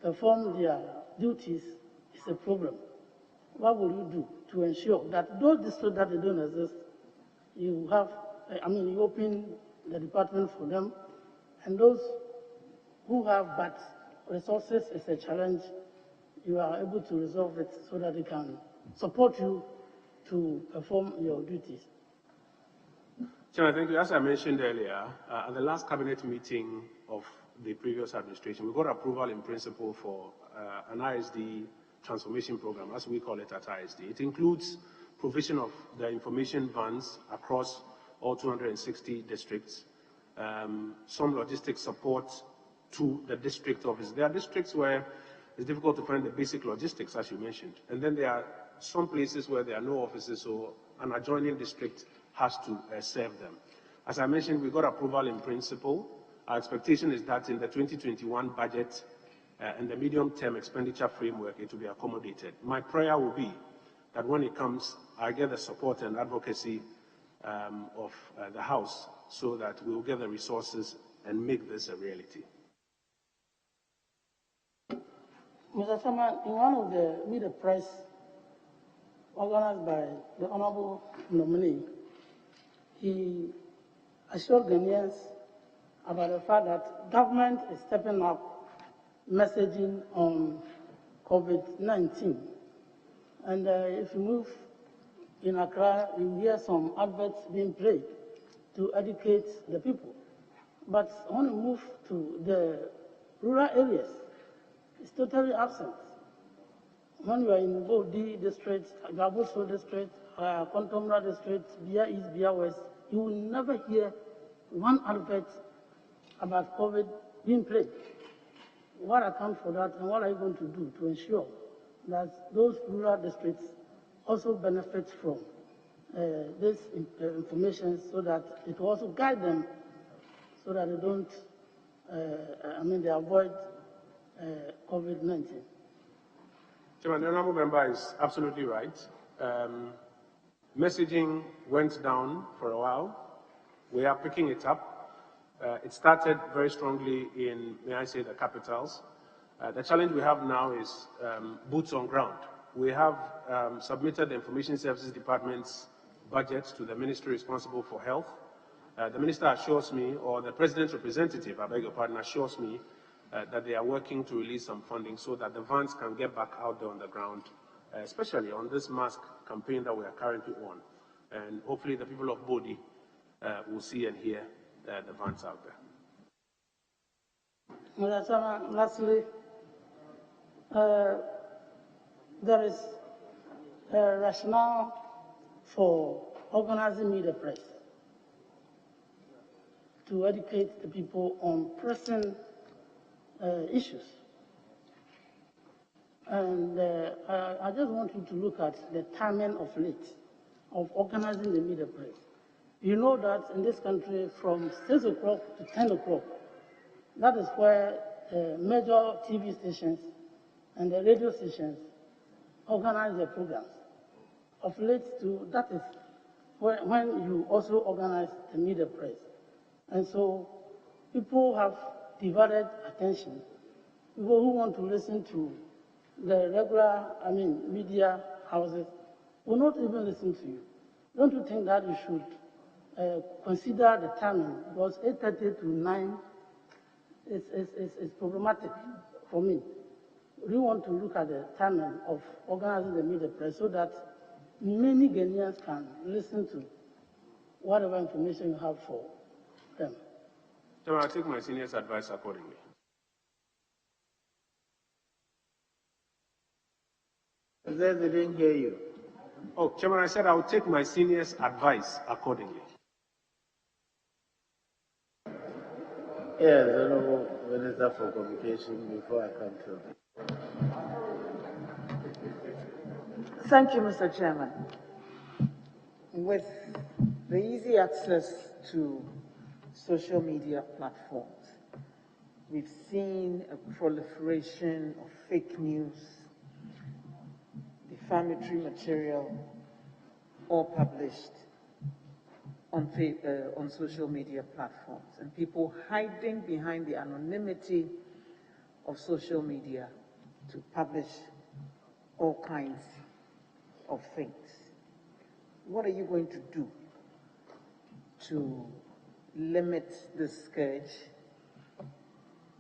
perform their duties is a problem. What will you do to ensure that those districts that they don't exist, you have, you open the department for them, and those who have but resources is a challenge, you are able to resolve it so that they can support you to perform your duties. Chairman, thank you. As I mentioned earlier, at the last cabinet meeting of the previous administration, we got approval in principle for an ISD transformation program, as we call it at ISD. It includes provision of the information vans across all 260 districts, some logistics support to the district office. There are districts where it's difficult to find the basic logistics, as you mentioned. And then there are some places where there are no offices, so an adjoining district has to serve them. As I mentioned, we got approval in principle. Our expectation is that in the 2021 budget and the medium-term expenditure framework, it will be accommodated. My prayer will be that when it comes, I get the support and advocacy of the House so that we will get the resources and make this a reality. Mr. Chairman, in one of the media press organized by the Honorable nominee, he assured Ghanaians about the fact that government is stepping up messaging on COVID-19. And if you move in Accra, you hear some adverts being played to educate the people. But when you move to the rural areas, it's totally absent. When you are in Bodi district, Gaboso district, Kontomra district, Bia East, Bia West, you will never hear one advert about COVID being played. What accounts for that, and what are you going to do to ensure that those rural districts also benefit from this information so that it will also guide them so that they don't, they avoid COVID-19? Chairman, the honourable member is absolutely right. Messaging went down for a while. We are picking it up. It started very strongly in, may I say, the capitals. The challenge we have now is boots on ground. We have submitted the Information Services Department's budget to the ministry responsible for health. The minister assures me, or the president's representative, I beg your pardon, assures me that they are working to release some funding so that the vans can get back out there on the ground, especially on this mask campaign that we are currently on. And hopefully the people of Bodi will see and hear the vans out there. Mr. Chairman, lastly, there is a rationale for organizing media press to educate the people on pressing issues. And I just want you to look at the timing of late of organizing the media press. You know that in this country from 6 o'clock to 10 o'clock, that is where major TV stations and the radio stations organize their programs. Of late too, that is when you also organize the media press. And so people have divided attention. People who want to listen to the regular, media houses will not even listen to you. Don't you think that you should consider the timing? Because 8:30 to 9 is problematic for me. We want to look at the timing of organizing the media press so that many Ghanaians can listen to whatever information you have for them. Chairman, I'll take my senior's advice accordingly. They didn't hear you. Oh, Chairman, I said I will take my senior's advice accordingly. Yes, Honorable Minister for Communication before I come to you. Thank you, Mr. Chairman. With the easy access to social media platforms, we've seen a proliferation of fake news, defamatory material, all published on social media platforms, and people hiding behind the anonymity of social media to publish all kinds of things. What are you going to do to limit this scourge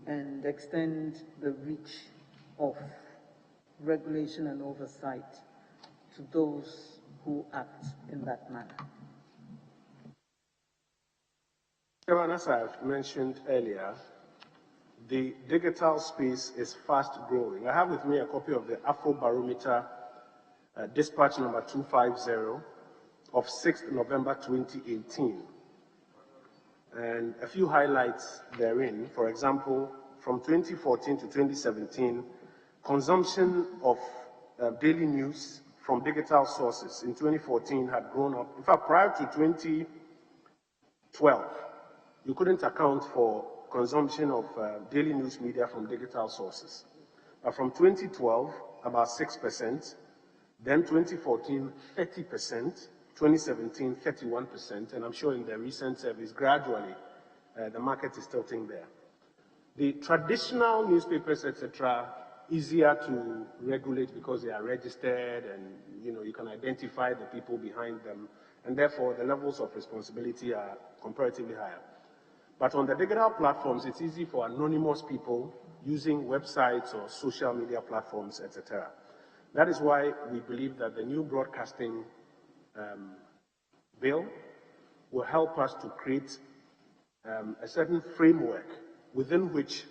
and extend the reach of regulation and oversight to those who act in that manner? Chairman, as I've mentioned earlier, the digital space is fast growing. I have with me a copy of the Afrobarometer dispatch number 250 of 6th November 2018. And a few highlights therein. For example, from 2014 to 2017, consumption of daily news from digital sources in 2014 had grown up. In fact, prior to 2012, you couldn't account for consumption of daily news media from digital sources. But from 2012, about 6%, then 2014, 30%, 2017, 31%, and I'm sure in the recent surveys, gradually, the market is tilting there. The traditional newspapers, etc., easier to regulate because they are registered and you can identify the people behind them, and therefore the levels of responsibility are comparatively higher. But on the digital platforms, it's easy for anonymous people using websites or social media platforms, etc. That is why we believe that the new broadcasting bill will help us to create a certain framework within which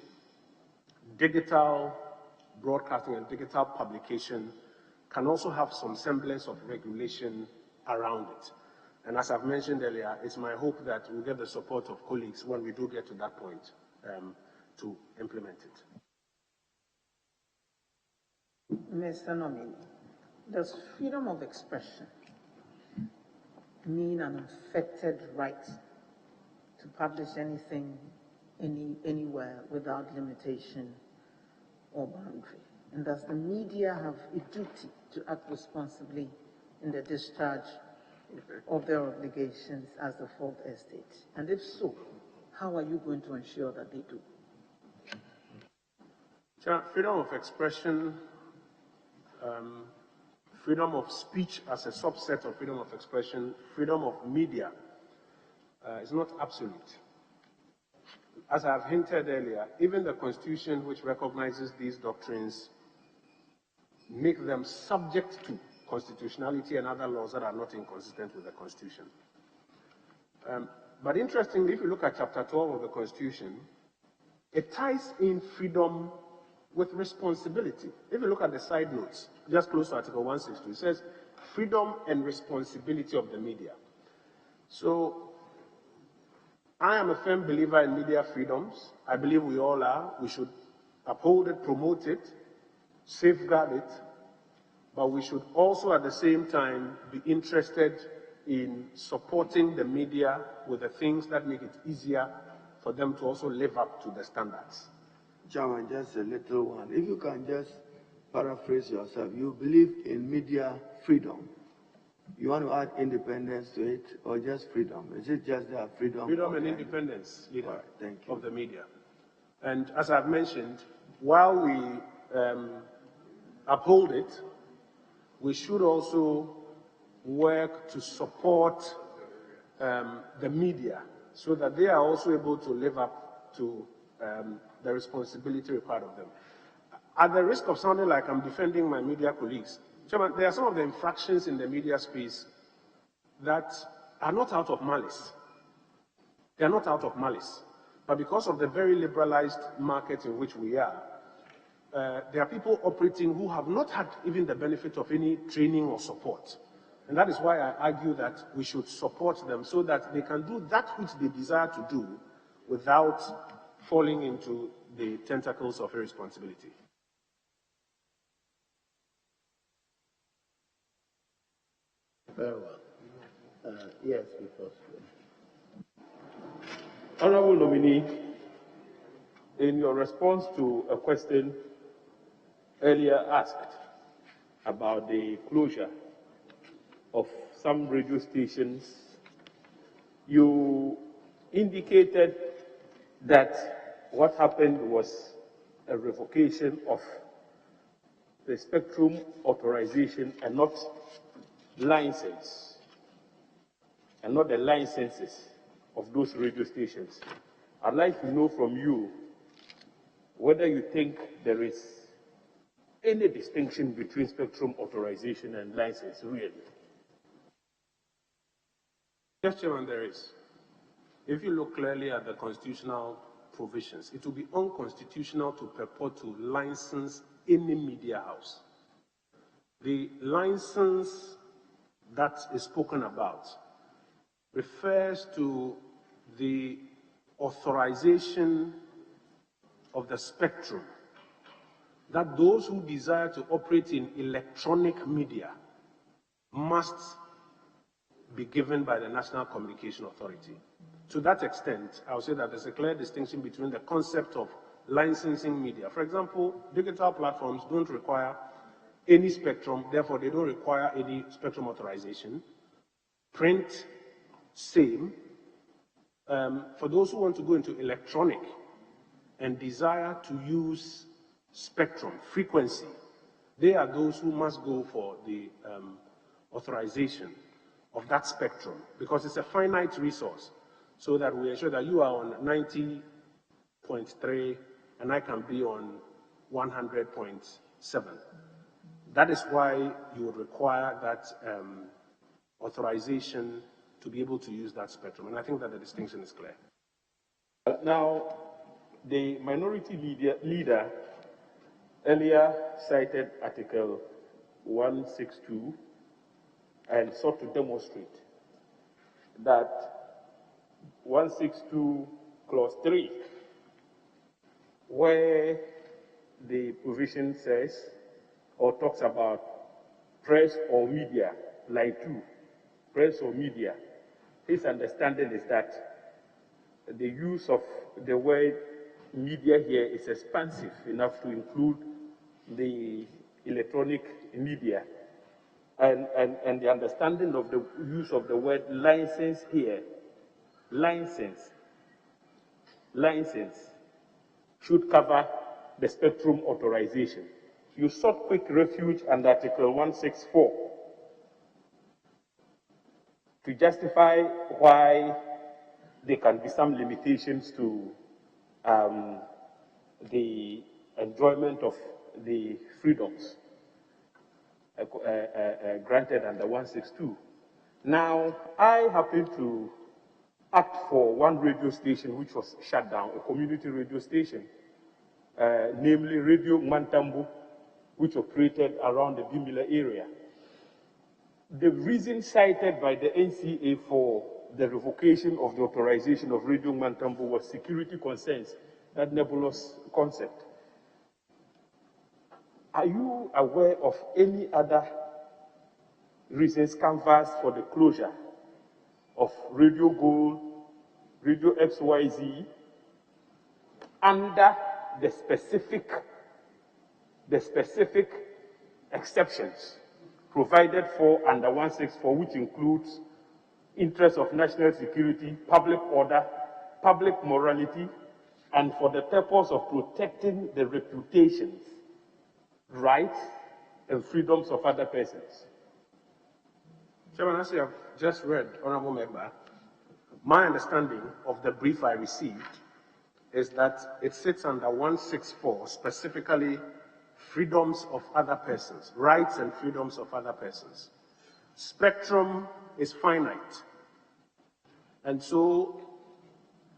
digital broadcasting and digital publication can also have some semblance of regulation around it. And as I've mentioned earlier, it's my hope that we'll get the support of colleagues when we do get to that point to implement it. Mr. Nominee, does freedom of expression mean an unfettered right to publish anything, anywhere without limitation or boundary? And does the media have a duty to act responsibly in the discharge of their obligations as the fourth estate? And if so, how are you going to ensure that they do? Freedom of expression, freedom of speech as a subset of freedom of expression, freedom of media is not absolute. As I have hinted earlier, even the Constitution, which recognizes these doctrines, make them subject to constitutionality and other laws that are not inconsistent with the Constitution. But interestingly, if you look at Chapter 12 of the Constitution, it ties in freedom with responsibility. If you look at the side notes, just close to Article 162, it says freedom and responsibility of the media. So I am a firm believer in media freedoms. I believe we all are. We should uphold it, promote it, safeguard it, but we should also at the same time be interested in supporting the media with the things that make it easier for them to also live up to the standards. Chairman, just a little one. If you can just paraphrase yourself, you believe in media freedom. You want to add independence to it or just freedom? Is it just that freedom? Freedom and independence, leader, right, thank you. of the media. And as I've mentioned, while we uphold it, we should also work to support the media so that they are also able to live up to the responsibility required of them. At the risk of sounding like I'm defending my media colleagues, Chairman, there are some of the infractions in the media space that are not out of malice. They are not out of malice. But because of the very liberalized market in which we are, there are people operating who have not had even the benefit of any training or support. And that is why I argue that we should support them so that they can do that which they desire to do without falling into the tentacles of irresponsibility. Very well. Yes, because. Honorable nominee, in your response to a question earlier asked about the closure of some radio stations, you indicated that what happened was a revocation of the spectrum authorization and not license, and not the licenses of those radio stations. I'd like to know from you whether you think there is any distinction between spectrum authorization and license, really. Yes, Chairman, there is. If you look clearly at the constitutional provisions, it will be unconstitutional to purport to license any media house. The license that is spoken about refers to the authorization of the spectrum that those who desire to operate in electronic media must be given by the National Communication Authority. To that extent, I would say that there's a clear distinction between the concept of licensing media. For example, digital platforms don't require any spectrum, therefore they don't require any spectrum authorization. Print, same. For those who want to go into electronic and desire to use spectrum, frequency, they are those who must go for the authorization of that spectrum, because it's a finite resource, so that we ensure that you are on 90.3 and I can be on 100.7. That is why you would require that authorization to be able to use that spectrum, and I think that the distinction is clear. Now, the minority leader earlier cited Article 162 and sought to demonstrate that 162 Clause 3, where the provision says or talks about press or media, like 2, press or media, his understanding is that the use of the word media here is expansive enough to include the electronic media. And the understanding of the use of the word license here, license, should cover the spectrum authorization. You sought quick refuge under Article 164 to justify why there can be some limitations to the enjoyment of the freedoms granted under 162. Now, I happen to act for one radio station which was shut down, a community radio station, namely Radio Mantambo, which operated around the Bimila area. The reason cited by the NCA for the revocation of the authorization of Radio Mantambo was security concerns, that nebulous concept. Are you aware of any other reasons canvassed for the closure of Radio Gold, Radio XYZ, under the specific exceptions provided for under 164, which includes interests of national security, public order, public morality, and for the purpose of protecting the reputations, rights, and freedoms of other persons? Chairman, as you have just read, Honorable Member, my understanding of the brief I received is that it sits under 164, specifically freedoms of other persons, rights and freedoms of other persons. Spectrum is finite, and so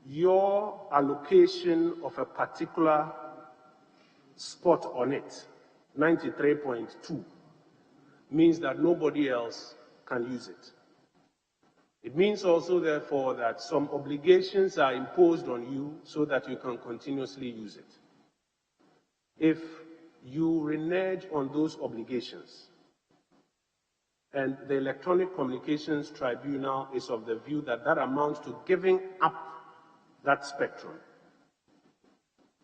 your allocation of a particular spot on it, 93.2, means that nobody else can use it. It means also, therefore, that some obligations are imposed on you so that you can continuously use it. if you renege on those obligations, and the Electronic Communications Tribunal is of the view that that amounts to giving up that spectrum,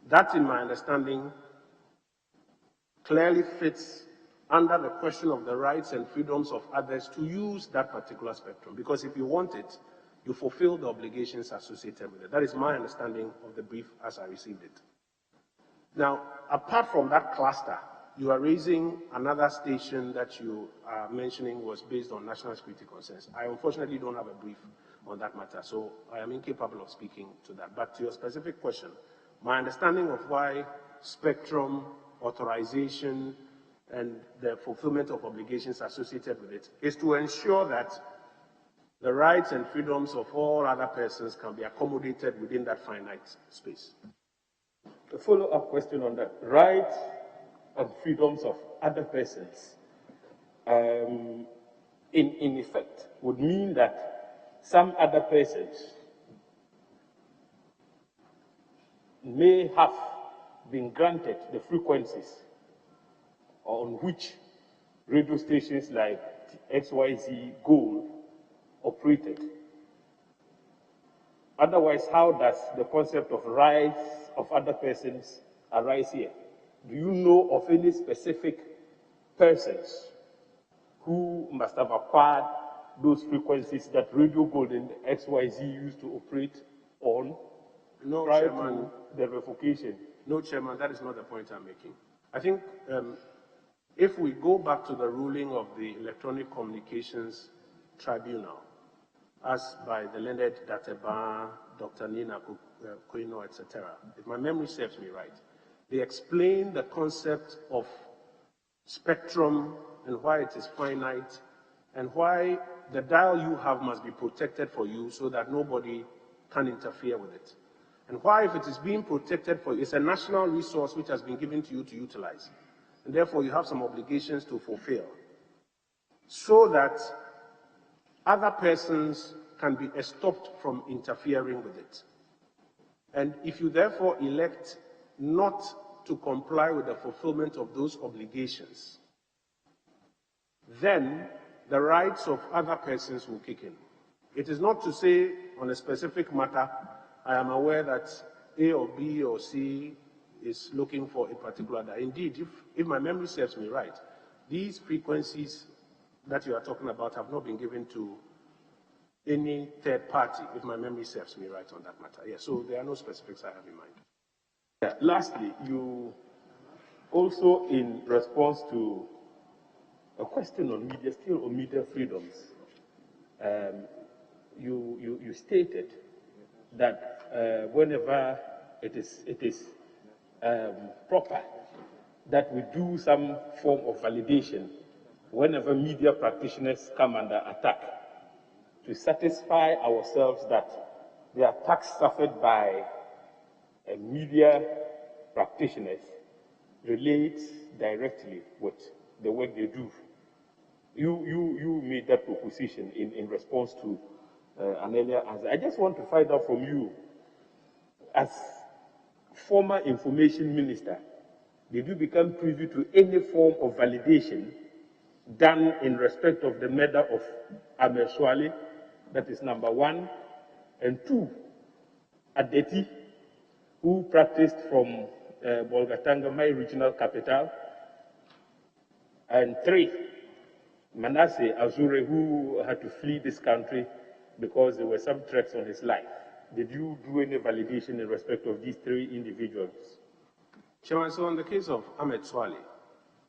that, in my understanding, clearly fits under the question of the rights and freedoms of others to use that particular spectrum. Because if you want it, you fulfill the obligations associated with it. That is my understanding of the brief as I received it. Now, apart from that cluster, you are raising another station that you are mentioning was based on national security concerns. I unfortunately don't have a brief on that matter, so I am incapable of speaking to that. But to your specific question, my understanding of why spectrum, authorization, and the fulfillment of obligations associated with it is to ensure that the rights and freedoms of all other persons can be accommodated within that finite space. A follow-up question on that. Rights and freedoms of other persons, in effect, would mean that some other persons may have been granted the frequencies on which radio stations like XYZ Gold operated. Otherwise, how does the concept of rights of other persons arise here? Do you know of any specific persons who must have acquired those frequencies that Radio Gold and XYZ used to operate on prior to the revocation? No, Chairman, that is not the point I'm making. I think if we go back to the ruling of the Electronic Communications Tribunal, as by the learned Dateba, Dr. Nina Koino, etc., if my memory serves me right, they explain the concept of spectrum and why it is finite and why the dial you have must be protected for you so that nobody can interfere with it. And why, if it is being protected for you, it's a national resource which has been given to you to utilize. And therefore, you have some obligations to fulfill so that other persons can be stopped from interfering with it. And if you therefore elect not to comply with the fulfillment of those obligations, then the rights of other persons will kick in. It is not to say on a specific matter, I am aware that A or B or C is looking for a particular dial. Indeed, if my memory serves me right, these frequencies that you are talking about have not been given to any third party, if my memory serves me right on that matter. Yes, so there are no specifics I have in mind. Yeah. Lastly, you also, in response to a question on media, still on media freedoms, you stated that whenever it is proper that we do some form of validation whenever media practitioners come under attack, to satisfy ourselves that the attacks suffered by media practitioners relate directly with the work they do. You made that proposition in response to an earlier answer. I just want to find out from you, as former information minister, did you become privy to any form of validation done in respect of the murder of Ahmed Swale? That is number one. And two, Adeti, who practiced from Bolgatanga, my regional capital. And three, Manasseh Azure, who had to flee this country because there were some threats on his life. Did you do any validation in respect of these three individuals? Chairman, so in the case of Ahmed Swale,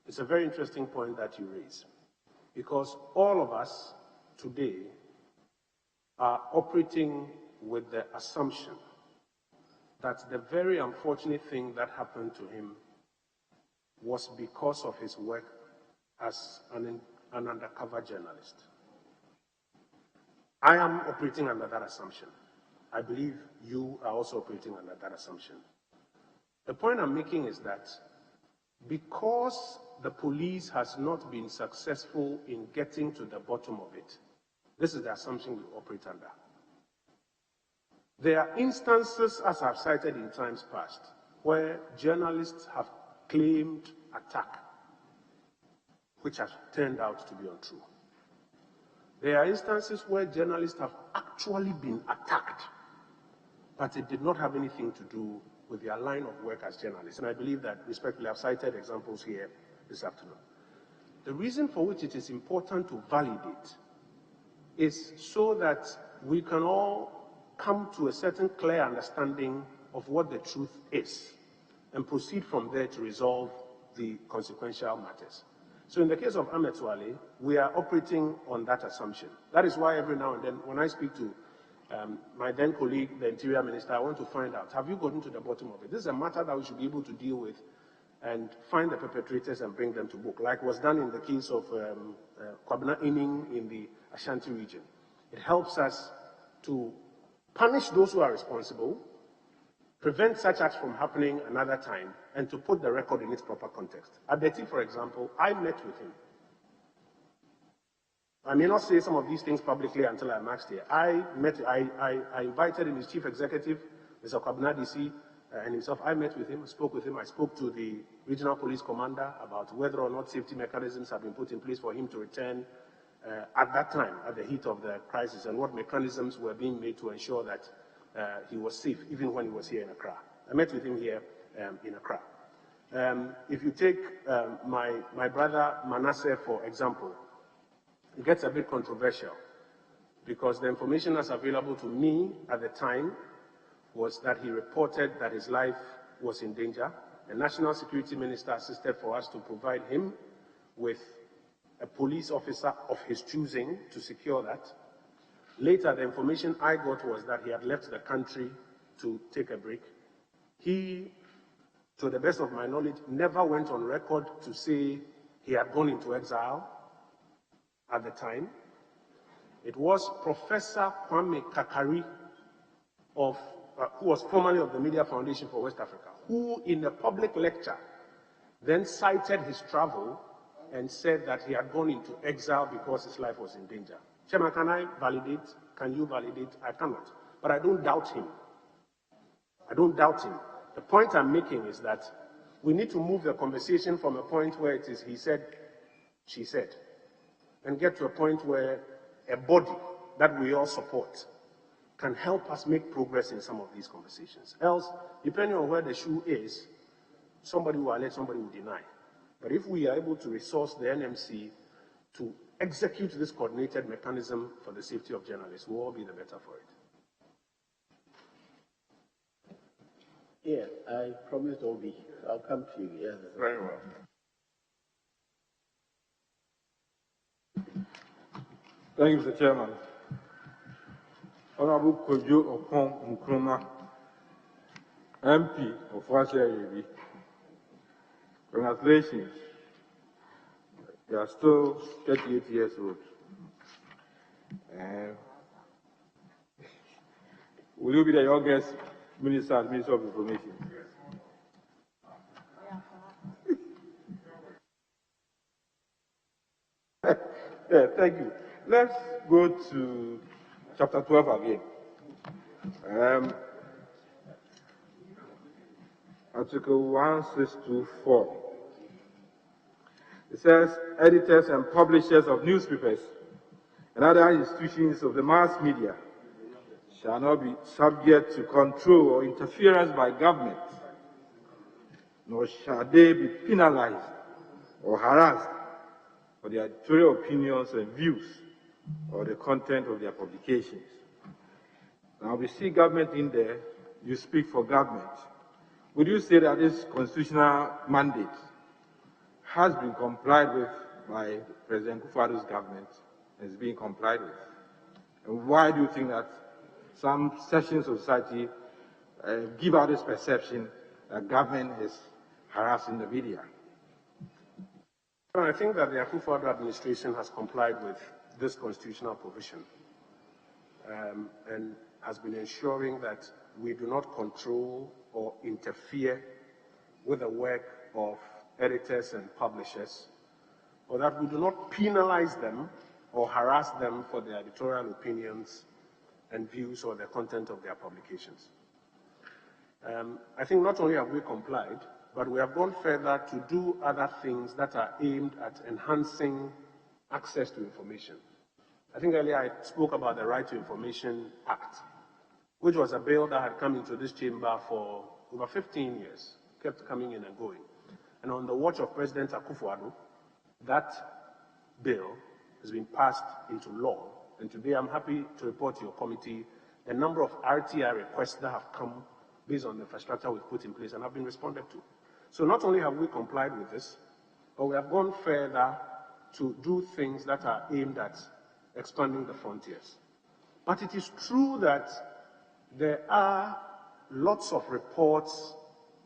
it's a very interesting point that you raise, because all of us today are operating with the assumption that the very unfortunate thing that happened to him was because of his work as an undercover journalist. I am operating under that assumption. I believe you are also operating under that assumption. The point I'm making is that because the police has not been successful in getting to the bottom of it, this is the assumption we operate under. There are instances, as I've cited in times past, where journalists have claimed attack, which has turned out to be untrue. There are instances where journalists have actually been attacked, but it did not have anything to do with their line of work as journalists. And I believe that, respectfully, I've cited examples here this afternoon. The reason for which it is important to validate is so that we can all come to a certain clear understanding of what the truth is and proceed from there to resolve the consequential matters. So in the case of Ahmed Suale, we are operating on that assumption. That is why every now and then, when I speak to my then colleague, the Interior Minister, I want to find out, have you gotten to the bottom of it? This is a matter that we should be able to deal with and find the perpetrators and bring them to book, like was done in the case of Kwabena Inning in the Ashanti region. It helps us to punish those who are responsible, prevent such acts from happening another time, and to put the record in its proper context. Abeti, for example, I met with him. I may not say some of these things publicly until I'm asked here. I invited him, his chief executive, Mr. Kwabena DC, and himself. I met with him, spoke with him. I spoke to the regional police commander about whether or not safety mechanisms have been put in place for him to return at that time, at the heat of the crisis, and what mechanisms were being made to ensure that he was safe, even when he was here in Accra. I met with him here in Accra. If you take my brother Manasseh, for example, it gets a bit controversial because the information that's available to me at the time was that he reported that his life was in danger. The National Security Minister assisted for us to provide him with a police officer of his choosing to secure that. Later, the information I got was that he had left the country to take a break. He, to the best of my knowledge, never went on record to say he had gone into exile at the time. It was Professor Kwame Kakari, who was formerly of the Media Foundation for West Africa, who in a public lecture then cited his travel and said that he had gone into exile because his life was in danger. Chairman, can I validate? Can you validate? I cannot. But I don't doubt him. I don't doubt him. The point I'm making is that we need to move the conversation from a point where it is he said, she said, and get to a point where a body that we all support can help us make progress in some of these conversations. Else, depending on where the shoe is, somebody will allege, somebody will deny. But if we are able to resource the NMC to execute this coordinated mechanism for the safety of journalists, we'll all be the better for it. Yeah, I promised Obi. I'll come to you. Yes. Very well. Thank you, Mr. Chairman. Honorable Kojo Okon Nkrumah, MP of Washington. Congratulations. You are still 38 years old. Will you be the youngest Minister of Information? Yeah, thank you. Let's go to chapter 12 again. Article 1624. It says, editors and publishers of newspapers and other institutions of the mass media shall not be subject to control or interference by government, nor shall they be penalized or harassed for their editorial opinions and views or the content of their publications. Now, we see government in there, you speak for government. Would you say that this constitutional mandate has been complied with by President Kufuor's government and is being complied with? And why do you think that some sections of society give out this perception that government is harassing the media? I think that the Akufo-Addo administration has complied with this constitutional provision and has been ensuring that we do not control or interfere with the work of editors and publishers, or that we do not penalize them or harass them for their editorial opinions and views or the content of their publications. I think not only have we complied, but we have gone further to do other things that are aimed at enhancing access to information. I think earlier I spoke about the Right to Information Act, which was a bill that had come into this chamber for over 15 years, kept coming in and going. And on the watch of President Akufo-Addo, that bill has been passed into law. And today I'm happy to report to your committee the number of RTI requests that have come based on the infrastructure we've put in place and have been responded to. So not only have we complied with this, but we have gone further to do things that are aimed at expanding the frontiers. But it is true that there are lots of reports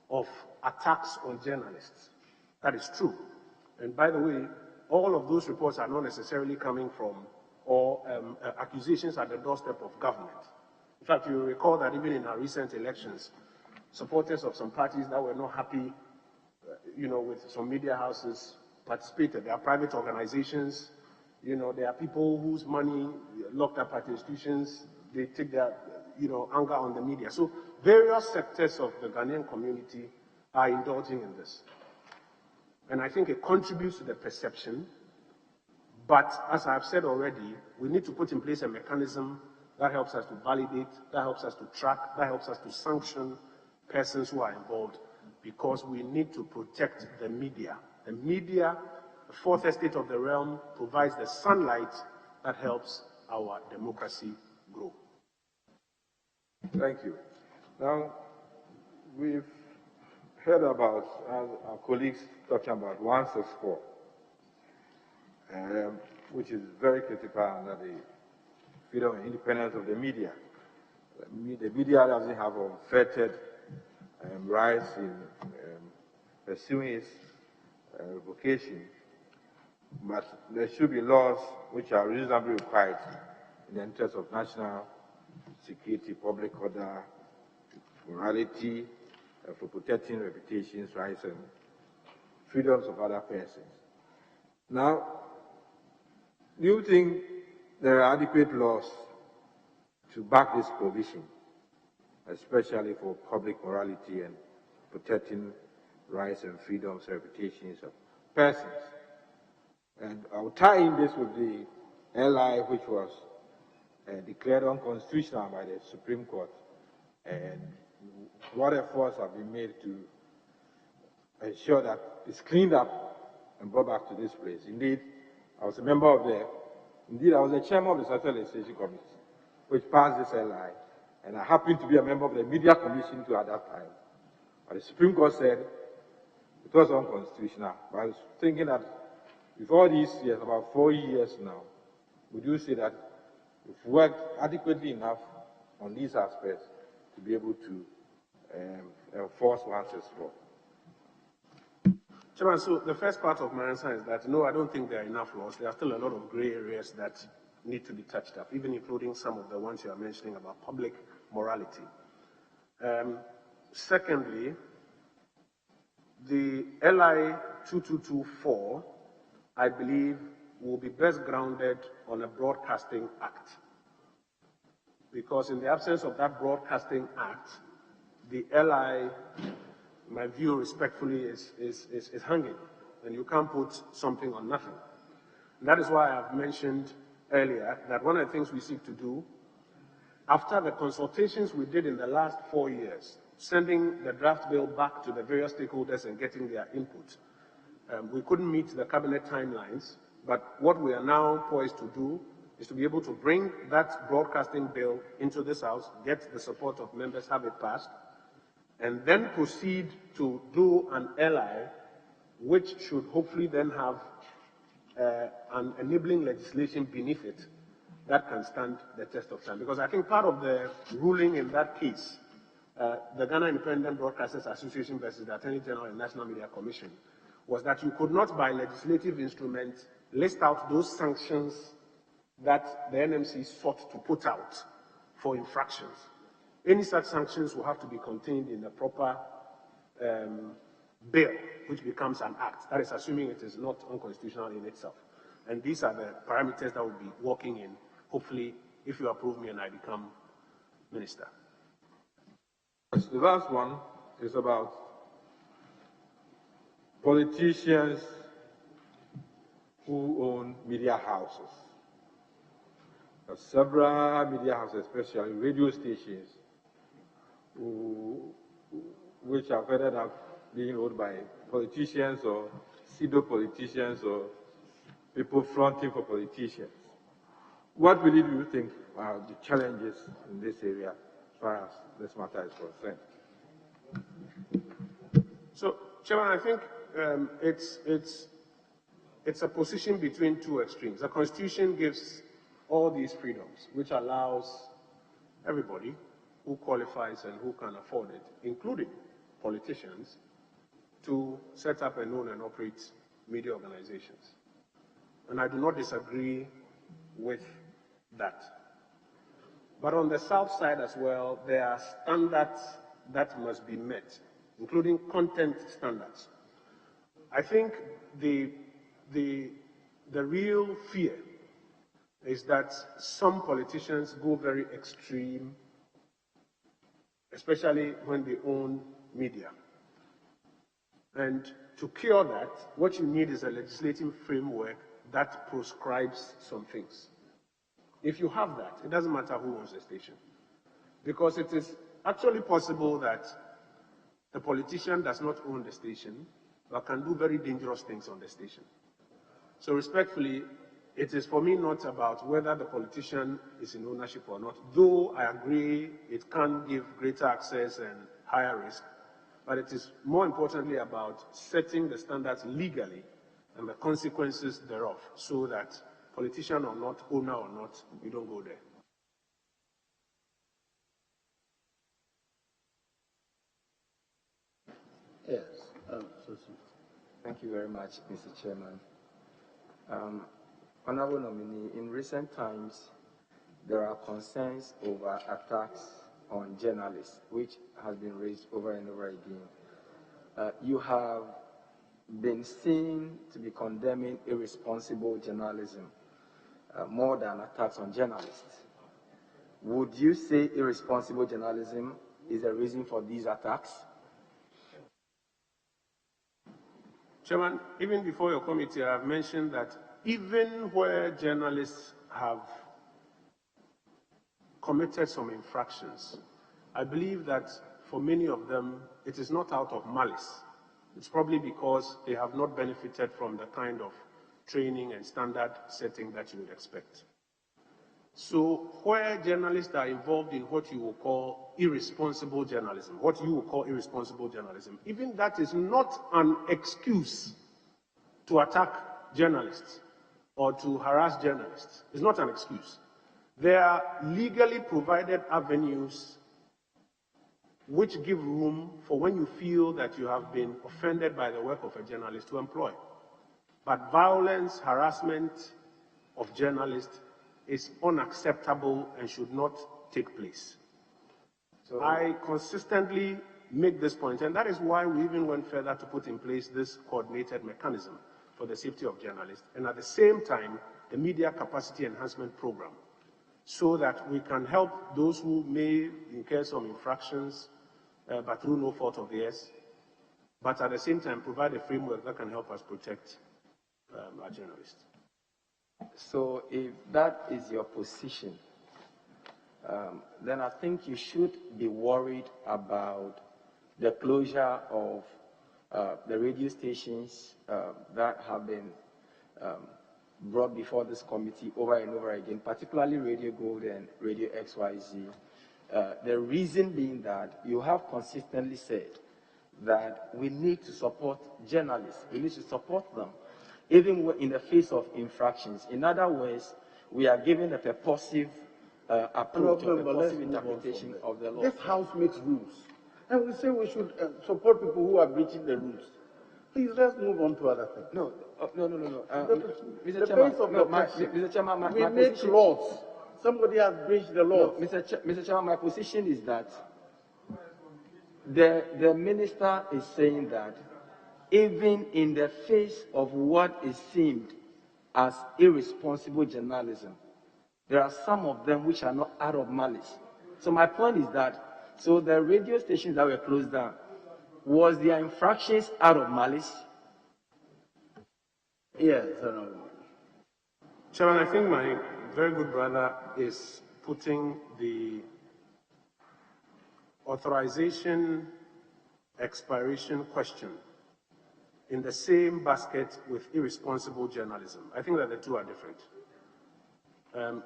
of attacks on journalists. That is true. And by the way, all of those reports are not necessarily coming from or accusations at the doorstep of government. In fact, you recall that even in our recent elections, supporters of some parties that were not happy, with some media houses participated. There are private organizations, there are people whose money locked up at institutions, they take their, anger on the media. So various sectors of the Ghanaian community are indulging in this. And I think it contributes to the perception. But as I've said already, we need to put in place a mechanism that helps us to validate, that helps us to track, that helps us to sanction persons who are involved, because we need to protect the media. The media, the fourth estate of the realm, provides the sunlight that helps our democracy grow. Thank you. Now, we've heard about our colleagues talking about 164, which is very critical under the freedom and independence of the media. The media doesn't have unfettered rights in pursuing its vocation, but there should be laws which are reasonably required in the interest of national security, public order, morality, for protecting reputations, rights, and freedoms of other persons. Now, do you think there are adequate laws to back this provision, especially for public morality and protecting rights and freedoms and reputations of persons? And I'll tie in this with the LI, which was declared unconstitutional by the Supreme Court, and what efforts have been made to ensure that it's cleaned up and brought back to this place. Indeed, I was a member of I was the chairman of the Central Legislation Committee, which passed this LI, and I happened to be a member of the Media Commission too at that time. But the Supreme Court said it was unconstitutional. But I was thinking that with all these years, about 4 years now, would you say that we've worked adequately enough on these aspects to be able to enforce 164? Chairman, so the first part of my answer is that no, I don't think there are enough laws. There are still a lot of gray areas that need to be touched up, even including some of the ones you are mentioning about public morality. Secondly, the LI 2224, I believe, will be best grounded on a Broadcasting Act. Because in the absence of that Broadcasting Act, the LI, my view respectfully, is hanging. And you can't put something on nothing. And that is why I've mentioned earlier that one of the things we seek to do, after the consultations we did in the last 4 years, sending the draft bill back to the various stakeholders and getting their input, we couldn't meet the cabinet timelines, but what we are now poised to do is to be able to bring that broadcasting bill into this House, get the support of members, have it passed, and then proceed to do an LI, which should hopefully then have an enabling legislation beneath it that can stand the test of time. Because I think part of the ruling in that case, the Ghana Independent Broadcasters Association versus the Attorney General and National Media Commission, was that you could not, by legislative instruments, list out those sanctions that the NMC sought to put out for infractions. Any such sanctions will have to be contained in a proper bill, which becomes an act. That is assuming it is not unconstitutional in itself. And these are the parameters that we'll be working in, hopefully, if you approve me and I become minister. The last one is about politicians who own media houses. There are several media houses, especially radio stations, which have ended up being owned by politicians or pseudo-politicians or people fronting for politicians. What really do you think are the challenges in this area as far as this matter is concerned? So, Chairman, I think it's a position between two extremes. The Constitution gives all these freedoms, which allows everybody who qualifies and who can afford it, including politicians, to set up and own and operate media organizations. And I do not disagree with that. But on the South side as well, there are standards that must be met, including content standards. I think the real fear is that some politicians go very extreme, especially when they own media. And to cure that, what you need is a legislative framework that proscribes some things. If you have that, it doesn't matter who owns the station. Because it is actually possible that the politician does not own the station, but can do very dangerous things on the station. So respectfully, it is for me not about whether the politician is in ownership or not, though I agree it can give greater access and higher risk, but it is more importantly about setting the standards legally and the consequences thereof, so that politician or not, owner or not, we don't go there. Yes. Thank you very much, Mr. Chairman. Honorable nominee, in recent times, there are concerns over attacks on journalists, which has been raised over and over again. You have been seen to be condemning irresponsible journalism more than attacks on journalists. Would you say irresponsible journalism is a reason for these attacks? Chairman, even before your committee, I have mentioned that even where journalists have committed some infractions, I believe that for many of them, it is not out of malice. It's probably because they have not benefited from the kind of training and standard setting that you would expect. So where journalists are involved in what you will call irresponsible journalism, even that is not an excuse to attack journalists or to harass journalists. It's not an excuse. There are legally provided avenues which give room for when you feel that you have been offended by the work of a journalist to employ. But violence, harassment of journalists is unacceptable and should not take place. So I consistently make this point, and that is why we even went further to put in place this coordinated mechanism for the safety of journalists, and at the same time, the Media Capacity Enhancement Program, so that we can help those who may incur some infractions, but through no fault of theirs, but at the same time provide a framework that can help us protect our journalists. So if that is your position, then I think you should be worried about the closure of the radio stations that have been brought before this committee over and over again, particularly Radio Gold and Radio XYZ. The reason being that you have consistently said that we need to support journalists, we need to support them, even in the face of infractions. In other words, we are giving a purposive approach, a purposive interpretation of the law. This House makes rules, and we say we should support people who are breaching the rules. Please, let's move on to other things. No. Mr. Chairman, we make laws. Somebody has breached the law. No, Mr. Chairman, my position is that the minister is saying that even in the face of what is seen as irresponsible journalism, there are some of them which are not out of malice. So my point is that, so the radio stations that were closed down, was their infractions out of malice? Yes, Honorable. Chairman, I think my very good brother is putting the authorization expiration question in the same basket with irresponsible journalism. I think that the two are different.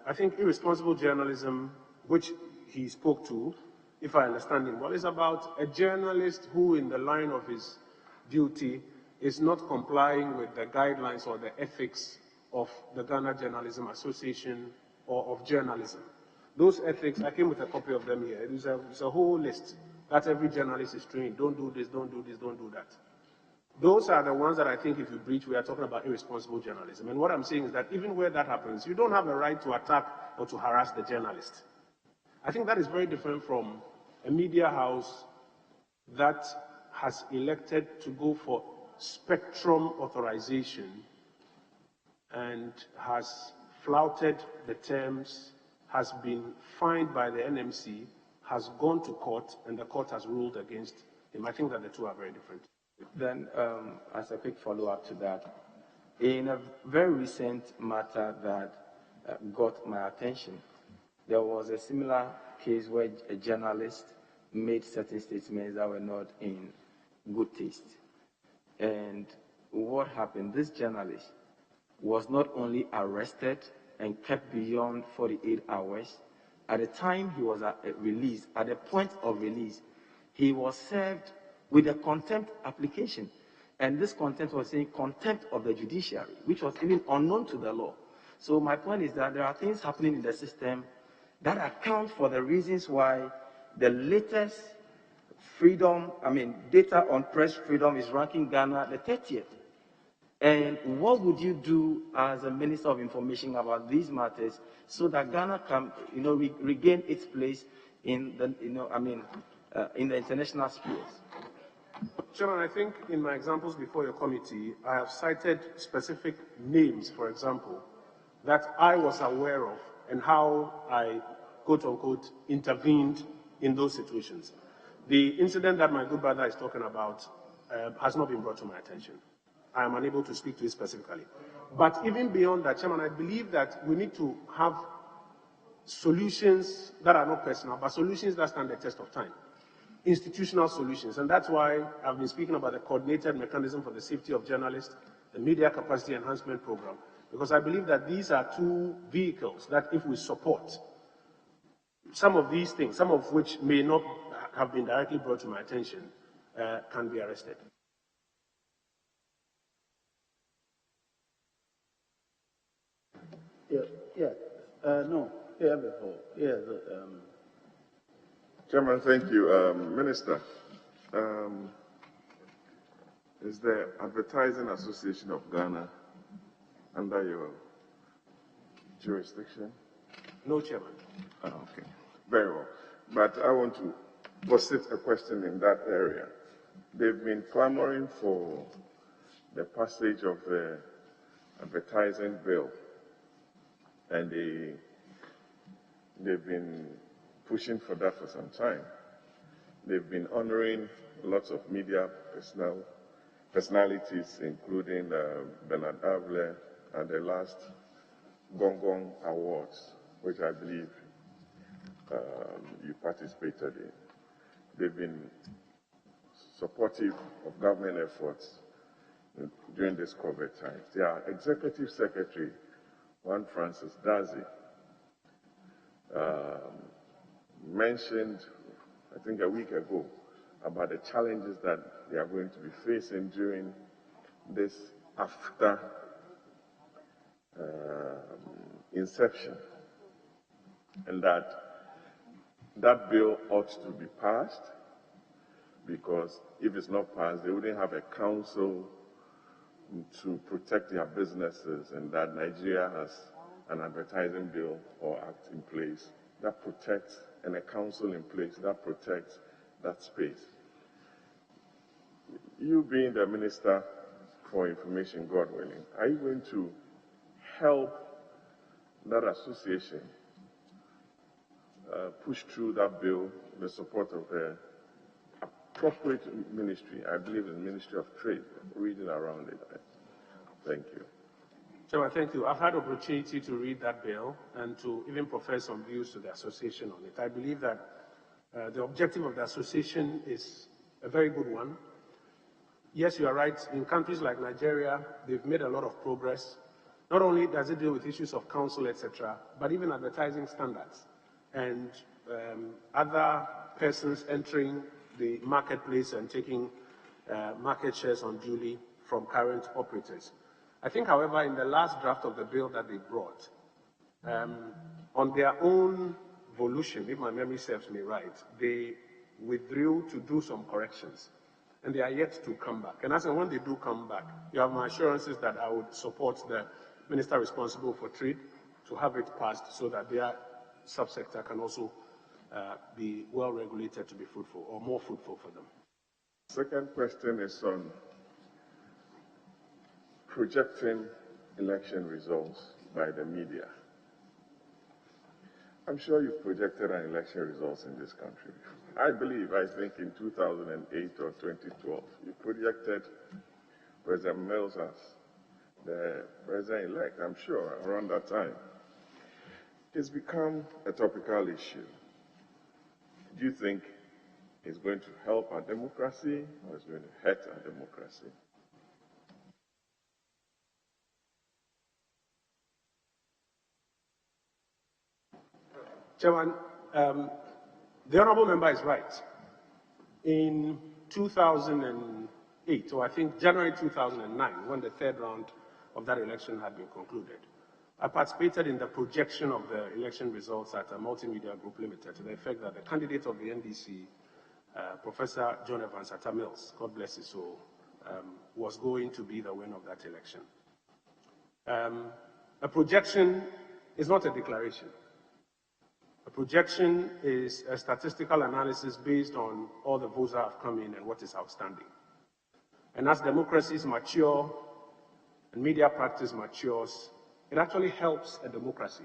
I think irresponsible journalism, which he spoke to, if I understand him well, is about a journalist who, in the line of his duty, is not complying with the guidelines or the ethics of the Ghana Journalism Association or of journalism. Those ethics, I came with a copy of them here. It's a whole list that every journalist is trained. Don't do this, don't do this, don't do that. Those are the ones that I think if you breach, we are talking about irresponsible journalism. And what I'm saying is that even where that happens, you don't have a right to attack or to harass the journalist. I think that is very different from a media house that has elected to go for spectrum authorization and has flouted the terms, has been fined by the NMC, has gone to court, and the court has ruled against him. I think that the two are very different. Then, as a quick follow-up to that, in a very recent matter that got my attention, there was a similar case where a journalist made certain statements that were not in good taste. And what happened? This journalist was not only arrested and kept beyond 48 hours, at the time he was released, at the point of release, he was served with a contempt application. And this contempt was saying contempt of the judiciary, which was even unknown to the law. So my point is that there are things happening in the system that account for the reasons why the latest data on press freedom is ranking Ghana the 30th. And what would you do as a Minister of Information about these matters so that Ghana can, regain its place in the, in the international spheres? Chairman, I think in my examples before your committee, I have cited specific names, for example, that I was aware of and how I, quote unquote, intervened in those situations. The incident that my good brother is talking about has not been brought to my attention. I am unable to speak to it specifically. But even beyond that, Chairman, I believe that we need to have solutions that are not personal, but solutions that stand the test of time. Institutional solutions. And that's why I've been speaking about the coordinated mechanism for the safety of journalists, the media capacity enhancement program, because I believe that these are two vehicles that if we support, some of these things, some of which may not have been directly brought to my attention, can be arrested. Chairman, thank you. Minister, is the Advertising Association of Ghana under your jurisdiction? No, Chairman. Okay, very well. But I want to posit a question in that area. They've been clamoring for the passage of the advertising bill, and they've been pushing for that for some time. They've been honoring lots of media personalities, including Bernard Avle at the last Gong Gong Awards, which I believe you participated in. They've been supportive of government efforts during this COVID time. Their executive secretary, Juan Francis Dazi, mentioned, I think a week ago, about the challenges that they are going to be facing during this after inception, and that bill ought to be passed, because if it's not passed, they wouldn't have a council to protect their businesses, and that Nigeria has an advertising bill or act in place that protects, and a council in place that protects that space. You being the Minister for Information, God willing, are you going to help that association push through that bill with the support of the appropriate ministry? I believe in the Ministry of Trade, reading around it. Thank you. Chairman, thank you. I've had opportunity to read that bill and to even profess some views to the association on it. I believe that the objective of the association is a very good one. Yes, you are right. In countries like Nigeria, they've made a lot of progress. Not only does it deal with issues of counsel, etc., but even advertising standards and other persons entering the marketplace and taking market shares unduly from current operators. I think, however, in the last draft of the bill that they brought, on their own volition, if my memory serves me right, they withdrew to do some corrections, and they are yet to come back. And as and when they do come back, you have my assurances that I would support the Minister responsible for trade to have it passed so that their subsector can also be well regulated to be fruitful, or more fruitful for them. Second question is on projecting election results by the media. I'm sure you've projected an election results in this country. I think in 2008 or 2012, you projected President Mills as the president-elect, I'm sure, around that time. It's become a topical issue. Do you think it's going to help our democracy or it's going to hurt our democracy? Chairman, the honourable member is right. In 2008, or I think January 2009, when the third round of that election had been concluded, I participated in the projection of the election results at a multimedia group limited to the effect that the candidate of the NDC, Professor John Evans Atta Mills, God bless his soul, was going to be the winner of that election. A projection is not a declaration. A projection is a statistical analysis based on all the votes that have come in and what is outstanding. And as democracies mature and media practice matures, it actually helps a democracy.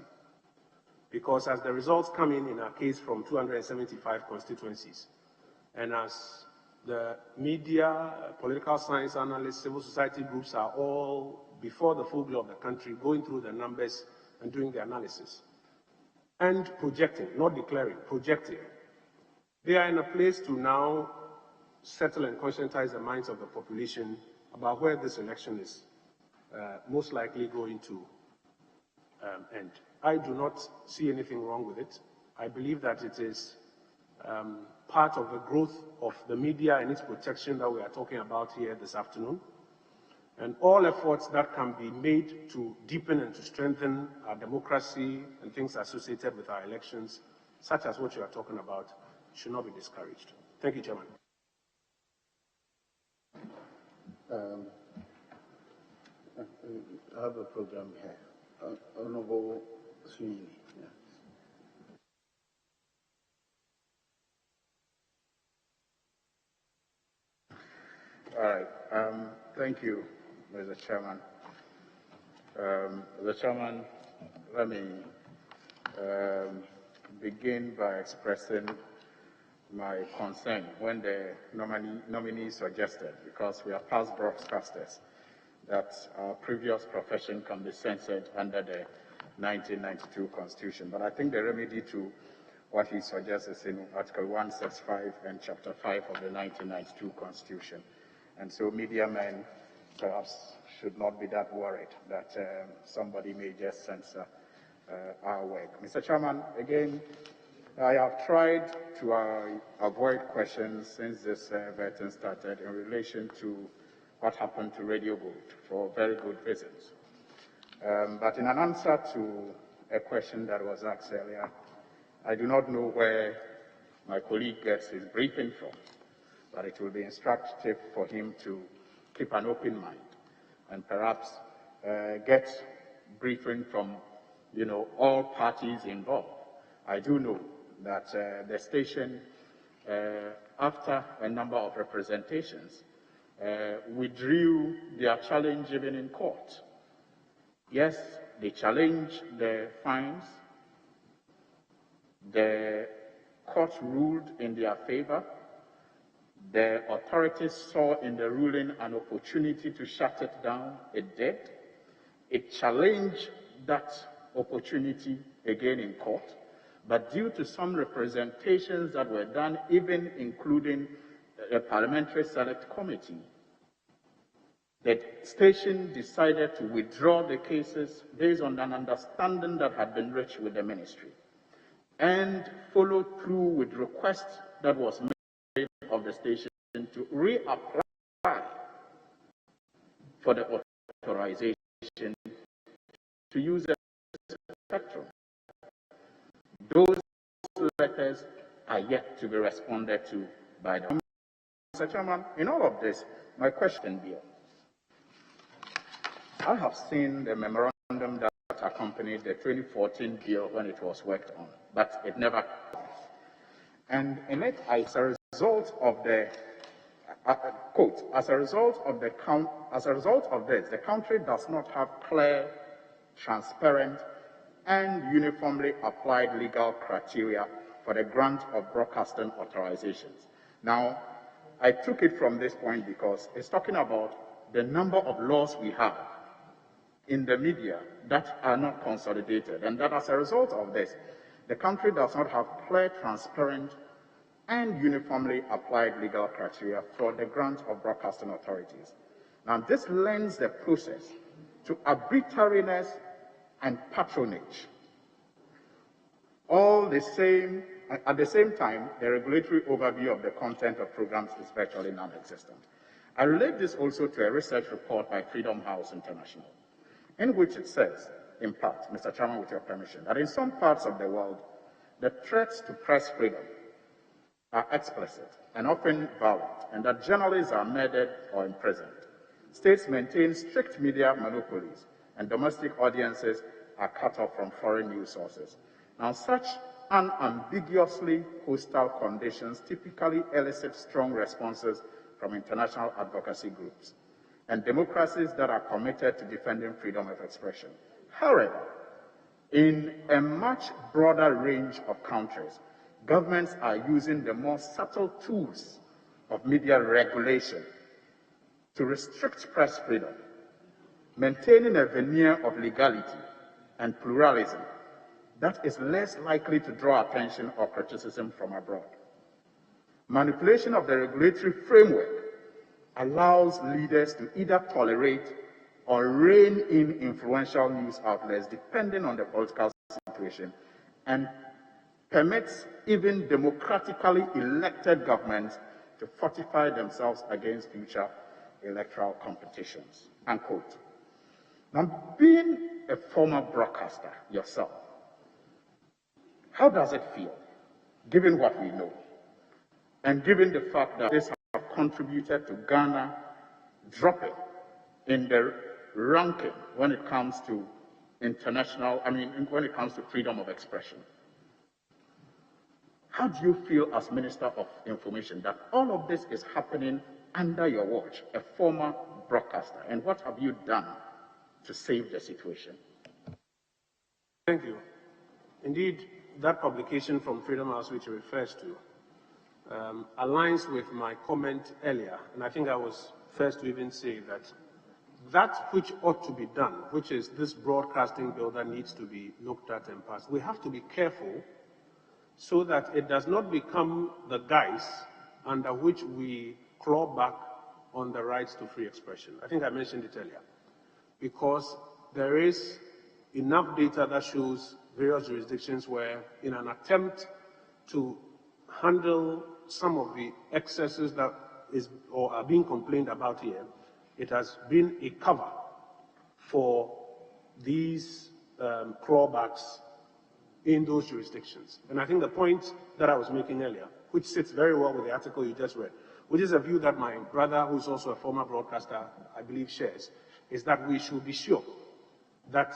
Because as the results come in our case, from 275 constituencies, and as the media, political science analysts, civil society groups are all, before the full glow of the country, going through the numbers and doing the analysis, and projecting, not declaring, projecting. They are in a place to now settle and conscientize the minds of the population about where this election is most likely going to end. I do not see anything wrong with it. I believe that it is part of the growth of the media and its protection that we are talking about here this afternoon. And all efforts that can be made to deepen and to strengthen our democracy and things associated with our elections, such as what you are talking about, should not be discouraged. Thank you, Chairman. I have a program here. Honorable Sweeney. All right. Thank you, Mr. Chairman. Mr. Chairman, let me begin by expressing my concern when the nominee suggested, because we are past broadcasters, that our previous profession can be censored under the 1992 Constitution. But I think the remedy to what he suggests is in Article 165 and Chapter 5 of the 1992 Constitution. And so media men perhaps should not be that worried that somebody may just censor our work. Mr. Chairman, again, I have tried to avoid questions since this vetting started in relation to what happened to Radio Gold for very good reasons. But in an answer to a question that was asked earlier, I do not know where my colleague gets his briefing from, but it will be instructive for him to keep an open mind and perhaps get briefing from, all parties involved. I do know that the station, after a number of representations, withdrew their challenge even in court. Yes, they challenged the fines. The court ruled in their favor. The authorities saw in the ruling an opportunity to shut it down. It did. It challenged that opportunity again in court, but due to some representations that were done, even including a parliamentary select committee, the station decided to withdraw the cases based on an understanding that had been reached with the ministry, and followed through with requests that was made of the station to reapply for the authorization to use the spectrum. Those letters are yet to be responded to by the Mr. Chairman. In all of this, my question here, I have seen the memorandum that accompanied the 2014 bill when it was worked on, but it never. And in it, as a result of the quote, as a result of this, the country does not have clear, transparent, and uniformly applied legal criteria for the grant of broadcasting authorizations. Now, I took it from this point because it's talking about the number of laws we have in the media that are not consolidated, and that as a result of this, the country does not have clear, transparent, and uniformly applied legal criteria for the grant of broadcasting authorities. Now, this lends the process to arbitrariness and patronage. All the same, at the same time, the regulatory overview of the content of programs is virtually non-existent. I relate this also to a research report by Freedom House International, in which it says, in part, Mr. Chairman, with your permission, that in some parts of the world, the threats to press freedom are explicit and often violent, and that journalists are murdered or imprisoned. States maintain strict media monopolies, and domestic audiences are cut off from foreign news sources. Now, such unambiguously hostile conditions typically elicit strong responses from international advocacy groups and democracies that are committed to defending freedom of expression. However, in a much broader range of countries, governments are using the more subtle tools of media regulation to restrict press freedom, maintaining a veneer of legality and pluralism that is less likely to draw attention or criticism from abroad. Manipulation of the regulatory framework allows leaders to either tolerate or rein in influential news outlets depending on the political situation, and permits even democratically elected governments to fortify themselves against future electoral competitions, unquote. Now, being a former broadcaster yourself, how does it feel, given what we know, and given the fact that this have contributed to Ghana dropping in the ranking when it comes to when it comes to freedom of expression? How do you feel as Minister of Information that all of this is happening under your watch, a former broadcaster, and what have you done to save the situation? Thank you. Indeed, that publication from Freedom House which it refers to aligns with my comment earlier, and I think I was first to even say that which ought to be done, which is this broadcasting bill that needs to be looked at and passed, we have to be careful so that it does not become the guise under which we claw back on the rights to free expression. I think I mentioned it earlier, because there is enough data that shows various jurisdictions where, in an attempt to handle some of the excesses that are being complained about here, it has been a cover for these clawbacks in those jurisdictions. And I think the point that I was making earlier, which sits very well with the article you just read, which is a view that my brother, who's also a former broadcaster, I believe shares, is that we should be sure that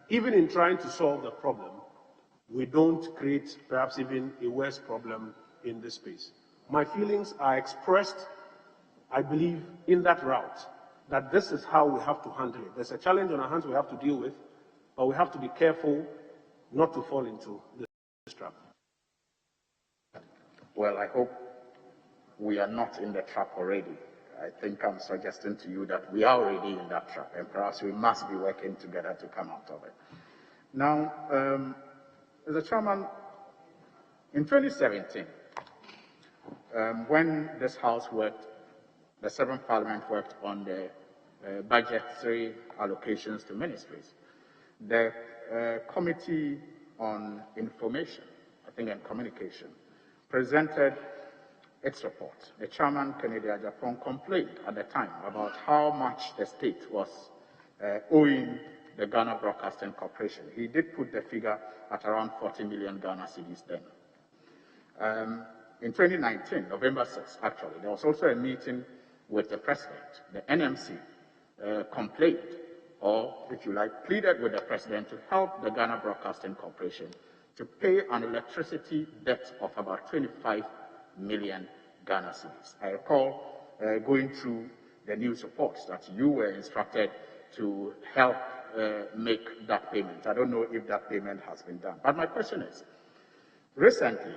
even in trying to solve the problem, we don't create perhaps even a worse problem in this space. My feelings are expressed, I believe, in that route, that this is how we have to handle it. There's a challenge on our hands we have to deal with, but we have to be careful not to fall into this trap. Well, I hope we are not in the trap already. I think I'm suggesting to you that we are already in that trap, and perhaps we must be working together to come out of it. Now, Mr. Chairman, in 2017, when this House worked, the 7th Parliament worked on the budgetary allocations to ministries, the Committee on Information, I think, and Communication, presented its report. The chairman, Kennedy Ajapong, complained at the time about how much the state was owing the Ghana Broadcasting Corporation. He did put the figure at around 40 million Ghana cedis then. In 2019, November 6, actually, there was also a meeting with the president. The NMC complained, or if you like, pleaded with the president to help the Ghana Broadcasting Corporation to pay an electricity debt of about 25 million Ghana cedis. I recall going through the news reports that you were instructed to help make that payment. I don't know if that payment has been done. But my question is, recently,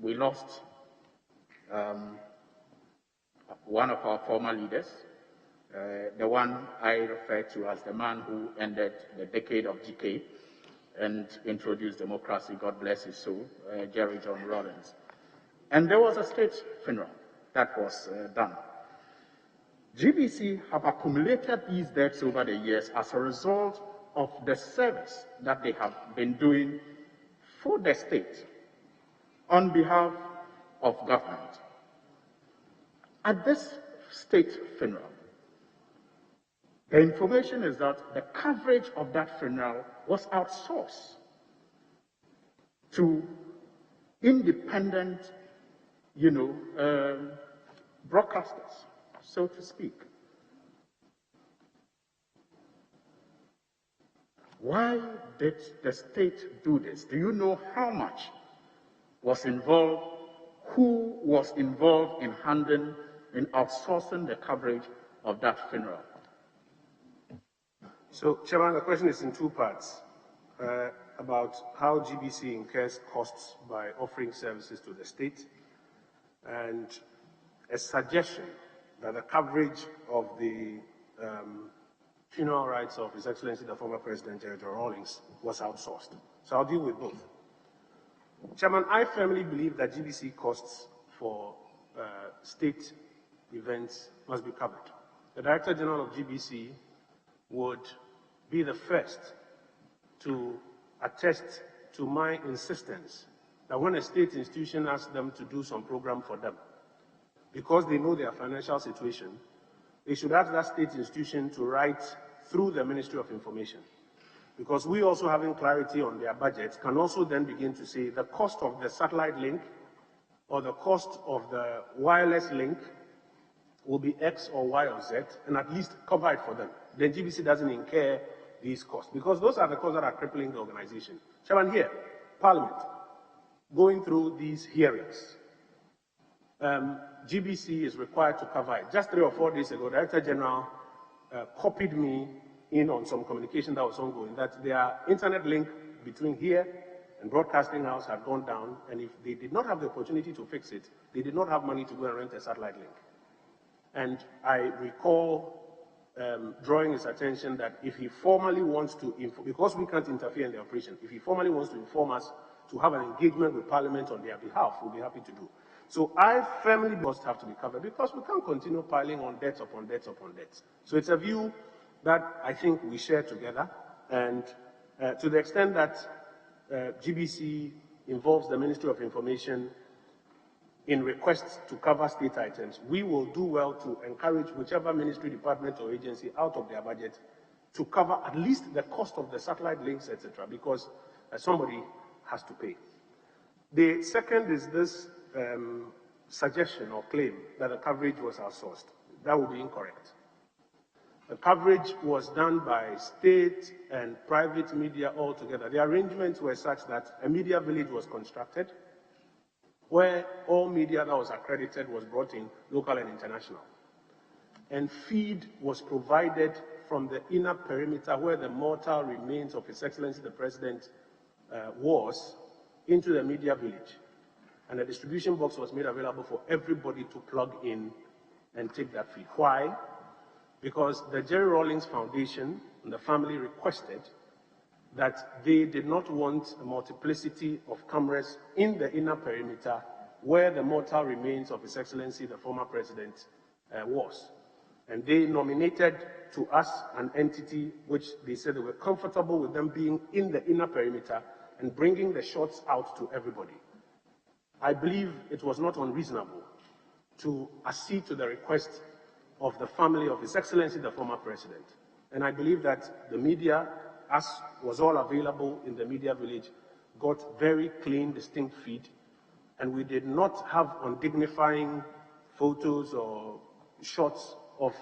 we lost one of our former leaders, the one I refer to as the man who ended the decade of decay and introduced democracy, God bless his soul, Jerry John Rawlings. And there was a state funeral that was done. GBC have accumulated these debts over the years as a result of the service that they have been doing for the state on behalf of government. At this state funeral, the information is that the coverage of that funeral was outsourced to independent, broadcasters, so to speak. Why did the state do this? Do you know how much was involved? Who was involved in outsourcing the coverage of that funeral? So, Chairman, the question is in two parts about how GBC incurs costs by offering services to the state, and a suggestion that the coverage of the funeral rites of His Excellency the former President Jerry John Rawlings was outsourced. So I'll deal with both. Chairman, I firmly believe that GBC costs for state events must be covered. The Director General of GBC would be the first to attest to my insistence that when a state institution asks them to do some program for them, because they know their financial situation, they should ask that state institution to write through the Ministry of Information. Because we also having clarity on their budgets can also then begin to say the cost of the satellite link or the cost of the wireless link will be X or Y or Z, and at least cover it for them. Then GBC doesn't incur these costs, because those are the costs that are crippling the organization. Chairman, here, Parliament, going through these hearings, GBC is required to cover it. Just 3 or 4 days ago, Director General copied me in on some communication that was ongoing, that their internet link between here and Broadcasting House had gone down, and if they did not have the opportunity to fix it, they did not have money to go and rent a satellite link. And I recall drawing his attention that if he formally wants to, because we can't interfere in the operation, if he formally wants to inform us to have an engagement with Parliament on their behalf, we'll be happy to do. So I firmly must have to be covered, because we can't continue piling on debts upon debts upon debts. So it's a view that I think we share together, and to the extent that GBC involves the Ministry of Information in requests to cover state items, we will do well to encourage whichever ministry, department, or agency out of their budget to cover at least the cost of the satellite links, etc., because somebody has to pay. The second is this suggestion or claim that the coverage was outsourced. That would be incorrect. The coverage was done by state and private media altogether. The arrangements were such that a media village was constructed, where all media that was accredited was brought in, local and international. And feed was provided from the inner perimeter where the mortal remains of His Excellency the President was, into the media village. and a distribution box was made available for everybody to plug in and take that feed. Why? Because the Jerry Rawlings Foundation and the family requested that they did not want a multiplicity of cameras in the inner perimeter where the mortal remains of His Excellency, the former president, was. And they nominated to us an entity which they said they were comfortable with them being in the inner perimeter and bringing the shots out to everybody. I believe it was not unreasonable to accede to the request of the family of His Excellency, the former president. And I believe that the media, as was all available in the media village, got very clean, distinct feed, and we did not have undignifying photos or shots of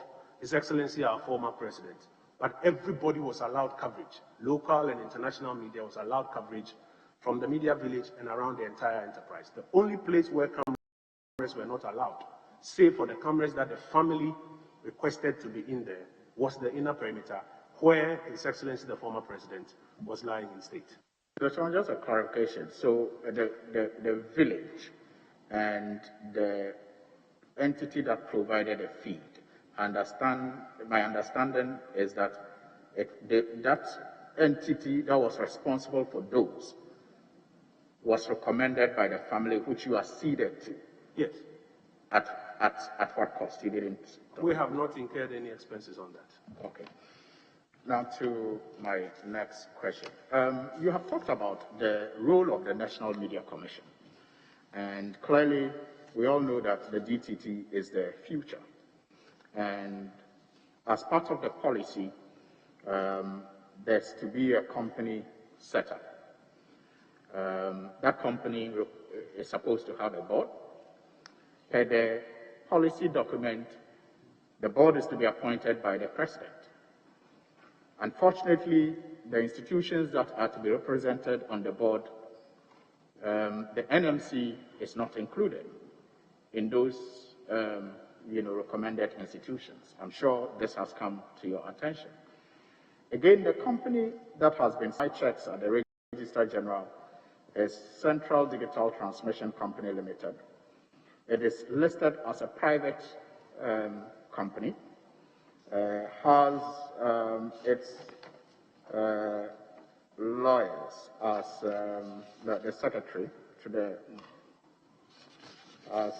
His Excellency, our former president. But everybody was allowed coverage. Local and international media was allowed coverage from the media village and around the entire enterprise. The only place where cameras were not allowed, save for the cameras that the family requested to be in there, was the inner perimeter, where His Excellency, the former president, was lying in state. So just a clarification. So the village and the entity that provided the feed, my understanding is that that entity that was responsible for those was recommended by the family, which you acceded to. Yes. At what cost? You didn't? We have not incurred any expenses on that. Okay. Now to my next question. You have talked about the role of the National Media Commission. And clearly, we all know that the DTT is the future. And as part of the policy, there's to be a company set up. That company is supposed to have a board. Per the policy document, the board is to be appointed by the president. Unfortunately, the institutions that are to be represented on the board, the NMC is not included in those recommended institutions. I'm sure this has come to your attention. Again, the company that has been side checks at the Registrar General is Central Digital Transmission Company Limited. It is listed as a private company, has its lawyers as the secretary to the, as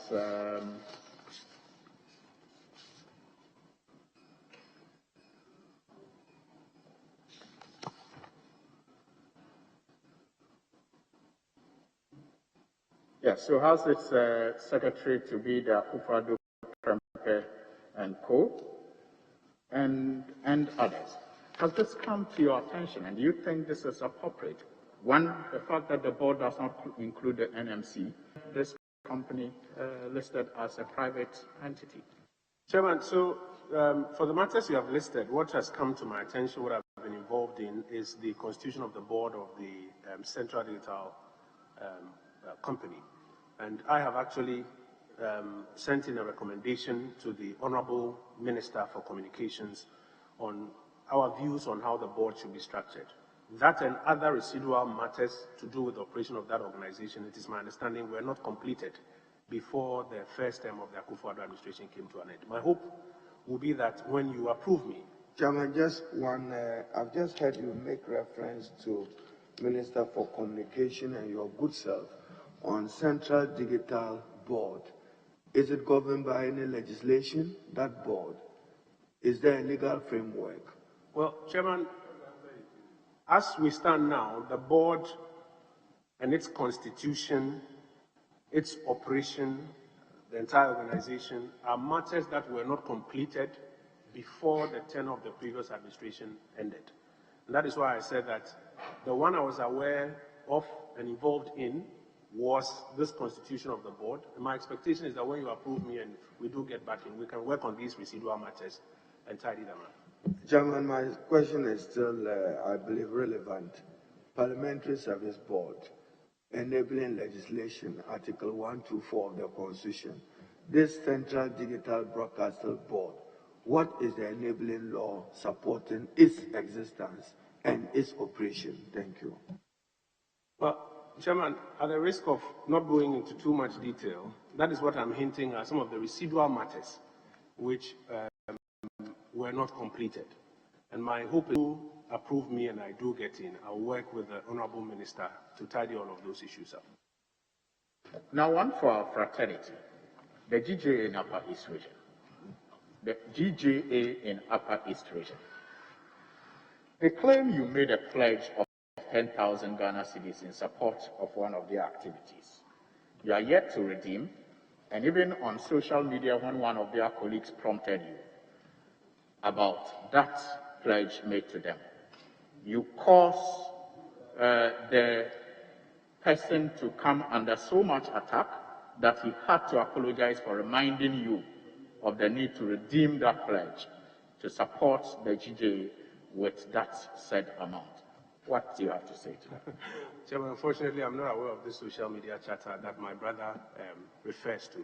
yes, so has its secretary to be the Akufo-Addo Prempeh and Co. and others. Has this come to your attention, and do you think this is appropriate? One, the fact that the board does not include the NMC, this company listed as a private entity. Chairman, so for the matters you have listed, what has come to my attention, what I've been involved in, is the constitution of the board of the Central Digital Company. And I have actually sent in a recommendation to the Honorable Minister for Communications on our views on how the board should be structured. That and other residual matters to do with the operation of that organization, it is my understanding, were not completed before the first term of the Akufo-Addo administration came to an end. My hope will be that when you approve me. Chairman, just one, I've just heard you make reference to Minister for Communication and your good self on Central Digital Board. Is it governed by any legislation, that board? Is there a legal framework? Well, Chairman, as we stand now, the board and its constitution, its operation, the entire organization, are matters that were not completed before the tenure of the previous administration ended. And that is why I said that the one I was aware of and involved in was this constitution of the board. And my expectation is that when you approve me and we do get back in, we can work on these residual matters and tidy them up. Chairman, my question is still, I believe, relevant. Parliamentary Service Board, enabling legislation, Article 124 of the Constitution. This Central Digital Broadcasting Board, what is the enabling law supporting its existence and its operation? Thank you. Well, Chairman, at the risk of not going into too much detail, that is what I'm hinting at, some of the residual matters which were not completed. And my hope is to approve me and I do get in. I'll work with the Honorable Minister to tidy all of those issues up. Now, one for our fraternity, the GJA in Upper East Region. The GJA in Upper East Region. They claim you made a pledge of 10,000 Ghana cedis in support of one of their activities. You are yet to redeem, and even on social media when one of their colleagues prompted you about that pledge made to them, you caused the person to come under so much attack that he had to apologize for reminding you of the need to redeem that pledge to support the GJA with that said amount. What do you have to say to that? Chairman, unfortunately, I'm not aware of this social media chatter that my brother refers to.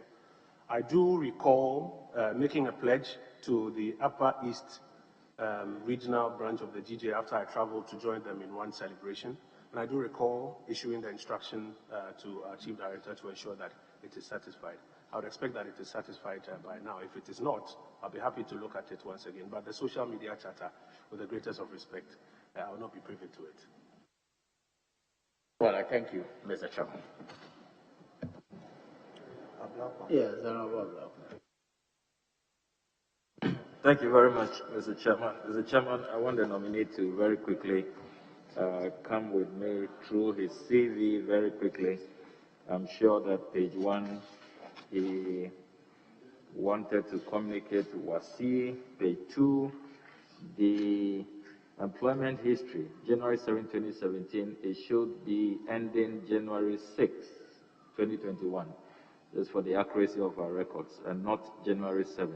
I do recall making a pledge to the Upper East regional branch of the GJA after I traveled to join them in one celebration. And I do recall issuing the instruction to our Chief Director to ensure that it is satisfied. I would expect that it is satisfied by now. If it is not, I'll be happy to look at it once again. But the social media chatter, with the greatest of respect, I will not be privy to it. Well, I thank you, Mr. Chairman. Yes, Honorable. Thank you very much, Mr. Chairman. Mr. Chairman, I want the nominee to very quickly come with me through his CV very quickly. I'm sure that page 1, he wanted to communicate to WASI. Page 2, the employment history, January 7, 2017, it should be ending January 6, 2021. That's for the accuracy of our records, and not January 7.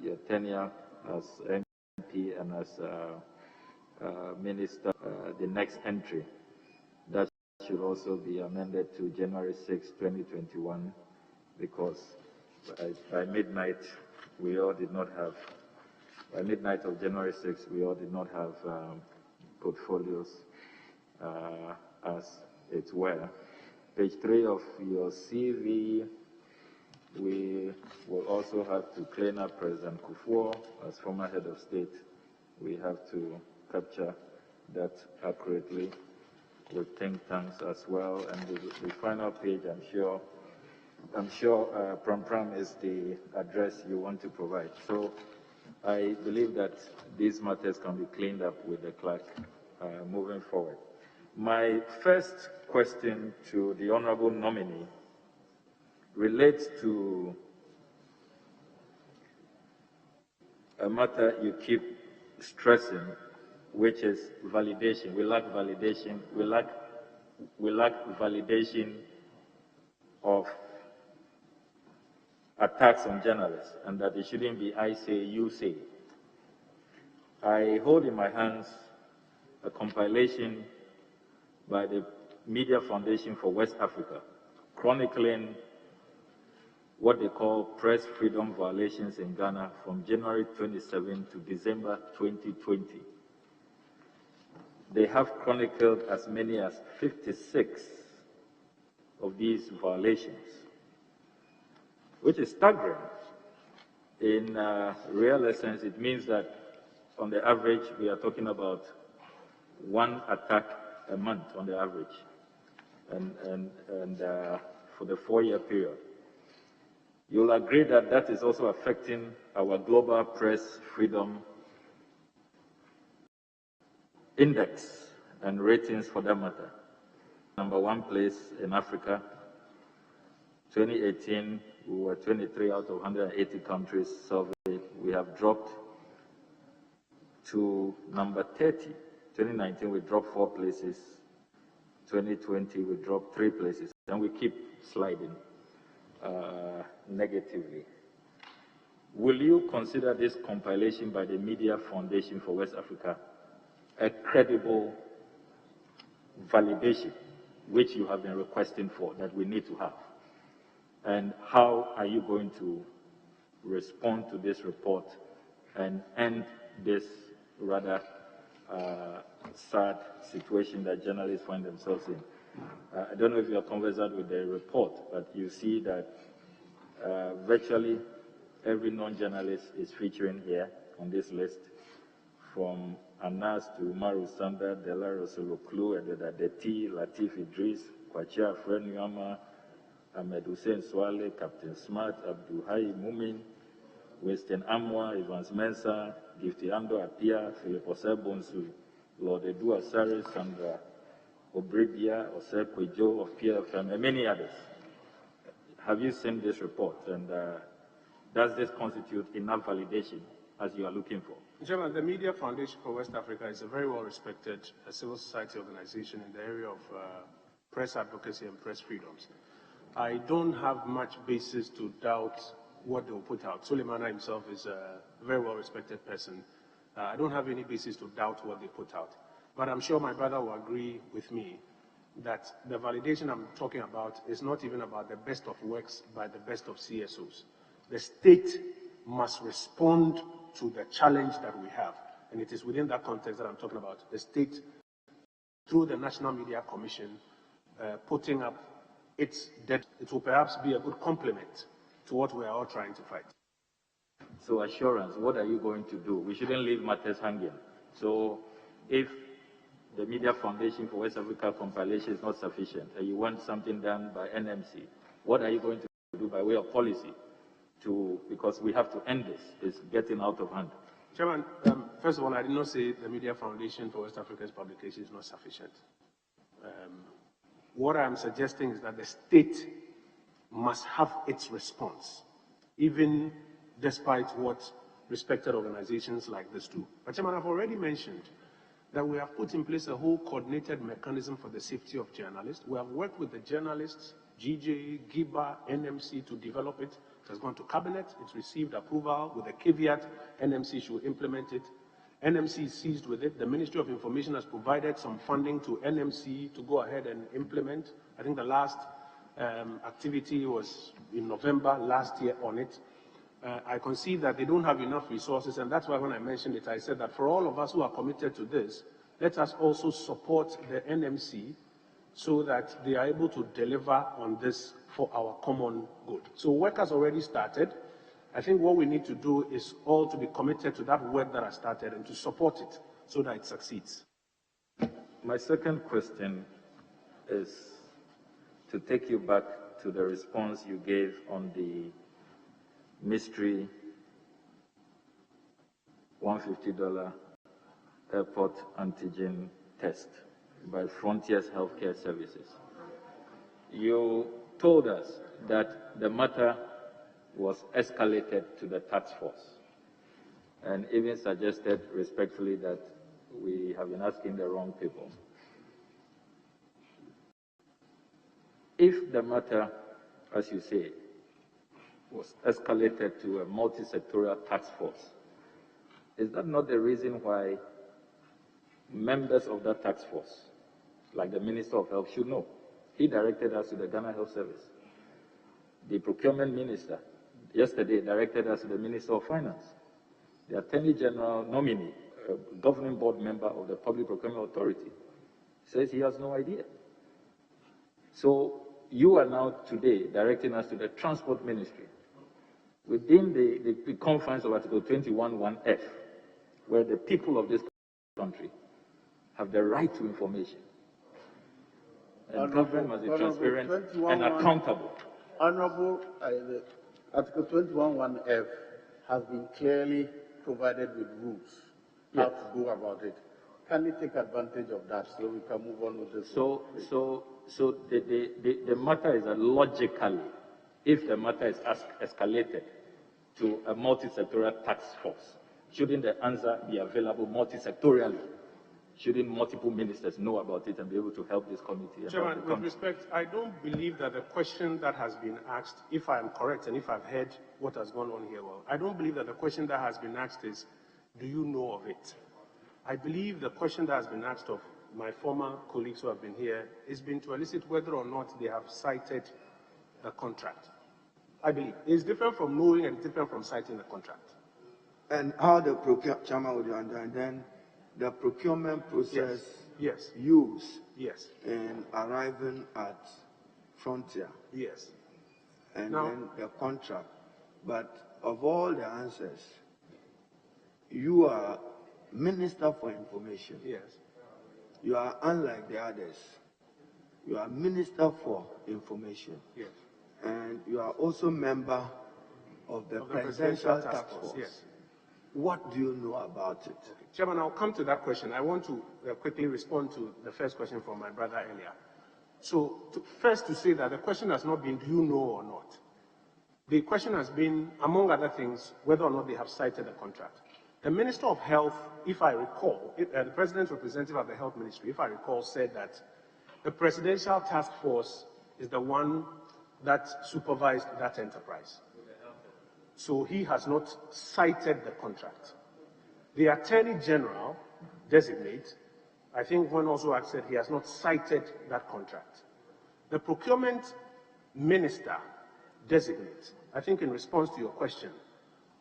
Your tenure as MP and as Minister, the next entry, that should also be amended to January 6, 2021, because by midnight, we all did not have, by midnight of January 6, we all did not have portfolios as it were. Page 3 of your CV, we will also have to clean up President Kufuor as former head of state. We have to capture that accurately with think tanks as well. And the final page, I'm sure Pram is the address you want to provide. So I believe that these matters can be cleaned up with the clerk moving forward. My first question to the honorable nominee relates to a matter you keep stressing, which is validation. We lack validation. We lack validation of attacks on journalists, and that it shouldn't be I say, you say. I hold in my hands a compilation by the Media Foundation for West Africa, chronicling what they call press freedom violations in Ghana from January 27 to December 2020. They have chronicled as many as 56 of these violations, which is staggering. In real essence, it means that on the average, we are talking about one attack a month on the average, and for the 4-year period. You'll agree that that is also affecting our global press freedom index and ratings for that matter. Number 1 place in Africa. 2018, we were 23 out of 180 countries surveyed. We have dropped to number 30. 2019, we dropped 4 places. 2020, we dropped 3 places. And we keep sliding negatively. Will you consider this compilation by the Media Foundation for West Africa a credible validation, which you have been requesting for, that we need to have? And how are you going to respond to this report and end this rather sad situation that journalists find themselves in? I don't know if you are conversant with the report, but you see that virtually every non-journalist is featuring here on this list, from Anas to Umaru Sanda, Dela Rasuloklu, Adedadeti, Latif Idris, Kwachia Frenyama, Ahmed Hussein Swale, Captain Smart, Abdul Hai Mumin, Weston Amwa, Evans Mensah, Gifty Ando Apia, Philip Osebonsu, Lord Edu Asare, Sandra Obribia, Ose Kwejo of PFM, and many others. Have you seen this report, and does this constitute enough validation as you are looking for? Chairman, the Media Foundation for West Africa is a very well-respected civil society organization in the area of press advocacy and press freedoms. I don't have much basis to doubt what they will put out. Suleimana himself is a very well-respected person. I don't have any basis to doubt what they put out. But I'm sure my brother will agree with me that the validation I'm talking about is not even about the best of works by the best of CSOs. The state must respond to the challenge that we have. And it is within that context that I'm talking about. The state, through the National Media Commission, putting up its debt. It will perhaps be a good complement to what we are all trying to fight. So assurance, what are you going to do? We shouldn't leave matters hanging. So if the Media Foundation for West Africa compilation is not sufficient and you want something done by NMC, what are you going to do by way of policy? Because we have to end this. It's getting out of hand. Chairman, first of all, I did not say the Media Foundation for West Africa's publication is not sufficient. What I'm suggesting is that the state must have its response, even despite what respected organizations like this do. But Chairman, I've already mentioned that we have put in place a whole coordinated mechanism for the safety of journalists. We have worked with the journalists, GJ, GIBA, NMC to develop it. It has gone to Cabinet, it's received approval with a caveat, NMC should implement it. NMC is seized with it. The Ministry of Information has provided some funding to NMC to go ahead and implement. I think the last activity was in November last year on it. I concede that they don't have enough resources, and that's why when I mentioned it, I said that for all of us who are committed to this, let us also support the NMC so that they are able to deliver on this for our common good. So work has already started. I think what we need to do is all to be committed to that work that has started and to support it so that it succeeds. My second question is to take you back to the response you gave on the mystery $150 airport antigen test by Frontiers Healthcare Services. You told us that the matter was escalated to the task force and even suggested respectfully that we have been asking the wrong people. If the matter, as you say, was escalated to a multi-sectorial task force, is that not the reason why members of that task force, like the Minister of Health, should know? He directed us to the Ghana Health Service. The Procurement Minister yesterday directed us to the Minister of Finance. The Attorney General nominee, a governing board member of the Public Procurement Authority, says he has no idea. So you are now today directing us to the Transport Ministry within the confines of Article 21(1)(f), where the people of this country have the right to information. And government must be transparent and accountable. Honorable, Article 21(1)(f) has been clearly provided with rules how to go about it. Can we take advantage of that so we can move on with this? So the matter is that logically, if the matter is escalated to a multi-sectorial task force, shouldn't the answer be available multi-sectorially? Shouldn't multiple ministers know about it and be able to help this committee? Chairman, with respect, I don't believe that the question that has been asked, if I am correct and if I've heard what has gone on here well, I don't believe that the question that has been asked is, do you know of it? I believe the question that has been asked of my former colleagues who have been here has been to elicit whether or not they have cited the contract. I believe. It's different from knowing and different from citing the contract. And how the procurement, Chairman, would you understand? And then the procurement process Yes. use Yes. in arriving at Frontier? Yes. And Now, then the contract. But of all the answers, you are Minister for Information. Yes. You are unlike the others. You are Minister for Information. Yes. And you are also member of the Presidential Task Force. Yes. What do you know about it? Okay. Chairman, I'll come to that question. I want to quickly respond to the first question from my brother earlier. So, first to say that the question has not been, do you know or not? The question has been, among other things, whether or not they have cited the contract. The Minister of Health, if I recall, the President's representative of the Health Ministry, if I recall, said that the Presidential Task Force is the one that supervised that enterprise. So he has not cited the contract. The Attorney General designate, I think one also had said he has not cited that contract. The Procurement Minister designate, I think in response to your question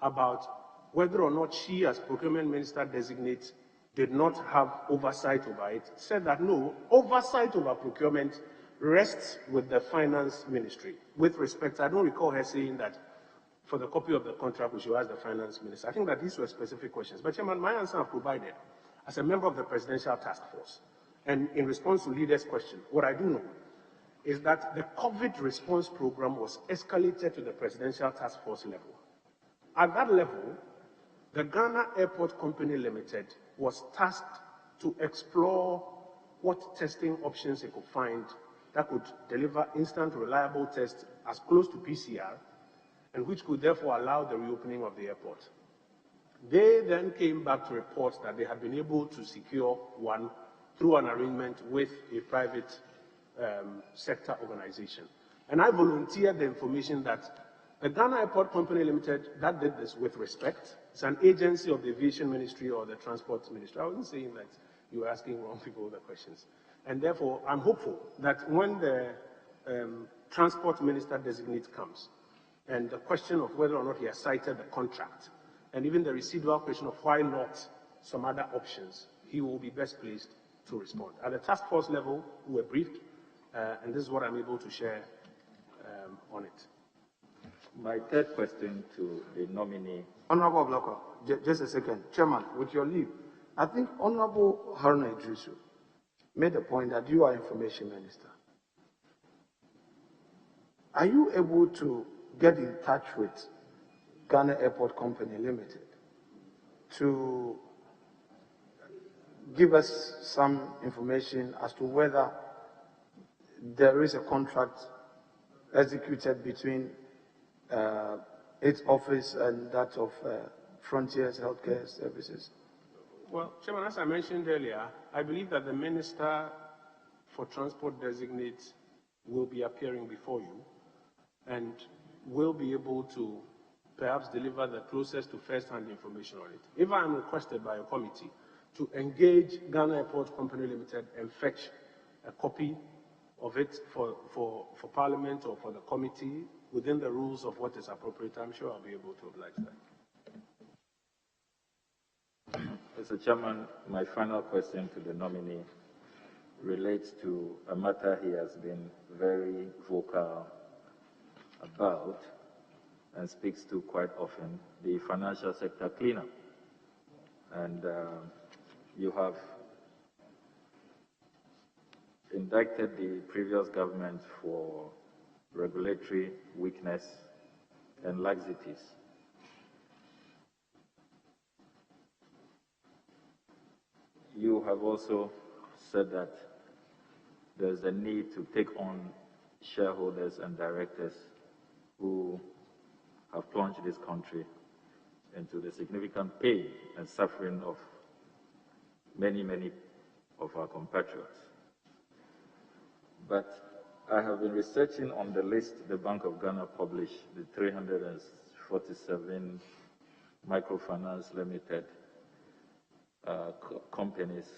about whether or not she as Procurement Minister designate did not have oversight over it, said that no, oversight over procurement rests with the Finance Ministry. With respect, I don't recall her saying that for the copy of the contract we should ask the Finance Minister. I think that these were specific questions. But Chairman, my answer I've provided as a member of the Presidential Task Force. And in response to Leader's question, what I do know is that the COVID response program was escalated to the Presidential Task Force level. At that level, the Ghana Airport Company Limited was tasked to explore what testing options it could find that could deliver instant, reliable tests as close to PCR, and which could therefore allow the reopening of the airport. They then came back to report that they had been able to secure one through an arrangement with a private sector organization. And I volunteered the information that the Ghana Airport Company Limited, that did this with respect. It's an agency of the Aviation Ministry or the Transport Ministry. I wasn't saying that you were asking wrong people the questions. And therefore, I'm hopeful that when the Transport Minister designate comes, and the question of whether or not he has cited the contract, and even the residual question of why not some other options, he will be best placed to respond. At the task force level, we were briefed, and this is what I'm able to share on it. My third question to the nominee. Honorable Blackwell, just a second. Chairman, with your leave, I think Honorable Haruna Idrisu made the point that you are Information Minister. Are you able to get in touch with Ghana Airport Company Limited to give us some information as to whether there is a contract executed between its office and that of Frontiers Healthcare Services? Well, Chairman, as I mentioned earlier, I believe that the Minister for Transport designate will be appearing before you and will be able to perhaps deliver the closest to first-hand information on it. If I am requested by a committee to engage Ghana Airport Company Limited and fetch a copy of it for Parliament or for the committee within the rules of what is appropriate, I'm sure I'll be able to oblige that. Mr. Chairman, my final question to the nominee relates to a matter he has been very vocal about and speaks to quite often, the financial sector cleanup. And you have indicted the previous government for regulatory weakness and laxities. You have also said that there's a need to take on shareholders and directors who have plunged this country into the significant pain and suffering of many, many of our compatriots. But I have been researching on the list the Bank of Ghana published, the 347 microfinance limited companies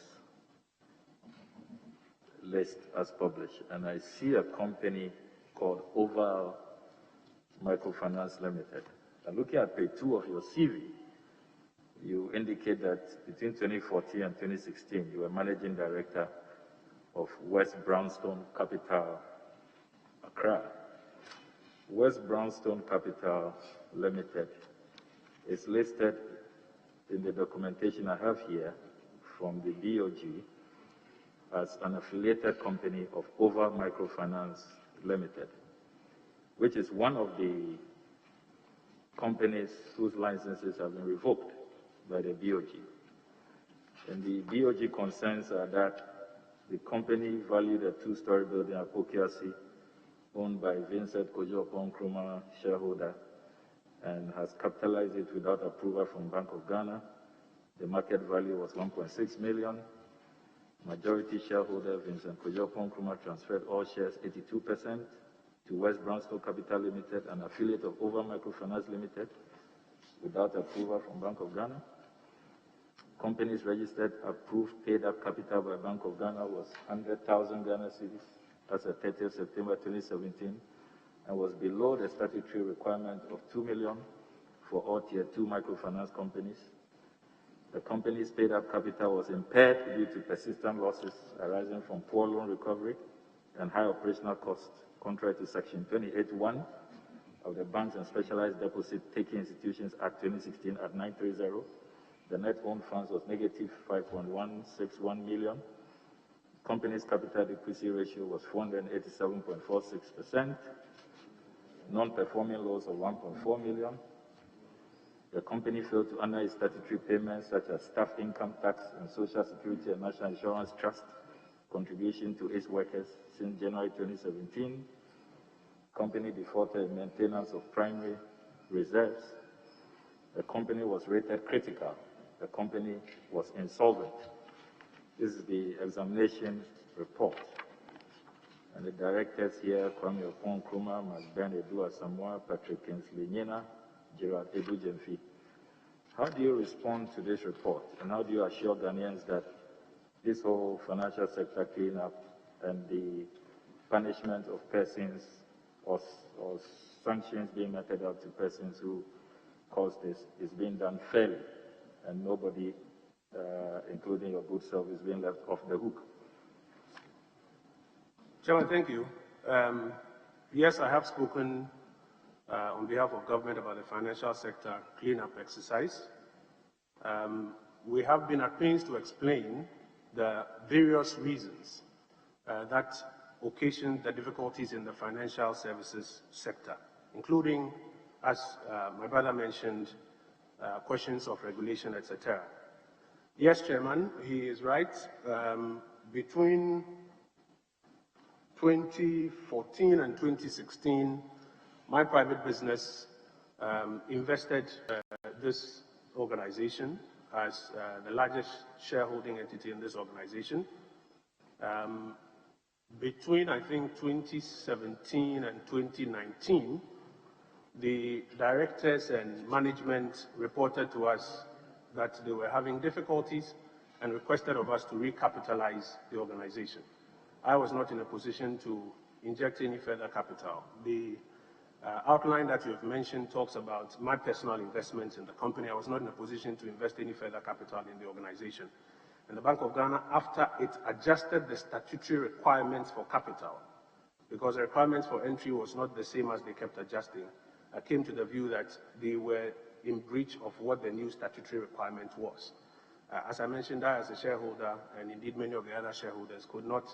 list as published, and I see a company called Oval Microfinance Limited. And looking at page 2 of your CV, you indicate that between 2014 and 2016, you were managing director of West Brownstone Capital, Accra. West Brownstone Capital Limited is listed in the documentation I have here from the BOG as an affiliated company of Over Microfinance Limited, which is one of the companies whose licenses have been revoked by the BOG. And the BOG concerns are that the company valued a two-story building at Pokiasi, owned by Vincent Kojo Nkrumah, shareholder, and has capitalized it without approval from Bank of Ghana. The market value was 1.6 million. Majority shareholder Vincent Kojo Nkrumah transferred all shares 82% to West Brownstone Capital Limited, an affiliate of Over Microfinance Limited, without approval from Bank of Ghana. Company's registered, approved, paid up capital by Bank of Ghana was 100,000 Ghana cedis as of 30th September 2017, and was below the statutory requirement of 2 million for all Tier 2 microfinance companies. The company's paid-up capital was impaired due to persistent losses arising from poor loan recovery and high operational costs, contrary to Section 28(1) of the Banks and Specialized Deposit-Taking Institutions Act 2016 at 930. The net owned funds was negative 5.161 million. Company's capital adequacy ratio was 487.46%. Non-performing loans of 1.4 million. The company failed to honor its statutory payments such as staff income tax and Social Security and National Insurance Trust contribution to its workers since January 2017. Company defaulted in maintenance of primary reserves. The company was rated critical. The company was insolvent. This is the examination report. And the directors here, Kwame Opon Nkrumah, Masben Edu Asamoah, Patrick Kinsley Nyena, Gerard Edu Jemfi. How do you respond to this report? And how do you assure Ghanaians that this whole financial sector cleanup and the punishment of persons or sanctions being meted out to persons who caused this is being done fairly and nobody, including your good self, is being left off the hook? Chairman, thank you. Yes, I have spoken on behalf of government about the financial sector cleanup exercise. We have been at pains to explain the various reasons that occasioned the difficulties in the financial services sector, including, as my brother mentioned, questions of regulation, etc. Yes, Chairman, he is right. Between 2014 and 2016, my private business invested this organization as the largest shareholding entity in this organization. Between, I think, 2017 and 2019, the directors and management reported to us that they were having difficulties and requested of us to recapitalize the organization. I was not in a position to inject any further capital. The outline that you have mentioned talks about my personal investments in the company. I was not in a position to invest any further capital in the organization. And the Bank of Ghana, after it adjusted the statutory requirements for capital, because the requirements for entry was not the same as they kept adjusting, I came to the view that they were in breach of what the new statutory requirement was. As I mentioned, I as a shareholder, and indeed many of the other shareholders, could not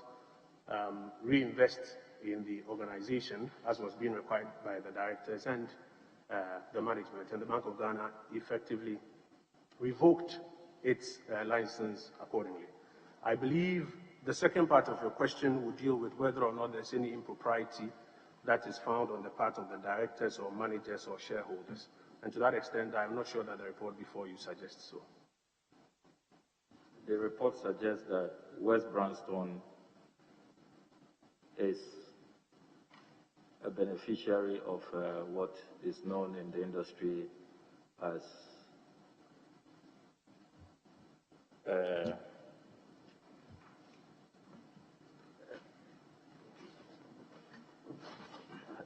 reinvest in the organization as was being required by the directors and the management. And the Bank of Ghana effectively revoked its license accordingly. I believe the second part of your question would deal with whether or not there's any impropriety that is found on the part of the directors or managers or shareholders. And to that extent, I'm not sure that the report before you suggests so. The report suggests that West Brownstone is a beneficiary of what is known in the industry as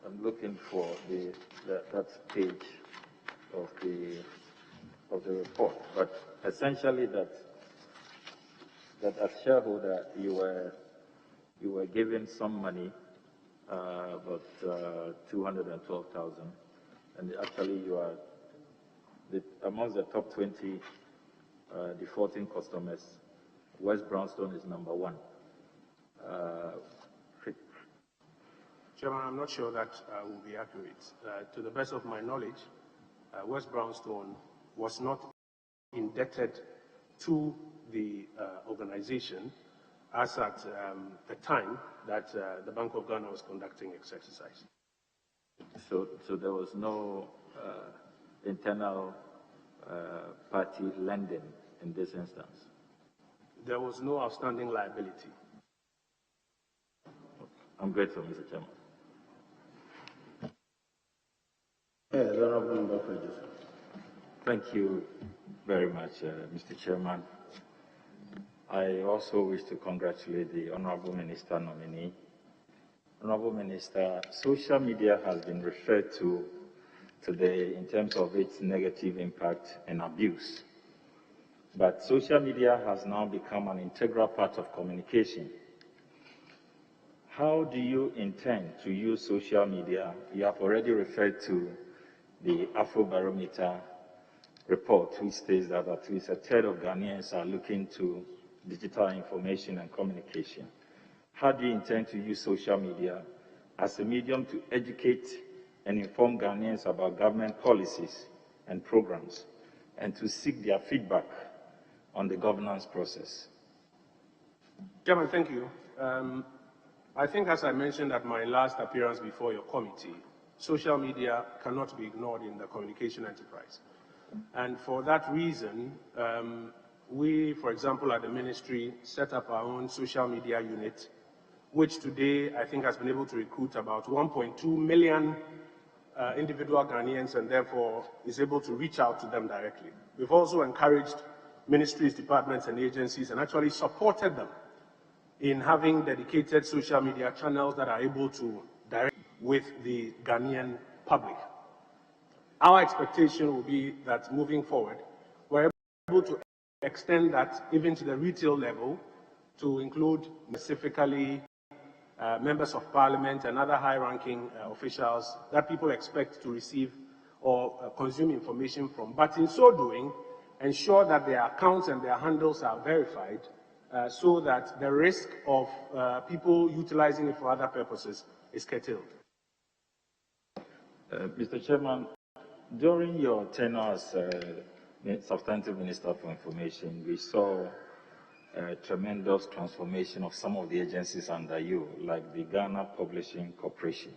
I'm looking for that page of the of the report, but essentially that as shareholder you were given some money, about 212,000, and actually you are amongst the top 20 defaulting customers. West Brownstone is number 1. Chairman, I'm not sure that will be accurate. To the best of my knowledge, West Brownstone was not indebted to the organization as at the time that the Bank of Ghana was conducting its exercise. So there was no internal party lending in this instance? There was no outstanding liability. I'm grateful, Mr. Chairman. Thank you very much, Mr. Chairman. I also wish to congratulate the Honorable Minister nominee. Honorable Minister, social media has been referred to today in terms of its negative impact and abuse. But social media has now become an integral part of communication. How do you intend to use social media? You have already referred to the Afrobarometer report, which states that at least a third of Ghanaians are looking to digital information and communication. How do you intend to use social media as a medium to educate and inform Ghanaians about government policies and programs, and to seek their feedback on the governance process? Chairman, thank you. I think, as I mentioned at my last appearance before your committee, social media cannot be ignored in the communication enterprise. And for that reason, we, for example, at the ministry, set up our own social media unit, which today I think has been able to recruit about 1.2 million individual Ghanaians, and therefore is able to reach out to them directly. We've also encouraged ministries, departments, and agencies, and actually supported them in having dedicated social media channels that are able to direct with the Ghanaian public. Our expectation will be that moving forward, we're able to extend that even to the retail level, to include specifically members of parliament and other high-ranking officials that people expect to receive or consume information from. But in so doing, ensure that their accounts and their handles are verified so that the risk of people utilizing it for other purposes is curtailed. Mr. Chairman, during your tenure as Substantive Minister for Information, we saw a tremendous transformation of some of the agencies under you, like the Ghana Publishing Corporation.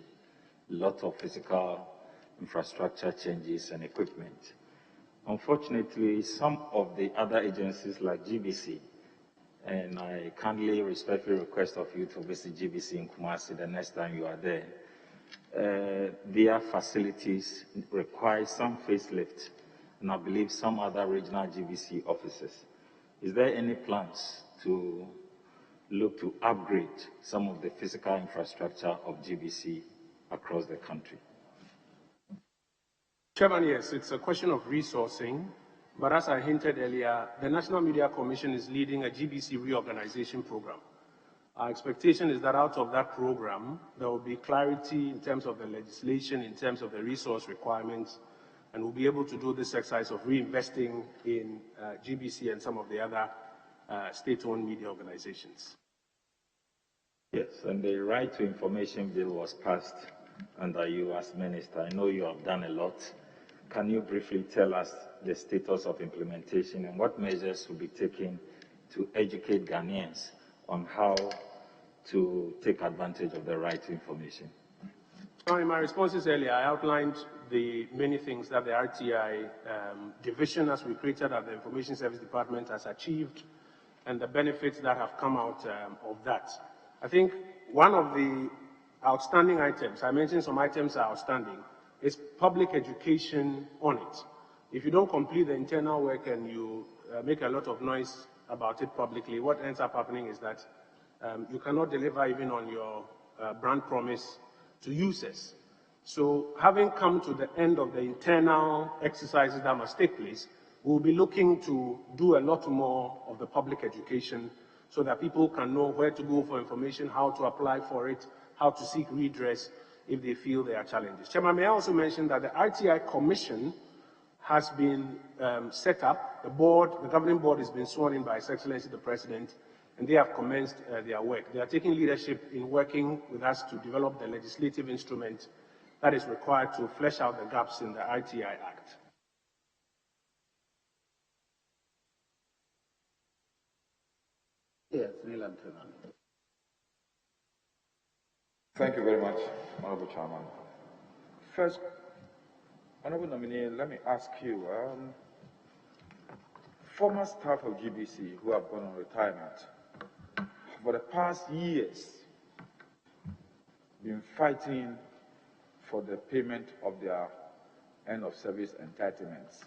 A lot of physical infrastructure changes and equipment. Unfortunately, some of the other agencies like GBC, and I kindly, respectfully request of you to visit GBC in Kumasi the next time you are there, their facilities require some facelift, and I believe some other regional GBC offices. Is there any plans to look to upgrade some of the physical infrastructure of GBC across the country? Chairman, yes, it's a question of resourcing, but as I hinted earlier, the National Media Commission is leading a GBC reorganization program. Our expectation is that out of that program, there will be clarity in terms of the legislation, in terms of the resource requirements, and we'll be able to do this exercise of reinvesting in GBC and some of the other state-owned media organizations. Yes, and the Right to Information Bill was passed under you as minister. I know you have done a lot. Can you briefly tell us the status of implementation and what measures will be taken to educate Ghanaians on how to take advantage of the right to information? In my responses earlier, I outlined the many things that the RTI division, as we created at the Information Service Department, has achieved and the benefits that have come out of that. I think one of the outstanding items, I mentioned some items are outstanding, is public education on it. If you don't complete the internal work and you make a lot of noise about it publicly, what ends up happening is that you cannot deliver even on your brand promise to users. So having come to the end of the internal exercises that must take place, We'll be looking to do a lot more of the public education so that people can know where to go for information, how to apply for it, how to seek redress if they feel there are challenges. Chairman, may I also mention that the RTI Commission has been set up. The governing board has been sworn in by His Excellency the President, and they have commenced their work. They are taking leadership in working with us to develop the legislative instrument that is required to flesh out the gaps in the RTI Act. Yes, Neil Anthony. Thank you very much, Honorable Chairman. First, Honorable Nominee, let me ask you, former staff of GBC who have gone on retirement, for the past years, been fighting for the payment of their end-of-service entitlements.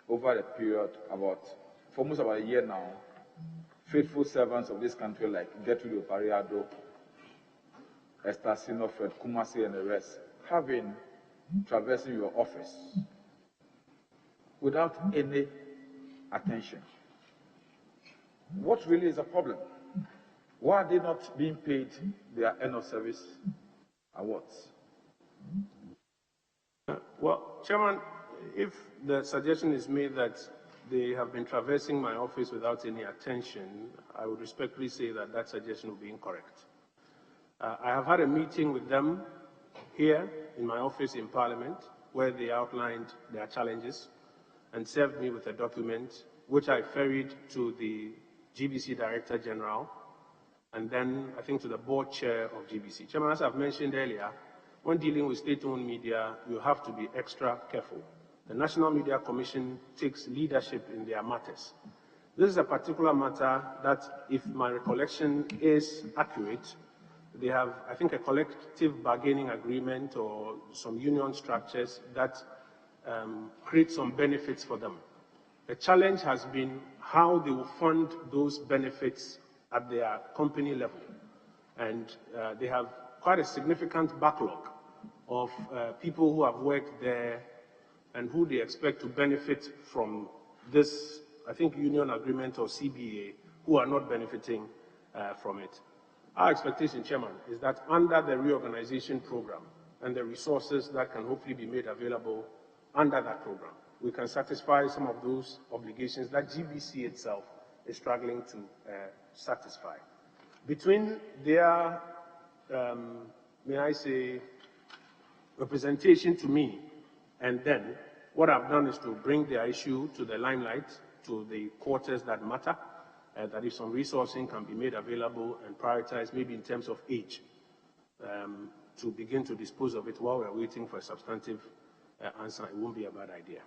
Over the period, for almost about a year now, faithful servants of this country like Gertrude Opariado, Esther Sinofred, Kumasi, and the rest have been traversing your office without any attention. What really is the problem? Why are they not being paid their end-of-service awards? Well, Chairman, if the suggestion is made that they have been traversing my office without any attention, I would respectfully say that that suggestion would be incorrect. I have had a meeting with them here in my office in Parliament where they outlined their challenges and served me with a document which I ferried to the GBC Director General and then I think to the board chair of GBC. Chairman, as I've mentioned earlier, when dealing with state-owned media, you have to be extra careful. The National Media Commission takes leadership in their matters. This is a particular matter that, if my recollection is accurate, they have, I think, a collective bargaining agreement or some union structures that create some benefits for them. The challenge has been how they will fund those benefits at their company level. And they have quite a significant backlog of people who have worked there and who they expect to benefit from this, I think, union agreement or CBA, who are not benefiting from it. Our expectation, Chairman, is that under the reorganization program and the resources that can hopefully be made available under that program, we can satisfy some of those obligations that GBC itself is struggling to satisfy. Between their, may I say, representation to me and then, what I've done is to bring their issue to the limelight, to the quarters that matter, that if some resourcing can be made available and prioritized, maybe in terms of age, to begin to dispose of it while we're waiting for a substantive answer, it won't be a bad idea.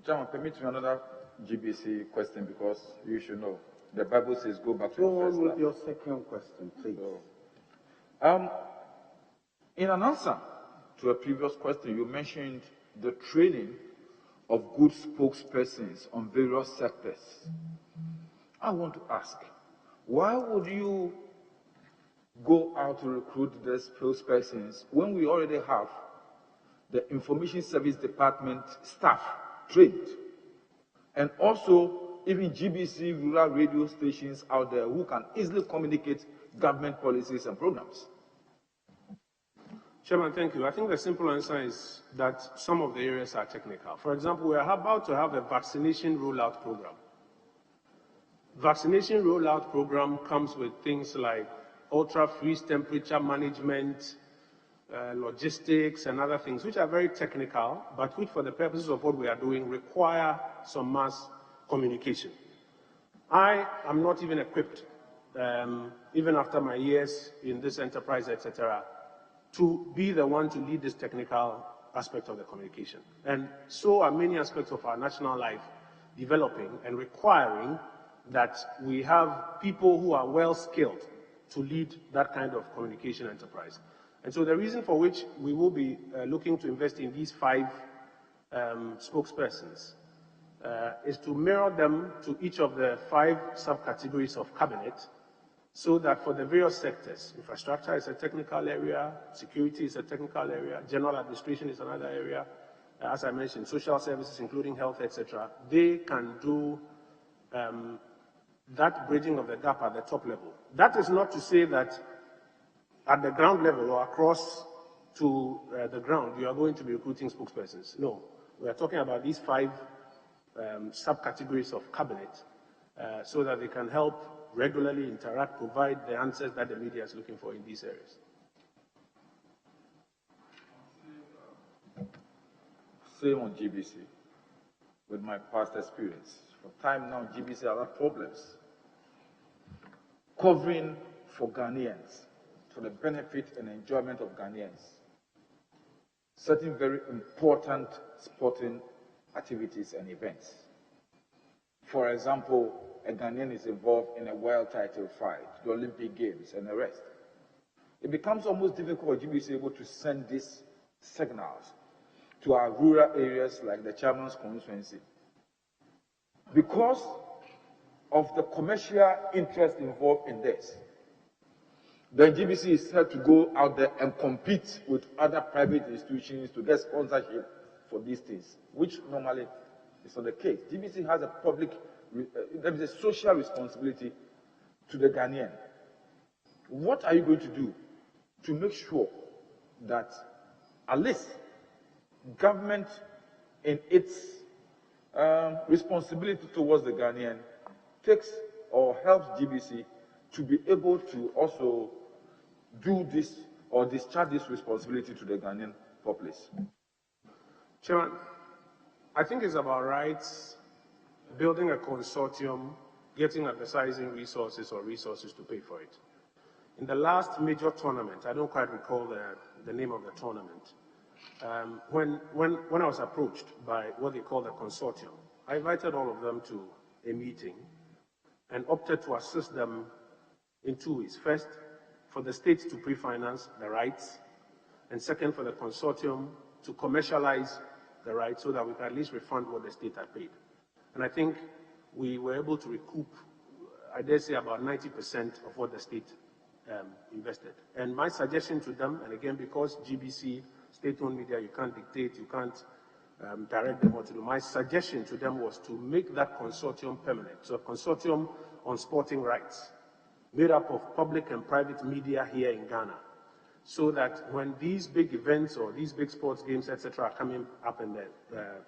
Chairman, permit me another GBC question because you should know. The Bible says go back to Go the first on with love. your second question, please. In an answer to a previous question, you mentioned the training of good spokespersons on various sectors. I want to ask, why would you go out to recruit the spokespersons when we already have the Information Service Department staff trained? And also, even GBC rural radio stations out there who can easily communicate government policies and programs. Chairman, thank you. I think the simple answer is that some of the areas are technical. For example, we are about to have a vaccination rollout program. Vaccination rollout program comes with things like ultra-freeze temperature management, logistics, and other things, which are very technical, but which, for the purposes of what we are doing, require some mass communication. I am not even equipped, even after my years in this enterprise, etc., to be the one to lead this technical aspect of the communication. And so are many aspects of our national life developing and requiring that we have people who are well skilled to lead that kind of communication enterprise. And so the reason for which we will be looking to invest in these 5 spokespersons is to mirror them to each of the 5 subcategories of cabinet, so that for the various sectors, infrastructure is a technical area, security is a technical area, general administration is another area, as I mentioned, social services, including health, etc., they can do that bridging of the gap at the top level. That is not to say that at the ground level or across to the ground, you are going to be recruiting spokespersons. No, we are talking about these 5 subcategories of cabinet so that they can help regularly interact, provide the answers that the media is looking for in these areas. Same on GBC, with my past experience. For time now, GBC has had problems covering for Ghanaians, for the benefit and enjoyment of Ghanaians, certain very important sporting activities and events. For example, a Ghanaian is involved in a world title fight, the Olympic Games, and the rest. It becomes almost difficult for GBC able to send these signals to our rural areas like the chairman's constituency. Because of the commercial interest involved in this, the GBC is set to go out there and compete with other private institutions to get sponsorship for these things, which normally is not the case. GBC has a there is a social responsibility to the Ghanaian. What are you going to do to make sure that at least government in its responsibility towards the Ghanaian takes or helps GBC to be able to also do this or discharge this responsibility to the Ghanaian populace? Chairman, I think it's about rights, building a consortium, getting advertising resources or resources to pay for it. In the last major tournament, I don't quite recall the name of the tournament, when I was approached by what they call the consortium, I invited all of them to a meeting and opted to assist them in 2 ways. First, for the state to pre-finance the rights, and second, for the consortium to commercialize the rights so that we can at least refund what the state had paid. And I think we were able to recoup, I dare say, about 90% of what the state invested. And my suggestion to them, and again, because GBC, state-owned media, you can't dictate, you can't direct them what to do. My suggestion to them was to make that consortium permanent. So a consortium on sporting rights, made up of public and private media here in Ghana, so that when these big events or these big sports games, etc., are coming up and the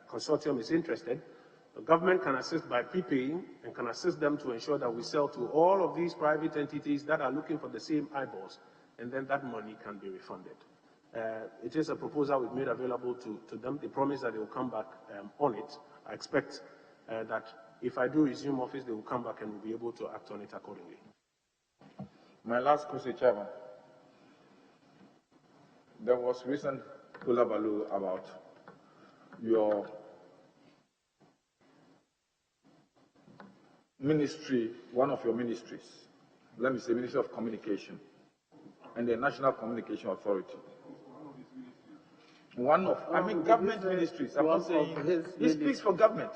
consortium is interested, the government can assist by prepaying and can assist them to ensure that we sell to all of these private entities that are looking for the same eyeballs, and then that money can be refunded. It is a proposal we've made available to them. They promise that they will come back on it. I expect that if I do resume office, they will come back and we'll be able to act on it accordingly. My last question, Chairman. There was recent hullabaloo about your ministry, one of your ministries, let me say Ministry of Communication, and the National Communication Authority. One of, I mean, government ministries. I'm not saying, he speaks for government.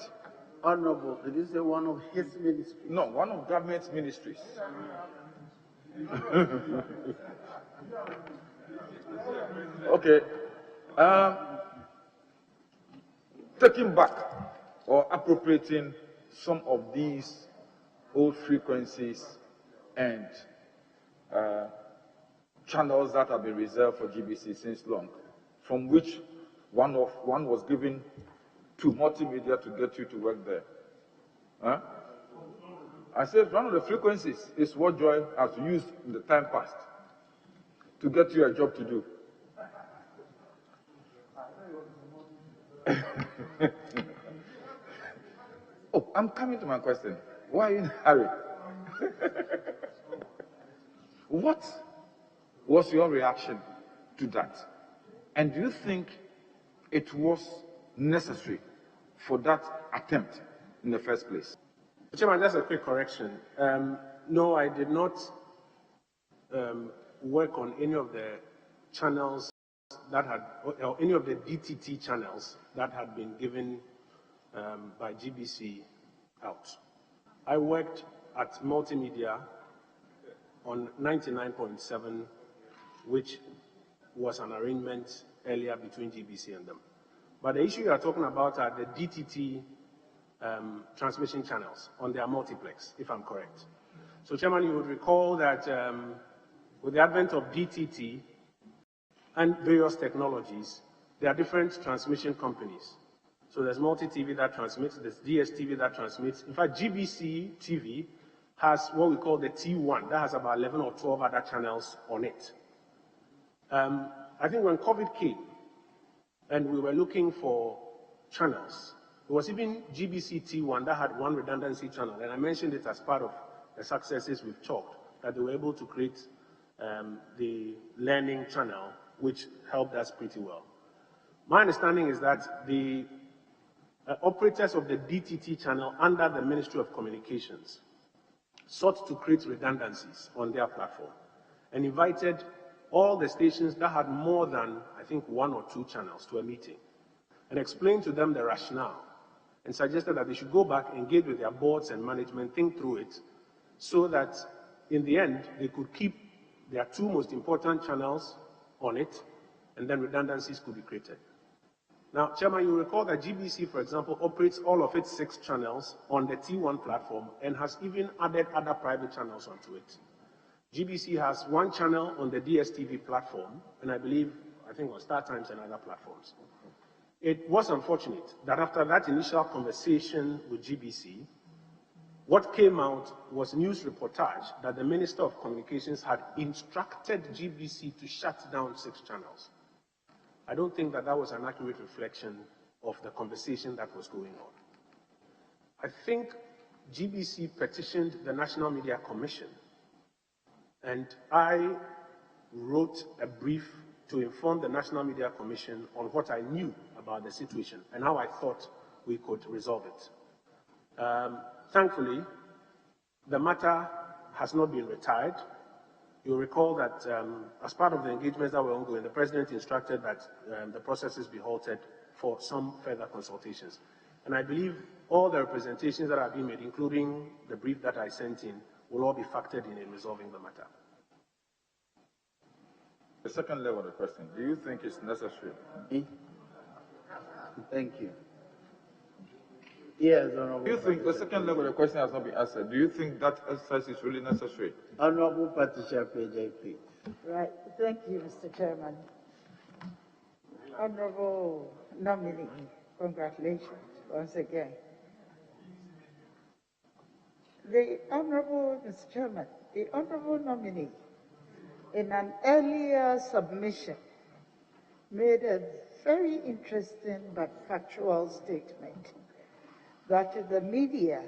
Honorable, did you say one of his ministries? No, one of government's ministries. Okay. Taking back or appropriating some of these old frequencies and channels that have been reserved for GBC since long, from which one was given to multimedia to get you to work there. Huh? I said one of the frequencies is what Joy has used in the time past to get you a job to do. Oh, I'm coming to my question. Why are you in a hurry? What was your reaction to that? And do you think it was necessary for that attempt in the first place? Chairman, just a quick correction. No, I did not work on any of the channels that had, or any of the DTT channels that had been given by GBC out. I worked at multimedia on 99.7, which was an arrangement earlier between GBC and them. But the issue you are talking about are the DTT transmission channels on their multiplex, if I'm correct. So, Chairman, you would recall that with the advent of DTT and various technologies, there are different transmission companies. So there's multi-TV that transmits, there's DSTV that transmits. In fact, GBC TV has what we call the T1, that has about 11 or 12 other channels on it. I think when COVID came and we were looking for channels, there was even GBC T1 that had one redundancy channel, and I mentioned it as part of the successes we've chalked, that they were able to create the learning channel, which helped us pretty well. My understanding is that the operators of the DTT channel under the Ministry of Communications sought to create redundancies on their platform and invited all the stations that had more than, I think, 1 or 2 channels to a meeting and explained to them the rationale and suggested that they should go back, engage with their boards and management, think through it, so that in the end they could keep their 2 most important channels on it, and then redundancies could be created. Now, Chairman, you recall that GBC, for example, operates all of its 6 channels on the T1 platform and has even added other private channels onto it. GBC has 1 channel on the DSTV platform, and I think on Star Times and other platforms. It was unfortunate that after that initial conversation with GBC, what came out was news reportage that the Minister of Communications had instructed GBC to shut down 6 channels. I don't think that that was an accurate reflection of the conversation that was going on. I think GBC petitioned the National Media Commission, and I wrote a brief to inform the National Media Commission on what I knew about the situation and how I thought we could resolve it. Thankfully, the matter has not been retired. You'll recall that as part of the engagements that were ongoing, the President instructed that the processes be halted for some further consultations. And I believe all the representations that have been made, including the brief that I sent in, will all be factored in resolving the matter. The second level of the question, do you think it's necessary? Thank you. Yes, Honorable. Do you think the second level of the question has not been answered? Do you think that exercise is really necessary? Honorable Patricia PJ, please. Right. Thank you, Mr. Chairman. Honorable nominee, congratulations once again. The Honorable, Mr. Chairman, the Honorable nominee, in an earlier submission, made a very interesting but factual statement that the media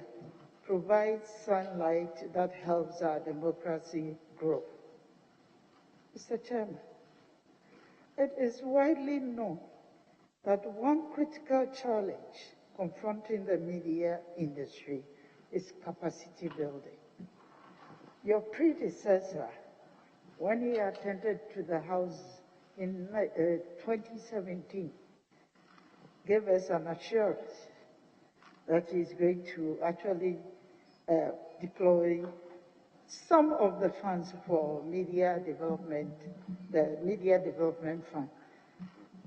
provides sunlight that helps our democracy grow. Mr. Chairman, it is widely known that one critical challenge confronting the media industry is capacity building. Your predecessor, when he attended to the House in 2017, gave us an assurance that he's going to actually deploy some of the funds for media development, the Media Development Fund,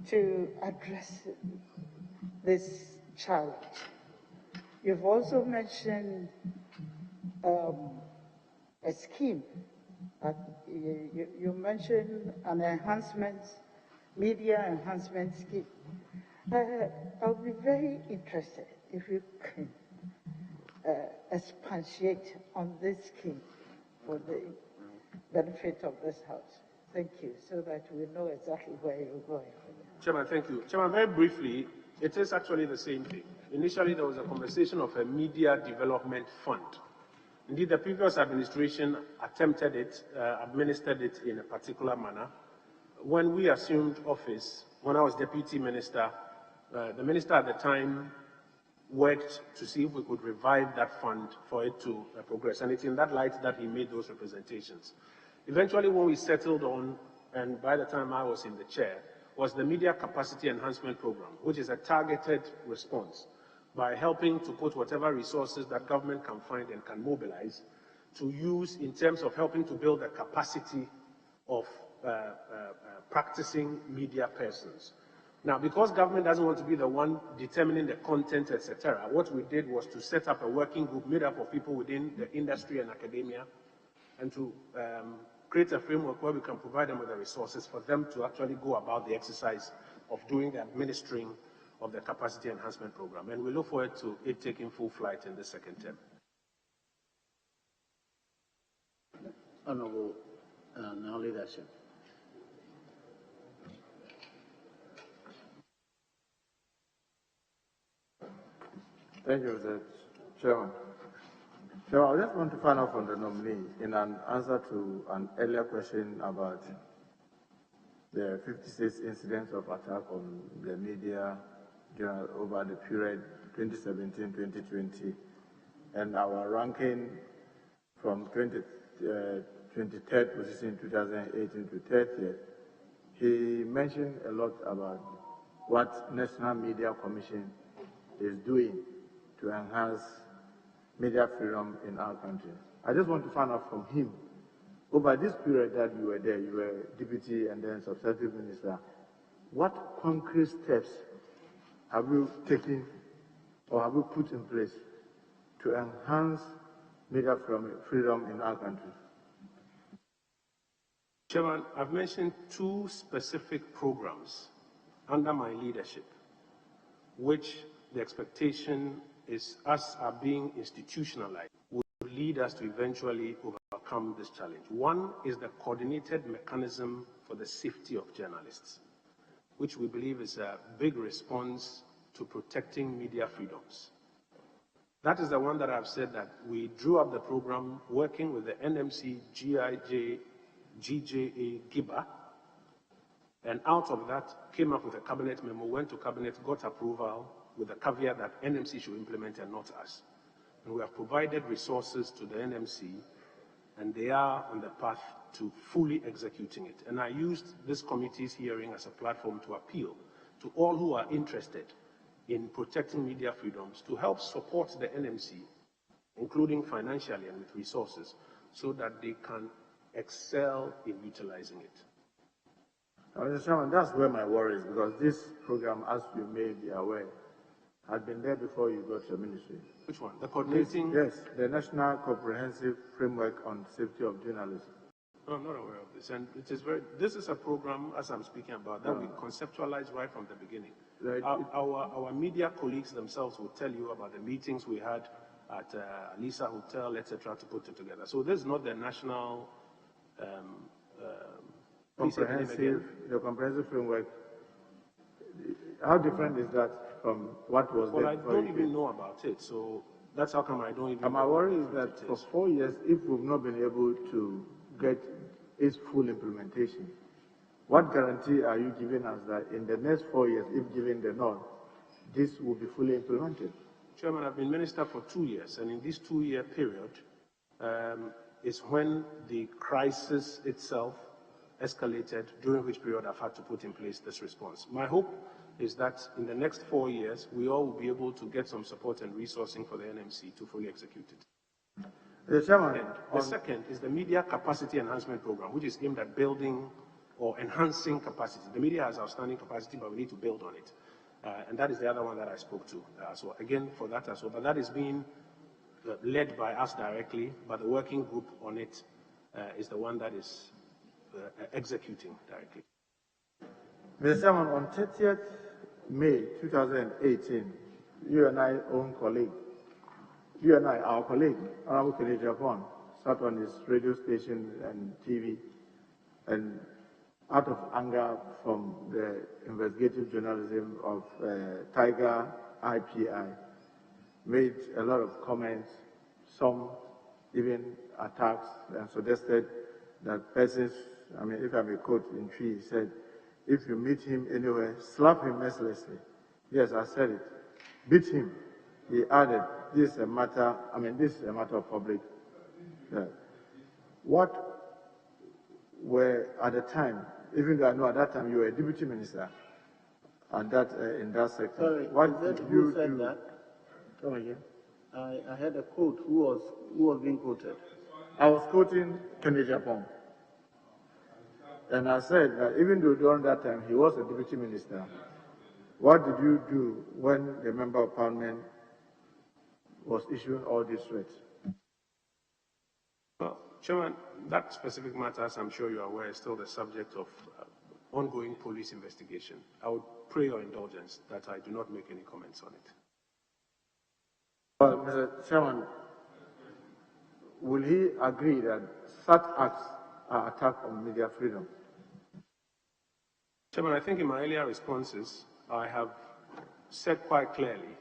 to address this challenge. You've also mentioned a scheme. You mentioned an enhancement, media enhancement scheme. I'll be very interested if you can expatiate on this scheme for the benefit of this House. Thank you, so that we know exactly where you're going. Chairman, thank you. Chairman, very briefly, it is actually the same thing. Initially, there was a conversation of a media development fund. Indeed, the previous administration attempted it, administered it in a particular manner. When we assumed office, when I was deputy minister, the minister at the time worked to see if we could revive that fund for it to progress. And it's in that light that he made those representations. Eventually, when we settled on, and by the time I was in the chair, was the Media Capacity Enhancement Program, which is a targeted response by helping to put whatever resources that government can find and can mobilize to use in terms of helping to build the capacity of practicing media persons. Now, because government doesn't want to be the one determining the content, etc., what we did was to set up a working group made up of people within the industry and academia, and to create a framework where we can provide them with the resources for them to actually go about the exercise of doing the administering of the capacity enhancement program. And we look forward to it taking full flight in the second term. Honorable now leadership. Thank you, Mr. Chairman. So I just want to find out from the nominee in an answer to an earlier question about the 56 incidents of attack on the media over the period 2017-2020 and our ranking from 23rd position 2018 to 30th. He mentioned a lot about what National Media Commission is doing to enhance media freedom in our country. I just want to find out from him, over this period that you were there, you were deputy and then substantive minister, what concrete steps have you taken or have you put in place to enhance media freedom in our country? Chairman, I've mentioned 2 specific programs under my leadership, which the expectation is us are being institutionalized, will lead us to eventually overcome this challenge. One is the coordinated mechanism for the safety of journalists, which we believe is a big response to protecting media freedoms. That is the one that I've said that we drew up the program working with the NMC, GIJ, GJA, GIBA, and out of that came up with a cabinet memo, went to cabinet, got approval, with the caveat that NMC should implement and not us. And we have provided resources to the NMC, and they are on the path to fully executing it. And I used this committee's hearing as a platform to appeal to all who are interested in protecting media freedoms to help support the NMC, including financially and with resources, so that they can excel in utilizing it. Mr. Chairman, that's where my worry is, because this program, as you may be aware, had been there before you got your ministry. Which one? The coordinating? Yes, the National Comprehensive Framework on Safety of Journalism. No, I'm not aware of this. And it is this is a program, as I'm speaking about, that we conceptualized right from the beginning. Right. Our media colleagues themselves will tell you about the meetings we had at Alisa Hotel, etc., to put it together. So this is not the national the comprehensive framework. How different is that from what was there? Well, I don't even know about it, so that's how come I don't even know. My worry is that for 4 years, if we've not been able to get its full implementation, what guarantee are you giving us that in the next 4 years, if given the nod, this will be fully implemented? Chairman, I've been minister for 2 years, and in this 2-year period is when the crisis itself escalated, during which period I've had to put in place this response. My hope is that in the next 4 years, we all will be able to get some support and resourcing for the NMC to fully execute it. The Chairman, the second is the Media Capacity Enhancement Program, which is aimed at building or enhancing capacity. The media has outstanding capacity, but we need to build on it. And that is the other one that I spoke to. So again, for that as well. But that is being led by us directly, but the working group on it is the one that is executing directly. Mr. Chairman, on 30th May 2018, you and I, our colleague, Honorable Kennedy Japan, sat on his radio station and TV, and out of anger from the investigative journalism of Tiger IPI, made a lot of comments, some even attacks, and suggested that persons, if I may quote in tree, he said, if you meet him anywhere, slap him mercilessly. Yes, I said it. Beat him. He added, this is a matter of public. What were at the time, even though I know at that time you were a deputy minister and that in that sector. Sorry, what did you who said do? that? Come again. I had a quote. Who was being quoted? I was quoting Kennedy Japan. And I said that even though during that time he was a deputy minister, What did you do when the Member of Parliament was issuing all these threats? Well, Chairman, that specific matter, as I'm sure you are aware, is still the subject of ongoing police investigation. I would pray your indulgence that I do not make any comments on it. Well, Mr. Chairman, will he agree that such acts are attack on media freedom? Chairman, I think in my earlier responses, I have said quite clearly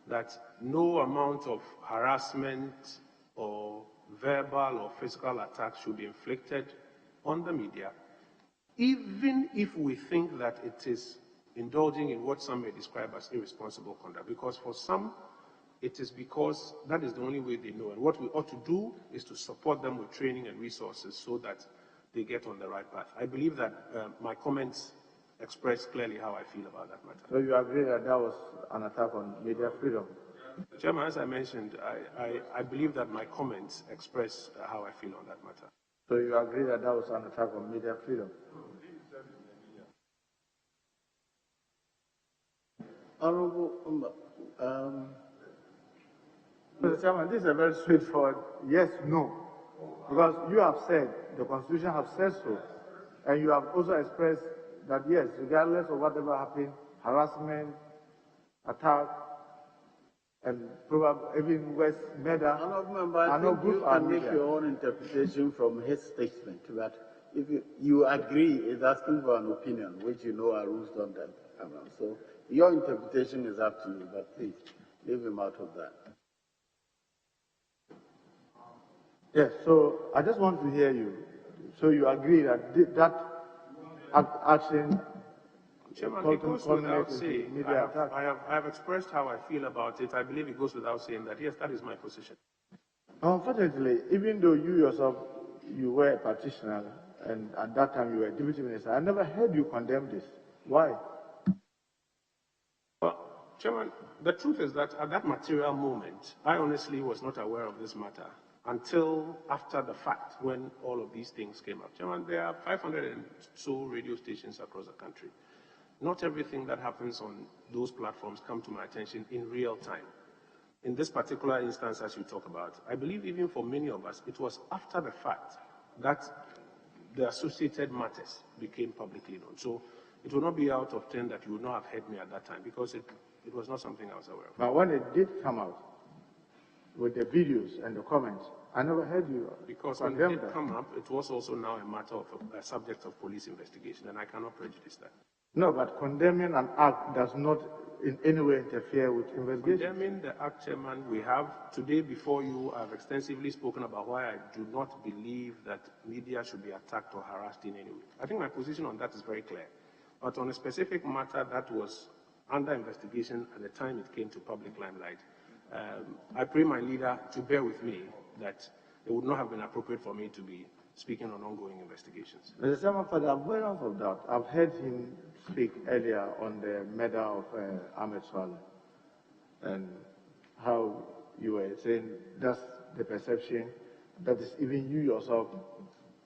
that no amount of harassment or verbal or physical attacks should be inflicted on the media, even if we think that it is indulging in what some may describe as irresponsible conduct. Because for some, it is because that is the only way they know. And what we ought to do is to support them with training and resources so that they get on the right path. I believe that my comments express clearly how I feel about that matter. So you agree that that was an attack on media freedom? Chairman, as I mentioned, I believe that my comments express how I feel on that matter. So you agree that that was an attack on media freedom? Honorable, Mr. Chairman, this is a very straightforward yes, no. Because you have said, the Constitution has said so, and you have also expressed that yes, regardless of whatever happened, harassment, attack, and probably even worse, murder, Honorable Member, I think you can make your own interpretation from his statement. But if you agree, is asking for an opinion, which you know are rules don't have. So your interpretation is up to you, but please leave him out of that. Yes, so I just want to hear you. So you agree that that action... Chairman, it goes without saying, I have expressed how I feel about it. I believe it goes without saying that, yes, that is my position. Unfortunately, even though you yourself, you were a practitioner, and at that time you were deputy minister, I never heard you condemn this. Why? Well, Chairman, the truth is that at that material moment, I honestly was not aware of this matter until after the fact, when all of these things came up. Chairman, there are 500 and so radio stations across the country. Not everything that happens on those platforms come to my attention in real time. In this particular instance, as you talk about, I believe even for many of us, it was after the fact that the associated matters became publicly known. So it will not be out of 10 that you would not have heard me at that time, because it was not something I was aware of. But when it did come out, with the videos and the comments, I never heard you because when it did come up, it was also now a matter of a subject of police investigation, and I cannot prejudice that. No, but condemning an act does not in any way interfere with investigation. Condemning the act, Chairman, we have today before you, I've extensively spoken about why I do not believe that media should be attacked or harassed in any way. I think my position on that is very clear. But on a specific matter that was under investigation at the time it came to public limelight, I pray my leader to bear with me that it would not have been appropriate for me to be speaking on ongoing investigations. Mr. Chairman, for the avoidance of doubt, I've heard him speak earlier on the murder of Ahmed Swaleh and how you were saying that's the perception, that is even you yourself,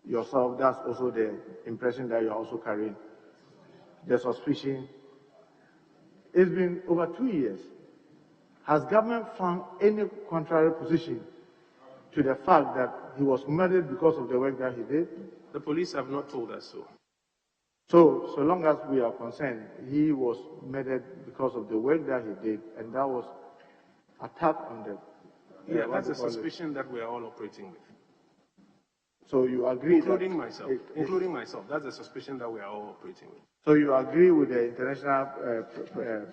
that's also the impression that you're also carrying, the suspicion. It's been over 2 years. Has government found any contrary position to the fact that he was murdered because of the work that he did? The police have not told us so. So long as we are concerned, he was murdered because of the work that he did, and that was attack on the... Yeah, that's a suspicion that we are all operating with. So you agree including myself, that's a suspicion that we are all operating with. So you agree with the international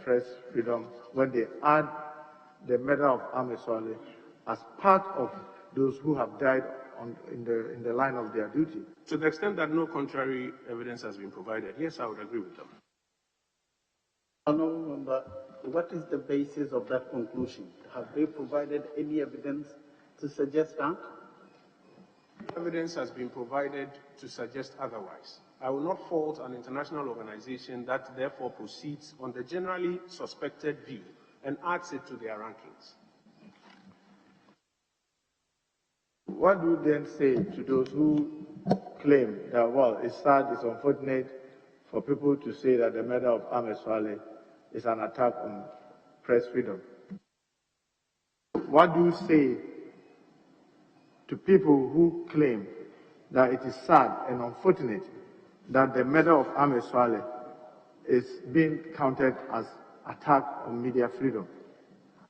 press freedom when they add the murder of Ahmed Swaleh as part of those who have died in the line of their duty? To the extent that no contrary evidence has been provided, yes, I would agree with them. Honourable Member, what is the basis of that conclusion? Have they provided any evidence to suggest that? Evidence has been provided to suggest otherwise. I will not fault an international organization that therefore proceeds on the generally suspected view and adds it to their rankings. What do you then say to those who claim that, well, it's sad, it's unfortunate for people to say that the murder of Ahmed Swaleh is an attack on press freedom. What do you say to people who claim that it is sad and unfortunate that the murder of Ahmed Swaleh is being counted as attack on media freedom?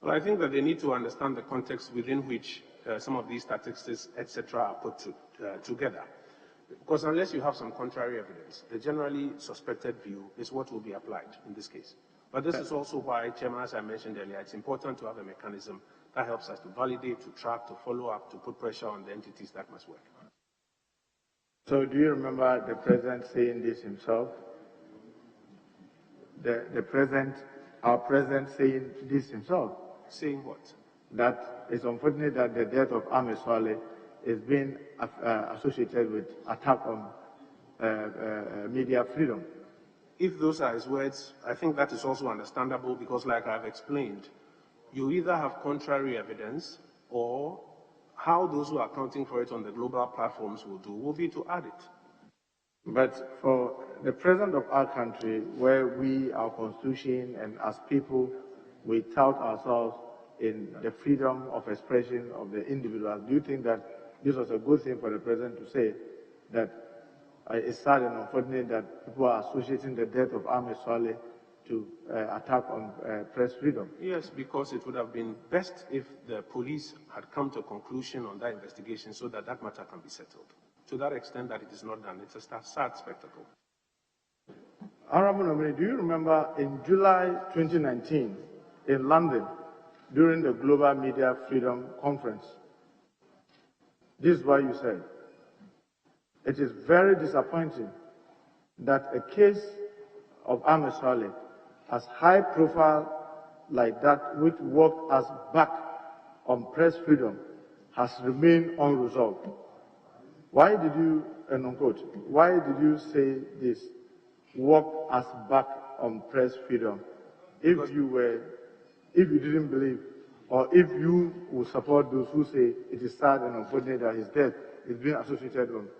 Well, I think that they need to understand the context within which some of these statistics, etc., are put together. Because unless you have some contrary evidence, the generally suspected view is what will be applied in this case. But this is also why, Chairman, as I mentioned earlier, it's important to have a mechanism that helps us to validate, to track, to follow up, to put pressure on the entities that must work. So do you remember the president saying this himself? Our president saying this himself? Saying what? That it's unfortunate that the death of Ahmed Swaleh is being associated with attack on media freedom. If those are his words, I think that is also understandable because, like I've explained, you either have contrary evidence or how those who are accounting for it on the global platforms will be to add it. But for the president of our country, where we, our constitution, and as people, we tout ourselves in the freedom of expression of the individual, do you think that this was a good thing for the president to say that it's sad and unfortunate that people are associating the death of Ahmed Swaleh to attack on press freedom? Yes, because it would have been best if the police had come to a conclusion on that investigation so that that matter can be settled. To that extent that it is not done, it's a sad spectacle. Honorable nominee, do you remember in July 2019 in London during the Global Media Freedom Conference? This is what you said. It is very disappointing that a case of Ahmed Swaleh, as high profile like that which worked us back on press freedom, has remained unresolved. Why did you, and unquote, why did you say this, work us back on press freedom, if you didn't believe, or if you would support those who say it is sad and unfortunate that his death is being associated with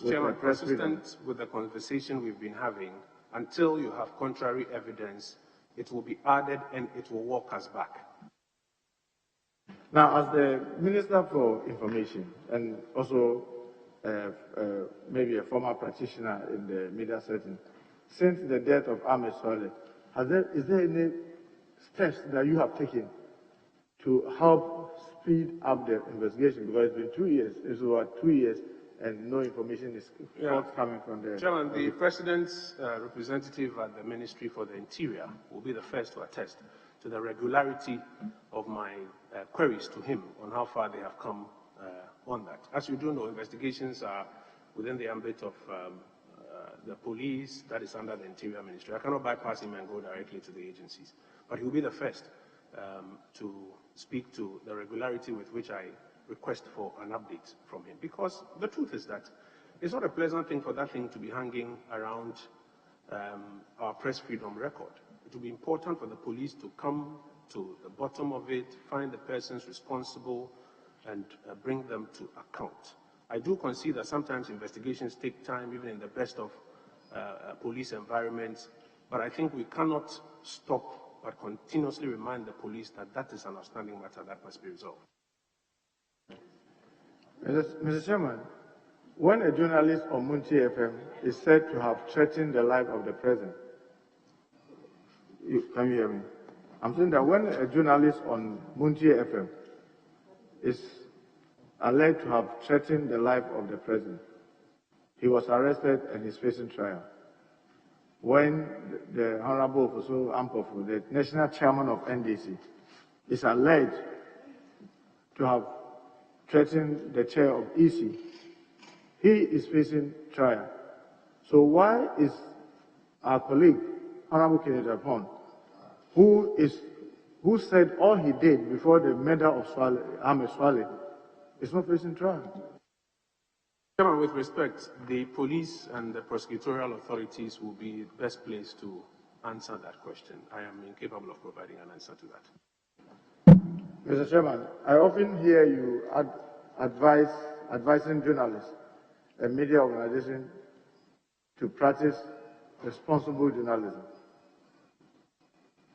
Chairman, press freedom? consistent with the conversation we've been having, until you have contrary evidence, it will be added and it will walk us back. Now, as the Minister for Information and also maybe a former practitioner in the media setting, since the death of Ahmed Swaleh, is there any steps that you have taken to help speed up the investigation? Because it's been 2 years, it's over 2 years, and no information is forthcoming from there. Chairman, the President's representative at the Ministry for the Interior will be the first to attest to the regularity of my queries to him on how far they have come on that. As you do know, investigations are within the ambit of the police, that is under the Interior Ministry. I cannot bypass him and go directly to the agencies, but he will be the first to speak to the regularity with which I request for an update from him. Because the truth is that it's not a pleasant thing for that thing to be hanging around our press freedom record. It will be important for the police to come to the bottom of it, find the persons responsible, and bring them to account. I do concede that sometimes investigations take time, even in the best of police environments, but I think we cannot stop but continuously remind the police that that is an outstanding matter that must be resolved. Mr. Chairman, when a journalist on Munti FM is said to have threatened the life of the president, can you hear me? I'm saying that when a journalist on Munti FM is alleged to have threatened the life of the president, he was arrested and is facing trial. When the Honorable Ofosu Ampofu, the national chairman of NDC, is alleged to have threatened the chair of EC, he is facing trial. So why is our colleague, Honorable Kenneth Apon, who said all he did before the murder of Ahmed Swaleh, is not facing trial? Chairman, with respect, the police and the prosecutorial authorities will be best placed to answer that question. I am incapable of providing an answer to that. Mr. Chairman, I often hear you advising journalists and media organizations to practice responsible journalism.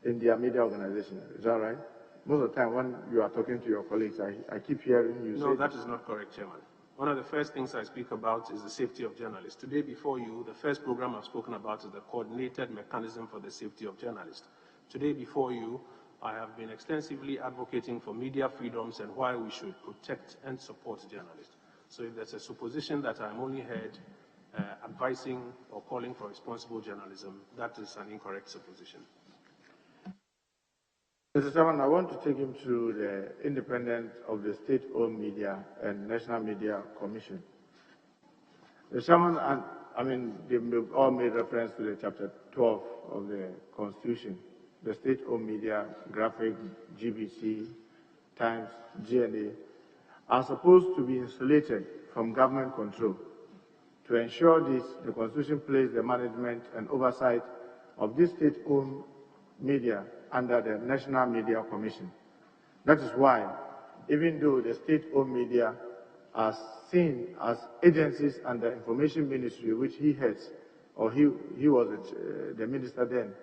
in their media organization. Is that right? Most of the time when you are talking to your colleagues, I keep hearing you say... No, that is not correct, Chairman. One of the first things I speak about is the safety of journalists. Today before you, the first program I've spoken about is the coordinated mechanism for the safety of journalists. Today before you, I have been extensively advocating for media freedoms and why we should protect and support journalists. So if there's a supposition that I'm only heard advising or calling for responsible journalism, that is an incorrect supposition. Mr. Chairman, I want to take him to the independence of the state-owned media and National Media Commission. Mr. Chairman, they all made reference to the Chapter 12 of the Constitution. The state-owned media, Graphic, GBC, Times, GNA, are supposed to be insulated from government control. To ensure this, the Constitution placed the management and oversight of this state-owned media under the National Media Commission. That is why, even though the state-owned media are seen as agencies under Information Ministry, which he heads, or he was the minister then,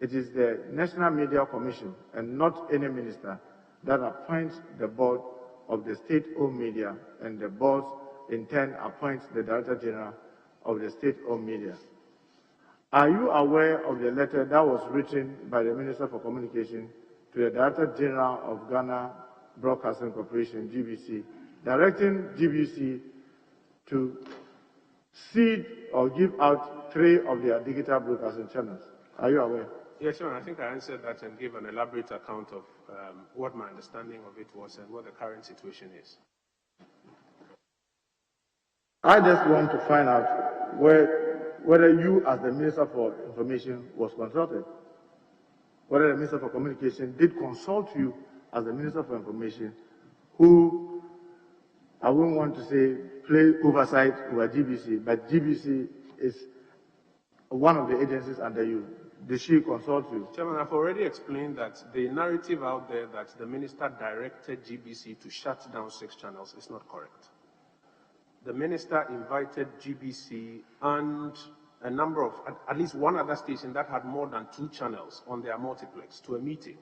it is the National Media Commission and not any minister that appoints the board of the state-owned media, and the board in turn appoints the Director General of the state-owned media. Are you aware of the letter that was written by the Minister for Communication to the Director General of Ghana Broadcasting Corporation, GBC, directing GBC to cede or give out 3 of their digital broadcasting channels? Are you aware? Yes, sir. I think I answered that and gave an elaborate account of what my understanding of it was and what the current situation is. I just want to find out whether you, as the Minister for Information, was consulted. Whether the Minister for Communication did consult you as the Minister for Information, who, I wouldn't want to say play oversight over GBC, but GBC is one of the agencies under you. Did she consult you? Chairman, I've already explained that the narrative out there that the minister directed GBC to shut down 6 channels is not correct. The minister invited GBC and a number of, at least one other station that had more than 2 channels on their multiplex to a meeting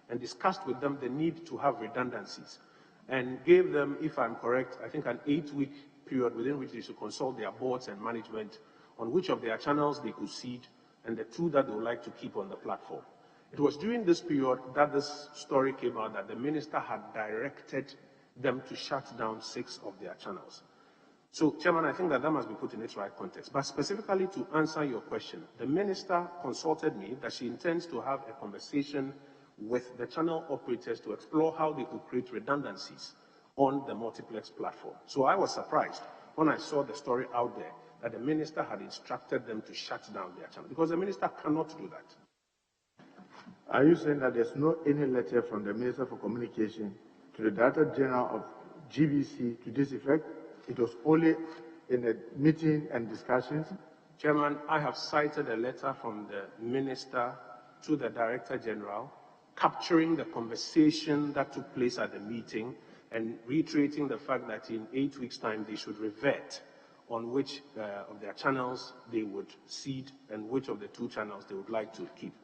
and discussed with them the need to have redundancies and gave them, if I'm correct, I think an 8-week period within which they should consult their boards and management on which of their channels they could cede and the 2 that they would like to keep on the platform. It was during this period that this story came out that the minister had directed them to shut down 6 of their channels. So, Chairman, I think that must be put in its right context. But specifically to answer your question, the minister consulted me that she intends to have a conversation with the channel operators to explore how they could create redundancies on the multiplex platform. So I was surprised when I saw the story out there that the minister had instructed them to shut down their channel, because the minister cannot do that. Are you saying that there's no any letter from the Minister for Communication to the Director General of GBC to this effect? It was only in a meeting and discussions? Chairman, I have cited a letter from the minister to the Director General capturing the conversation that took place at the meeting and reiterating the fact that in 8 weeks' time they should revert on which of their channels they would cede and which of the 2 channels they would like to keep.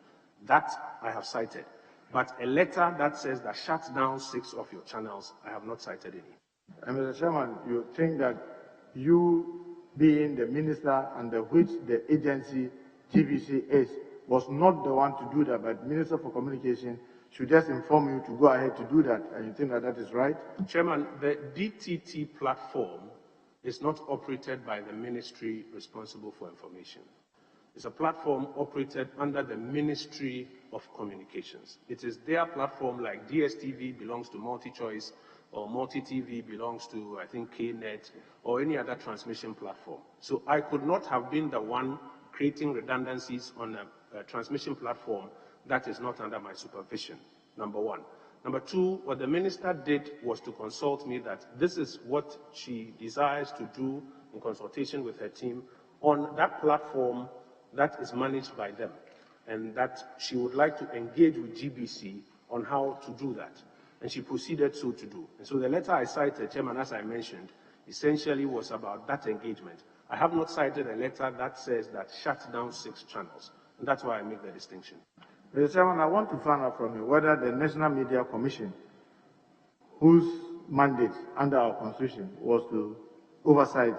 That I have cited. But a letter that says that shut down 6 of your channels, I have not cited any. And Mr. Chairman, you think that you, being the minister under which the agency GBC is, was not the one to do that, but the Minister for Communication should just inform you to go ahead to do that, and you think that that is right? Chairman, the DTT platform is not operated by the ministry responsible for information. It's a platform operated under the Ministry of Communications. It is their platform, like DSTV belongs to MultiChoice, or MultiTV belongs to, I think, KNet, or any other transmission platform. So I could not have been the one creating redundancies on a transmission platform that is not under my supervision, number one. Number 2, what the minister did was to consult me that this is what she desires to do in consultation with her team on that platform that is managed by them, and that she would like to engage with GBC on how to do that. And she proceeded so to do. And so the letter I cited, Chairman, as I mentioned, essentially was about that engagement. I have not cited a letter that says that shut down 6 channels. And that's why I make the distinction. Mr. Chairman, I want to find out from you whether the National Media Commission, whose mandate under our Constitution was to oversight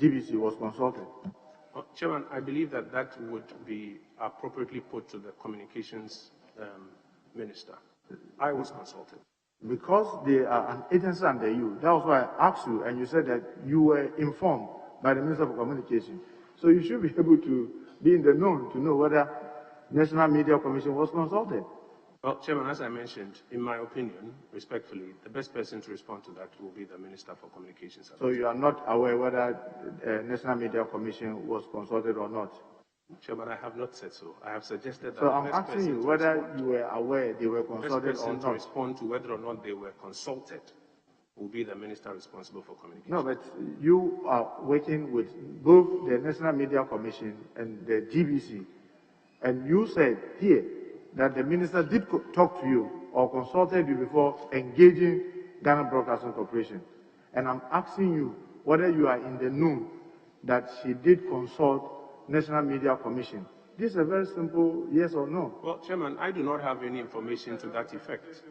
GBC, was consulted. Chairman, I believe that that would be appropriately put to the Communications Minister. I was consulted. Because they are an agency under you, that was why I asked you, and you said that you were informed by the Minister for Communication. So you should be able to be in the know to know whether National Media Commission was consulted. Well, Chairman, as I mentioned, in my opinion, respectfully, the best person to respond to that will be the Minister for Communications. So you are not aware whether National Media Commission was consulted or not? Chairman, I have not said so. I have suggested that So the I'm best asking person you to whether respond you were aware they were the best consulted or person to not. respond to whether or not they were consulted will be the Minister responsible for communication. No, but you are working with both the National Media Commission and the GBC, and you said here that the minister did talk to you or consulted you before engaging Ghana Broadcasting Corporation. And I'm asking you whether you are in the know that she did consult National Media Commission. This is a very simple yes or no. Well, Chairman, I do not have any information to that effect.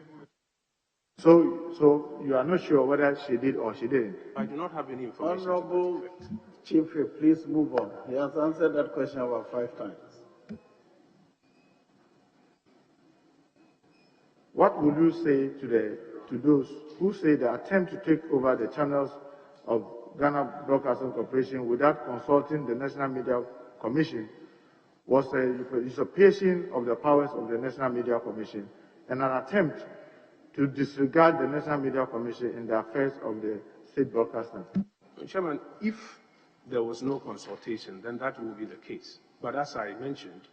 So you are not sure whether she did or she didn't? I do not have any information Honorable to that effect. Chief Whip, please move on. He has answered that question about 5 times. What would you say to those who say the attempt to take over the channels of Ghana Broadcasting Corporation without consulting the National Media Commission was a usurpation of the powers of the National Media Commission and an attempt to disregard the National Media Commission in the affairs of the state broadcasters? Chairman, if there was no consultation, then that will be the case. But as I mentioned,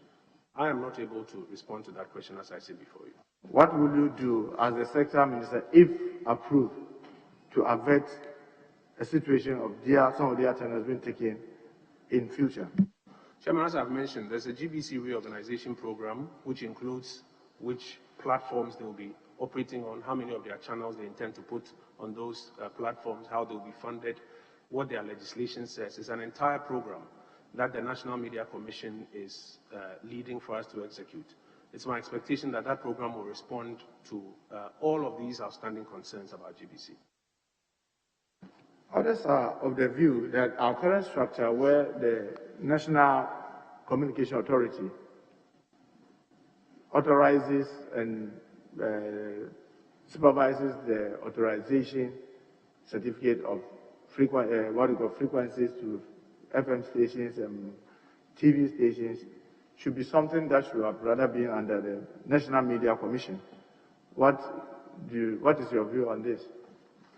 I am not able to respond to that question as I said before you. What will you do as the Secretary Minister, if approved, to avert a situation of some of their channels being taken in future? Chairman, as I've mentioned, there's a GBC reorganization program, which includes which platforms they will be operating on, how many of their channels they intend to put on those platforms, how they will be funded, what their legislation says. It's an entire program that the National Media Commission is leading for us to execute. It's my expectation that that program will respond to all of these outstanding concerns about GBC. Others are of the view that our current structure, where the National Communication Authority authorizes and supervises the authorization certificate of frequencies to FM stations and TV stations, should be something that should have rather been under the National Media Commission. What is your view on this?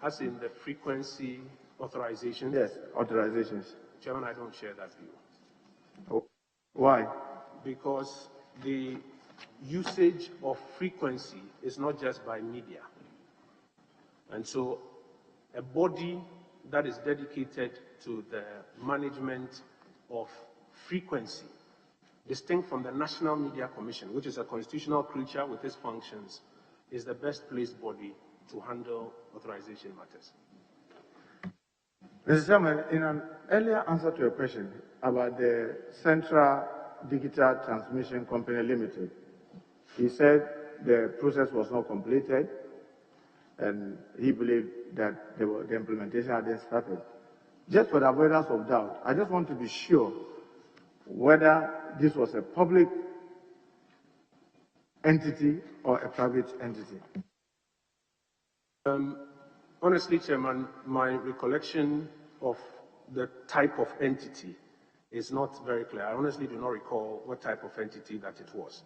As in the frequency authorization? Yes, authorizations. Chairman, I don't share that view. Oh, why? Because the usage of frequency is not just by media. And so a body that is dedicated to the management of frequency, distinct from the National Media Commission, which is a constitutional creature with its functions, is the best placed body to handle authorization matters. Mr. Chairman, in an earlier answer to a question about the Central Digital Transmission Company Limited, he said the process was not completed and he believed that the implementation hadn't started. Just for the avoidance of doubt, I just want to be sure whether this was a public entity or a private entity. Honestly, Chairman, my recollection of the type of entity is not very clear. I honestly do not recall what type of entity that it was.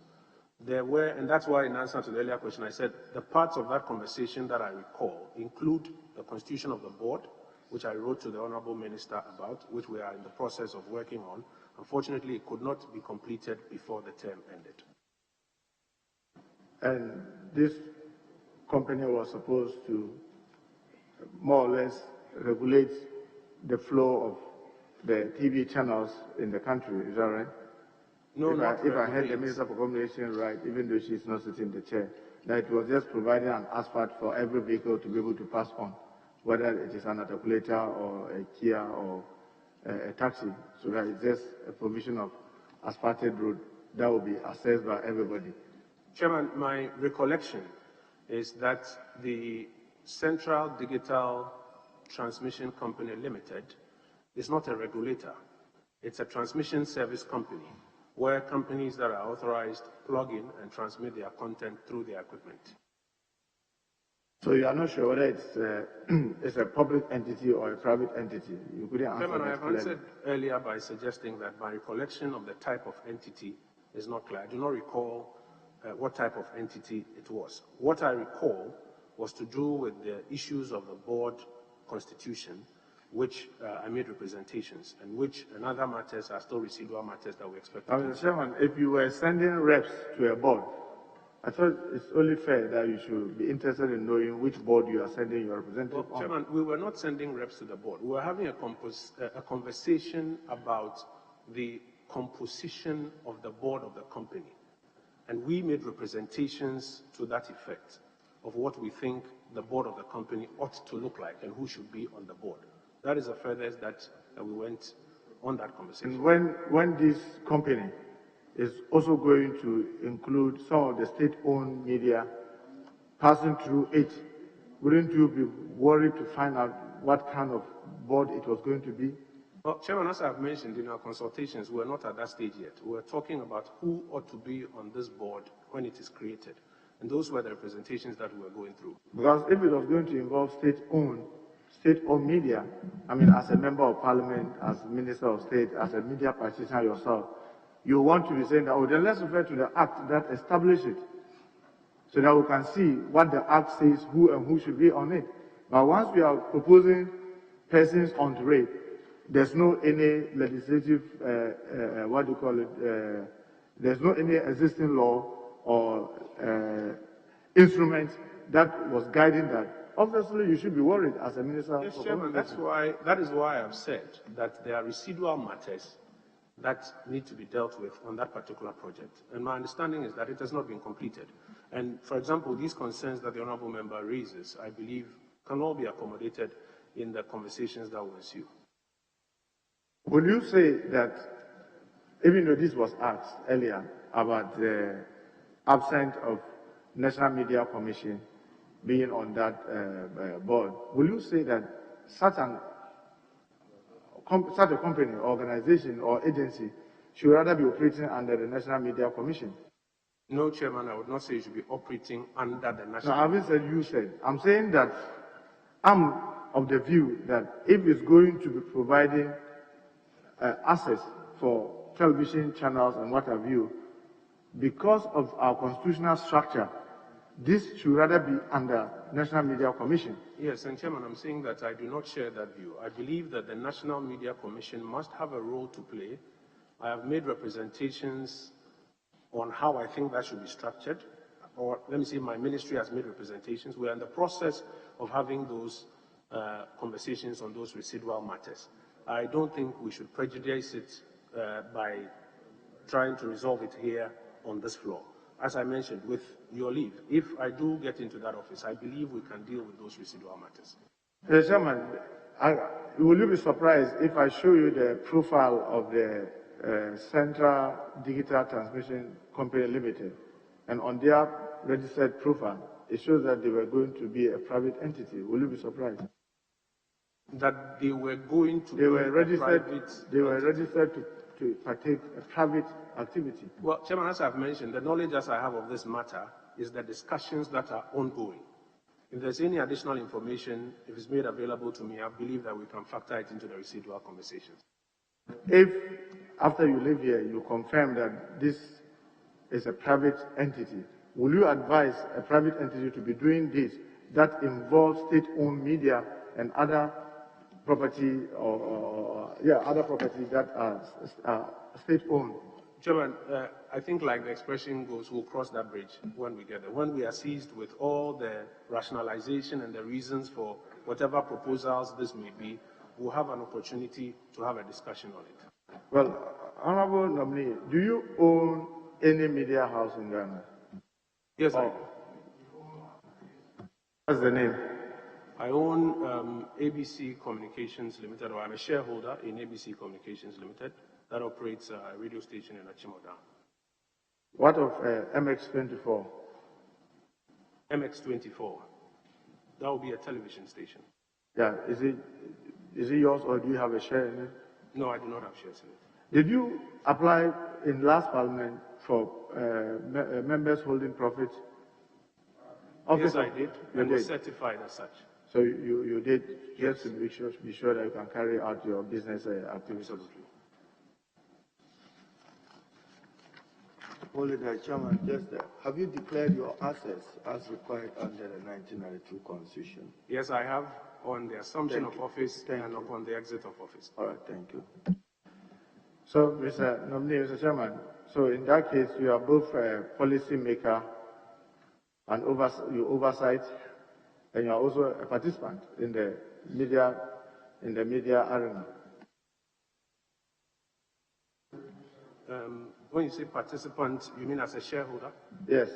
There were, and that's why in answer to the earlier question, I said the parts of that conversation that I recall include the constitution of the board, which I wrote to the Honorable Minister about, which we are in the process of working on. Unfortunately, it could not be completed before the term ended. And this company was supposed to more or less regulate the flow of the TV channels in the country, is that right? No, if I heard the Minister for Communication right, even though she's not sitting in the chair, that it was just providing an asphalt for every vehicle to be able to pass on, whether it is an articulator or a Kia or a taxi, so that it's just a provision of asphalted road that will be accessed by everybody. Chairman, my recollection is that the Central Digital Transmission Company Limited is not a regulator. It's a transmission service company where companies that are authorized plug in and transmit their content through their equipment. So you are not sure whether it's a public entity or a private entity? You couldn't answer Chairman, I that have answered earlier by suggesting that my recollection of the type of entity is not clear. I do not recall what type of entity it was. What I recall was to do with the issues of the board constitution, which I made representations, and which and other matters are still residual matters that we expect. Mr. Chairman, if you were sending reps to a board, I thought it's only fair that you should be interested in knowing which board you are sending your representative on. Chairman, we were not sending reps to the board. We were having a conversation about the composition of the board of the company. And we made representations to that effect of what we think the board of the company ought to look like and who should be on the board. That is the furthest that we went on that conversation. And when this company is also going to include some of the state-owned media passing through it, wouldn't you be worried to find out what kind of board it was going to be? Well, Chairman, as I've mentioned in our consultations, we're not at that stage yet. We're talking about who ought to be on this board when it is created. And those were the representations that we were going through. Because if it was going to involve state-owned media, I mean, as a member of parliament, as Minister of State, as a media practitioner yourself, you want to be saying that, oh, then let's refer to the act that established it, so that we can see what the act says, who and who should be on it. But once we are proposing persons onto it, there's no any legislative, what do you call it, there's no any existing law or instrument that was guiding that. Obviously, you should be worried as a minister. Yes, Chairman, that is why I've said that there are residual matters that need to be dealt with on that particular project. And my understanding is that it has not been completed. And for example, these concerns that the honorable member raises, I believe, can all be accommodated in the conversations that will ensue. Would you say that, even though this was asked earlier about the absence of National Media Commission being on that board, will you say that such a company, organization, or agency should rather be operating under the National Media Commission? No, Chairman, I would not say it should be operating under the National. No, I haven't said you said. I'm saying that I'm of the view that if it's going to be providing access for television channels and what have you, because of our constitutional structure, this should rather be under National Media Commission. Yes, and Chairman, I'm saying that I do not share that view. I believe that the National Media Commission must have a role to play. I have made representations on how I think that should be structured, or let me say my ministry has made representations. We are in the process of having those conversations on those residual matters. I don't think we should prejudice it by trying to resolve it here on this floor. As I mentioned, with your leave, if I do get into that office, I believe we can deal with those residual matters. Mr. Chairman, will you be surprised if I show you the profile of the Central Digital Transmission Company Limited, and on their registered profile, it shows that they were going to be a private entity? Will you be surprised? That they were going to They were registered to partake a private activity. Well, Chairman, as I've mentioned, the knowledge as I have of this matter is the discussions that are ongoing. If there's any additional information, if it's made available to me, I believe that we can factor it into the residual conversations. If, after you leave here, you confirm that this is a private entity, will you advise a private entity to be doing this that involves state-owned media and other property other property that are state-owned? Chairman, I think like the expression goes, we'll cross that bridge when we get there. When we are seized with all the rationalization and the reasons for whatever proposals this may be, we'll have an opportunity to have a discussion on it. Well, Honorable Nominee, do you own any media house in Ghana? Yes, I do. What's the name? I own ABC Communications Limited, or I'm a shareholder in ABC Communications Limited that operates a radio station in Achimota. What of MX24? MX24, that will be a television station. Yeah, is it yours or do you have a share in it? No, I do not have shares in it. Did you apply in last parliament for members holding profit? Yes, I did, and was certified as such. So you did, Yes. just to be sure that you can carry out your business activities. Absolutely. Only the Chairman, have you declared your assets as required under the 1992 Constitution? Yes, I have, on the assumption of office and upon the exit of office. All right, thank you. So, Mr. Nominee, Mr. Chairman, so in that case, you are both a policy maker and you oversight, and you are also a participant in the media arena. When you say participant, you mean as a shareholder? Yes.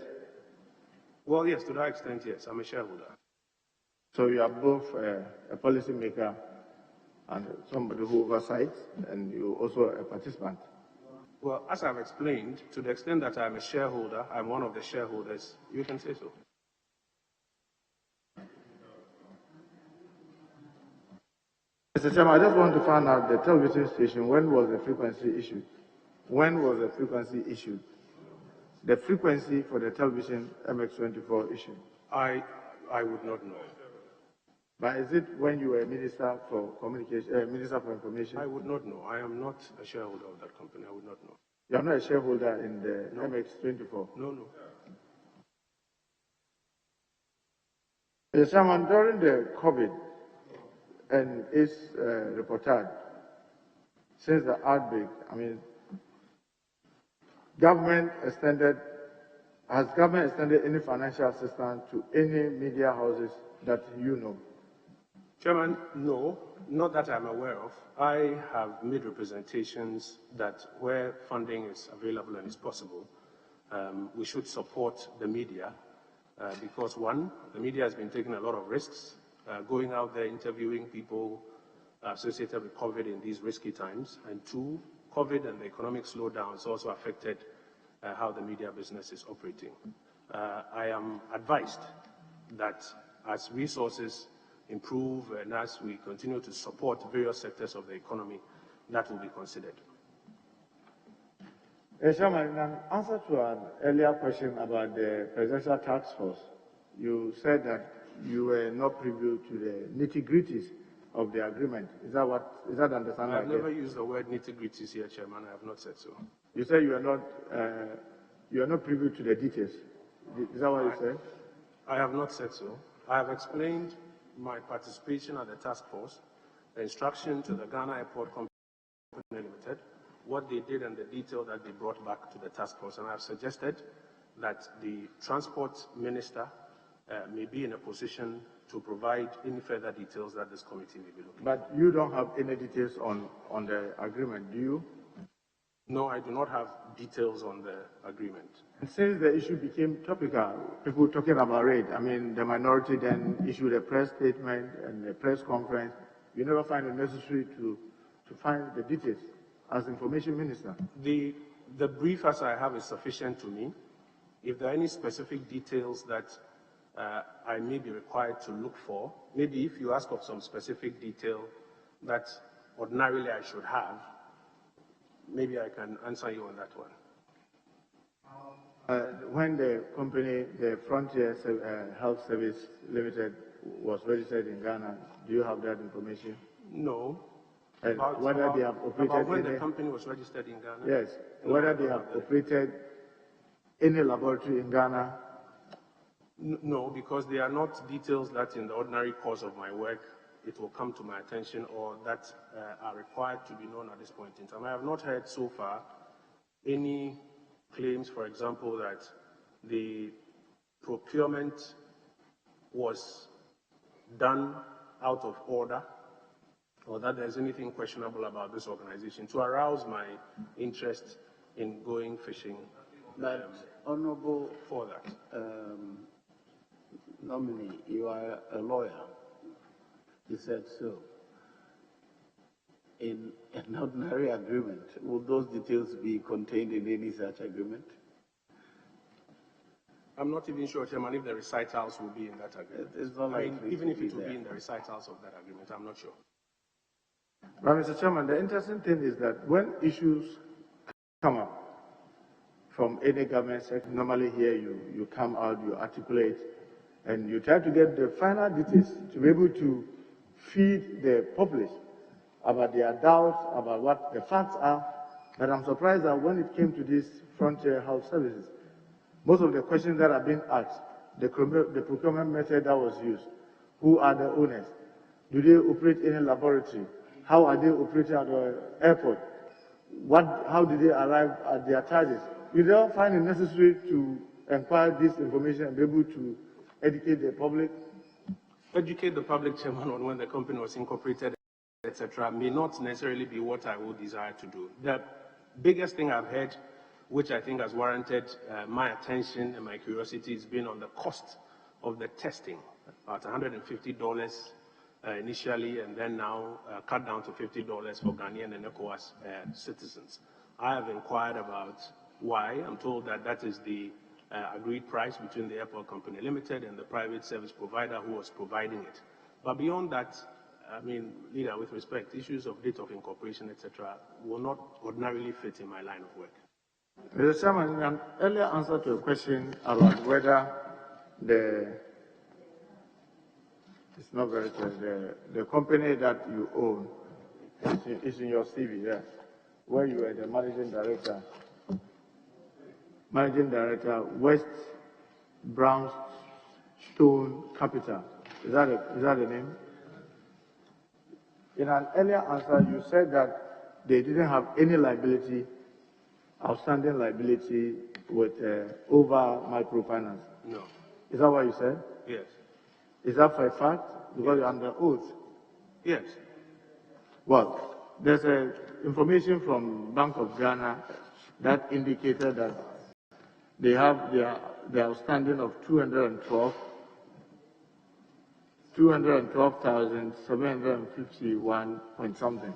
Well, yes, to that extent, yes, I'm a shareholder. So you are both a policy maker and somebody who oversights, and you're also a participant. Well, as I've explained, to the extent that I'm a shareholder, I'm one of the shareholders, you can say so. Mr. Chairman, I just want to find out the television station, when was the frequency issued? When was the frequency issued? The frequency for the television MX24 issued? I would not know. But is it when you were Minister for Communication, Minister for Information? I would not know. I am not a shareholder of that company. I would not know. You are not a shareholder in the MX24? No, no. Mr. Chairman, during the COVID and its reportage, since the outbreak, I mean, has government extended any financial assistance to any media houses that you know? Chairman, no, not that I'm aware of. I have made representations that where funding is available and is possible, we should support the media because one, the media has been taking a lot of risks, going out there interviewing people associated with COVID in these risky times, and two, COVID and the economic slowdown has also affected how the media business is operating. I am advised that as resources improve and as we continue to support various sectors of the economy, that will be considered. Chairman, in an answer to an earlier question about the Presidential Task Force, you said that you were not privy to the nitty-gritties of the agreement. Is that understanding? I've never used the word nitty-gritties here, Chairman. I have not said so. You said you are not privy to the details. Is that what you said? I have not said so. I have explained my participation at the task force, the instruction to the Ghana Airport Company Limited, what they did and the detail that they brought back to the task force. And I have suggested that the transport minister may be in a position to provide any further details that this committee may be looking at. But you don't have any details on the agreement, do you? No, I do not have details on the agreement. And since the issue became topical, people talking about it, I mean, the minority then issued a press statement and a press conference. You never find it necessary to find the details as information minister. The brief as I have is sufficient to me. If there are any specific details that I may be required to look for, maybe if you ask of some specific detail that ordinarily I should have, maybe I can answer you on that one. When the company, the Frontier Health Service Limited, was registered in Ghana, do you have that information? No. Whether they have operated when the company was registered in Ghana? Yes. Whether they have operated any laboratory in Ghana? No, because they are not details that in the ordinary course of my work it will come to my attention or that are required to be known at this point in time. I have not heard so far any claims, for example, that the procurement was done out of order or that there's anything questionable about this organization to arouse my interest in going fishing. But, Honorable for that. Nominee, you are a lawyer. He said so. In an ordinary agreement, will those details be contained in any such agreement? I'm not even sure, Chairman, if the recitals will be in that agreement. It's not I mean, likely even to if be it will there. be in the recitals of that agreement, I'm not sure. But Mr. Chairman, the interesting thing is that when issues come up from any government sector, normally here you come out, you articulate, and you try to get the final details to be able to feed the populace about their doubts, about what the facts are. But I'm surprised that when it came to these frontier health services, most of the questions that are being asked, the procurement method that was used, who are the owners, do they operate any laboratory, how are they operating at the airport, how do they arrive at their charges? You don't find it necessary to inquire this information and be able to educate the public? Educate the public, Chairman, on when the company was incorporated, etc., may not necessarily be what I would desire to do. The biggest thing I've heard, which I think has warranted my attention and my curiosity, has been on the cost of the testing, about $150 initially, and then now cut down to $50 for Ghanaian and ECOWAS citizens. I have inquired about why. I'm told that that is the agreed price between the airport company limited and the private service provider who was providing it. But beyond that, I mean, Leader, with respect, issues of date of incorporation, etc., will not ordinarily fit in my line of work. Mr. Chairman, in an earlier answer to a question about whether it's not very clear, the company that you own is in your CV, yeah, where you are the managing director, West Brownstone Capital. Is that the name? In an earlier answer, you said that they didn't have any liability, outstanding liability with over microfinance. No. Is that what you said? Yes. Is that for a fact? Because you're under oath. Yes. Well, there's information from Bank of Ghana that indicated that they have their outstanding of 212,751 point something.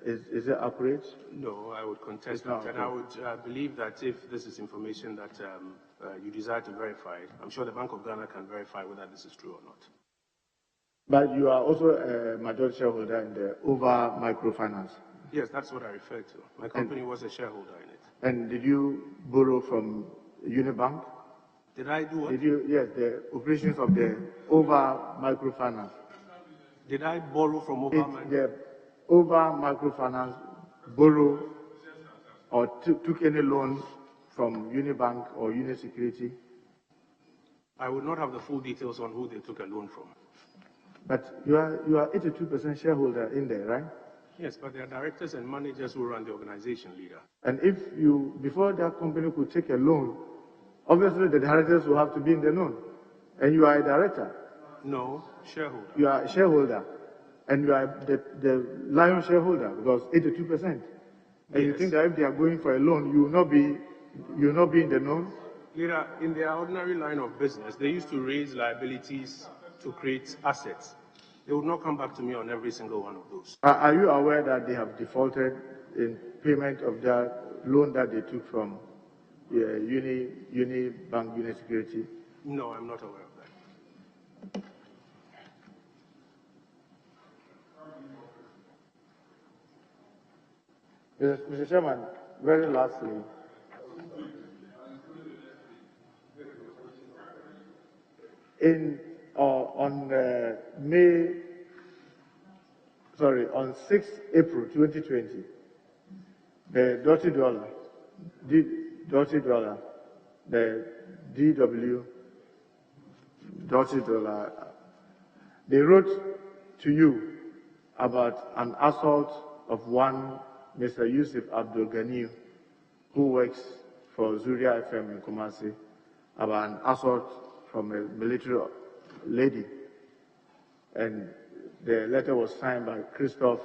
Is it accurate? No, I would contest that. And I would believe that if this is information that you desire to verify, I'm sure the Bank of Ghana can verify whether this is true or not. But you are also a majority shareholder in the over microfinance. Yes, that's what I referred to. My company was a shareholder in it. And did you borrow from Unibank? Did I do what? Yes, the operations of the over microfinance. Did I borrow from over microfinance? The over microfinance borrow or took any loan from Unibank or Unisecurity? I would not have the full details on who they took a loan from. But you are 82% shareholder in there, right? Yes, but there are directors and managers who run the organization, Leader. And if you, before that company could take a loan, obviously the directors will have to be in the loan. And you are a director. No, shareholder. You are a shareholder. And you are the lion shareholder, because 82%. And yes. You think that if they are going for a loan, you will not be in the loan? Leader, in their ordinary line of business, they used to raise liabilities to create assets. They would not come back to me on every single one of those. Are you aware that they have defaulted in payment of their loan that they took from Unibank, Unisecurity? No, I'm not aware of that. Mr. Chairman, very lastly, on 6 April 2020, the dirty dollar, the DW dirty dollar, they wrote to you about an assault of one Mr. Yusuf Abdul Ghani, who works for Zuria FM in Kumasi, about an assault from a military lady. And the letter was signed by Christophe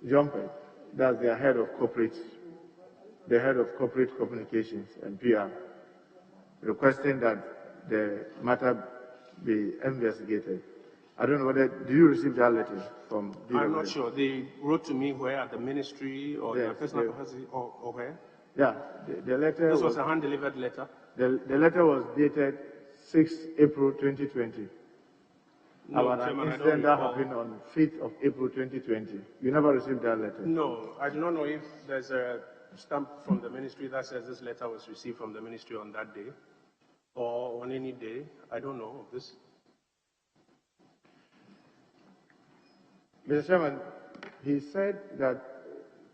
Jompe, that's the head of corporate communications and PR, requesting that the matter be investigated. I don't know whether, did you receive that letter from DW? I'm not sure. They wrote to me where, at the ministry or their personal capacity, or where? Yeah, the letter. This was a hand-delivered letter? The letter was dated 6 April 2020. No, about Chairman, an I don't incident that recall. happened on 5th of April 2020. You never received that letter? No, I do not know if there's a stamp from the ministry that says this letter was received from the ministry on that day or on any day. I don't know of this. Mr. Chairman, he said that,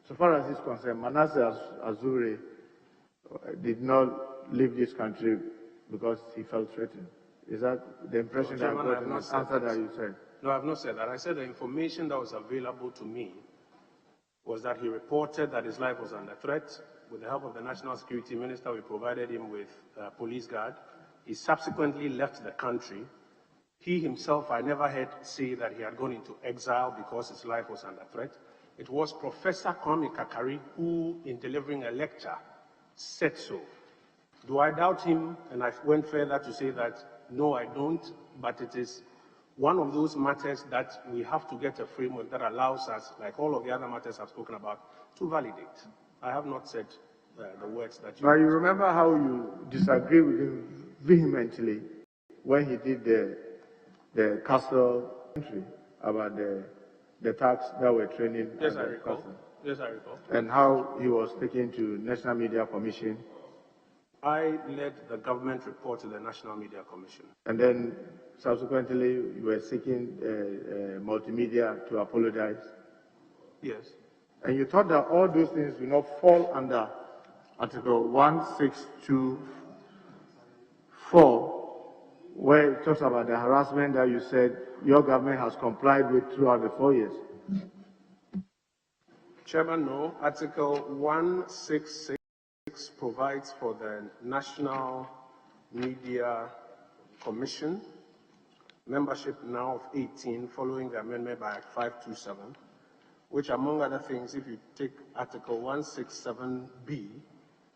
so far as he's concerned, Manasseh Azure did not leave this country because he felt threatened. Is that the impression that I got in the answer that you said? No, I have not said that. I said the information that was available to me was that he reported that his life was under threat. With the help of the National Security Minister, we provided him with a police guard. He subsequently left the country. He himself, I never heard say that he had gone into exile because his life was under threat. It was Professor Kwame Kakari who, in delivering a lecture, said so. Do I doubt him? And I went further to say that, no, I don't, but it is one of those matters that we have to get a framework that allows us, like all of the other matters I've spoken about, to validate. I have not said the words that you... But you remember how you disagree with him vehemently when he did the castle entry about the tax that were training Yes, at I the recall. castle. Yes, I recall. And how he was taken to National Media Commission. I led the government report to the National Media Commission. And then subsequently you were seeking multimedia to apologize. Yes. And you thought that all those things will not fall under Article 1624, where it talks about the harassment that you said your government has complied with throughout the 4 years. Chairman, no. Article 166 provides for the National Media Commission, membership now of 18, following the amendment by Act 527, which, among other things, if you take Article 167B,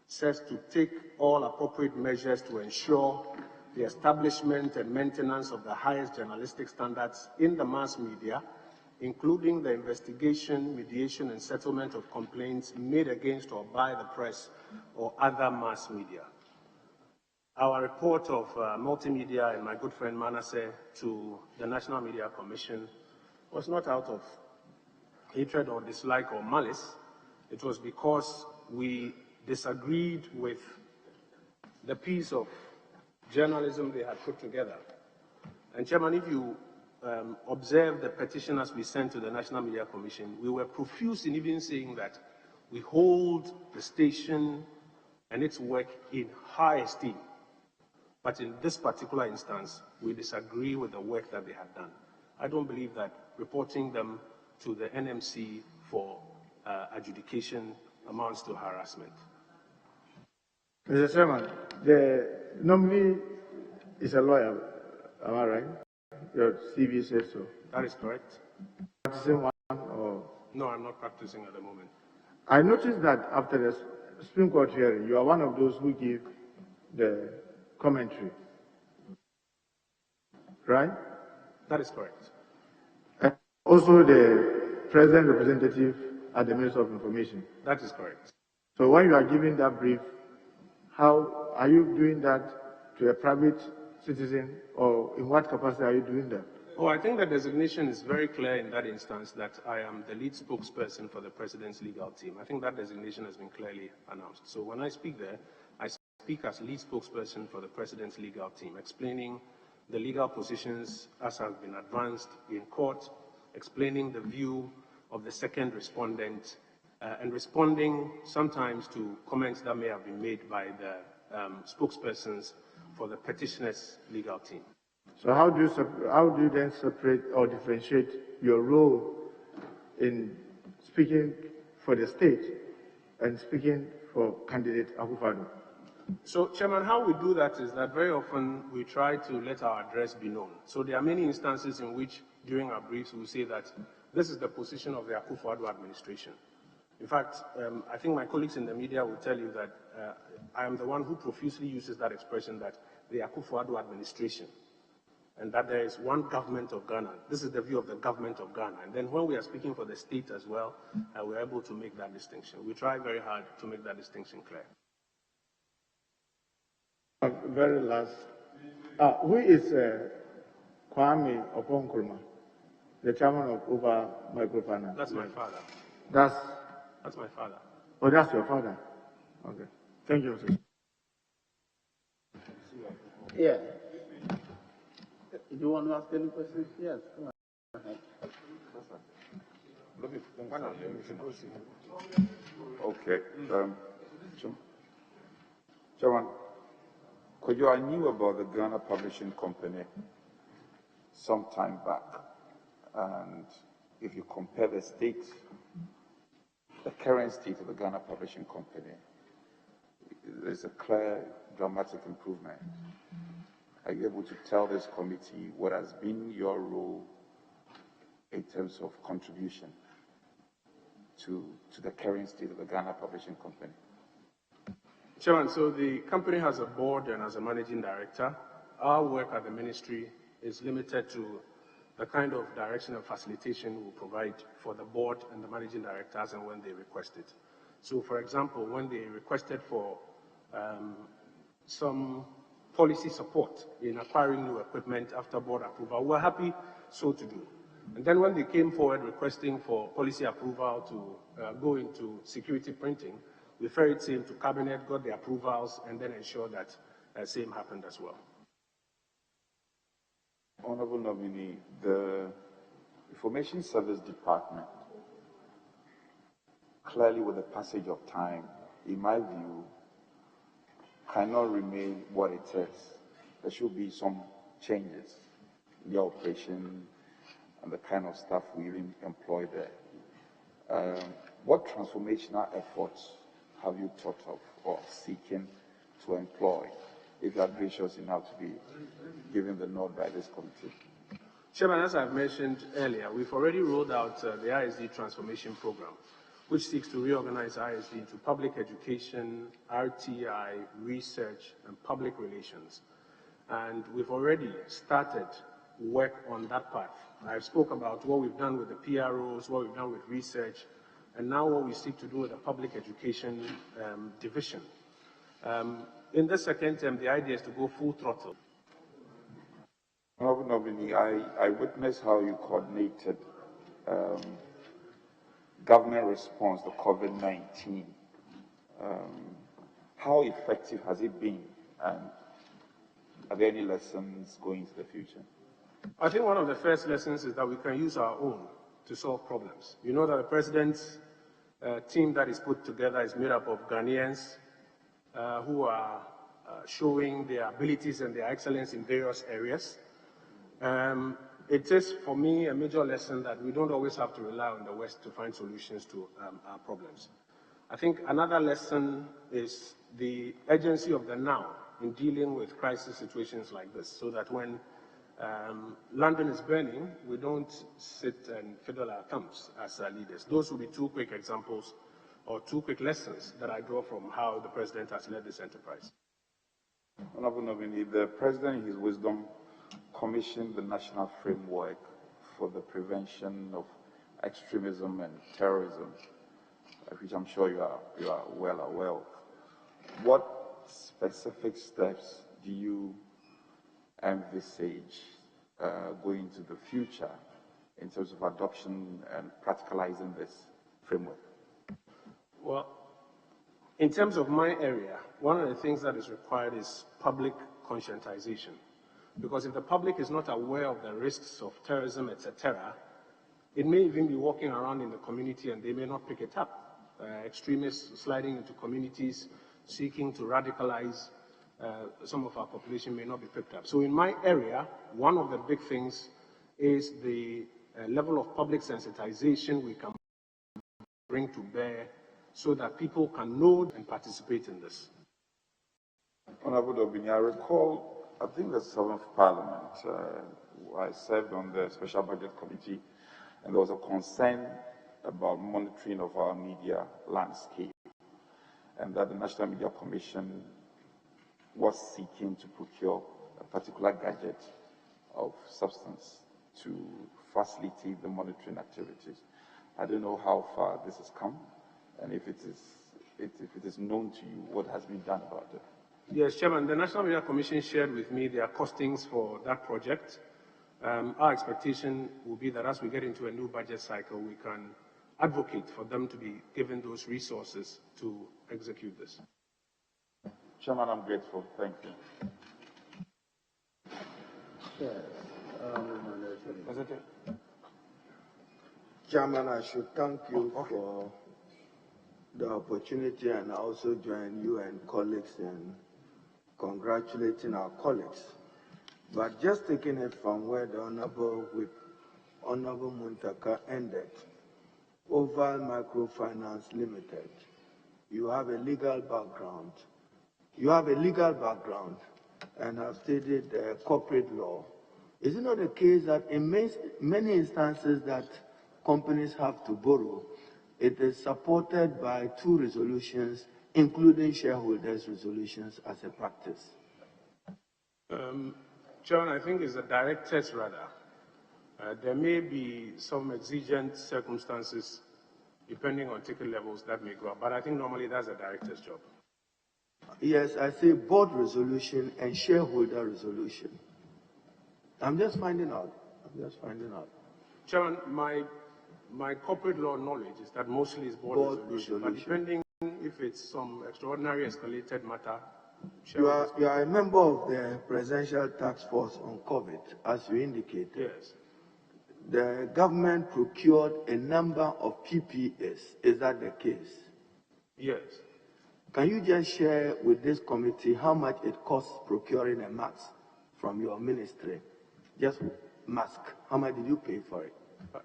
says to take all appropriate measures to ensure the establishment and maintenance of the highest journalistic standards in the mass media, including the investigation, mediation, and settlement of complaints made against or by the press or other mass media. Our report of multimedia and my good friend Manasseh to the National Media Commission was not out of hatred or dislike or malice. It was because we disagreed with the piece of journalism they had put together. And Chairman, if you observe the petitioners we sent to the National Media Commission, we were profuse in even saying that we hold the station and its work in high esteem. But in this particular instance, we disagree with the work that they have done. I don't believe that reporting them to the NMC for adjudication amounts to harassment. Mr. Chairman, the nominee is a lawyer, am I right? Your CV says so. That is correct. Practicing one or? No, I'm not practicing at the moment. I noticed that after the Supreme Court hearing, you are one of those who give the commentary, right? That is correct. And also the President representative at the Ministry of Information. That is correct. So when you are giving that brief, how are you doing that to a private citizen, or in what capacity are you doing that? Oh, I think the designation is very clear in that instance that I am the lead spokesperson for the President's legal team. I think that designation has been clearly announced. So when I speak there, I speak as lead spokesperson for the President's legal team, explaining the legal positions as have been advanced in court, explaining the view of the second respondent, and responding sometimes to comments that may have been made by the spokespersons for the petitioner's legal team. So how do you then separate or differentiate your role in speaking for the state and speaking for candidate Akufo-Addo? So, Chairman, how we do that is that very often we try to let our address be known. So there are many instances in which, during our briefs, we say that this is the position of the Akufo-Addo administration. In fact, I think my colleagues in the media will tell you that I am the one who profusely uses that expression, that the Akufo-Addo administration, and that there is one government of Ghana. This is the view of the government of Ghana. And then when we are speaking for the state as well, we're able to make that distinction. We try very hard to make that distinction clear. Very last. Who is Kwame Okonkrumah, the chairman of Uber Microfinance? That's my father. That's my father. Oh, that's your father. Okay. Thank you, sir. Yeah. Do you want to ask any questions? Yes. Go ahead. Okay. Chairman, I knew about the Ghana Publishing Company some time back, and if you compare the current state of the Ghana Publishing Company, there's a clear, dramatic improvement. Are you able to tell this committee what has been your role in terms of contribution to the current state of the Ghana Publishing Company? Chairman, so the company has a board and has a managing director. Our work at the ministry is limited to the kind of direction and facilitation we provide for the board and the managing directors and when they request it. So, for example, when they requested for some policy support in acquiring new equipment after board approval, we're happy so to do. And then when they came forward requesting for policy approval to go into security printing, we ferried same to cabinet, got the approvals, and then ensured that same happened as well. Honorable nominee, the Information Service Department, clearly with the passage of time, in my view, cannot remain what it is. There should be some changes in the operation and the kind of staff we even employ there. What transformational efforts have you thought of or seeking to employ, if you are gracious enough to be given the nod by this committee? Chairman, as I've mentioned earlier, we've already rolled out the ISD transformation program, which seeks to reorganize ISD into public education, RTI, research, and public relations. And we've already started work on that path. I spoke about what we've done with the PROs, what we've done with research, and now what we seek to do with the public education division. In the second term, the idea is to go full throttle. Honorable nominee, I witnessed how you coordinated government response to COVID-19. How effective has it been, and are there any lessons going into the future? I think one of the first lessons is that we can use our own to solve problems. You know that the president's team that is put together is made up of Ghanaians who are showing their abilities and their excellence in various areas. It is, for me, a major lesson that we don't always have to rely on the West to find solutions to our problems. I think another lesson is the urgency of the now in dealing with crisis situations like this, so that when London is burning, we don't sit and fiddle our thumbs as leaders. Those will be two quick examples or two quick lessons that I draw from how the president has led this enterprise. Honorable nominee, the president, in his wisdom, commissioned the National Framework for the Prevention of Extremism and Terrorism, which I'm sure you are well aware of. What specific steps do you envisage going into the future in terms of adoption and practicalizing this framework? Well, in terms of my area, one of the things that is required is public conscientization. Because if the public is not aware of the risks of terrorism, etc., it may even be walking around in the community and they may not pick it up. Extremists sliding into communities, seeking to radicalize some of our population may not be picked up. So in my area, one of the big things is the level of public sensitization we can bring to bear so that people can know and participate in this. Honorable Dobini, I recall, I think the 7th Parliament, I served on the Special Budget Committee, and there was a concern about monitoring of our media landscape, and that the National Media Commission was seeking to procure a particular gadget of substance to facilitate the monitoring activities. I don't know how far this has come, and if it is known to you, what has been done about it. Yes, Chairman, the National Media Commission shared with me their costings for that project. Our expectation will be that as we get into a new budget cycle, we can advocate for them to be given those resources to execute this. Chairman, I'm grateful. Thank you. Chairman, I should thank you for the opportunity, and I also join you and colleagues in congratulating our colleagues. But just taking it from where the Honorable Muntaka ended, Oval Microfinance Limited, you have a legal background. And have studied corporate law. Is it not the case that in many instances that companies have to borrow, it is supported by 2 resolutions, including shareholders' resolutions as a practice? Chairman, I think it's a direct test rather. There may be some exigent circumstances depending on ticket levels that may go up, but I think normally that's a director's job. Yes, I say board resolution and shareholder resolution. I'm just finding out. Chairman, my corporate law knowledge is that mostly it's board resolution, but depending if it's some extraordinary escalated matter. You are a member of the Presidential Task Force on COVID, as you indicated. Yes. The government procured a number of PPEs. Is that the case? Yes. Can you just share with this committee how much it costs procuring a mask from your ministry? Just mask. How much did you pay for it?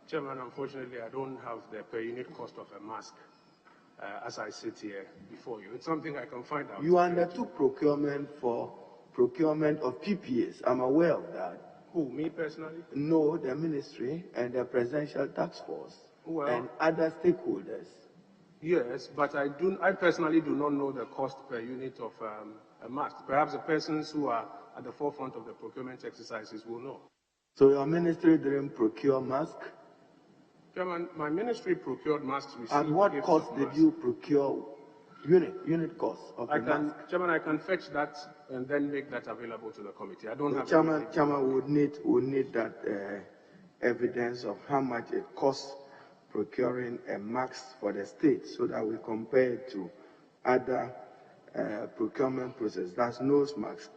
Chairman, unfortunately, I don't have the per unit cost of a mask as I sit here before you. It's something I can find out. You undertook procurement of PPEs. I'm aware of that. Who, me personally? No, the ministry and the Presidential Task Force and other stakeholders. Yes, but I personally do not know the cost per unit of a mask. Perhaps the persons who are at the forefront of the procurement exercises will know. So your ministry didn't procure masks? Chairman, my ministry procured masks. At what cost did you procure unit cost of the mask? Chairman, I can fetch that and then make that available to the committee. I don't have. Chairman would need that evidence of how much it costs procuring a mask for the state, so that we compare it to other procurement process. That's nose masks.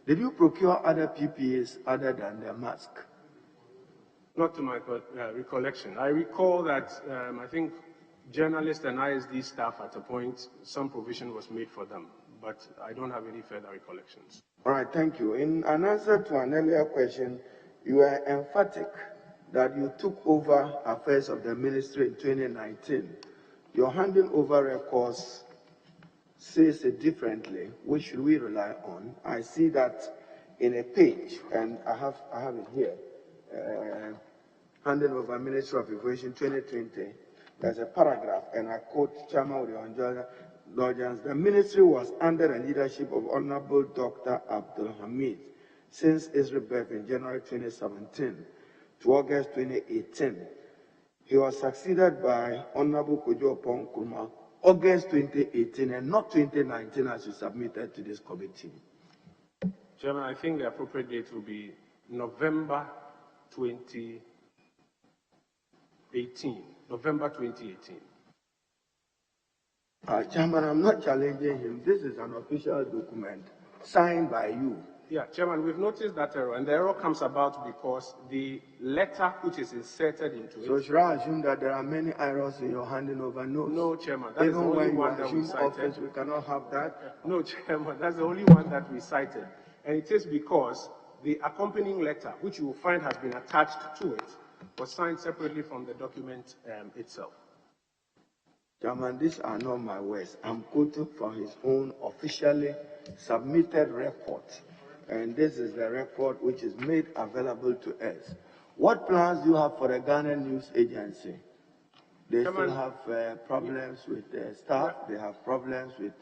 Did you procure other PPEs other than the mask? Not to my recollection. I recall that I think journalists and ISD staff at a point, some provision was made for them, but I don't have any further recollections. All right, thank you. In an answer to an earlier question, you were emphatic that you took over affairs of the ministry in 2019. Your handing over records says it differently. Which should we rely on? I see that in a page, and I have it here. Handing over Ministry of Information 2020. There's a paragraph, and I quote Chairman with your indulgence. The ministry was under the leadership of Honorable Dr. Abdul Hamid since its rebirth in January 2017 to August 2018. He was succeeded by Honorable Kojo Nkrumah, August 2018 and not 2019 as you submitted to this committee. Chairman, I think the appropriate date will be November 2018. November 2018. Chairman, I'm not challenging him. This is an official document signed by you. Yeah, Chairman, we've noticed that error, and the error comes about because the letter which is inserted into it. So should I assume that there are many errors in your handing over notes? No, Chairman, that is the only one that we cited. Office, we cannot have that? No, Chairman, that's the only one that we cited. And it is because the accompanying letter, which you will find has been attached to it, was signed separately from the document itself. Chairman, these are not my words. I'm quoting from his own officially submitted report. And this is the record which is made available to us. What plans do you have for the Ghana News Agency? They still have problems with staff. They have problems with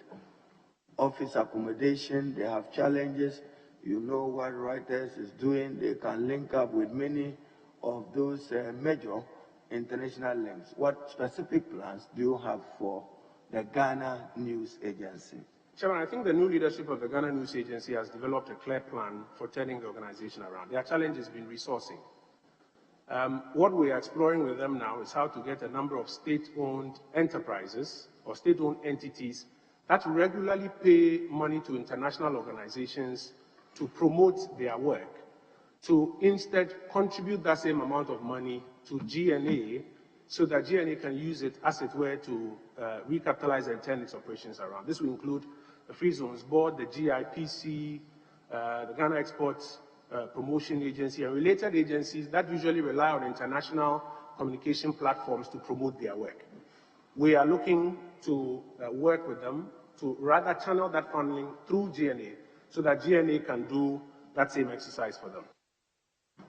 office accommodation. They have challenges. You know what Reuters is doing. They can link up with many of those major international links. What specific plans do you have for the Ghana News Agency? Chairman, I think the new leadership of the Ghana News Agency has developed a clear plan for turning the organization around. Their challenge has been resourcing. What we are exploring with them now is how to get a number of state-owned enterprises or state-owned entities that regularly pay money to international organizations to promote their work, to instead contribute that same amount of money to GNA so that GNA can use it, as it were, to recapitalize and turn its operations around. This will include the Free Zones Board, the GIPC, the Ghana Exports Promotion Agency, and related agencies that usually rely on international communication platforms to promote their work. We are looking to work with them to rather channel that funding through GNA so that GNA can do that same exercise for them.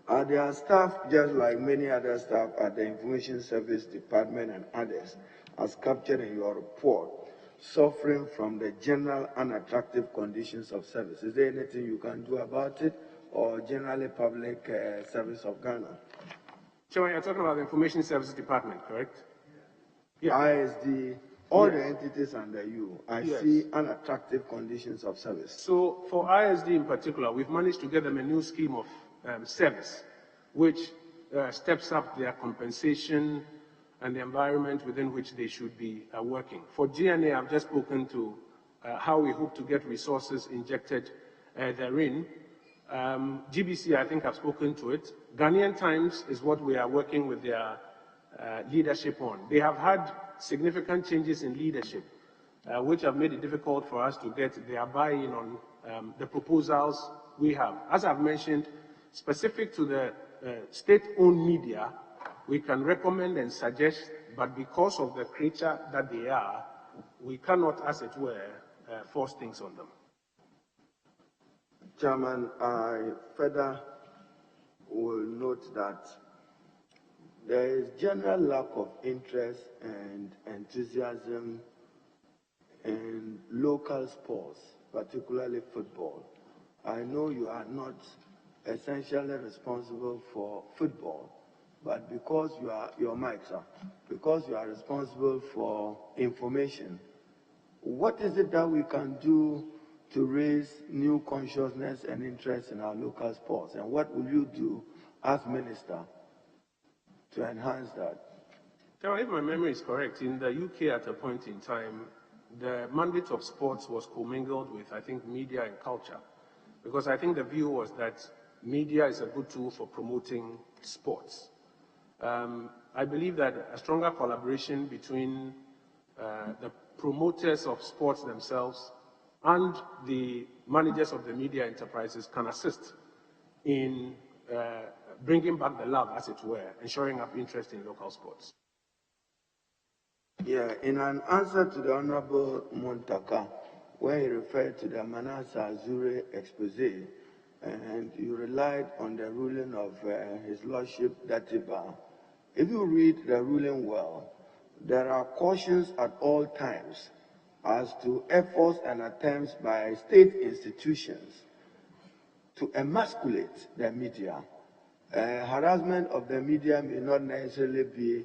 Are their staff, just like many other staff at the Information Service Department and others, as captured in your report, suffering from the general unattractive conditions of service? Is there anything you can do about it, or generally public service of Ghana? Chairman, you're talking about the Information Services Department, correct? Yeah. ISD, all the entities under you, I see unattractive conditions of service. So for ISD in particular, we've managed to get them a new scheme of service, which steps up their compensation and the environment within which they should be working. For GNA, I've just spoken to how we hope to get resources injected therein. GBC, I think I've spoken to it. Ghanaian Times is what we are working with their leadership on. They have had significant changes in leadership, which have made it difficult for us to get their buy-in on the proposals we have. As I've mentioned, specific to the state-owned media, we can recommend and suggest, but because of the creature that they are, we cannot, as it were, force things on them. Chairman, I further will note that there is general lack of interest and enthusiasm in local sports, particularly football. I know you are not essentially responsible for football, but because you are, your mics are, because you are responsible for information, what is it that we can do to raise new consciousness and interest in our local sports? And what will you do as minister to enhance that? Now, if my memory is correct, in the UK at a point in time, the mandate of sports was commingled with, I think, media and culture. Because I think the view was that media is a good tool for promoting sports. I believe that a stronger collaboration between the promoters of sports themselves and the managers of the media enterprises can assist in bringing back the love, as it were, and showing up interest in local sports. Yeah, in an answer to the Honorable Montaka, where he referred to the Manasseh Azure expose, and you relied on the ruling of His Lordship Datiba, if you read the ruling well, there are cautions at all times as to efforts and attempts by state institutions to emasculate the media. Harassment of the media may not necessarily be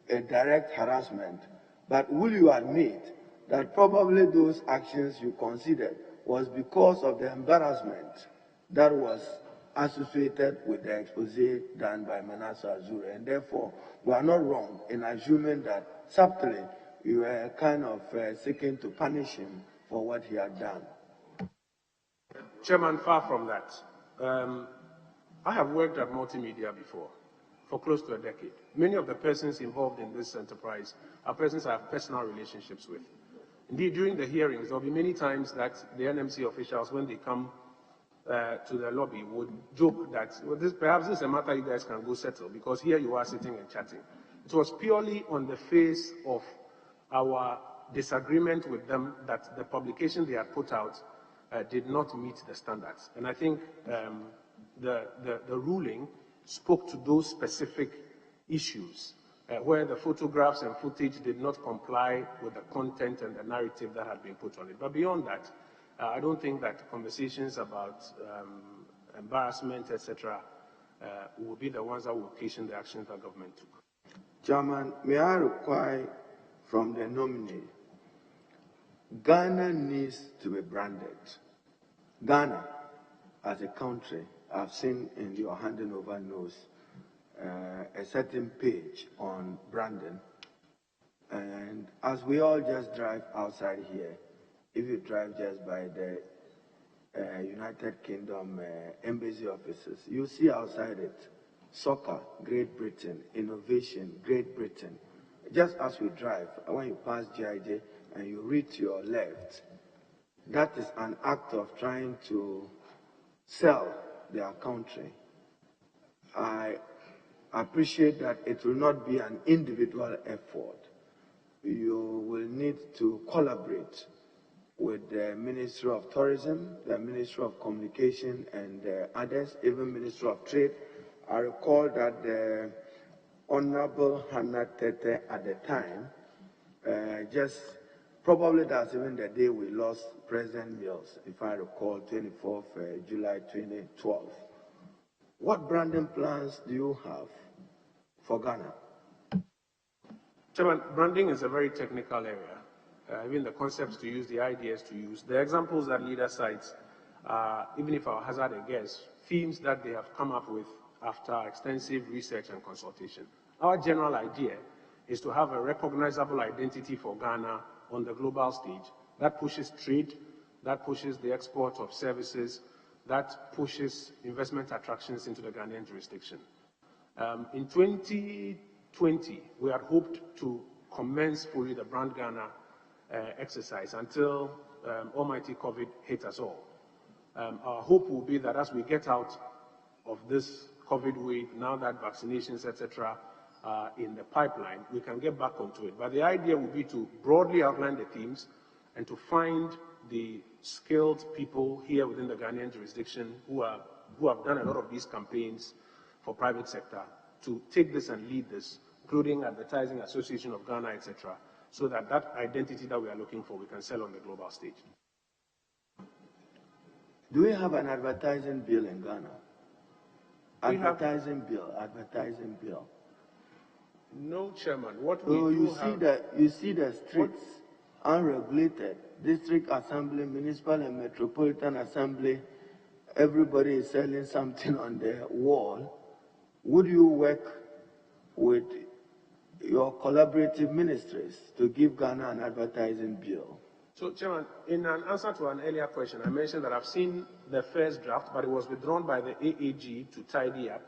a direct harassment, but will you admit that probably those actions you considered was because of the embarrassment that was associated with the expose done by Manasseh Azure, and therefore we are not wrong in assuming that subtly you were kind of seeking to punish him for what he had done? Chairman, far from that. I have worked at multimedia before, for close to a decade. Many of the persons involved in this enterprise are persons I have personal relationships with. Indeed, during the hearings, there will be many times that the NMC officials, when they come to the lobby, would joke that, well, perhaps this is a matter you guys can go settle, because here you are sitting and chatting. It was purely on the face of our disagreement with them that the publication they had put out did not meet the standards. And I think the ruling spoke to those specific issues where the photographs and footage did not comply with the content and the narrative that had been put on it. But beyond that, I don't think that conversations about embarrassment, etc., will be the ones that will occasion the actions that government took. Chairman, may I require from the nominee Ghana needs to be branded. Ghana, as a country, I've seen in your handing over notes a certain page on branding. And as we all just drive outside here, if you drive just by the United Kingdom embassy offices, you see outside it, soccer, Great Britain, innovation, Great Britain. Just as we drive, when you pass GIJ and you read to your left, that is an act of trying to sell their country. I appreciate that it will not be an individual effort. You will need to collaborate with the Ministry of Tourism, the Ministry of Communication, and others, even Ministry of Trade. I recall that the Honorable Hannah Tete at the time, probably that's even the day we lost President Mills, if I recall, 24th July 2012. What branding plans do you have for Ghana? Chairman, branding is a very technical area. Even the concepts to use, the ideas to use. The examples that leader cites, even if I'll hazard a guess, themes that they have come up with after extensive research and consultation. Our general idea is to have a recognizable identity for Ghana on the global stage that pushes trade, that pushes the export of services, that pushes investment attractions into the Ghanaian jurisdiction. In 2020, we had hoped to commence fully the Brand Ghana exercise until almighty COVID hit us all. Our hope will be that as we get out of this COVID wave, now that vaccinations, etc., are in the pipeline, we can get back onto it. But the idea would be to broadly outline the themes and to find the skilled people here within the Ghanaian jurisdiction who have done a lot of these campaigns for private sector to take this and lead this, including Advertising Association of Ghana, etc., so that that identity that we are looking for, we can sell on the global stage. Do we have an advertising bill in Ghana? Advertising bill. No, Chairman. What we do have... You see the streets, unregulated, district assembly, municipal and metropolitan assembly, everybody is selling something on the wall. Would you work with your collaborative ministries to give Ghana an advertising bill? So, Chairman, in an answer to an earlier question, I mentioned that I've seen the first draft, but it was withdrawn by the AAG to tidy up,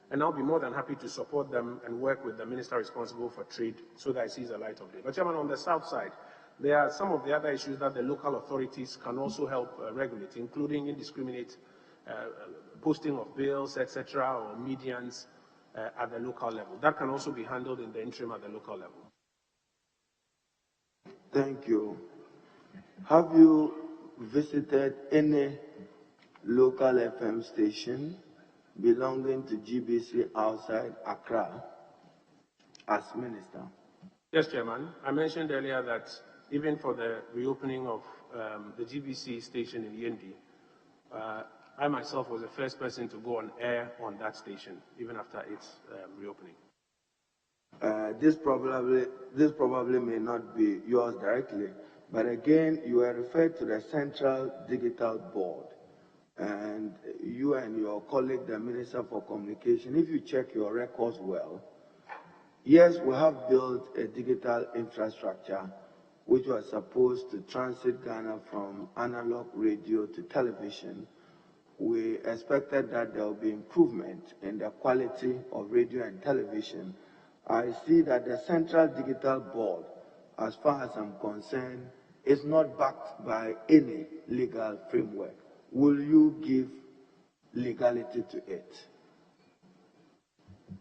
and I'll be more than happy to support them and work with the minister responsible for trade so that it sees the light of day. But, Chairman, on the south side, there are some of the other issues that the local authorities can also help regulate, including indiscriminate posting of bills, etc., or medians at the local level. That can also be handled in the interim at the local level. Thank you. Have you visited any local FM station belonging to GBC outside Accra as minister? Yes, Chairman. I mentioned earlier that even for the reopening of the GBC station in Yendi, I myself was the first person to go on air on that station, even after its reopening. This probably may not be yours directly, but again, you are referred to the Central Digital Board, and you and your colleague, the Minister for Communication, if you check your records well, yes, we have built a digital infrastructure which was supposed to transit Ghana from analog radio to television. We expected that there will be improvement in the quality of radio and television. I see that the Central Digital Board, as far as I'm concerned, is not backed by any legal framework. Will you give legality to it?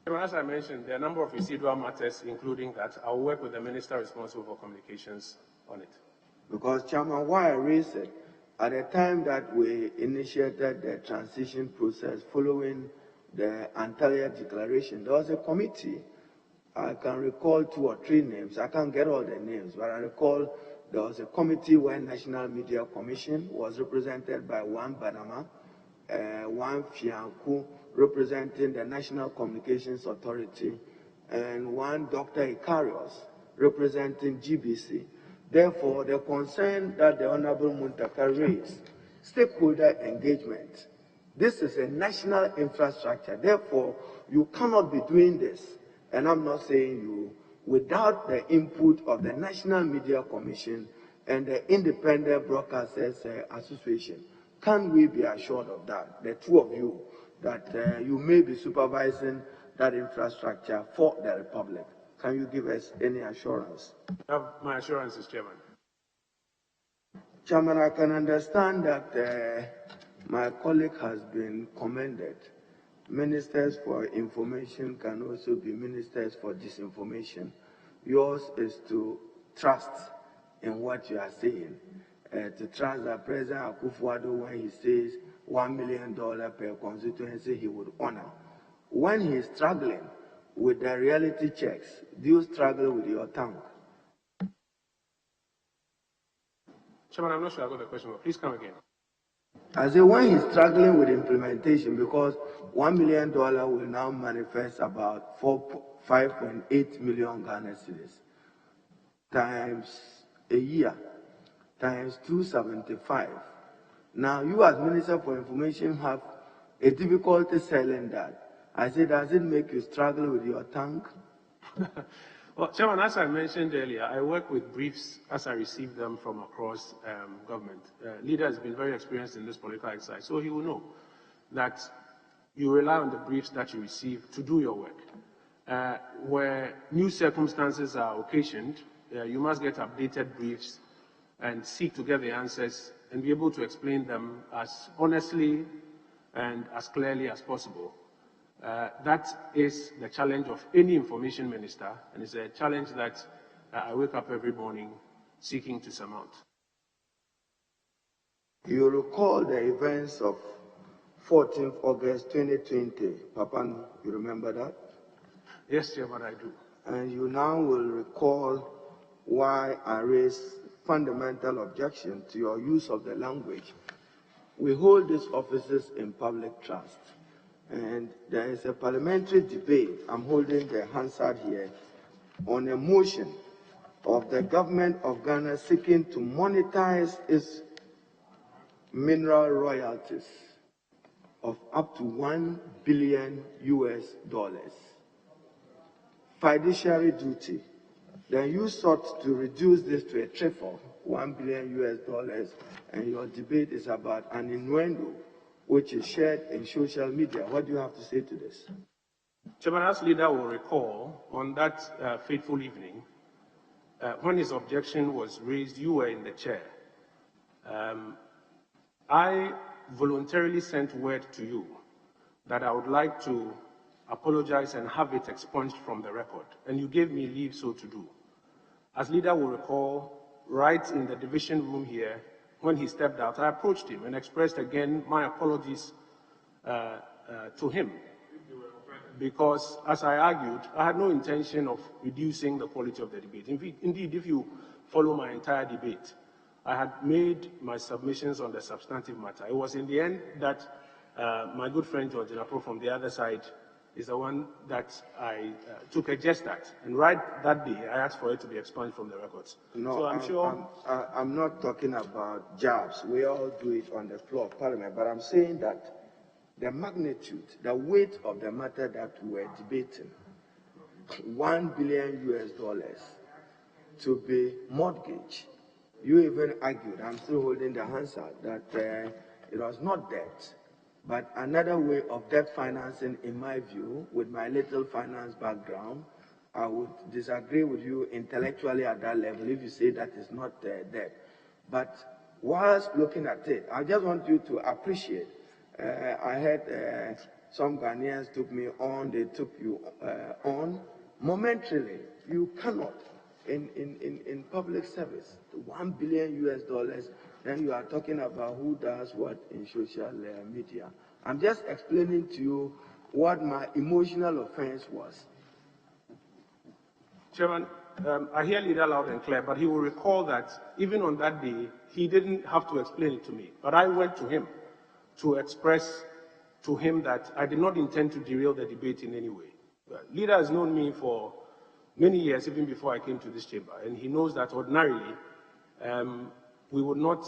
As I mentioned, there are a number of residual matters, including that. I'll work with the minister responsible for communications on it. Because, Chairman, why I raise it, at the time that we initiated the transition process following the Antalya Declaration, there was a committee. I can recall 2 or 3 names. I can't get all the names, but I recall there was a committee where National Media Commission was represented by one Banama, one Fianku representing the National Communications Authority, and one Dr. Ikarios representing GBC. Therefore, the concern that the Honorable Muntaka raised, stakeholder engagement, this is a national infrastructure. Therefore, you cannot be doing this, and I'm not saying you, without the input of the National Media Commission and the Independent Broadcasters Association. Can we be assured of that, the two of you, that you may be supervising that infrastructure for the Republic? Can you give us any assurance? My assurance is, Chairman. Chairman, I can understand that my colleague has been commended. Ministers for information can also be ministers for disinformation. Yours is to trust in what you are saying, to trust that President Akufo-Addo, when he says $1 million per constituency, he would honor. When he is struggling with the reality checks, do you struggle with your tongue? Chairman, I'm not sure I got the question, but please come again. I say when he's struggling with implementation, because $1 million will now manifest about 5.8 million Ghana cedis times a year, times 275. Now, you as Minister for Information have a difficulty selling that. I say, does it make you struggle with your tongue? Well, Chairman, as I mentioned earlier, I work with briefs as I receive them from across government. Leader has been very experienced in this political exercise, so he will know that you rely on the briefs that you receive to do your work. Where new circumstances are occasioned, you must get updated briefs and seek to get the answers and be able to explain them as honestly and as clearly as possible. That is the challenge of any information minister, and it's a challenge that I wake up every morning seeking to surmount. You recall the events of 14th August 2020, Papa, you remember that? Yes, Chairman, I do. And you now will recall why I raised fundamental objection to your use of the language. We hold these offices in public trust. And there is a parliamentary debate, I'm holding the Hansard here, on a motion of the government of Ghana seeking to monetize its mineral royalties of up to $1 billion. Fiduciary duty. Then you sought to reduce this to a triple, $1 billion, and your debate is about an innuendo which is shared in social media. What do you have to say to this? Chairman, as leader will recall, on that fateful evening, when his objection was raised, you were in the chair. I voluntarily sent word to you that I would like to apologize and have it expunged from the record, and you gave me leave so to do. As leader will recall, right in the division room here, when he stepped out, I approached him and expressed again my apologies to him. Because, as I argued, I had no intention of reducing the quality of the debate. Indeed, if you follow my entire debate, I had made my submissions on the substantive matter. It was in the end that my good friend George Napro from the other side is the one that I took a jest at. And right that day, I asked for it to be expunged from the records. No, so I'm not talking about jabs. We all do it on the floor of Parliament. But I'm saying that the magnitude, the weight of the matter that we were debating, $1 billion to be mortgaged. You even argued, I'm still holding the Hansard, that it was not debt, but another way of debt financing, in my view, with my little finance background. I would disagree with you intellectually at that level if you say that is not debt. But whilst looking at it, I just want you to appreciate. I heard some Ghanaians took me on, they took you on. Momentarily, you cannot, in public service, $1 billion, then you are talking about who does what in social media. I'm just explaining to you what my emotional offense was. Chairman, I hear leader loud and clear, but he will recall that even on that day, he didn't have to explain it to me. But I went to him to express to him that I did not intend to derail the debate in any way. Leader has known me for many years, even before I came to this chamber, and he knows that ordinarily we would not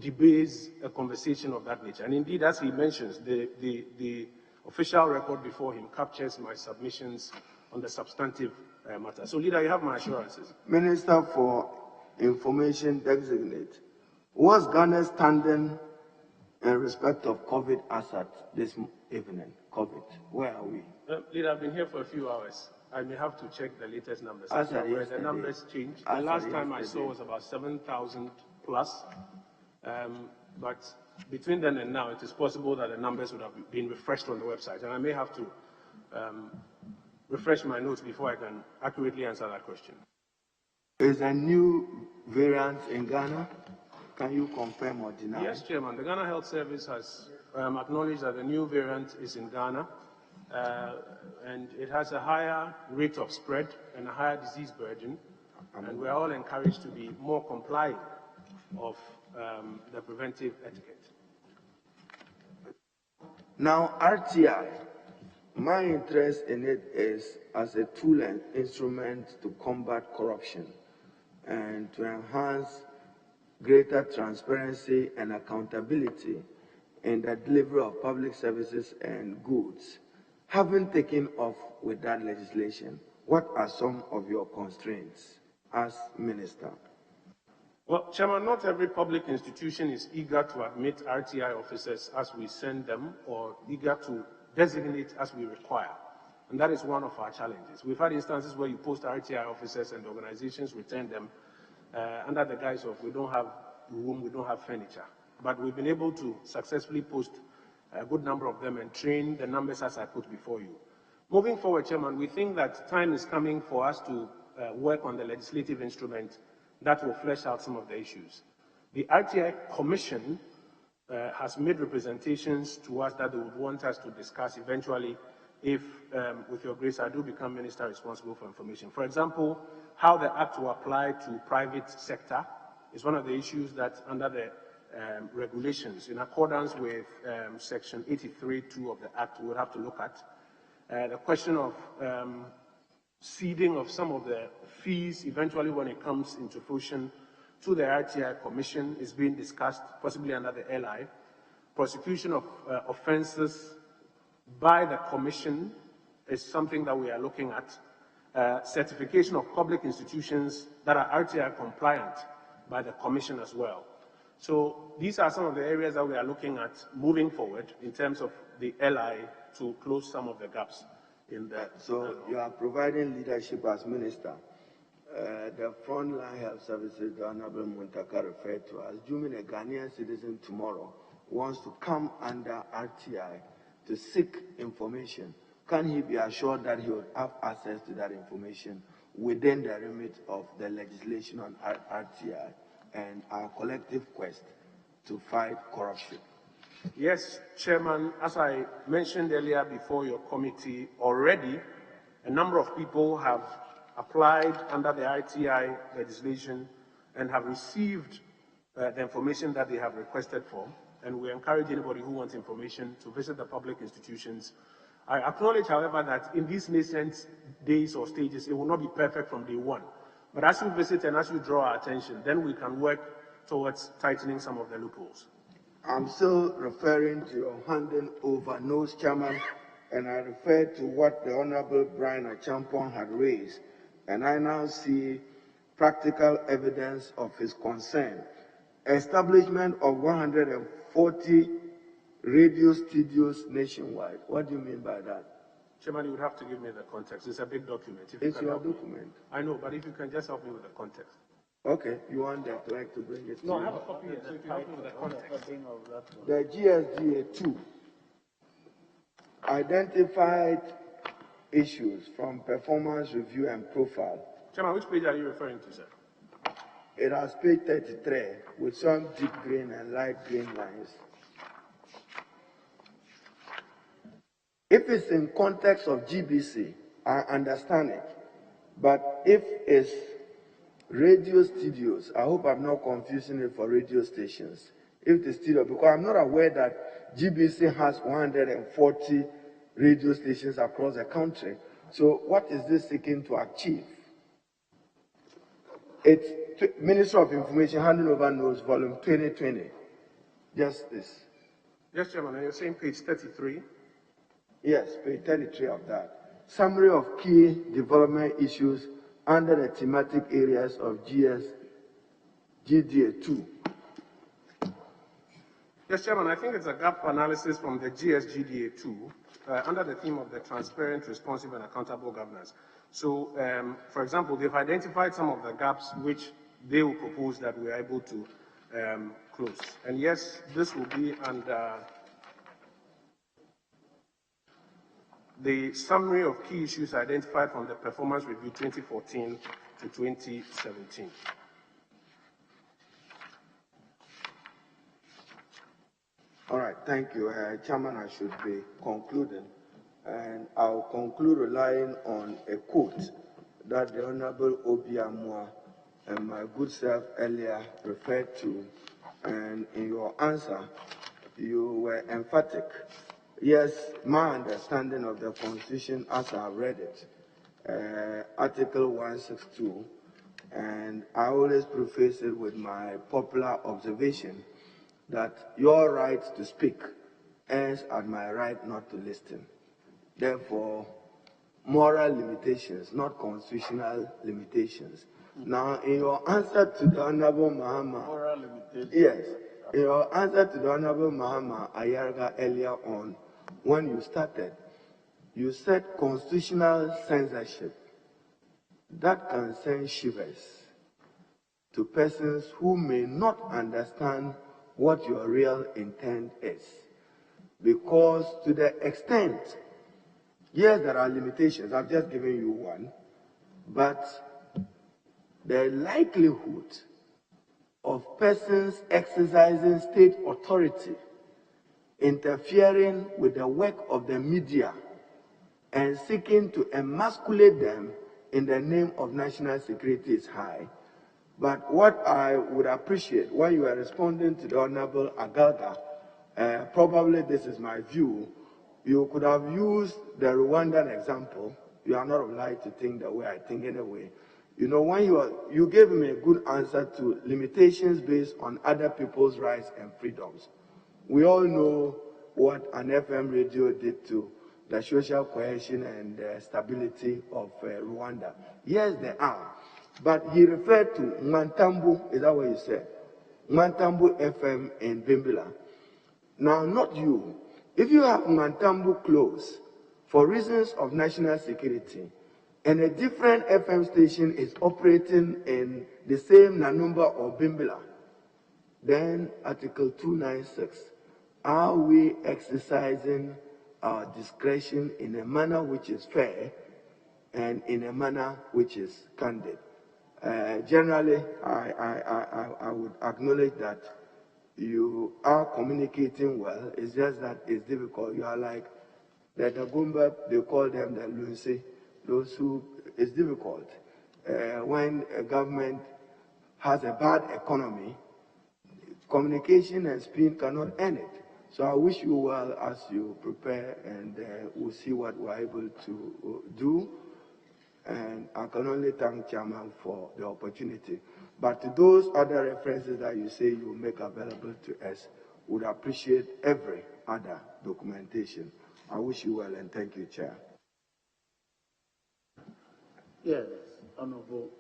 debase a conversation of that nature. And indeed, as he mentions, the official record before him captures my submissions on the substantive matter. So, Leader, you have my assurances. Minister for Information Designate, what's Ghana's standing in respect of COVID assets this evening? COVID, where are we? Leader, I've been here for a few hours. I may have to check the latest numbers. The numbers changed. The last time I saw was about 7,000 plus. But between then and now, it is possible that the numbers would have been refreshed on the website. And I may have to refresh my notes before I can accurately answer that question. Is a new variant in Ghana? Can you confirm or deny? Yes, Chairman. The Ghana Health Service has acknowledged that the new variant is in Ghana, and it has a higher rate of spread and a higher disease burden, and we're all encouraged to be more compliant of the preventive etiquette. Now, RTI, my interest in it is as a tool and instrument to combat corruption and to enhance greater transparency and accountability in the delivery of public services and goods. Having taken off with that legislation, what are some of your constraints as minister? Well, Chairman, not every public institution is eager to admit RTI officers as we send them or eager to designate as we require. And that is one of our challenges. We've had instances where you post RTI officers and organizations return them under the guise of we don't have room, we don't have furniture. But we've been able to successfully post a good number of them and train the numbers as I put before you. Moving forward, Chairman, we think that time is coming for us to work on the legislative instrument that will flesh out some of the issues. The RTI Commission has made representations to us that they would want us to discuss eventually if, with your grace, I do become Minister responsible for information. For example, how the Act will apply to private sector is one of the issues that under the regulations, in accordance with Section 83(2) of the Act, we would have to look at. The question of ceding of some of the fees eventually when it comes into fruition to the RTI Commission is being discussed, possibly under the LI. Prosecution of offences by the Commission is something that we are looking at. Certification of public institutions that are RTI compliant by the Commission as well. So these are some of the areas that we are looking at moving forward in terms of the LI to close some of the gaps in that. So you are providing leadership as minister. The frontline health services, the Honorable Muntaka referred to, assuming a Ghanaian citizen tomorrow wants to come under RTI to seek information, can he be assured that he will have access to that information within the remit of the legislation on RTI and our collective quest to fight corruption? Yes, Chairman, as I mentioned earlier before your committee, already a number of people have applied under the RTI legislation and have received the information that they have requested for, and we encourage anybody who wants information to visit the public institutions. I acknowledge, however, that in these nascent days or stages, it will not be perfect from day one. But as you visit and as you draw our attention, then we can work towards tightening some of the loopholes. I'm still referring to your handing over notes, Chairman, and I refer to what the Honorable Brian Achampong had raised, and I now see practical evidence of his concern. Establishment of 140 radio studios nationwide. What do you mean by that? Chairman, you would have to give me the context. It's a big document. It's your document. I know, but if you can just help me with the context. Okay, you want the clerk to bring it to No, you? I have a copy here, so if you help me with the context. The GSDA 2 identified issues from performance review and profile. Chairman, which page are you referring to, sir? It has page 33 with some deep green and light green lines. If it's in context of GBC, I understand it. But if it's radio studios, I hope I'm not confusing it for radio stations. If the studio, because I'm not aware that GBC has 140 radio stations across the country. So what is this seeking to achieve? It's Minister of Information handing over notes, volume 2020. Just this. Yes, Chairman, and you're saying page 33? Yes, page 33 of that. Summary of key development issues under the thematic areas of GDA 2. Yes, Chairman, I think it's a gap analysis from the GSGDA 2 under the theme of the transparent, responsive, and accountable governance. So, for example, they've identified some of the gaps which they will propose that we are able to close. And yes, this will be under the summary of key issues identified from the performance review 2014 to 2017. All right, thank you. Chairman, I should be concluding. And I'll conclude relying on a quote that the Honorable Obiamwa and my good self earlier referred to. And in your answer, you were emphatic. Yes, my understanding of the Constitution as I read it, Article 162, and I always preface it with my popular observation that your right to speak ends at my right not to listen. Therefore, moral limitations, not constitutional limitations. Now, in your answer to the Honorable Mahama, Moral limitations. yes, in your answer to the Honorable Mahama Ayarga earlier on, when you started, you said constitutional censorship. That can send shivers to persons who may not understand what your real intent is. Because to the extent, yes, there are limitations, I've just given you one, but the likelihood of persons exercising state authority interfering with the work of the media and seeking to emasculate them in the name of national security is high. But what I would appreciate when you are responding to the Honorable Agalga, probably this is my view, you could have used the Rwandan example. You are not obliged to think the way I think anyway. You know, when you gave me a good answer to limitations based on other people's rights and freedoms. We all know what an FM radio did to the social cohesion and stability of Rwanda. Yes, there are. But he referred to Mantambu, is that what you said? Mantambu FM in Bimbila. Now, not you. If you have Mantambu close for reasons of national security, and a different FM station is operating in the same Nanumba or Bimbila, then Article 296, are we exercising our discretion in a manner which is fair and in a manner which is candid? Generally, I would acknowledge that you are communicating well. It's just that it's difficult. You are like the Dagumba, they call them the Lunsi, those who, it's difficult. When a government has a bad economy, communication and speed cannot end it. So I wish you well as you prepare, and we'll see what we're able to do. And I can only thank Chairman for the opportunity. But to those other references that you say you make available to us, would appreciate every other documentation. I wish you well and thank you, Chair. Yes, Honorable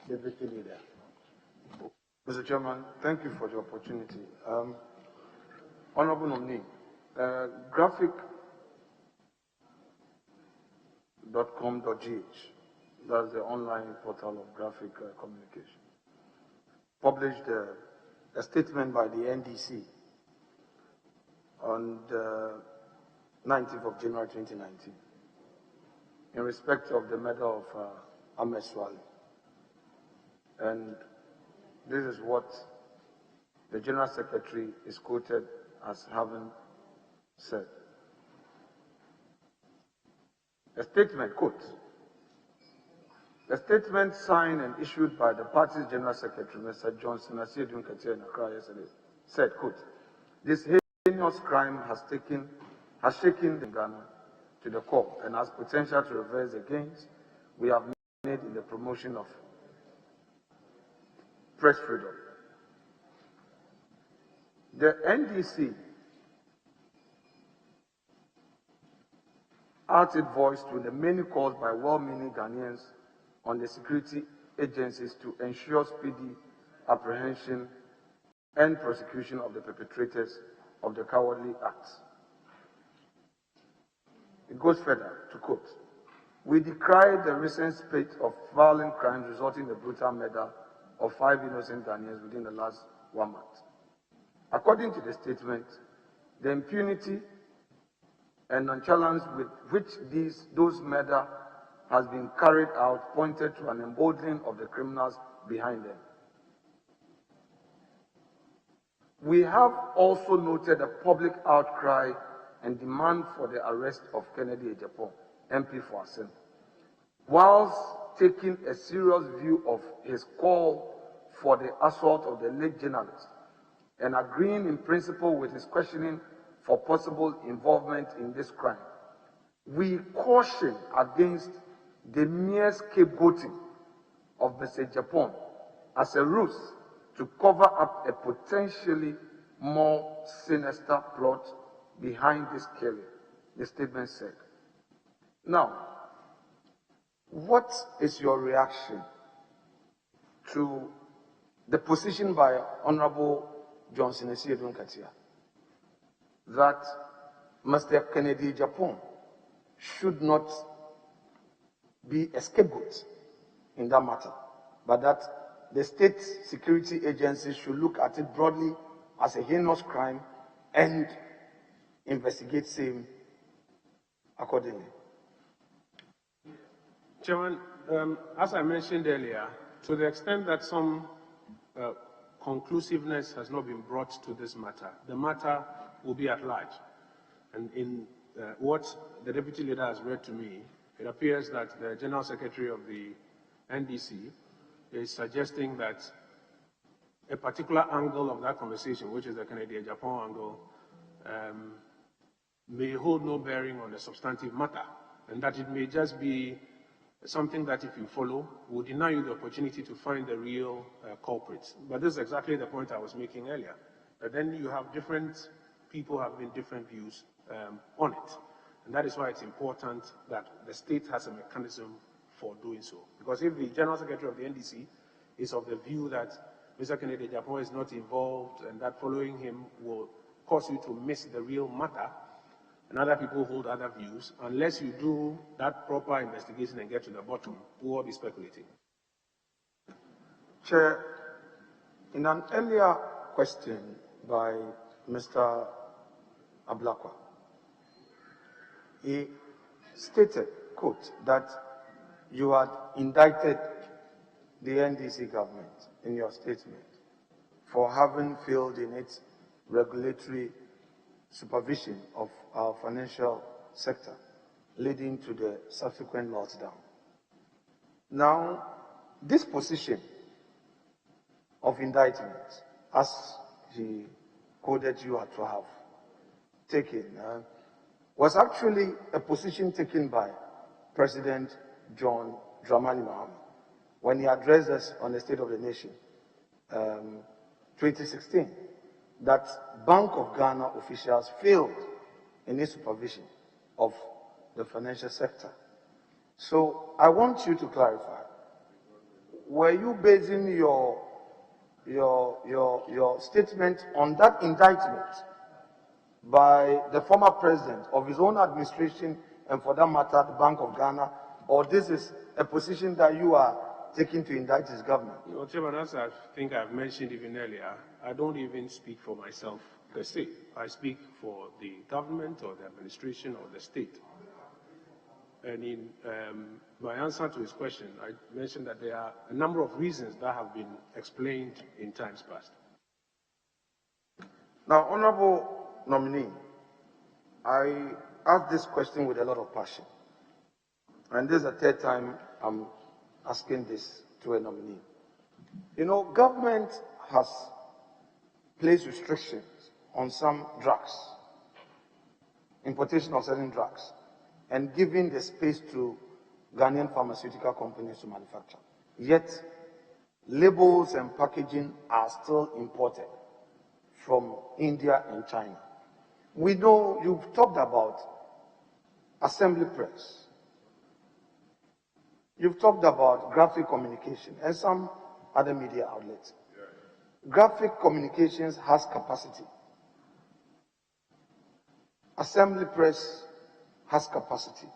Deputy Leader. Mr. Chairman, thank you for the opportunity. Honorable nominee, graphic.com.gh, that's the online portal of graphic communication, published a statement by the NDC on the 19th of January 2019 in respect of the matter of Ahmed Swale. And this is what the General Secretary is quoted as having said. A statement, quote, a statement signed and issued by the party's General Secretary, Mr. Johnson Asiedun Katia in Accra yesterday, said, quote, this heinous crime has shaken the Ghana to the core and has potential to reverse the gains we have made in the promotion of press freedom. The NDC adds its voice to the many calls by well-meaning Ghanaians on the security agencies to ensure speedy apprehension and prosecution of the perpetrators of the cowardly acts. It goes further to quote, "We decry the recent spate of violent crimes resulting in the brutal murder of 5 innocent Ghanaians within the last 1 month. According to the statement, the impunity and nonchalance with which those murder has been carried out pointed to an emboldening of the criminals behind them. We have also noted a public outcry and demand for the arrest of Kennedy Ejapon, MP for Assin, whilst taking a serious view of his call for the assault of the late journalist and agreeing in principle with his questioning for possible involvement in this crime. We caution against the mere scapegoating of Mr. Ejapon as a ruse to cover up a potentially more sinister plot behind this killing," the statement said. Now, what is your reaction to the position by Honorable Johnson Esiedun Katia that Mr. Kennedy Ejapon should not be a scapegoat in that matter, but that the state security agencies should look at it broadly as a heinous crime and investigate same accordingly? Chairman, as I mentioned earlier, to the extent that some conclusiveness has not been brought to this matter, the matter will be at large. And in what the Deputy Leader has read to me, it appears that the General Secretary of the NDC is suggesting that a particular angle of that conversation, which is the Kennedy Ejapon angle, may hold no bearing on the substantive matter, and that it may just be something that, if you follow, will deny you the opportunity to find the real culprits. But this is exactly the point I was making earlier. But then you have different people having different views on it. And that is why it's important that the state has a mechanism for doing so. Because if the General Secretary of the NDC is of the view that Mr. Kennedy Ejapon is not involved and that following him will cause you to miss the real matter, and other people hold other views, unless you do that proper investigation and get to the bottom, we'll all be speculating. Chair, in an earlier question by Mr. Ablakwa, he stated, quote, that you had indicted the NDC government in your statement for having failed in its regulatory supervision of our financial sector, leading to the subsequent meltdown. Now, this position of indictment, as he quoted you to have taken, was actually a position taken by President John Dramani Mahama when he addressed us on the State of the Nation, 2016, that Bank of Ghana officials failed in its supervision of the financial sector. So I want you to clarify, were you basing your statement on that indictment by the former president of his own administration and, for that matter, the Bank of Ghana, or this is a position that you are taking to indict his government? Well, Chairman, as I think I've mentioned even earlier, I don't even speak for myself per se. I speak for the government or the administration or the state. And in my answer to his question, I mentioned that there are a number of reasons that have been explained in times past. Now, Honorable Nominee, I asked this question with a lot of passion. And this is the third time I'm asking this to a nominee. You know, government has placed restrictions on some drugs, importation of certain drugs, and giving the space to Ghanaian pharmaceutical companies to manufacture. Yet, labels and packaging are still imported from India and China. We know you've talked about assembly press. You've talked about graphic communication and some other media outlets. Graphic communications has capacity. Assembly press has capacity.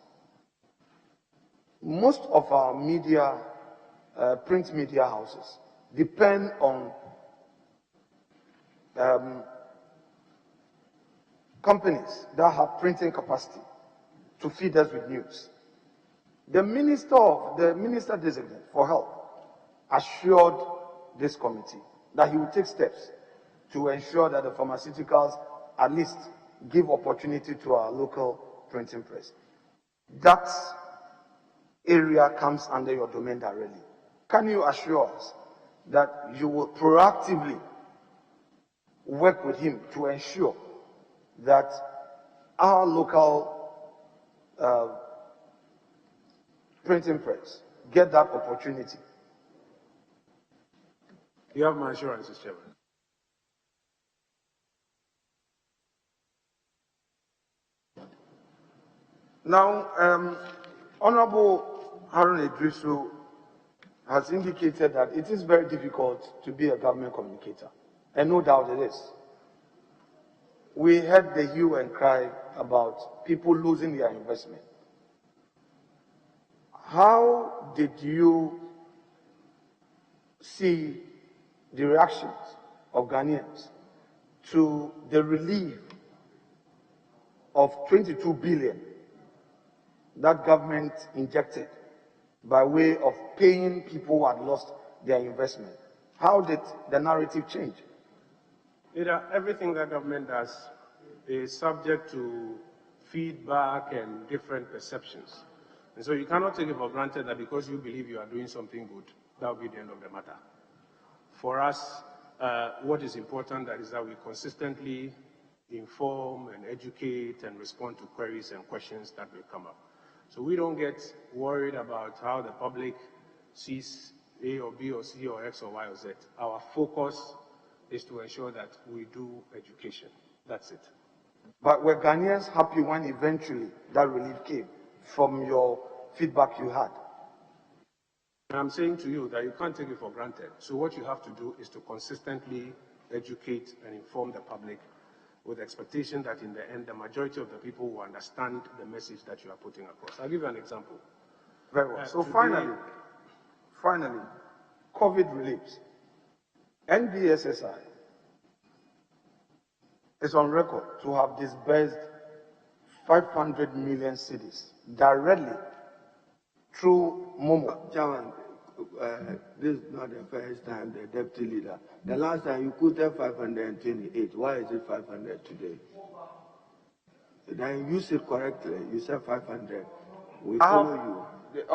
Most of our media, print media houses, depend on companies that have printing capacity to feed us with news. The minister designate for health assured this committee that he will take steps to ensure that the pharmaceuticals at least give opportunity to our local printing press. That area comes under your domain directly. Can you assure us that you will proactively work with him to ensure that our local printing press get that opportunity? You have my assurance, Mr. Chairman. Now, Honorable Harun Idrisu has indicated that it is very difficult to be a government communicator, and no doubt it is. We heard the hue and cry about people losing their investment. How did you see the reactions of Ghanaians to the relief of 22 billion that government injected by way of paying people who had lost their investment? How did the narrative change? Everything that government does is subject to feedback and different perceptions. And so you cannot take it for granted that because you believe you are doing something good, that will be the end of the matter. For us, what is important is that we consistently inform and educate and respond to queries and questions that may come up. So we don't get worried about how the public sees A or B or C or X or Y or Z. Our focus is to ensure that we do education. That's it. But were Ghanaians happy when eventually that relief came from your feedback you had? I'm saying to you that you can't take it for granted. So what you have to do is to consistently educate and inform the public with the expectation that in the end, the majority of the people will understand the message that you are putting across. I'll give you an example. Very well. So finally, COVID reliefs. NBSSI is on record to have disbursed 500 million cedis directly through Momo. Chairman, this is not the first time the deputy leader. The last time you quoted 528. Why is it 500 today? Then you said correctly. You said 500. We follow you.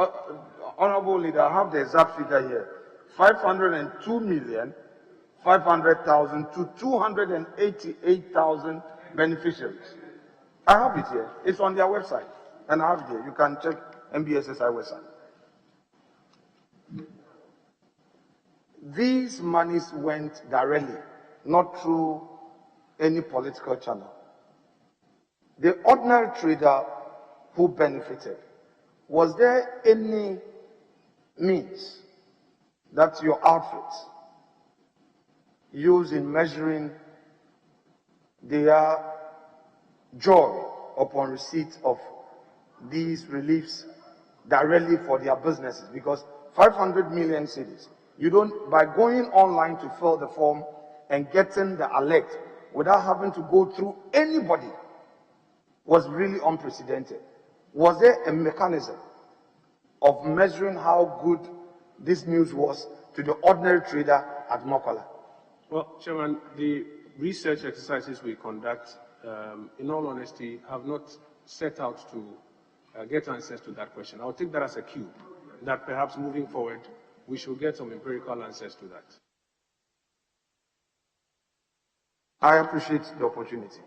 Honorable Leader, I have the exact figure here. 502 million 500,000 to 288,000 beneficiaries. I have it here. It's on their website. And I have it here. You can check MBSSI website. These monies went directly, not through any political channel. The ordinary trader who benefited, was there any means that your outfit used in measuring their joy upon receipt of these reliefs directly for their businesses? Because 500 million cedis, you don't, by going online to fill the form and getting the alert without having to go through anybody, was really unprecedented. Was there a mechanism of measuring how good this news was to the ordinary trader at Mokola? Well, Chairman, the research exercises we conduct, in all honesty, have not set out to get answers to that question. I'll take that as a cue, that perhaps moving forward, we should get some empirical answers to that. I appreciate the opportunity.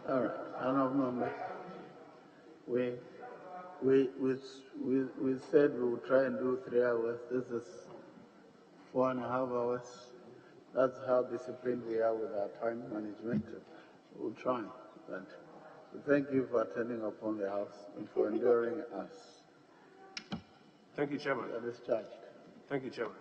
All right, honorable member. We we said we would try and do 3 hours. This is 4.5 hours. That's how disciplined we are with our time management. We'll try. But thank you for attending upon the House and for enduring us. Thank you, Chairman. You are discharged. Thank you, Chairman.